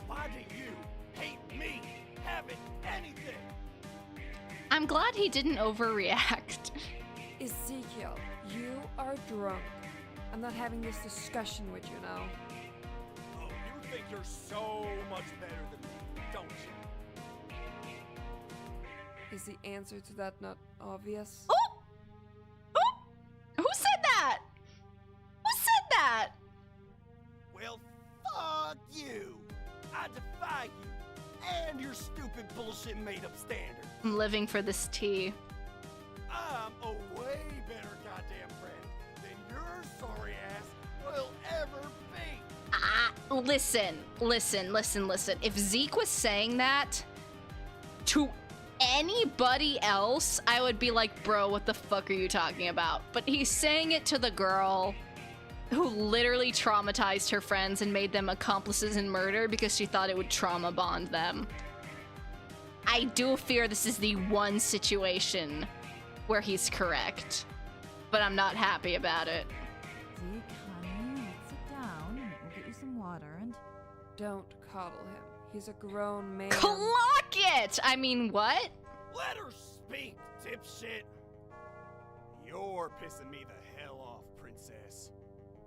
Why do you hate me having anything? I'm glad he didn't overreact. Ezekiel, you are drunk. I'm not having this discussion with you now. Oh, you think you're so much better than me, don't you? Is the answer to that not obvious? Oh! Oh! Who said that? Who said that? Well, fuck you! I defy you and your stupid bullshit made-up standard. I'm living for this tea. I'm a way better goddamn friend than your sorry ass will ever be. Listen. If Zeke was saying that to anybody else, I would be like, bro, what the fuck are you talking about? But he's saying it to the girl who literally traumatized her friends and made them accomplices in murder because she thought it would trauma bond them. I do fear this is the one situation where he's correct, but I'm not happy about it. Zeke, honey, let's sit down. We'll get you some water and... Don't coddle him. He's a grown man. Clock it! I mean, what? Let her speak, dipshit. You're pissing me the hell off, princess.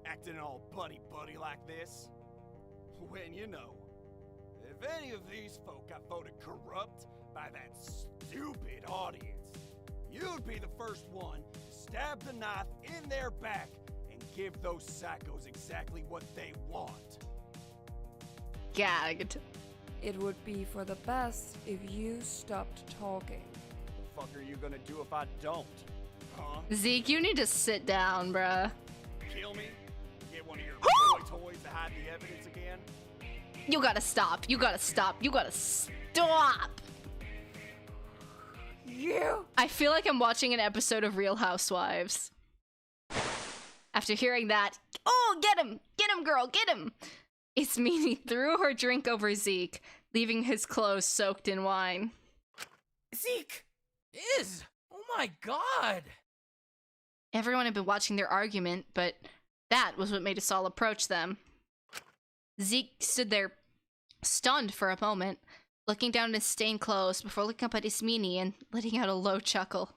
Acting all buddy-buddy like this. When you know, if any of these folk got voted corrupt by that stupid audience, you'd be the first one to stab the knife in their back and give those psychos exactly what they want. Gagged. It would be for the best if you stopped talking. The fuck are you gonna do if I don't? Huh? Zeke, you need to sit down, bruh. Kill me? Get one of your boy toys to hide the evidence again? You gotta stop. You gotta stop. You gotta stop. You? I feel like I'm watching an episode of Real Housewives. After hearing that, oh, get him! Get him, girl, get him! Ismene threw her drink over Zeke, leaving his clothes soaked in wine. Zeke! Is! Oh my god! Everyone had been watching their argument, but that was what made us all approach them. Zeke stood there, stunned for a moment, looking down at his stained clothes before looking up at Ismene and letting out a low chuckle.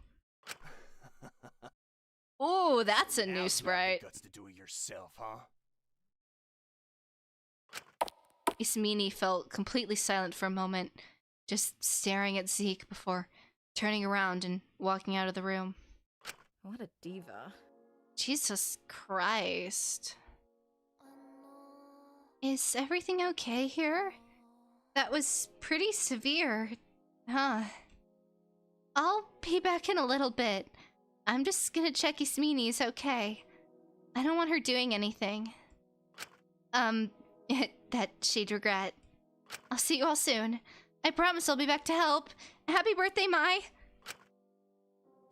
Ooh, that's a new sprite. Guts to do it yourself, huh? Ismene felt completely silent for a moment, just staring at Zeke before turning around and walking out of the room. What a diva. Jesus Christ. Is everything okay here? That was pretty severe, huh? I'll be back in a little bit. I'm just gonna check Ismene's okay. I don't want her doing anything. That she'd regret. I'll see you all soon. I promise I'll be back to help. Happy birthday, Mai!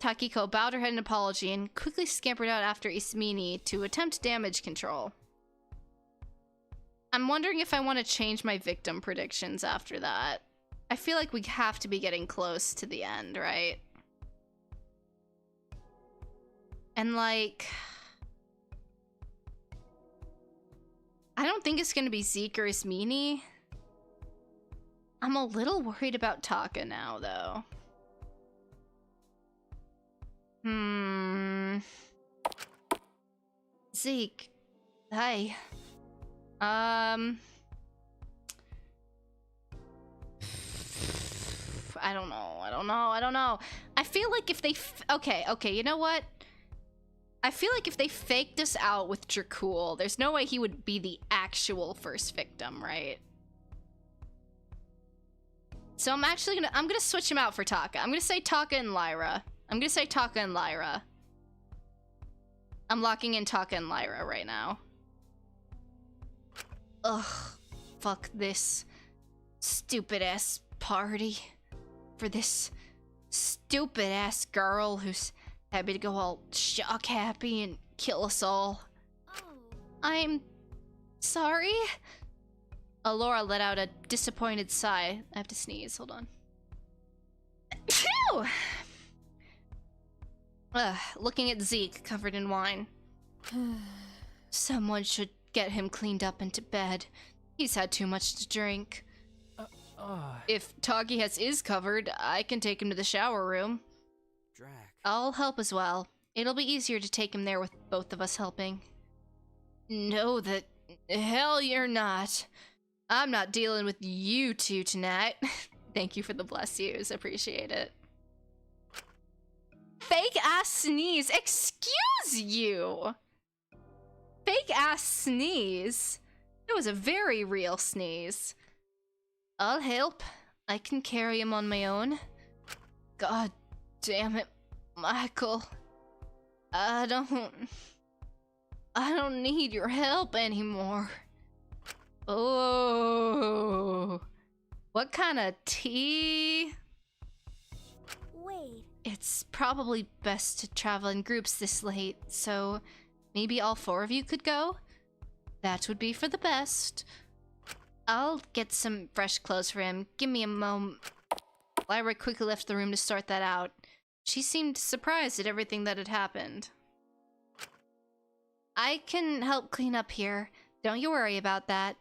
Takiko bowed her head in apology and quickly scampered out after Ismene to attempt damage control. I'm wondering if I want to change my victim predictions after that. I feel like we have to be getting close to the end, right? And like... I don't think it's gonna be Zeke or Ismene. I'm a little worried about Taka now, though. Zeke. Hi. I don't know. I feel like if they... Okay, you know what? I feel like if they faked us out with Dracul, there's no way he would be the actual first victim, right? So I'm gonna switch him out for Taka. I'm gonna say Taka and Lyra. I'm locking in Taka and Lyra right now. Ugh, fuck this stupid ass party for this stupid ass girl who's happy to go all shock happy and kill us all. I'm sorry. Alora let out a disappointed sigh. I have to sneeze, hold on. Phew! Looking at Zeke covered in wine. Someone should get him cleaned up into bed. He's had too much to drink. If Taki has Iz covered, I can take him to the shower room. Drac. I'll help as well. It'll be easier to take him there with both of us helping. No, the hell you're not. I'm not dealing with you two tonight. Thank you for the bless yous. Appreciate it. Fake ass sneeze. Excuse you. Fake ass sneeze. It was a very real sneeze. I'll help. I can carry him on my own. God damn it, Michael. I don't need your help anymore. Oh. What kind of tea? Wait. It's probably best to travel in groups this late, so maybe all 4 of you could go? That would be for the best. I'll get some fresh clothes for him. Give me a moment. Lyra quickly left the room to sort that out. She seemed surprised at everything that had happened. I can help clean up here. Don't you worry about that.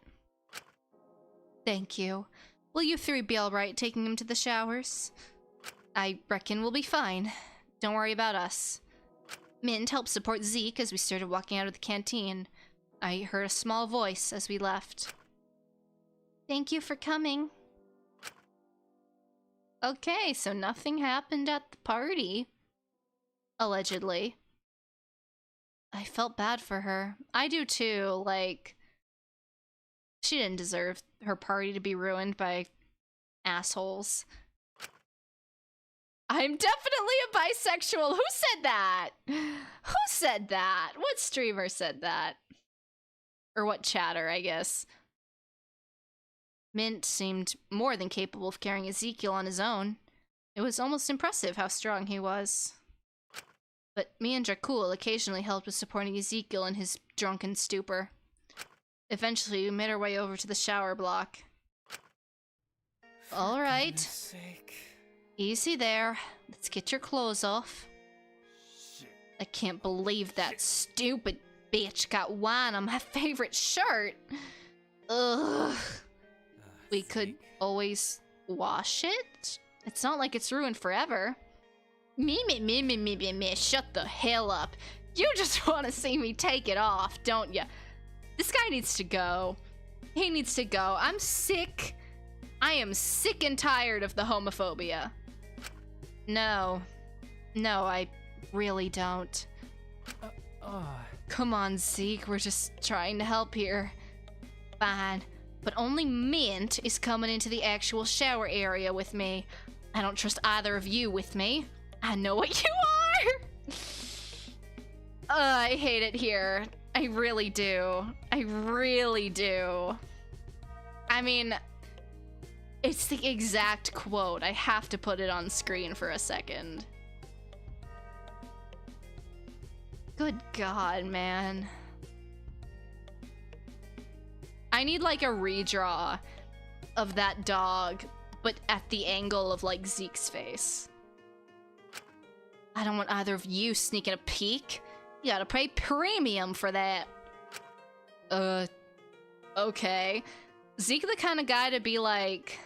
Thank you. Will you 3 be alright taking him to the showers? I reckon we'll be fine. Don't worry about us. Mint helped support Zeke as we started walking out of the canteen. I heard a small voice as we left. Thank you for coming. Okay, so nothing happened at the party. Allegedly. I felt bad for her. I do too, like... She didn't deserve her party to be ruined by assholes. I'm definitely a bisexual. Who said that? Who said that? What streamer said that? Or what chatter, I guess. Mint seemed more than capable of carrying Ezekiel on his own. It was almost impressive how strong he was. But me and Dracul occasionally helped with supporting Ezekiel in his drunken stupor. Eventually, we made our way over to the shower block. Alright. Easy there. Let's get your clothes off. I can't believe that stupid bitch got wine on my favorite shirt. Ugh. We could always wash it? It's not like it's ruined forever. Me, shut the hell up. You just want to see me take it off, don't ya? This guy needs to go. He needs to go. I'm sick. I am sick and tired of the homophobia. No. No, I really don't. Come on, Zeke. We're just trying to help here. Fine. But only Mint is coming into the actual shower area with me. I don't trust either of you with me. I know what you are! I hate it here. I really do. I really do. I mean, it's the exact quote. I have to put it on screen for a second. Good God, man. I need like a redraw of that dog, but at the angle of like Zeke's face. I don't want either of you sneaking a peek. You gotta pay premium for that. Okay. Zeke the kind of guy to be like...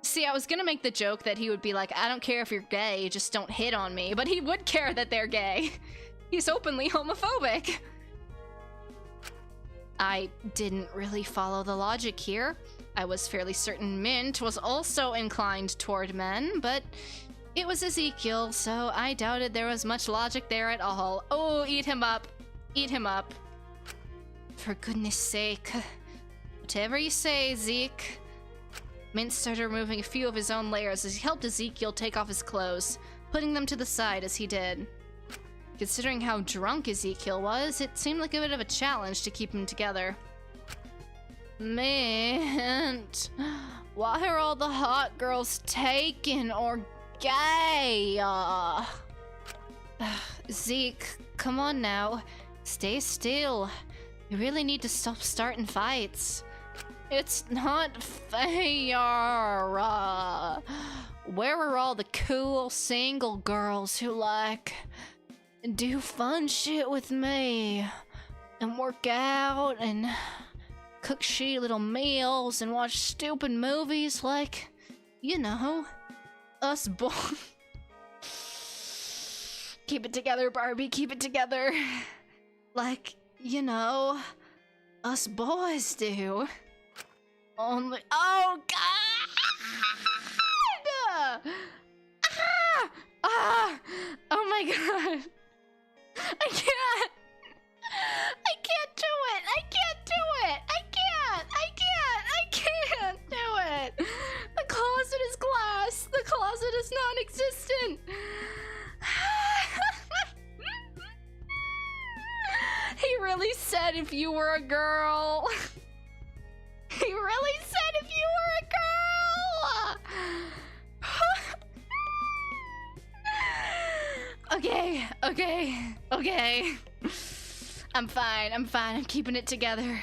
See, I was gonna make the joke that he would be like, I don't care if you're gay, just don't hit on me. But he would care that they're gay. He's openly homophobic. I didn't really follow the logic here. I was fairly certain Mint was also inclined toward men, but it was Ezekiel, so I doubted there was much logic there at all. Oh, eat him up. Eat him up. For goodness sake. Whatever you say, Zeke. Mint started removing a few of his own layers as he helped Ezekiel take off his clothes, putting them to the side as he did. Considering how drunk Ezekiel was, it seemed like a bit of a challenge to keep him together. Mint, why are all the hot girls taken or gay? Zeke, come on now. Stay still. You really need to stop starting fights. It's not fair. Where are all the cool single girls who like do fun shit with me and work out and cook shitty little meals and watch stupid movies like, you know, us boys? Keep it together, Barbie, keep it together. like, you know, us boys do. Only, oh God! Oh my God! I can't do it! I can't do it! I can't do it! The closet is glass! The closet is non-existent! He really said if you were a girl! He really said if you were a girl! Okay. I'm fine, I'm keeping it together.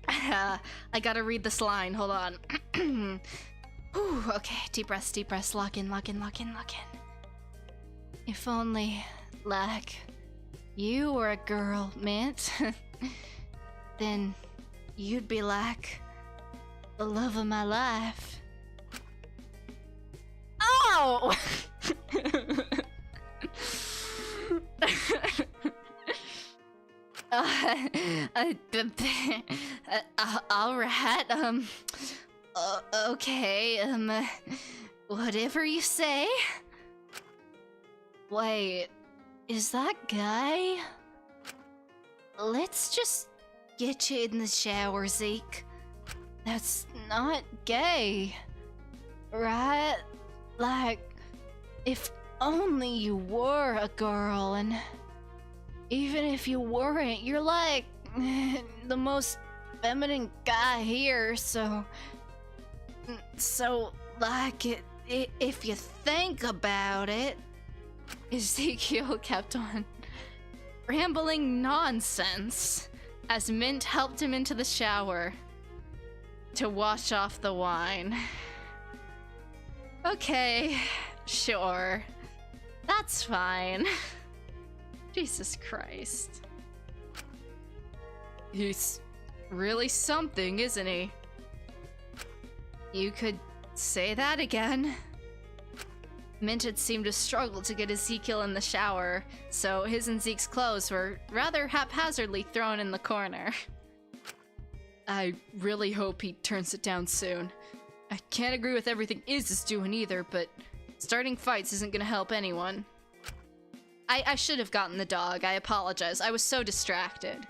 I gotta read this line, hold on. Whew, okay, deep breaths, lock in. If only, like, you were a girl, Mint, then you'd be like the love of my life. Oh! Alright, okay, whatever you say. Wait, is that guy? Let's just get you in the shower, Zeke. That's not gay, right? Like, if only you were a girl, and even if you weren't, you're like the most feminine guy here, so like, if you think about it. Ezekiel kept on rambling nonsense as Mint helped him into the shower to wash off the wine. Okay, sure. That's fine. Jesus Christ. He's really something, isn't he? You could say that again. Mint had seemed to struggle to get Ezekiel in the shower, so his and Zeke's clothes were rather haphazardly thrown in the corner. I really hope he turns it down soon. I can't agree with everything Iz is doing either, but starting fights isn't gonna help anyone. I should have gotten the dog, I apologize, I was so distracted.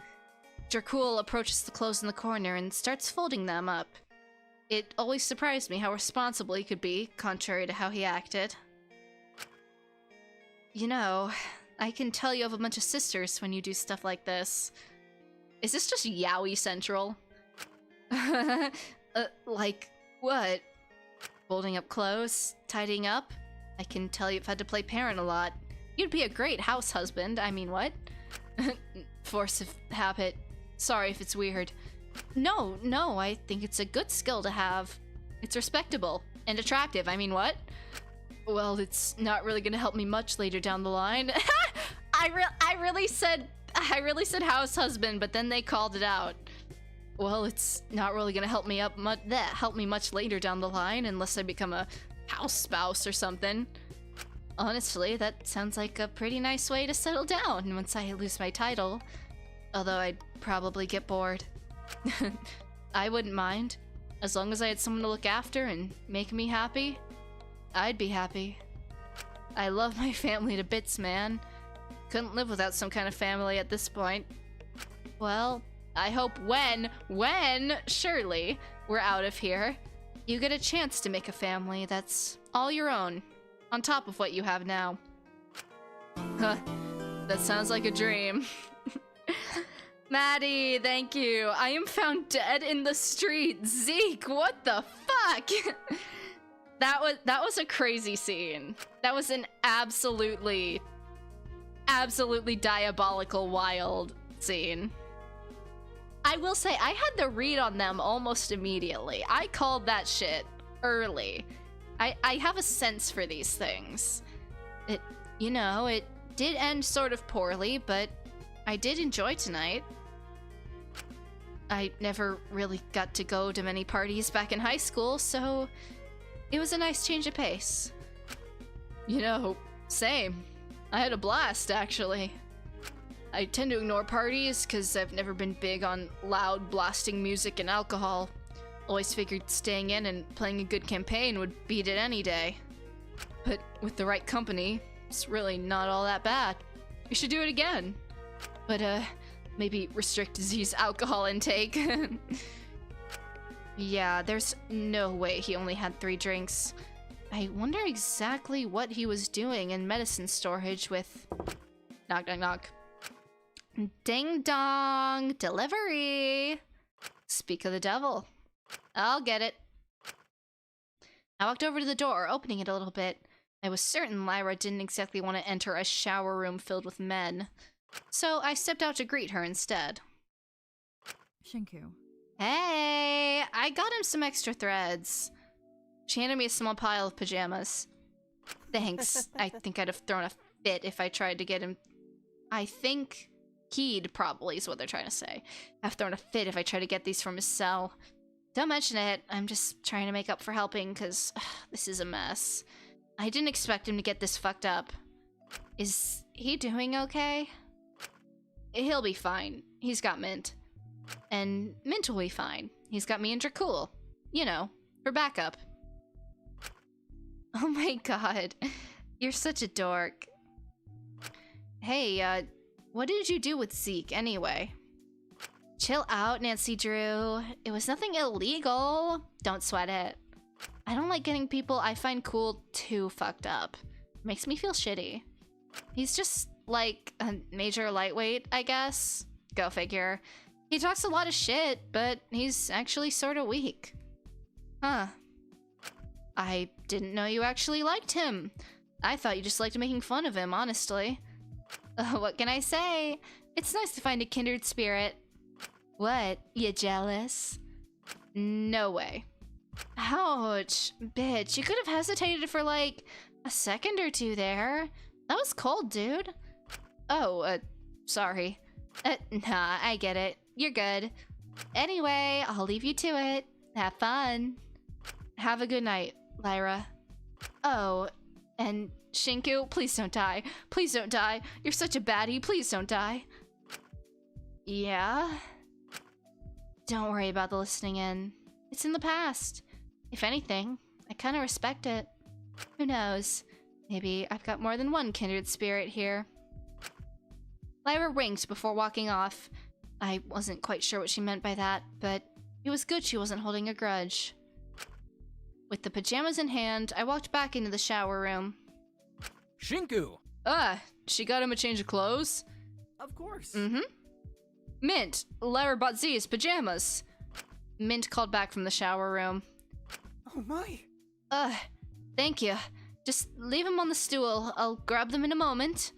Dracul approaches the clothes in the corner and starts folding them up. It always surprised me how responsible he could be, contrary to how he acted. You know, I can tell you have a bunch of sisters when you do stuff like this. Is this just yaoi central? Like, what? Folding up clothes? Tidying up? I can tell you've had to play parent a lot. You'd be a great house husband, I mean, what? Force of habit. Sorry if it's weird. No, I think it's a good skill to have. It's respectable and attractive, I mean, what? Well, it's not really gonna help me much later down the line. I really said house husband, but then they called it out. Well, it's not really gonna help me much later down the line unless I become a house spouse or something. Honestly, that sounds like a pretty nice way to settle down once I lose my title. Although I'd probably get bored. I wouldn't mind. As long as I had someone to look after and make me happy, I'd be happy. I love my family to bits, man. Couldn't live without some kind of family at this point. Well, I hope when, surely, we're out of here, you get a chance to make a family that's all your own, on top of what you have now. Huh, that sounds like a dream. Maddie, thank you. I am found dead in the street. Zeke, what the fuck? That was a crazy scene. That was an absolutely diabolical, wild scene. I will say, I had the read on them almost immediately. I called that shit early. I have a sense for these things. It did end sort of poorly, but I did enjoy tonight. I never really got to go to many parties back in high school, so it was a nice change of pace. You know, same. I had a blast, actually. I tend to ignore parties because I've never been big on loud, blasting music and alcohol. Always figured staying in and playing a good campaign would beat it any day. But with the right company, it's really not all that bad. We should do it again. But, maybe restrict Z's alcohol intake. Yeah, there's no way he only had 3 drinks. I wonder exactly what he was doing in medicine storage with... Knock, knock, knock. Ding dong! Delivery! Speak of the devil. I'll get it. I walked over to the door, opening it a little bit. I was certain Lyra didn't exactly want to enter a shower room filled with men. So I stepped out to greet her instead. Shinku. Hey! I got him some extra threads. She handed me a small pile of pajamas. Thanks. I think I'd have thrown a fit if I tried to get him... I think he'd probably is what they're trying to say. I've thrown a fit if I try to get these from his cell. Don't mention it. I'm just trying to make up for helping, because this is a mess. I didn't expect him to get this fucked up. Is he doing okay? He'll be fine. He's got Mint. And Mint will be fine. He's got me and Dracul. You know, for backup. Oh my god. You're such a dork. Hey, what did you do with Zeke anyway? Chill out, Nancy Drew. It was nothing illegal. Don't sweat it. I don't like getting people I find cool too fucked up. Makes me feel shitty. He's just, like, a major lightweight, I guess. Go figure. He talks a lot of shit, but he's actually sort of weak. Huh. I didn't know you actually liked him. I thought you just liked making fun of him, honestly. What can I say? It's nice to find a kindred spirit. What? You jealous? No way. Ouch. Bitch, you could have hesitated for like a second or two there. That was cold, dude. Oh, sorry. Nah, I get it. You're good. Anyway, I'll leave you to it. Have fun. Have a good night, Lyra. Oh, and Shinku, please don't die. Please don't die. You're such a baddie. Please don't die. Yeah? Don't worry about the listening in. It's in the past. If anything, I kind of respect it. Who knows? Maybe I've got more than one kindred spirit here. Lyra winked before walking off. I wasn't quite sure what she meant by that, but it was good she wasn't holding a grudge. With the pajamas in hand, I walked back into the shower room. Shinku! She got him a change of clothes? Of course. Mm-hmm. Mint, Lyra bought Z's pajamas. Mint called back from the shower room. Oh my! Thank you. Just leave them on the stool. I'll grab them in a moment.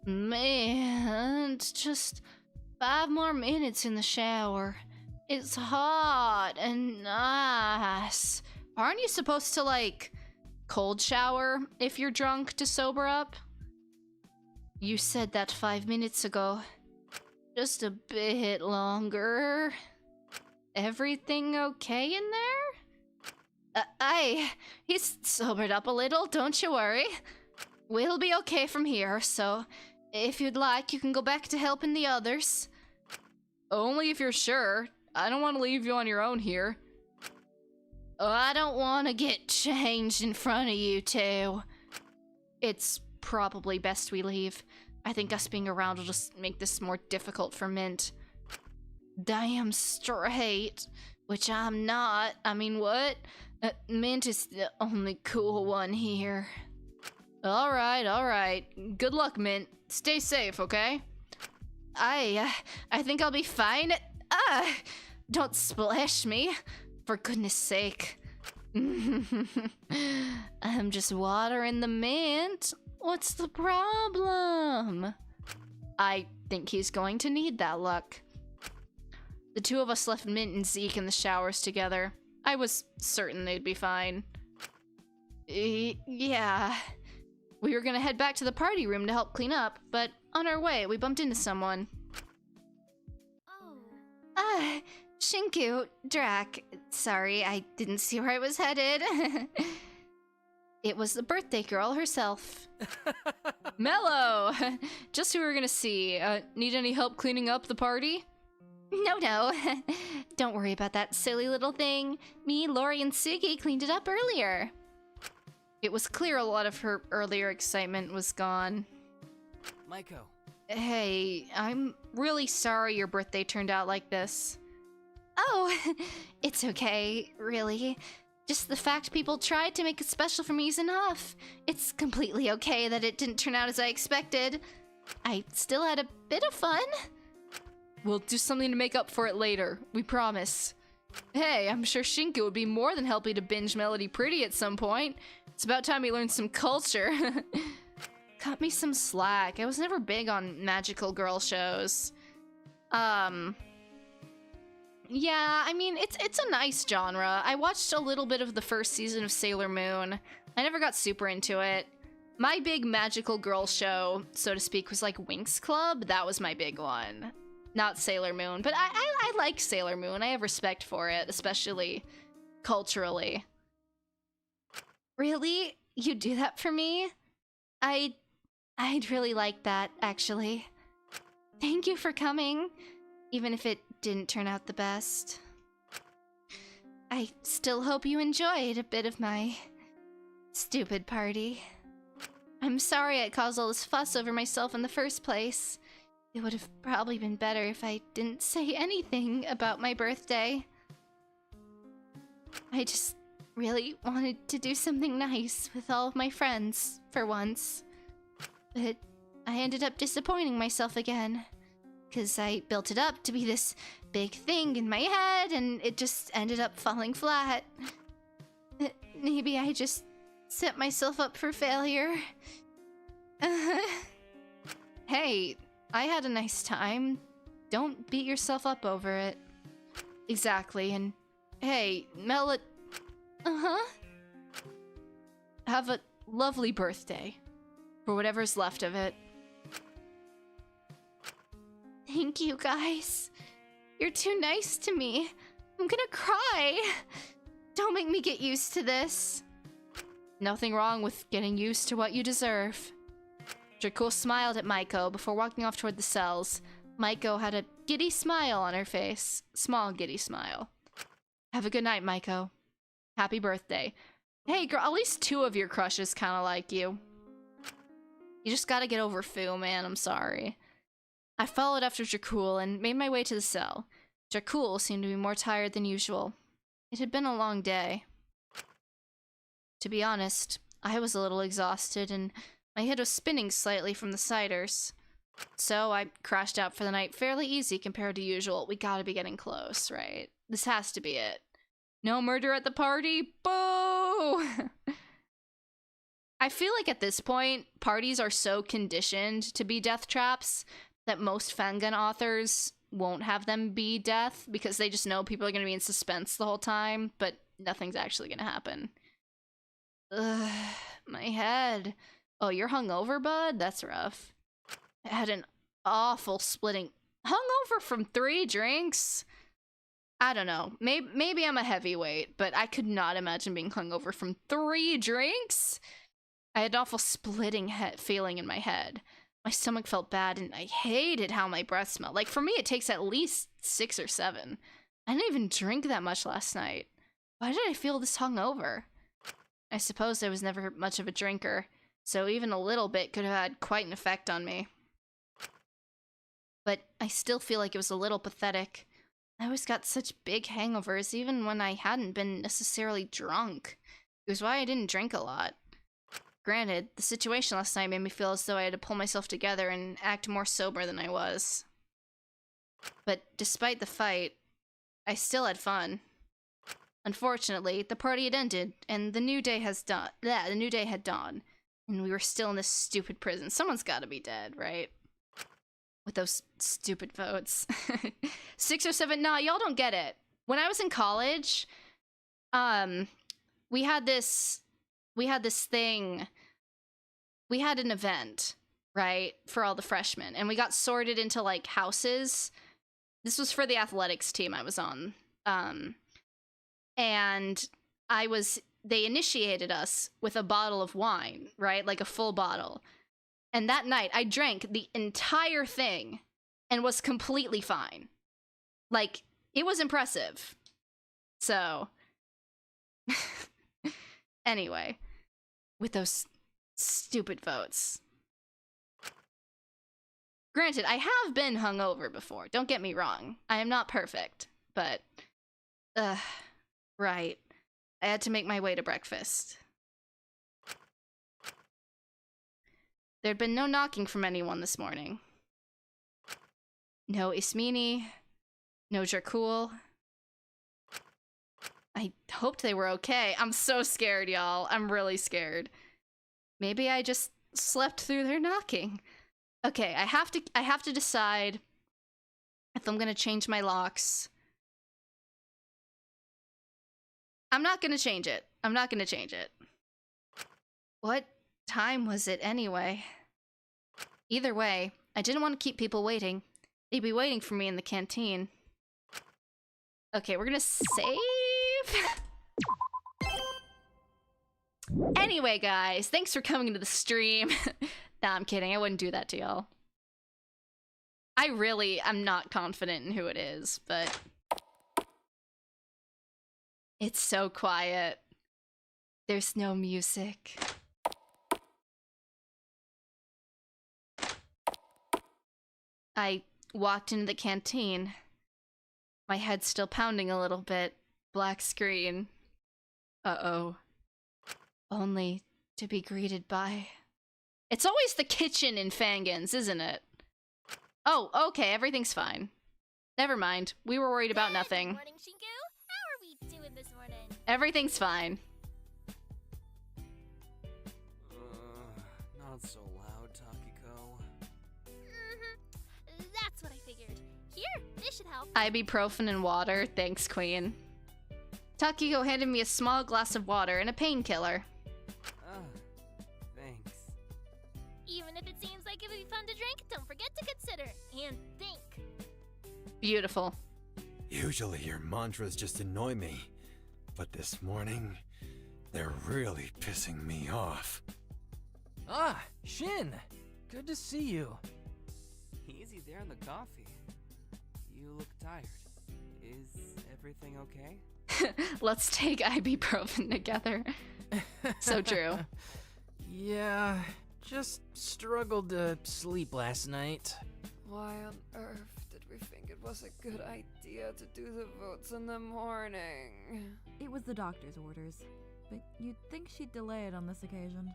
Man, it's just 5 more minutes in the shower. It's hot and nice. Aren't you supposed to, like, cold shower if you're drunk to sober up? You said that 5 minutes ago. Just a bit longer. Everything okay in there? He's sobered up a little, don't you worry. We'll be okay from here, so if you'd like, you can go back to helping the others. Only if you're sure. I don't want to leave you on your own here. I don't want to get changed in front of you two. It's probably best we leave. I think us being around will just make this more difficult for Mint. Damn straight. Which I'm not. I mean, what? Mint is the only cool one here. Alright. Good luck, Mint. Stay safe, okay? I think I'll be fine. Don't splash me. For goodness sake. I'm just watering the Mint. What's the problem? I think he's going to need that luck. The two of us left Mint and Zeke in the showers together. I was certain they'd be fine. Yeah. We were gonna head back to the party room to help clean up, but on our way, we bumped into someone. Oh. Shinku, Drac. Sorry, I didn't see where I was headed. It was the birthday girl herself. Mello! Just who we're gonna see. Need any help cleaning up the party? No. Don't worry about that silly little thing. Me, Lori, and Zeke cleaned it up earlier. It was clear a lot of her earlier excitement was gone. Maiko. Hey, I'm really sorry your birthday turned out like this. Oh, it's okay, really. Just the fact people tried to make it special for me is enough. It's completely okay that it didn't turn out as I expected. I still had a bit of fun. We'll do something to make up for it later, we promise. Hey, I'm sure Shinka would be more than happy to binge Melody Pretty at some point. It's about time he learned some culture. Cut me some slack. I was never big on magical girl shows. Yeah, I mean, it's a nice genre. I watched a little bit of the first season of Sailor Moon. I never got super into it. My big magical girl show, so to speak, was like Winx Club. That was my big one. Not Sailor Moon, but I like Sailor Moon. I have respect for it, especially culturally. Really? You do that for me? I'd really like that, actually. Thank you for coming, even if it didn't turn out the best. I still hope you enjoyed a bit of my stupid party. I'm sorry I caused all this fuss over myself in the first place. It would have probably been better if I didn't say anything about my birthday. I just really wanted to do something nice with all of my friends for once. But I ended up disappointing myself again. Because I built it up to be this big thing in my head, and it just ended up falling flat. Maybe I just set myself up for failure. Hey, I had a nice time. Don't beat yourself up over it. Exactly, and hey, have a lovely birthday. For whatever's left of it. Thank you, guys. You're too nice to me. I'm gonna cry. Don't make me get used to this. Nothing wrong with getting used to what you deserve. Dracul smiled at Maiko before walking off toward the cells. Maiko had a giddy smile on her face. Small, giddy smile. Have a good night, Maiko. Happy birthday. Hey, girl, at least 2 of your crushes kind of like you. You just gotta get over Fu, man. I'm sorry. I followed after Dracul and made my way to the cell. Dracul seemed to be more tired than usual. It had been a long day. To be honest, I was a little exhausted and my head was spinning slightly from the ciders. So I crashed out for the night fairly easy compared to usual. We gotta be getting close, right? This has to be it. No murder at the party? Boo! I feel like at this point, parties are so conditioned to be death traps that most fangun authors won't have them be death because they just know people are going to be in suspense the whole time, but nothing's actually going to happen. Ugh, my head. Oh, you're hungover, bud? That's rough. I had an awful splitting. Hungover from 3 drinks? I don't know. Maybe I'm a heavyweight, but I could not imagine being hungover from 3 drinks. I had an awful splitting feeling in my head. My stomach felt bad, and I hated how my breath smelled. Like, for me, it takes at least 6 or 7. I didn't even drink that much last night. Why did I feel this hungover? I suppose I was never much of a drinker, so even a little bit could have had quite an effect on me. But I still feel like it was a little pathetic. I always got such big hangovers, even when I hadn't been necessarily drunk. It was why I didn't drink a lot. Granted, the situation last night made me feel as though I had to pull myself together and act more sober than I was. But despite the fight, I still had fun. Unfortunately, the party had ended, and the new day had dawned, and we were still in this stupid prison. Someone's gotta be dead, right? With those stupid votes. 6 or 7, nah, y'all don't get it. When I was in college, we had this thing, we had an event, right, for all the freshmen, and we got sorted into, like, houses. This was for the athletics team I was on, and they initiated us with a bottle of wine, right, like a full bottle, And that night, I drank the entire thing and was completely fine. Like, it was impressive. So, anyway, with those stupid votes. Granted, I have been hungover before, don't get me wrong. I am not perfect, but, right. I had to make my way to breakfast. There'd been no knocking from anyone this morning. No Ismene, no Jerkul. I hoped they were okay. I'm so scared, y'all. I'm really scared. Maybe I just slept through their knocking. Okay, I have to decide if I'm gonna change my locks. I'm not gonna change it. I'm not gonna change it. What time was it anyway? Either way, I didn't want to keep people waiting. They'd be waiting for me in the canteen. Okay, we're gonna save. Anyway, guys, thanks for coming to the stream. Nah, I'm kidding. I wouldn't do that to y'all. I'm not confident in who it is, but it's so quiet. There's no music. I walked into the canteen. My head's still pounding a little bit. Black screen. Uh-oh. Only to be greeted by... It's always the kitchen in Fangans, isn't it? Oh, okay, everything's fine. Never mind. We were worried about nothing. Good morning, Shinku. How are we doing this morning? Everything's fine. Not so loud, Takiko. That's what I figured. Here, this should help. Ibuprofen and water. Thanks, Queen. Takiko handed me a small glass of water and a painkiller. Thanks. Even if it seems like it would be fun to drink, don't forget to consider and think. Beautiful. Usually your mantras just annoy me, but this morning, they're really pissing me off. Ah, Shin! Good to see you. Easy there on the coffee. You look tired. Is everything okay? Let's take ibuprofen together. So true. Yeah, just struggled to sleep last night. Why on earth did we think it was a good idea to do the votes in the morning? It was the doctor's orders, but you'd think she'd delay it on this occasion.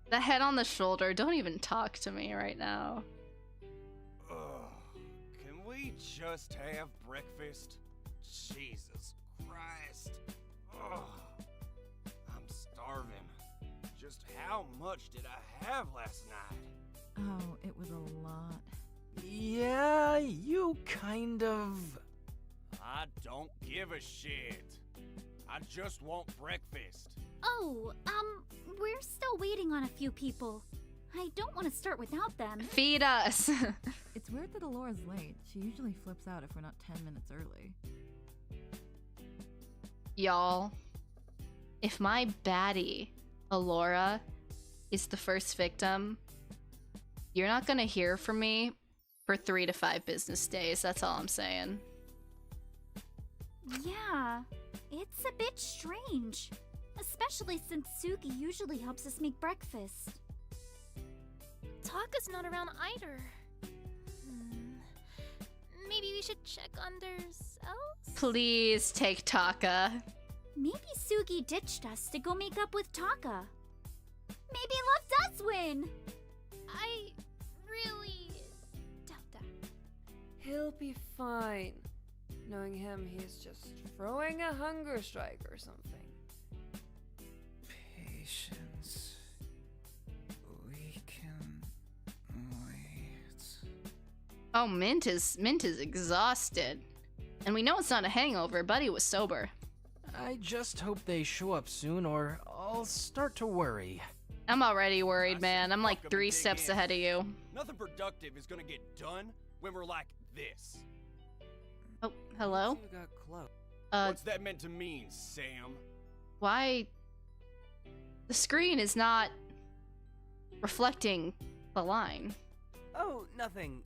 The head on the shoulder. Don't even talk to me right now. Can we just have breakfast? Jesus Christ. Ugh. I'm starving. Just how much did I have last night? Oh, it was a lot. Yeah, you kind of... I don't give a shit. I just want breakfast. Oh, we're still waiting on a few people. I don't want to start without them. Feed us. It's weird that Alora's late. She usually flips out if we're not 10 minutes early. Y'all, if my baddie, Alora, is the first victim, you're not gonna hear from me for 3 to 5 business days. That's all I'm saying. Yeah, it's a bit strange. Especially since Suki usually helps us make breakfast. Taka's not around either. Maybe we should check underselves? Please take Taka. Maybe Suki ditched us to go make up with Taka. Maybe left us win! I really doubt that. He'll be fine. Knowing him, he's just throwing a hunger strike or something. Patience. We can wait. Oh, Mint is exhausted. And we know it's not a hangover. Buddy was sober. I just hope they show up soon or I'll start to worry. I'm already worried, man. I'm like 3 steps ahead of you. Nothing productive is gonna get done when we're like this. Oh, hello? You got close. What's that meant to mean, Sam? Why? The screen is not reflecting the line? Oh, nothing.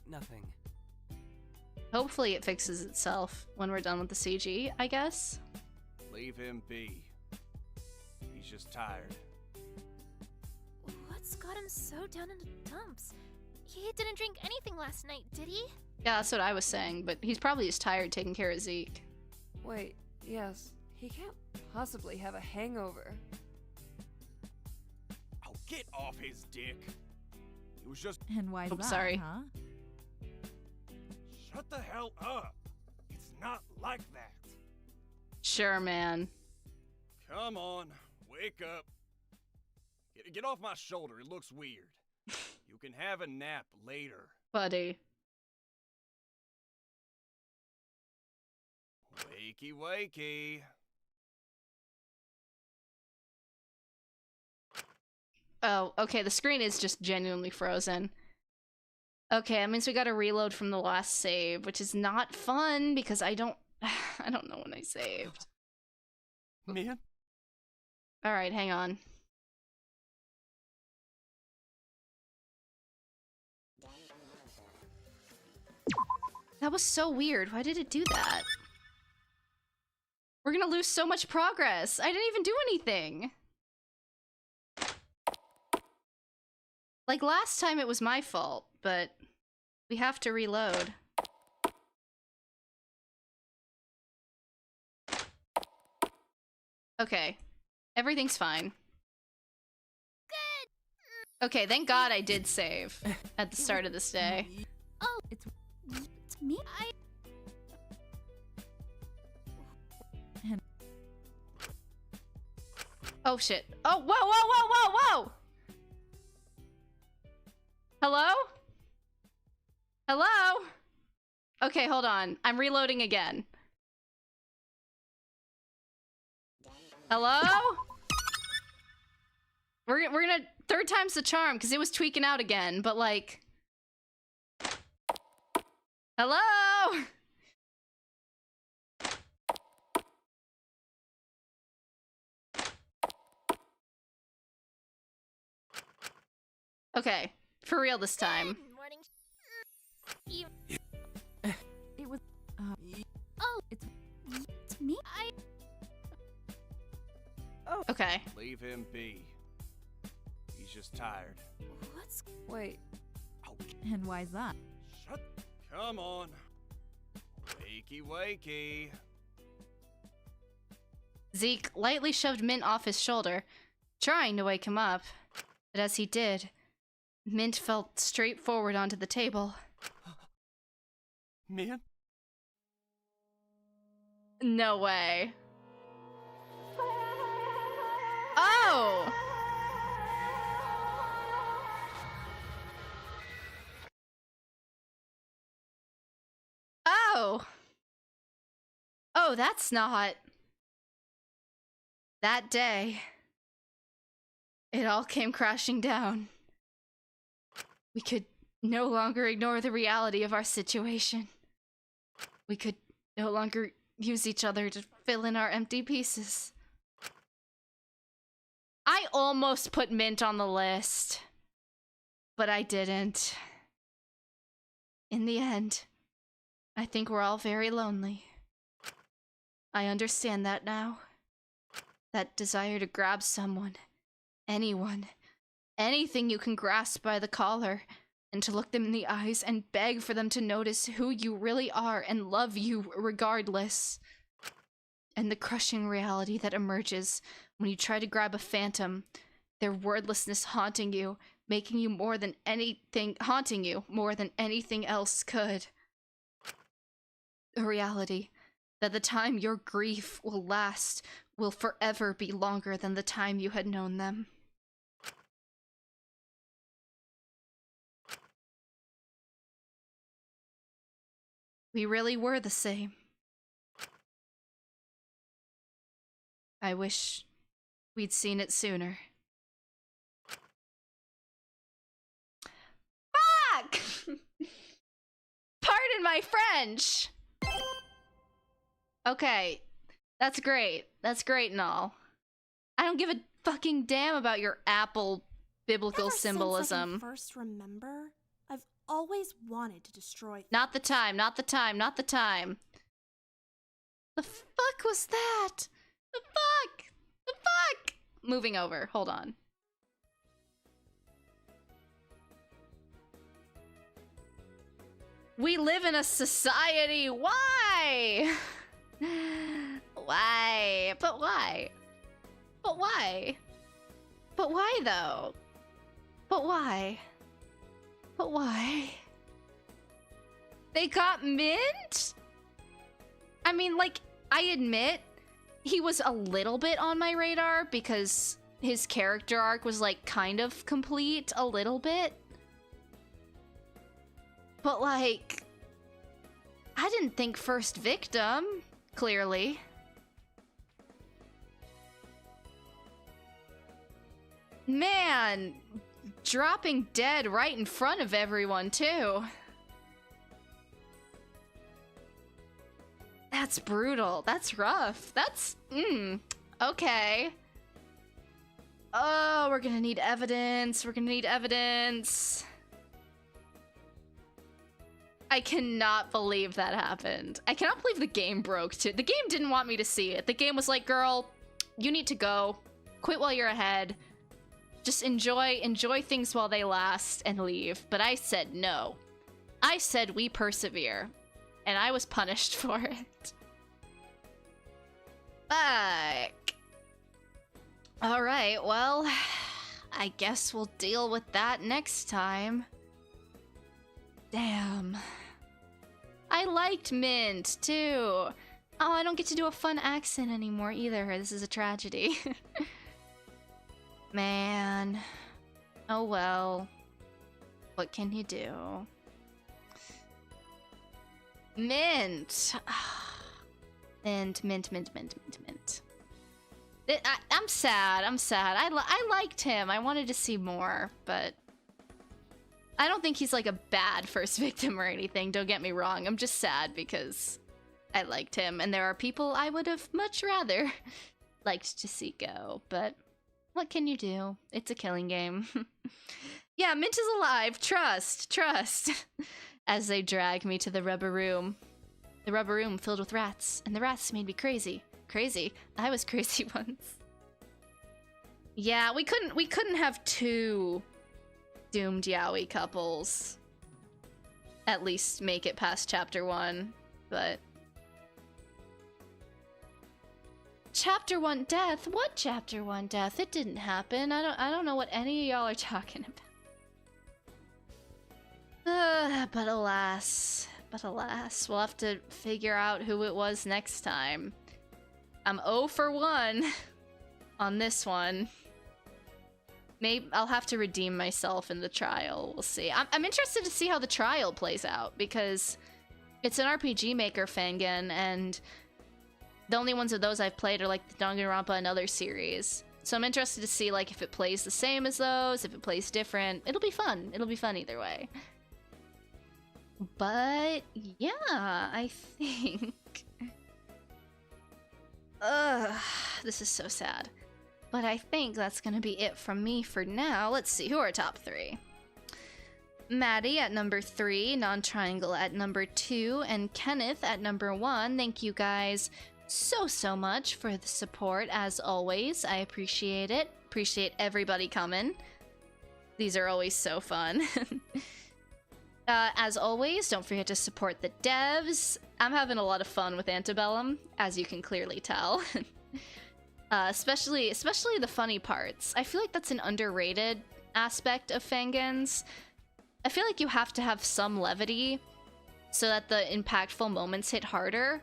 Hopefully it fixes itself when we're done with the CG, I guess. Leave him be. He's just tired. What's got him so down in the dumps? He didn't drink anything last night, did he? Yeah, that's what I was saying, but he's probably just tired taking care of Zeke. Wait, yes. He can't possibly have a hangover. Oh, get off his dick. It was just... And why Oh, that, sorry. huh? Shut the hell up. It's not like that. Sure, man. Come on, wake up. Get off my shoulder, it looks weird. You can have a nap later. Buddy. Wakey, wakey. Oh, okay, the screen is just genuinely frozen. Okay, that means we gotta reload from the last save, which is not fun because I don't know when I saved. Man? Alright, hang on. That was so weird. Why did it do that? We're gonna lose so much progress. I didn't even do anything. Like last time it was my fault, but we have to reload. Okay. Everything's fine. Good. Okay, thank God I did save at the start of this day. Oh, It's Me? Oh shit. Oh, whoa, whoa, whoa, whoa, whoa! Hello? Hello? Okay, hold on. I'm reloading again. Hello? We're gonna third time's the charm because it was tweaking out again, but like, hello? Okay, for real this time. morning. it was Oh, it's Me? Okay. Leave him be. He's just tired. what's... Wait, and why's that? Shut. Come on. Wakey, wakey. Zeke lightly shoved Mint off his shoulder, trying to wake him up. But as he did, Mint fell straight forward onto the table. Man? No way. Oh! Oh! Oh, that's not... That day, it all came crashing down. We could no longer ignore the reality of our situation. We could no longer use each other to fill in our empty pieces. I almost put Mint on the list, but I didn't. In the end, I think we're all very lonely. I understand that now. That desire to grab someone, anyone, anything you can grasp by the collar, and to look them in the eyes and beg for them to notice who you really are and love you regardless. And the crushing reality that emerges when you try to grab a phantom, their wordlessness haunting you, making you more than anything, haunting you more than anything else could. The reality that the time your grief will last will forever be longer than the time you had known them. We really were the same. I wish we'd seen it sooner. Fuck! Pardon my French! Okay, that's great. That's great and all. I don't give a fucking damn about your apple biblical Ever symbolism. Since I can first remember, I've always wanted to destroy things. Not the time, not the time, not the time. The fuck was that? The fuck? The fuck? Moving over, hold on. We live in a society. Why? Why? But why? But why? But why though? But why? But why? They got Mint? I mean, like, I admit he was a little bit on my radar because his character arc was like kind of complete a little bit. But like, I didn't think first victim, clearly. Man, dropping dead right in front of everyone too. That's brutal. That's rough. That's, okay. Oh, we're gonna need evidence. We're gonna need evidence. I cannot believe that happened. I cannot believe the game broke too. The game didn't want me to see it. The game was like, girl, you need to go. Quit while you're ahead. Just enjoy things while they last and leave. But I said no. I said we persevere. And I was punished for it. Fuck. Alright, well, I guess we'll deal with that next time. Damn. I liked Mint, too. Oh, I don't get to do a fun accent anymore either. This is a tragedy. Man. Oh well. What can you do? Mint. Mint. I'm sad. I liked him. I wanted to see more, but I don't think he's like a bad first victim or anything. Don't get me wrong. I'm just sad because I liked him, and there are people I would have much rather liked to see go, but what can you do? It's a killing game. Yeah, Mint is alive. Trust. As they drag me to the rubber room. The rubber room filled with rats, and the rats made me crazy. Crazy? I was crazy once. Yeah, we couldn't have two doomed yaoi couples. At least make it past chapter 1, but Chapter 1 death? What chapter 1 death? It didn't happen. I don't know what any of y'all are talking about. But alas, we'll have to figure out who it was next time. I'm 0 for 1 on this one. Maybe I'll have to redeem myself in the trial. We'll see. I'm interested to see how the trial plays out because it's an RPG Maker fangen, and the only ones of those I've played are like the Danganronpa and other series. So I'm interested to see like if it plays the same as those, if it plays different. It'll be fun. It'll be fun either way. But yeah, I think this is so sad. But I think that's gonna be it from me for now. Let's see, who are top 3? Maddie at number 3, Non-Triangle at number 2, and Kenneth at number 1. Thank you guys so much for the support, as always. I appreciate it. Appreciate everybody coming. These are always so fun. As always, don't forget to support the devs. I'm having a lot of fun with Antebellum, as you can clearly tell. Especially the funny parts. I feel like that's an underrated aspect of fangens. I feel like you have to have some levity so that the impactful moments hit harder.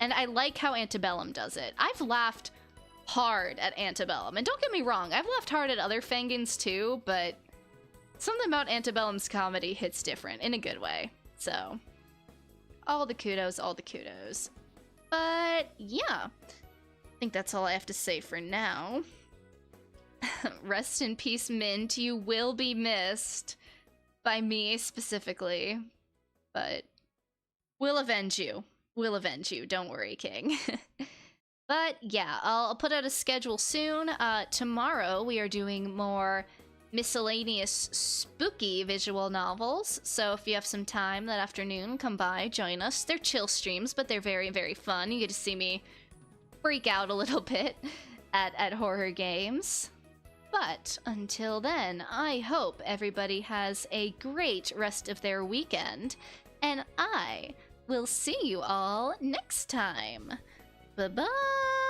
And I like how Antebellum does it. I've laughed hard at Antebellum. And don't get me wrong, I've laughed hard at other fangens too, but something about Antebellum's comedy hits different in a good way. So, all the kudos, all the kudos. But yeah, I think that's all I have to say for now. Rest in peace, Mint. You will be missed. By me specifically. But we'll avenge you. We'll avenge you. Don't worry, King. But yeah, I'll put out a schedule soon. Tomorrow we are doing more miscellaneous spooky visual novels. So if you have some time that afternoon, come by, join us. They're chill streams, but they're very, very fun. You get to see me freak out a little bit at horror games. But until then, I hope everybody has a great rest of their weekend, and I will see you all next time. Bye-bye!